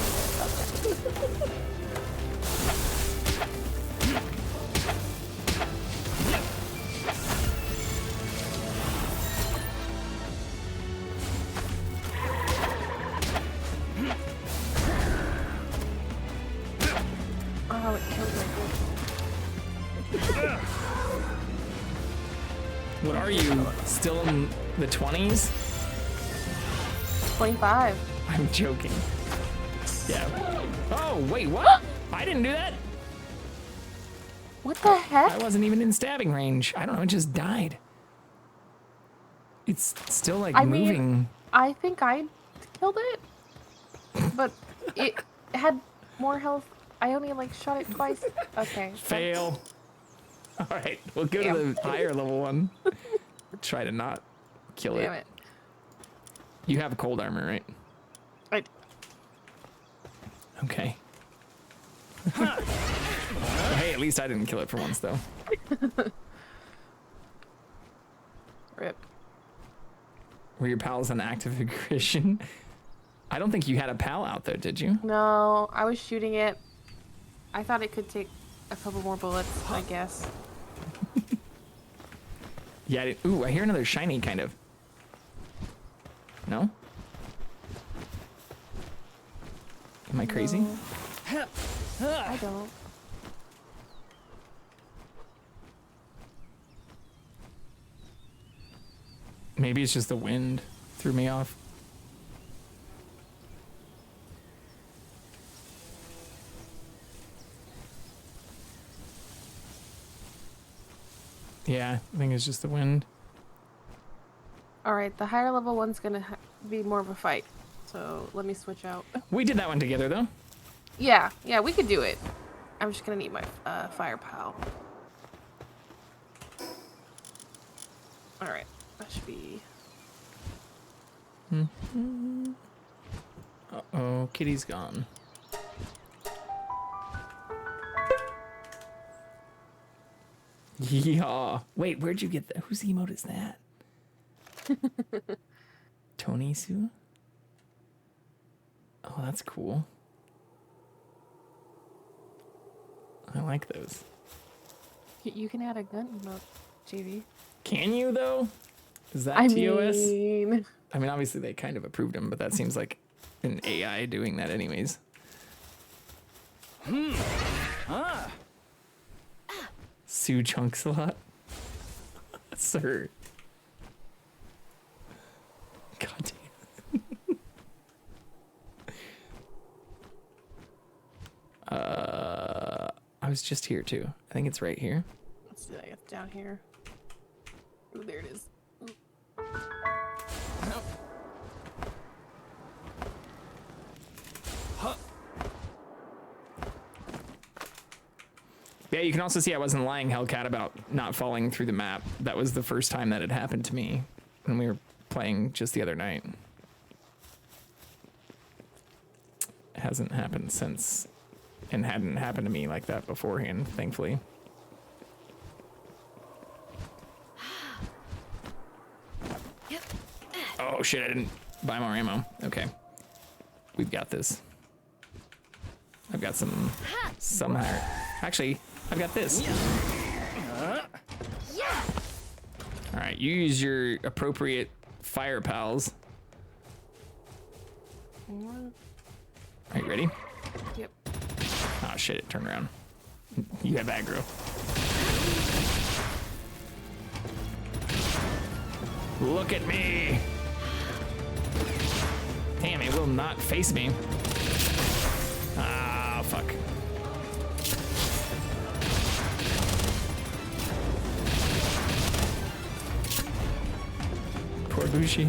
Oh, it killed me. What are you? Still in the 20s? 25. I'm joking. Yeah. Oh, wait, what? I didn't do that. What the heck? I wasn't even in stabbing range. I don't know, it just died. It's still like I mean, moving. I think I killed it, but it had more health. I only like shot it twice. Okay. Fail. All right, we'll go Damn. to the higher level one. Try to not kill Damn it. it. You have cold armor, right? Right. Okay. Well, hey, at least I didn't kill it for once, though. Rip. Were your pals on active aggression? I don't think you had a pal out there, did you? No, I was shooting it. I thought it could take a couple more bullets, I guess. Yeah. Ooh, I hear another shiny kind of. No? Am I crazy? No. I don't. Maybe it's just the wind threw me off. Yeah, I think it's just the wind. Alright, the higher level one's gonna be more of a fight. So let me switch out. We did that one together, though. Yeah, we could do it. I'm just gonna need my fire pal. Alright, that should be... Uh-oh, Kitty's gone. Yeah. Wait, where'd you get that? Whose emote is that? Tony Sue? Oh, that's cool. I like those. You can add a gun emote, JV. Can you, though? Is that I TOS? mean, I mean, obviously they kind of approved him, but that seems like an AI doing that anyways. Sue Chunks a lot. Sir. God damn. I was just here too. I think it's right here. let's see, it's down here. Ooh, there it is. Ooh. Yeah, you can also see I wasn't lying, Hellcat, about not falling through the map. That was the first time that had happened to me when we were playing just the other night. It hasn't happened since, and hadn't happened to me like that beforehand, thankfully. Oh shit, I didn't buy more ammo. Okay. We've got this. I've got some higher. Actually, I've got this. All right, you use your appropriate fire pals. Are you ready? Yep. Oh shit, it turned around. You have aggro. Look at me. Damn, it will not face me. Ah, fuck. Poor Bushi.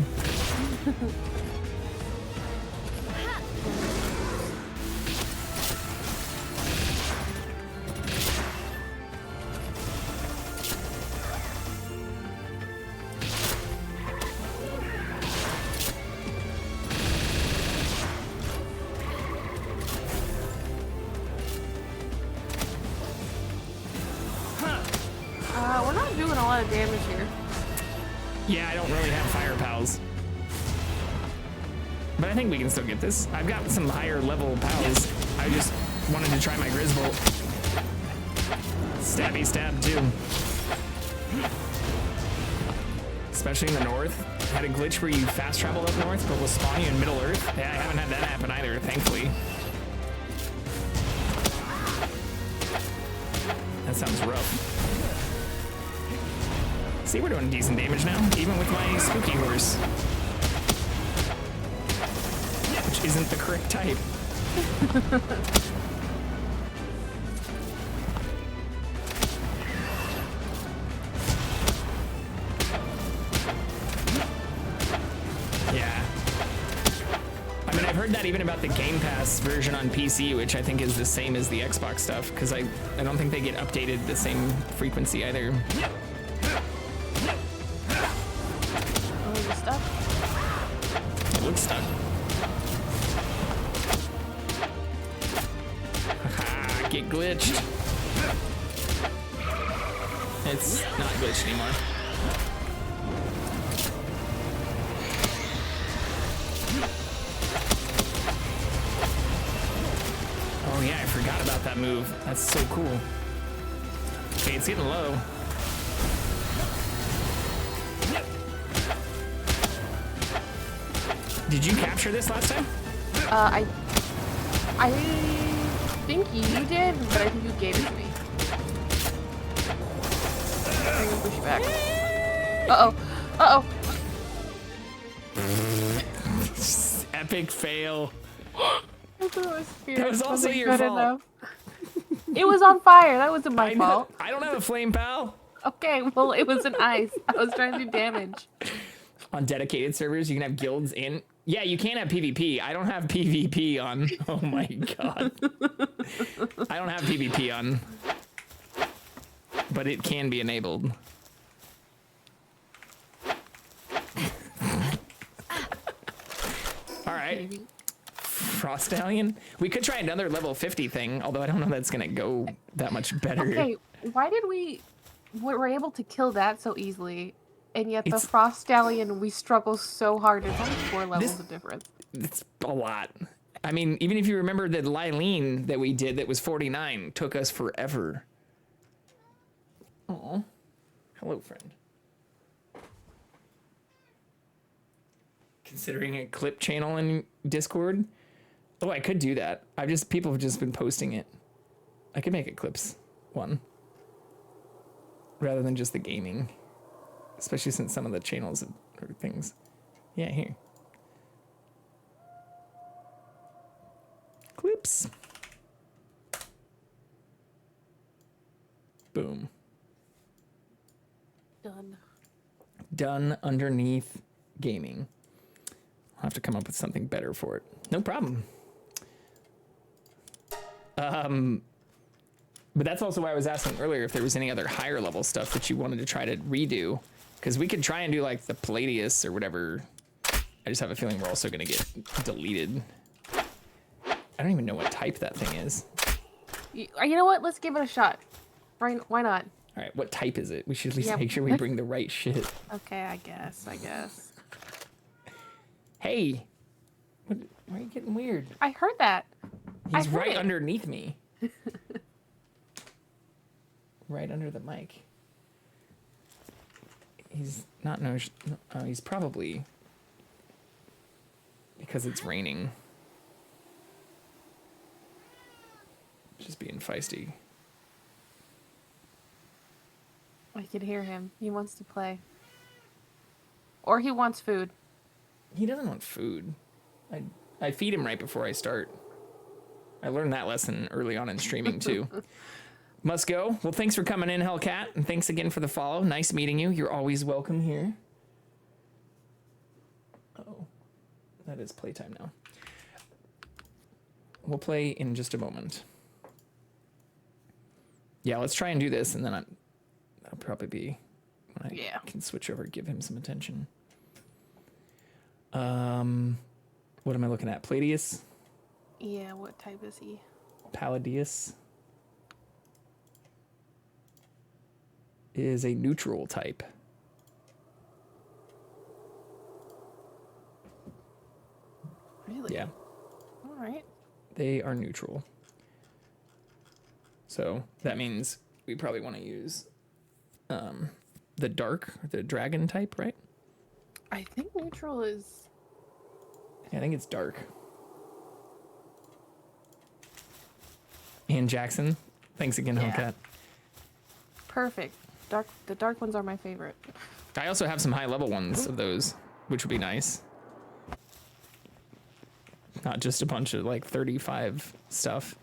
We're not doing a lot of damage here. Yeah, I don't really have fire pals. But I think we can still get this. I've got some higher level pals. I just wanted to try my Grizzbolt. Stabby stab too. Especially in the north. Had a glitch where you fast travel up north, but will spawn you in Middle Earth. Yeah, I haven't had that happen either, thankfully. That sounds rough. See, we're doing decent damage now, even with my spooky horse. Which isn't the correct type. Yeah. I mean, I've heard that even about the Game Pass version on PC, which I think is the same as the Xbox stuff, because I don't think they get updated the same frequency either. It looks stuck. Haha, get glitched. It's not glitched anymore. Oh yeah, I forgot about that move. That's so cool. Okay, it's getting low. Did you capture this last time? I think you did, but I think you gave it to me. I'm gonna push you back. Uh-oh. Uh-oh. Epic fail. That was also your fault. enough. It was on fire. That wasn't my fault. I don't have a flame pal. Okay, well, it was an ice. I was trying to do damage. On dedicated servers, you can have guilds in. Yeah, you can't have PvP. I don't have PvP on. Oh my god. I don't have PvP on. But it can be enabled. Alright. Frostallion? We could try another level 50 thing, although I don't know that's gonna go that much better. Okay, why did we were able to kill that so easily, and yet the Frostallion we struggle so hard? It's only 4 levels of difference. It's a lot. I mean, even if you remember the Lylene that we did that was 49, took us forever. Oh, hello, friend. considering a clip channel in Discord. Oh, I could do that. People have just been posting it. I could make a clips one rather than just the gaming, especially since some of the channels or things. Yeah, here. Clips. Boom. Done underneath gaming. I'll have to come up with something better for it. No problem. But that's also why I was asking earlier if there was any other higher level stuff that you wanted to try to redo. Because we could try and do like the Palladius or whatever. I just have a feeling we're also going to get deleted. I don't even know what type that thing is. You know what? Let's give it a shot. Right? Why not? All right, what type is it? We should at least make sure we bring the right shit. Okay, I guess. Hey! Why are you getting weird? I heard that. He's right underneath me. Right under the mic. He's not he's probably because it's raining. Just being feisty. I can hear him. He wants to play. Or he wants food. He doesn't want food. I feed him right before I start. I learned that lesson early on in streaming too. Must go. Well, thanks for coming in, Hellcat, and thanks again for the follow. Nice meeting you. You're always welcome here. Oh, that is playtime now. We'll play in just a moment. Yeah, let's try and do this, and then that'll probably be when I can switch over, give him some attention. What am I looking at? Palladius? Yeah, what type is he? Palladius is a neutral type. Really? Yeah. All right. They are neutral. So that means we probably want to use the dark, the dragon type, right? I think neutral is... Yeah, I think it's dark. Ian Jackson, thanks again, Hellcat. Perfect. The dark ones are my favorite. I also have some high level ones of those, which would be nice. Not just a bunch of like 35 stuff.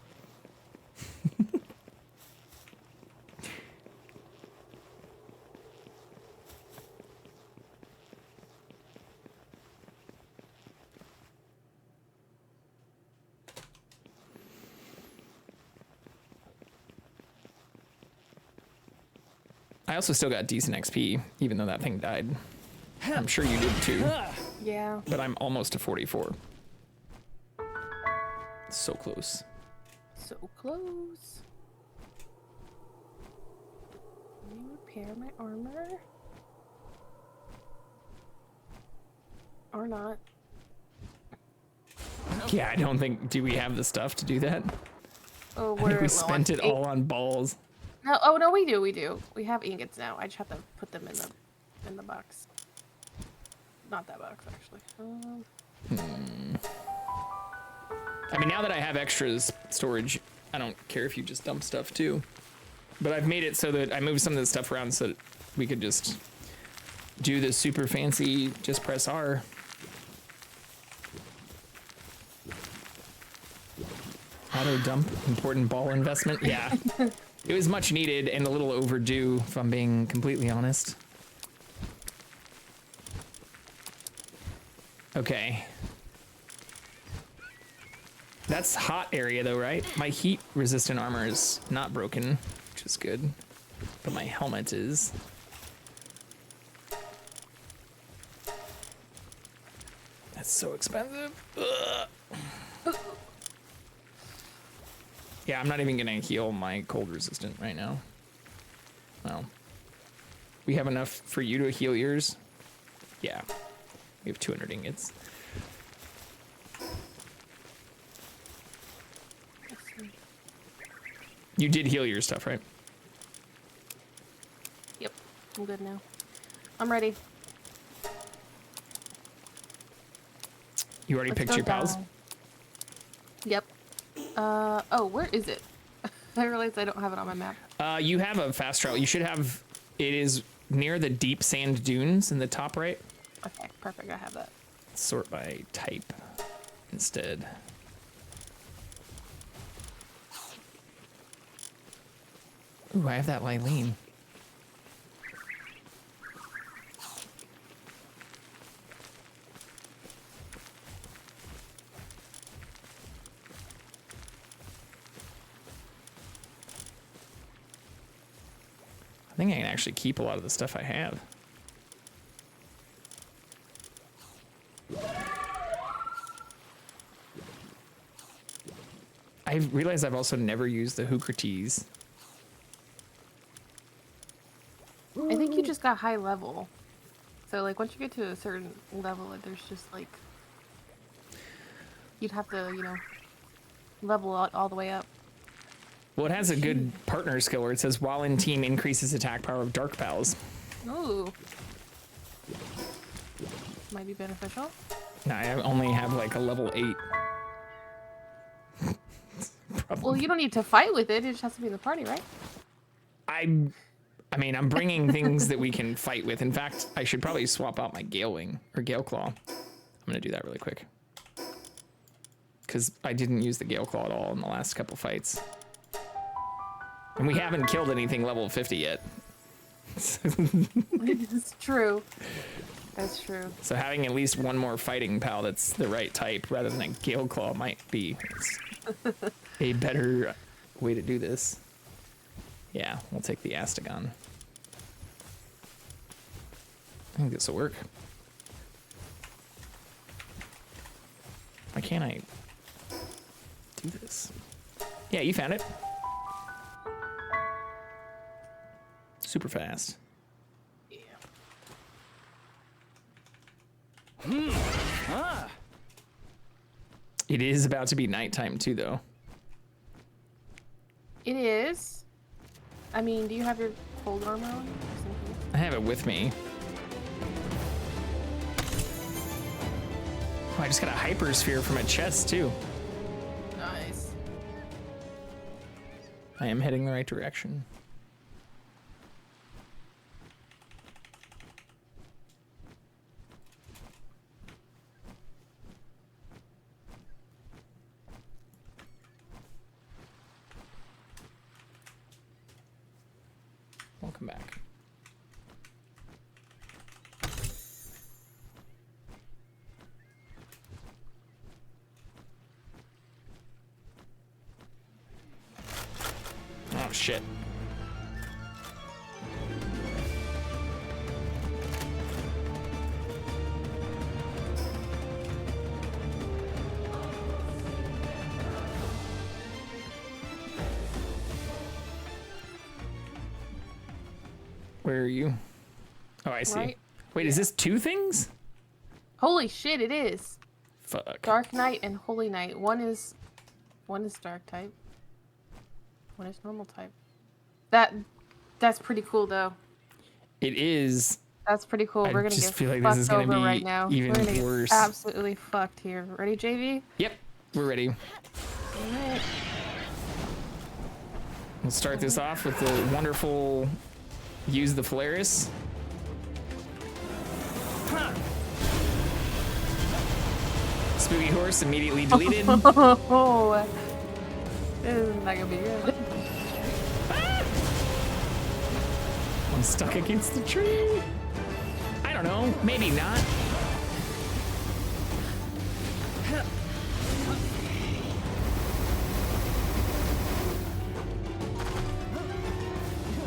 I also still got decent XP, even though that thing died. I'm sure you did too. Yeah. But I'm almost to 44. So close. So close. Let me repair my armor. Or not. Yeah, I don't think... Do we have the stuff to do that? Oh, I think we spent it all on balls. No, oh no, we do. We have ingots now. I just have to put them in the box. Not that box, actually. I mean, now that I have extras storage, I don't care if you just dump stuff too. But I've made it so that I moved some of the stuff around so that we could just do the super fancy, just press R. Auto dump, important ball investment. Yeah. It was much needed and a little overdue, if I'm being completely honest. Okay. That's hot area though, right? My heat resistant armor is not broken, which is good. But my helmet is. That's so expensive. Ugh. Yeah, I'm not even gonna heal my cold resistant right now. Well, we have enough for you to heal yours. Yeah, we have 200 ingots. You did heal your stuff, right? Yep, I'm good now. I'm ready. You already Let's picked go your pals? die. Yep. Oh, where is it? I realized I don't have it on my map. You have a fast travel. You should have, it is near the deep sand dunes in the top right. Okay, perfect. I have that. Sort by type instead. Ooh, I have that Lylene. I think I can actually keep a lot of the stuff I have. I realized I've also never used the Hoocrates. I think you just got high level. So, like, once you get to a certain level, there's just, like... You'd have to, you know, level all the way up. Well, it has a good partner skill where it says, while in team, increases attack power of Dark Pals. Ooh. Might be beneficial. No, I only have like a level 8. Well, you don't need to fight with it. It just has to be in the party, right? I mean, I'm bringing things that we can fight with. In fact, I should probably swap out my Gale Wing or Gale Claw. I'm going to do that really quick. Because I didn't use the Gale Claw at all in the last couple fights. And we haven't killed anything level 50 yet. It's true. That's true. So having at least one more fighting pal that's the right type rather than a Gale Claw might be a better way to do this. Yeah, we'll take the Astagon. I think this will work. Why can't I do this? Yeah, you found it. Super fast. It is about to be nighttime too, though. It is. I mean, do you have your cold armor on? I have it with me. Oh, I just got a hypersphere from a chest too. Nice. I am heading the right direction. Welcome back. Oh shit. Where are you? Oh, I see. Right. Wait, is this 2 things? Holy shit, it is. Fuck. Dark Knight and Holy Knight. One is dark type. One is normal type. That's pretty cool though. It is. That's pretty cool. I We're gonna just get feel like fucked this is gonna over be right now. even We're gonna get worse. absolutely fucked here. Ready, JV? Yep, we're ready. Alright. We'll start this off with the wonderful use the Polaris. Spooky horse immediately deleted. Oh, this is not gonna be good. I'm stuck against the tree. I don't know, maybe not.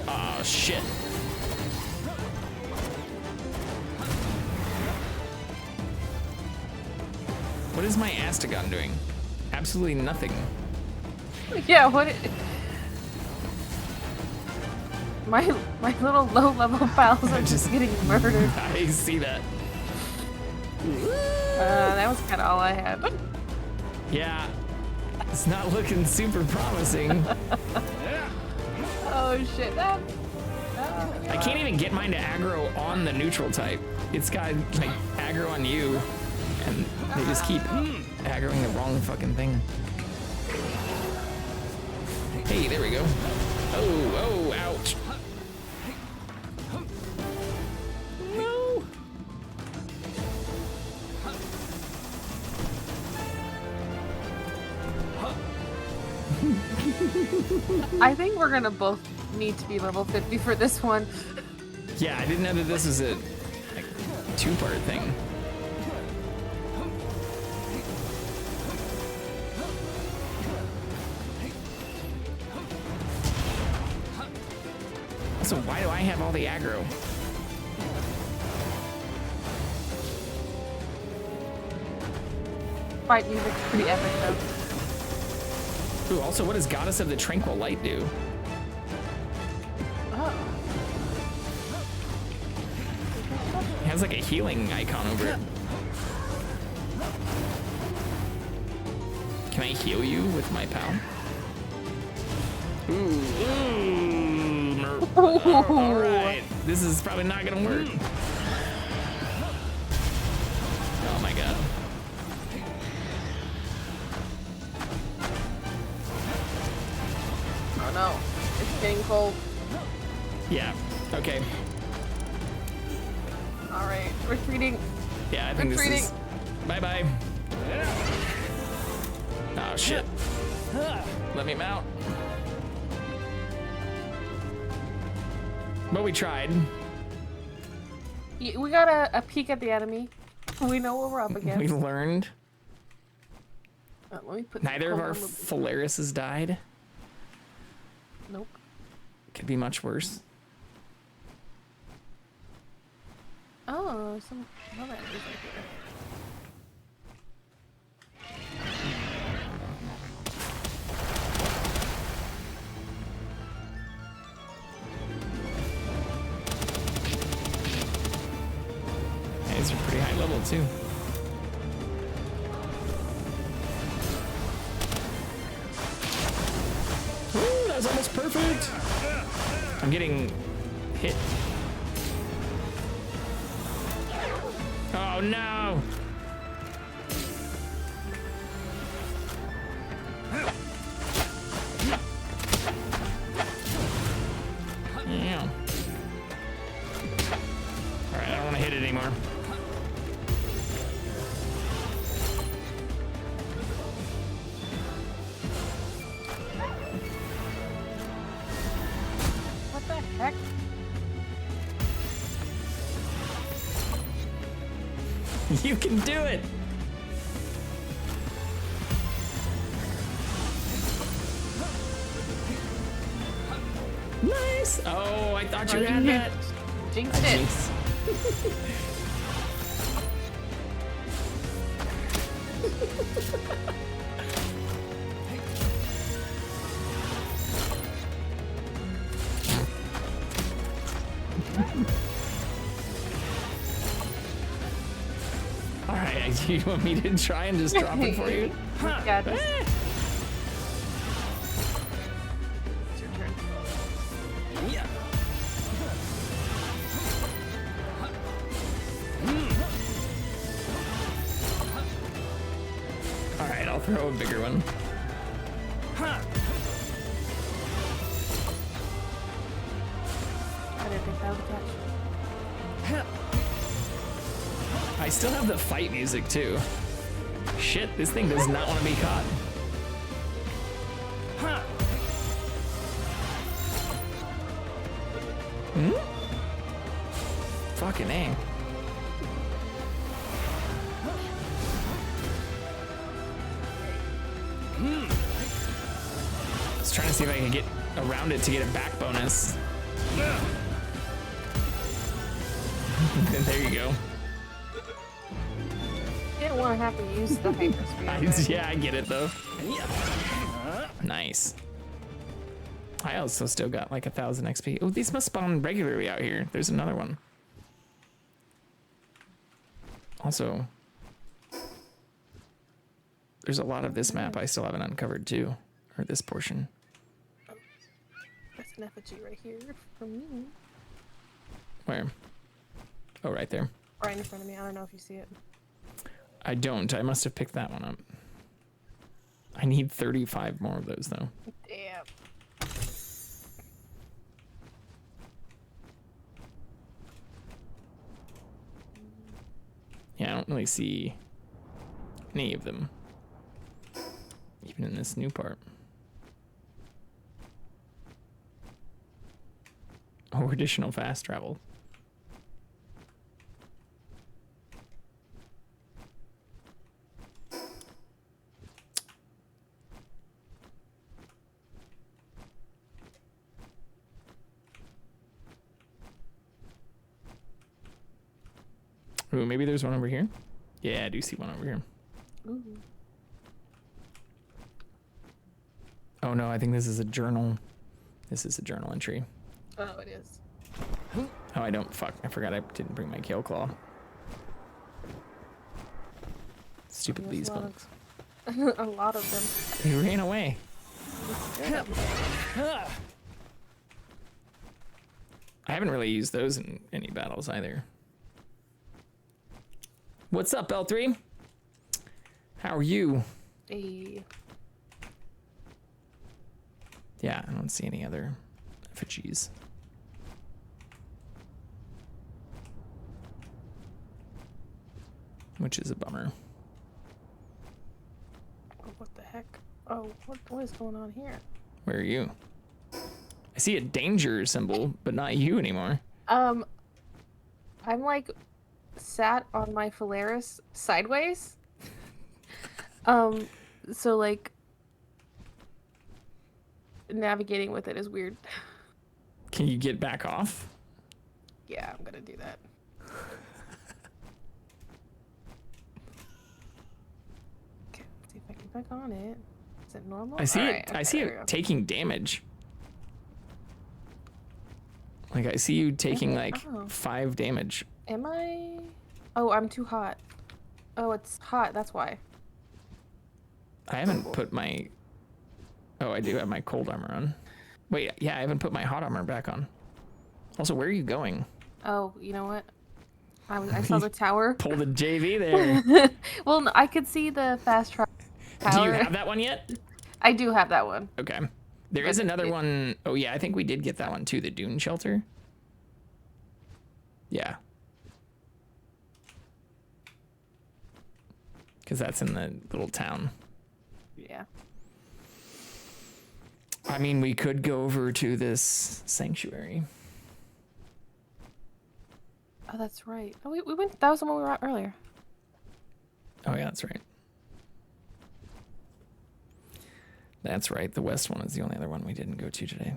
Oh shit. What is my Astagon doing? Absolutely nothing. Yeah, what? My little low level pals are just getting murdered. I see that. That was kind of all I had. Yeah, it's not looking super promising. Oh shit! I can't even get mine to aggro on the neutral type. It's got like aggro on you. And they just keep aggroing the wrong fucking thing. Hey, there we go. Oh, ouch. No. I think we're gonna both need to be level 50 for this one. Yeah, I didn't know that this was a like, two-part thing. So why do I have all the aggro? Fight music's pretty epic though. Ooh, also, what does Goddess of the Tranquil Light do? Oh. It has like a healing icon over it. Can I heal you with my pal? All right, this is probably not gonna work. Oh my god. Oh no, it's getting cold. Yeah. Okay. All right, retreating. Yeah, I think this is. Bye bye. Oh shit. Let me mount. But we tried. We got a peek at the enemy. We know what we're up against. We learned. Let me put Neither of our Pholarises died. Nope. Could be much worse. Oh, some other enemies right here. These are pretty high level too. Ooh, that was almost perfect. I'm getting hit. Oh no. Yeah. All right, I don't want to hit it anymore. What the heck? You can do it. Nice. Oh, I thought you had that. Jinxed it. Jinx. All right, do you want me to try and just drop it for you? Yeah, just... It's your turn. Yeah. All right, I'll throw a bigger one. I didn't think that would catch. I still have the fight music too. Shit, this thing does not want to be caught. Fucking A. I was trying to see if I could get around it to get a back bonus. There you go. Didn't want to have to use the hyperspeed. Yeah, I get it though. Nice. I also still got like 1,000 XP. Oh, these must spawn regularly out here. There's another one. Also, there's a lot of this map I still haven't uncovered too, or this portion. That's an effigy right here for me. Where? Oh, right there. Right in front of me. I don't know if you see it. I don't. I must have picked that one up. I need 35 more of those, though. Damn. Yeah, I don't really see any of them. Even in this new part. Oh, additional fast travel. Ooh, maybe there's one over here. Yeah, I do see one over here. Ooh. Oh no, I think this is a journal. This is a journal entry. Oh, it is. Oh, I don't. Fuck. I forgot I didn't bring my kale claw. Stupid bees bugs. A lot of them. He ran away. I haven't really used those in any battles either. What's up, L3? How are you? Hey. Yeah, I don't see any other effigies. Which is a bummer. Oh, what the heck? Oh, what is going on here? Where are you? I see a danger symbol, but not you anymore. I'm like sat on my Polaris sideways. So like navigating with it is weird. Can you get back off? Yeah, I'm gonna do that. Okay, let's see if I get back on it. Is it normal? I see All it. right, I okay, see there we it go. taking damage. Like I see you taking like Oh. 5 damage. Am I? Oh, I'm too hot. Oh, it's hot. That's why. I haven't put my. Oh, I do have my cold armor on. Wait, yeah, I haven't put my hot armor back on. Also, where are you going? Oh, you know what? I saw the tower. Pull the JV there. Well, no, I could see the fast travel Do tower. you have that one yet? I do have that one. Okay. There is another one. Oh, yeah, I think we did get that one too. The Dune Shelter. Yeah. Because that's in the little town. Yeah. I mean, we could go over to this sanctuary. Oh, that's right. Oh, we went. That was the one we were at earlier. Oh, yeah, that's right. That's right. The west one is the only other one we didn't go to today.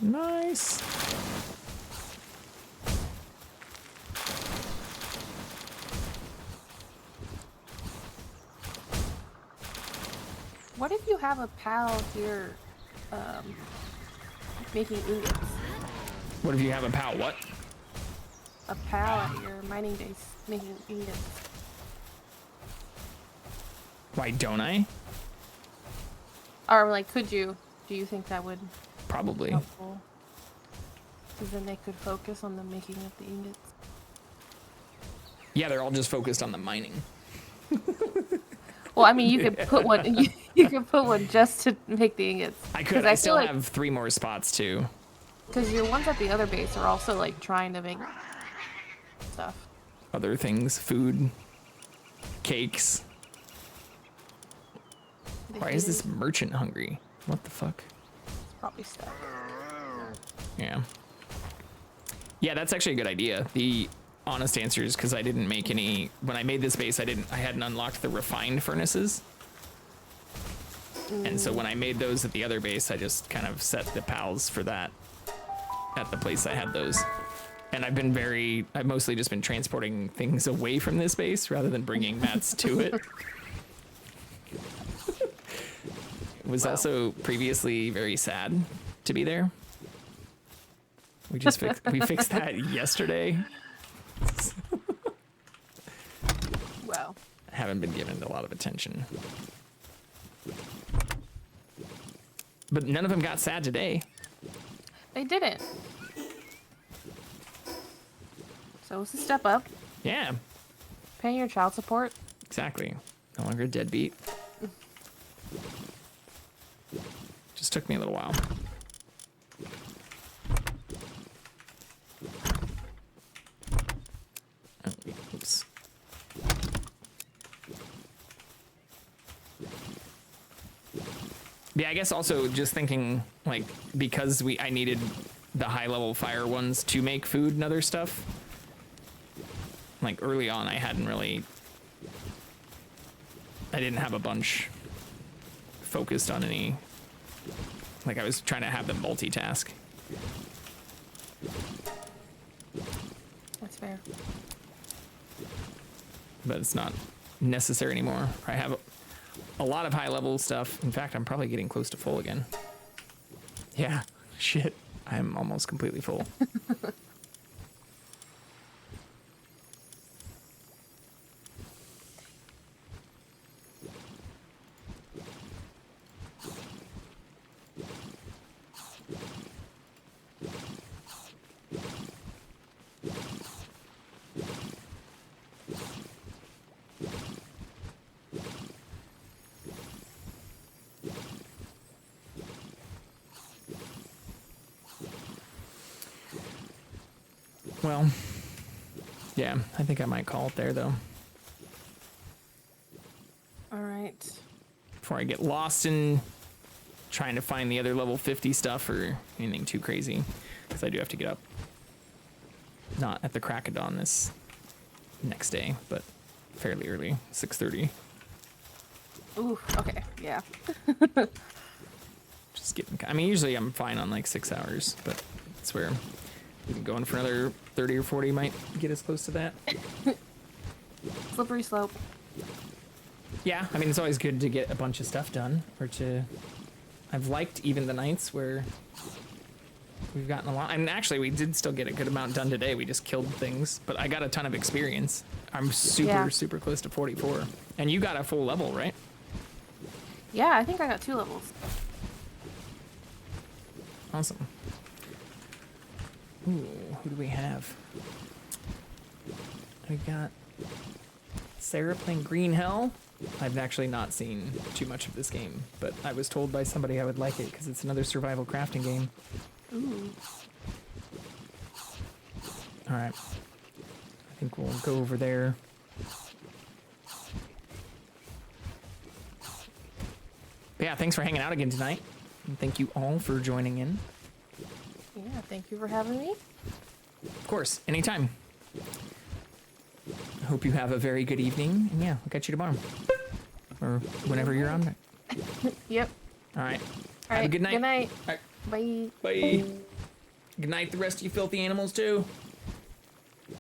Nice. What if you have a pal here, making ingots? What if you have a pal? What? A pal at your mining base making ingots. Why don't I? Or like, could you? Do you think that would Probably. be helpful? Because then they could focus on the making of the ingots. Yeah, they're all just focused on the mining. Well, I mean, you could put one. You could put one just to make the ingots. I could. I still have 3 more spots too. Because your ones at the other base are also like trying to make stuff. Other things, food, cakes. Why is this merchant hungry? What the fuck? It's probably stuck. Yeah. Yeah, that's actually a good idea. The honest answer is because I didn't make any. When I made this base, I hadn't unlocked the refined furnaces. And so when I made those at the other base, I just kind of set the pals for that at the place I had those. And I've mostly just been transporting things away from this base rather than bringing mats to it. It was also previously very sad to be there. We fixed that yesterday. Wow. I haven't been given a lot of attention. But none of them got sad today. They didn't. So it's a step up. Yeah, Paying your child support. exactly. No longer a deadbeat. Just took me a little while. Oh, oops. Yeah, I guess also just thinking, like, because I needed the high level fire ones to make food and other stuff. Like early on, I didn't have a bunch focused on any. Like I was trying to have them multitask. That's fair. But it's not necessary anymore. I have a lot of high level stuff. In fact, I'm probably getting close to full again. Yeah, shit. I'm almost completely full. Well, yeah, I think I might call it there, though. All right. Before I get lost in trying to find the other level 50 stuff or anything too crazy. Because I do have to get up. Not at the crack of dawn this next day, but fairly early, 6:30. Ooh, okay, yeah. Just getting, I mean, usually I'm fine on like 6 hours, but it's where going for another 30 or 40 might get us close to that. Slippery slope. Yeah, I mean, it's always good to get a bunch of stuff done, I've liked even the nights where we've gotten a lot, and actually we did still get a good amount done today. We just killed things, but I got a ton of experience. I'm super close to 44. And you got a full level, right? Yeah, I think I got 2 levels. Awesome. Ooh, who do we have? We got Sarah playing Green Hell. I've actually not seen too much of this game, but I was told by somebody I would like it because it's another survival crafting game. Ooh. All right. I think we'll go over there. But yeah, thanks for hanging out again tonight. And thank you all for joining in. Yeah, thank you for having me. Of course, anytime. I hope you have a very good evening. And yeah, I'll catch you tomorrow. Or whenever you're on. Yep. All right. All Have right. a good night. Good night. All right. Bye. Bye. Good night, the rest of you filthy animals, too.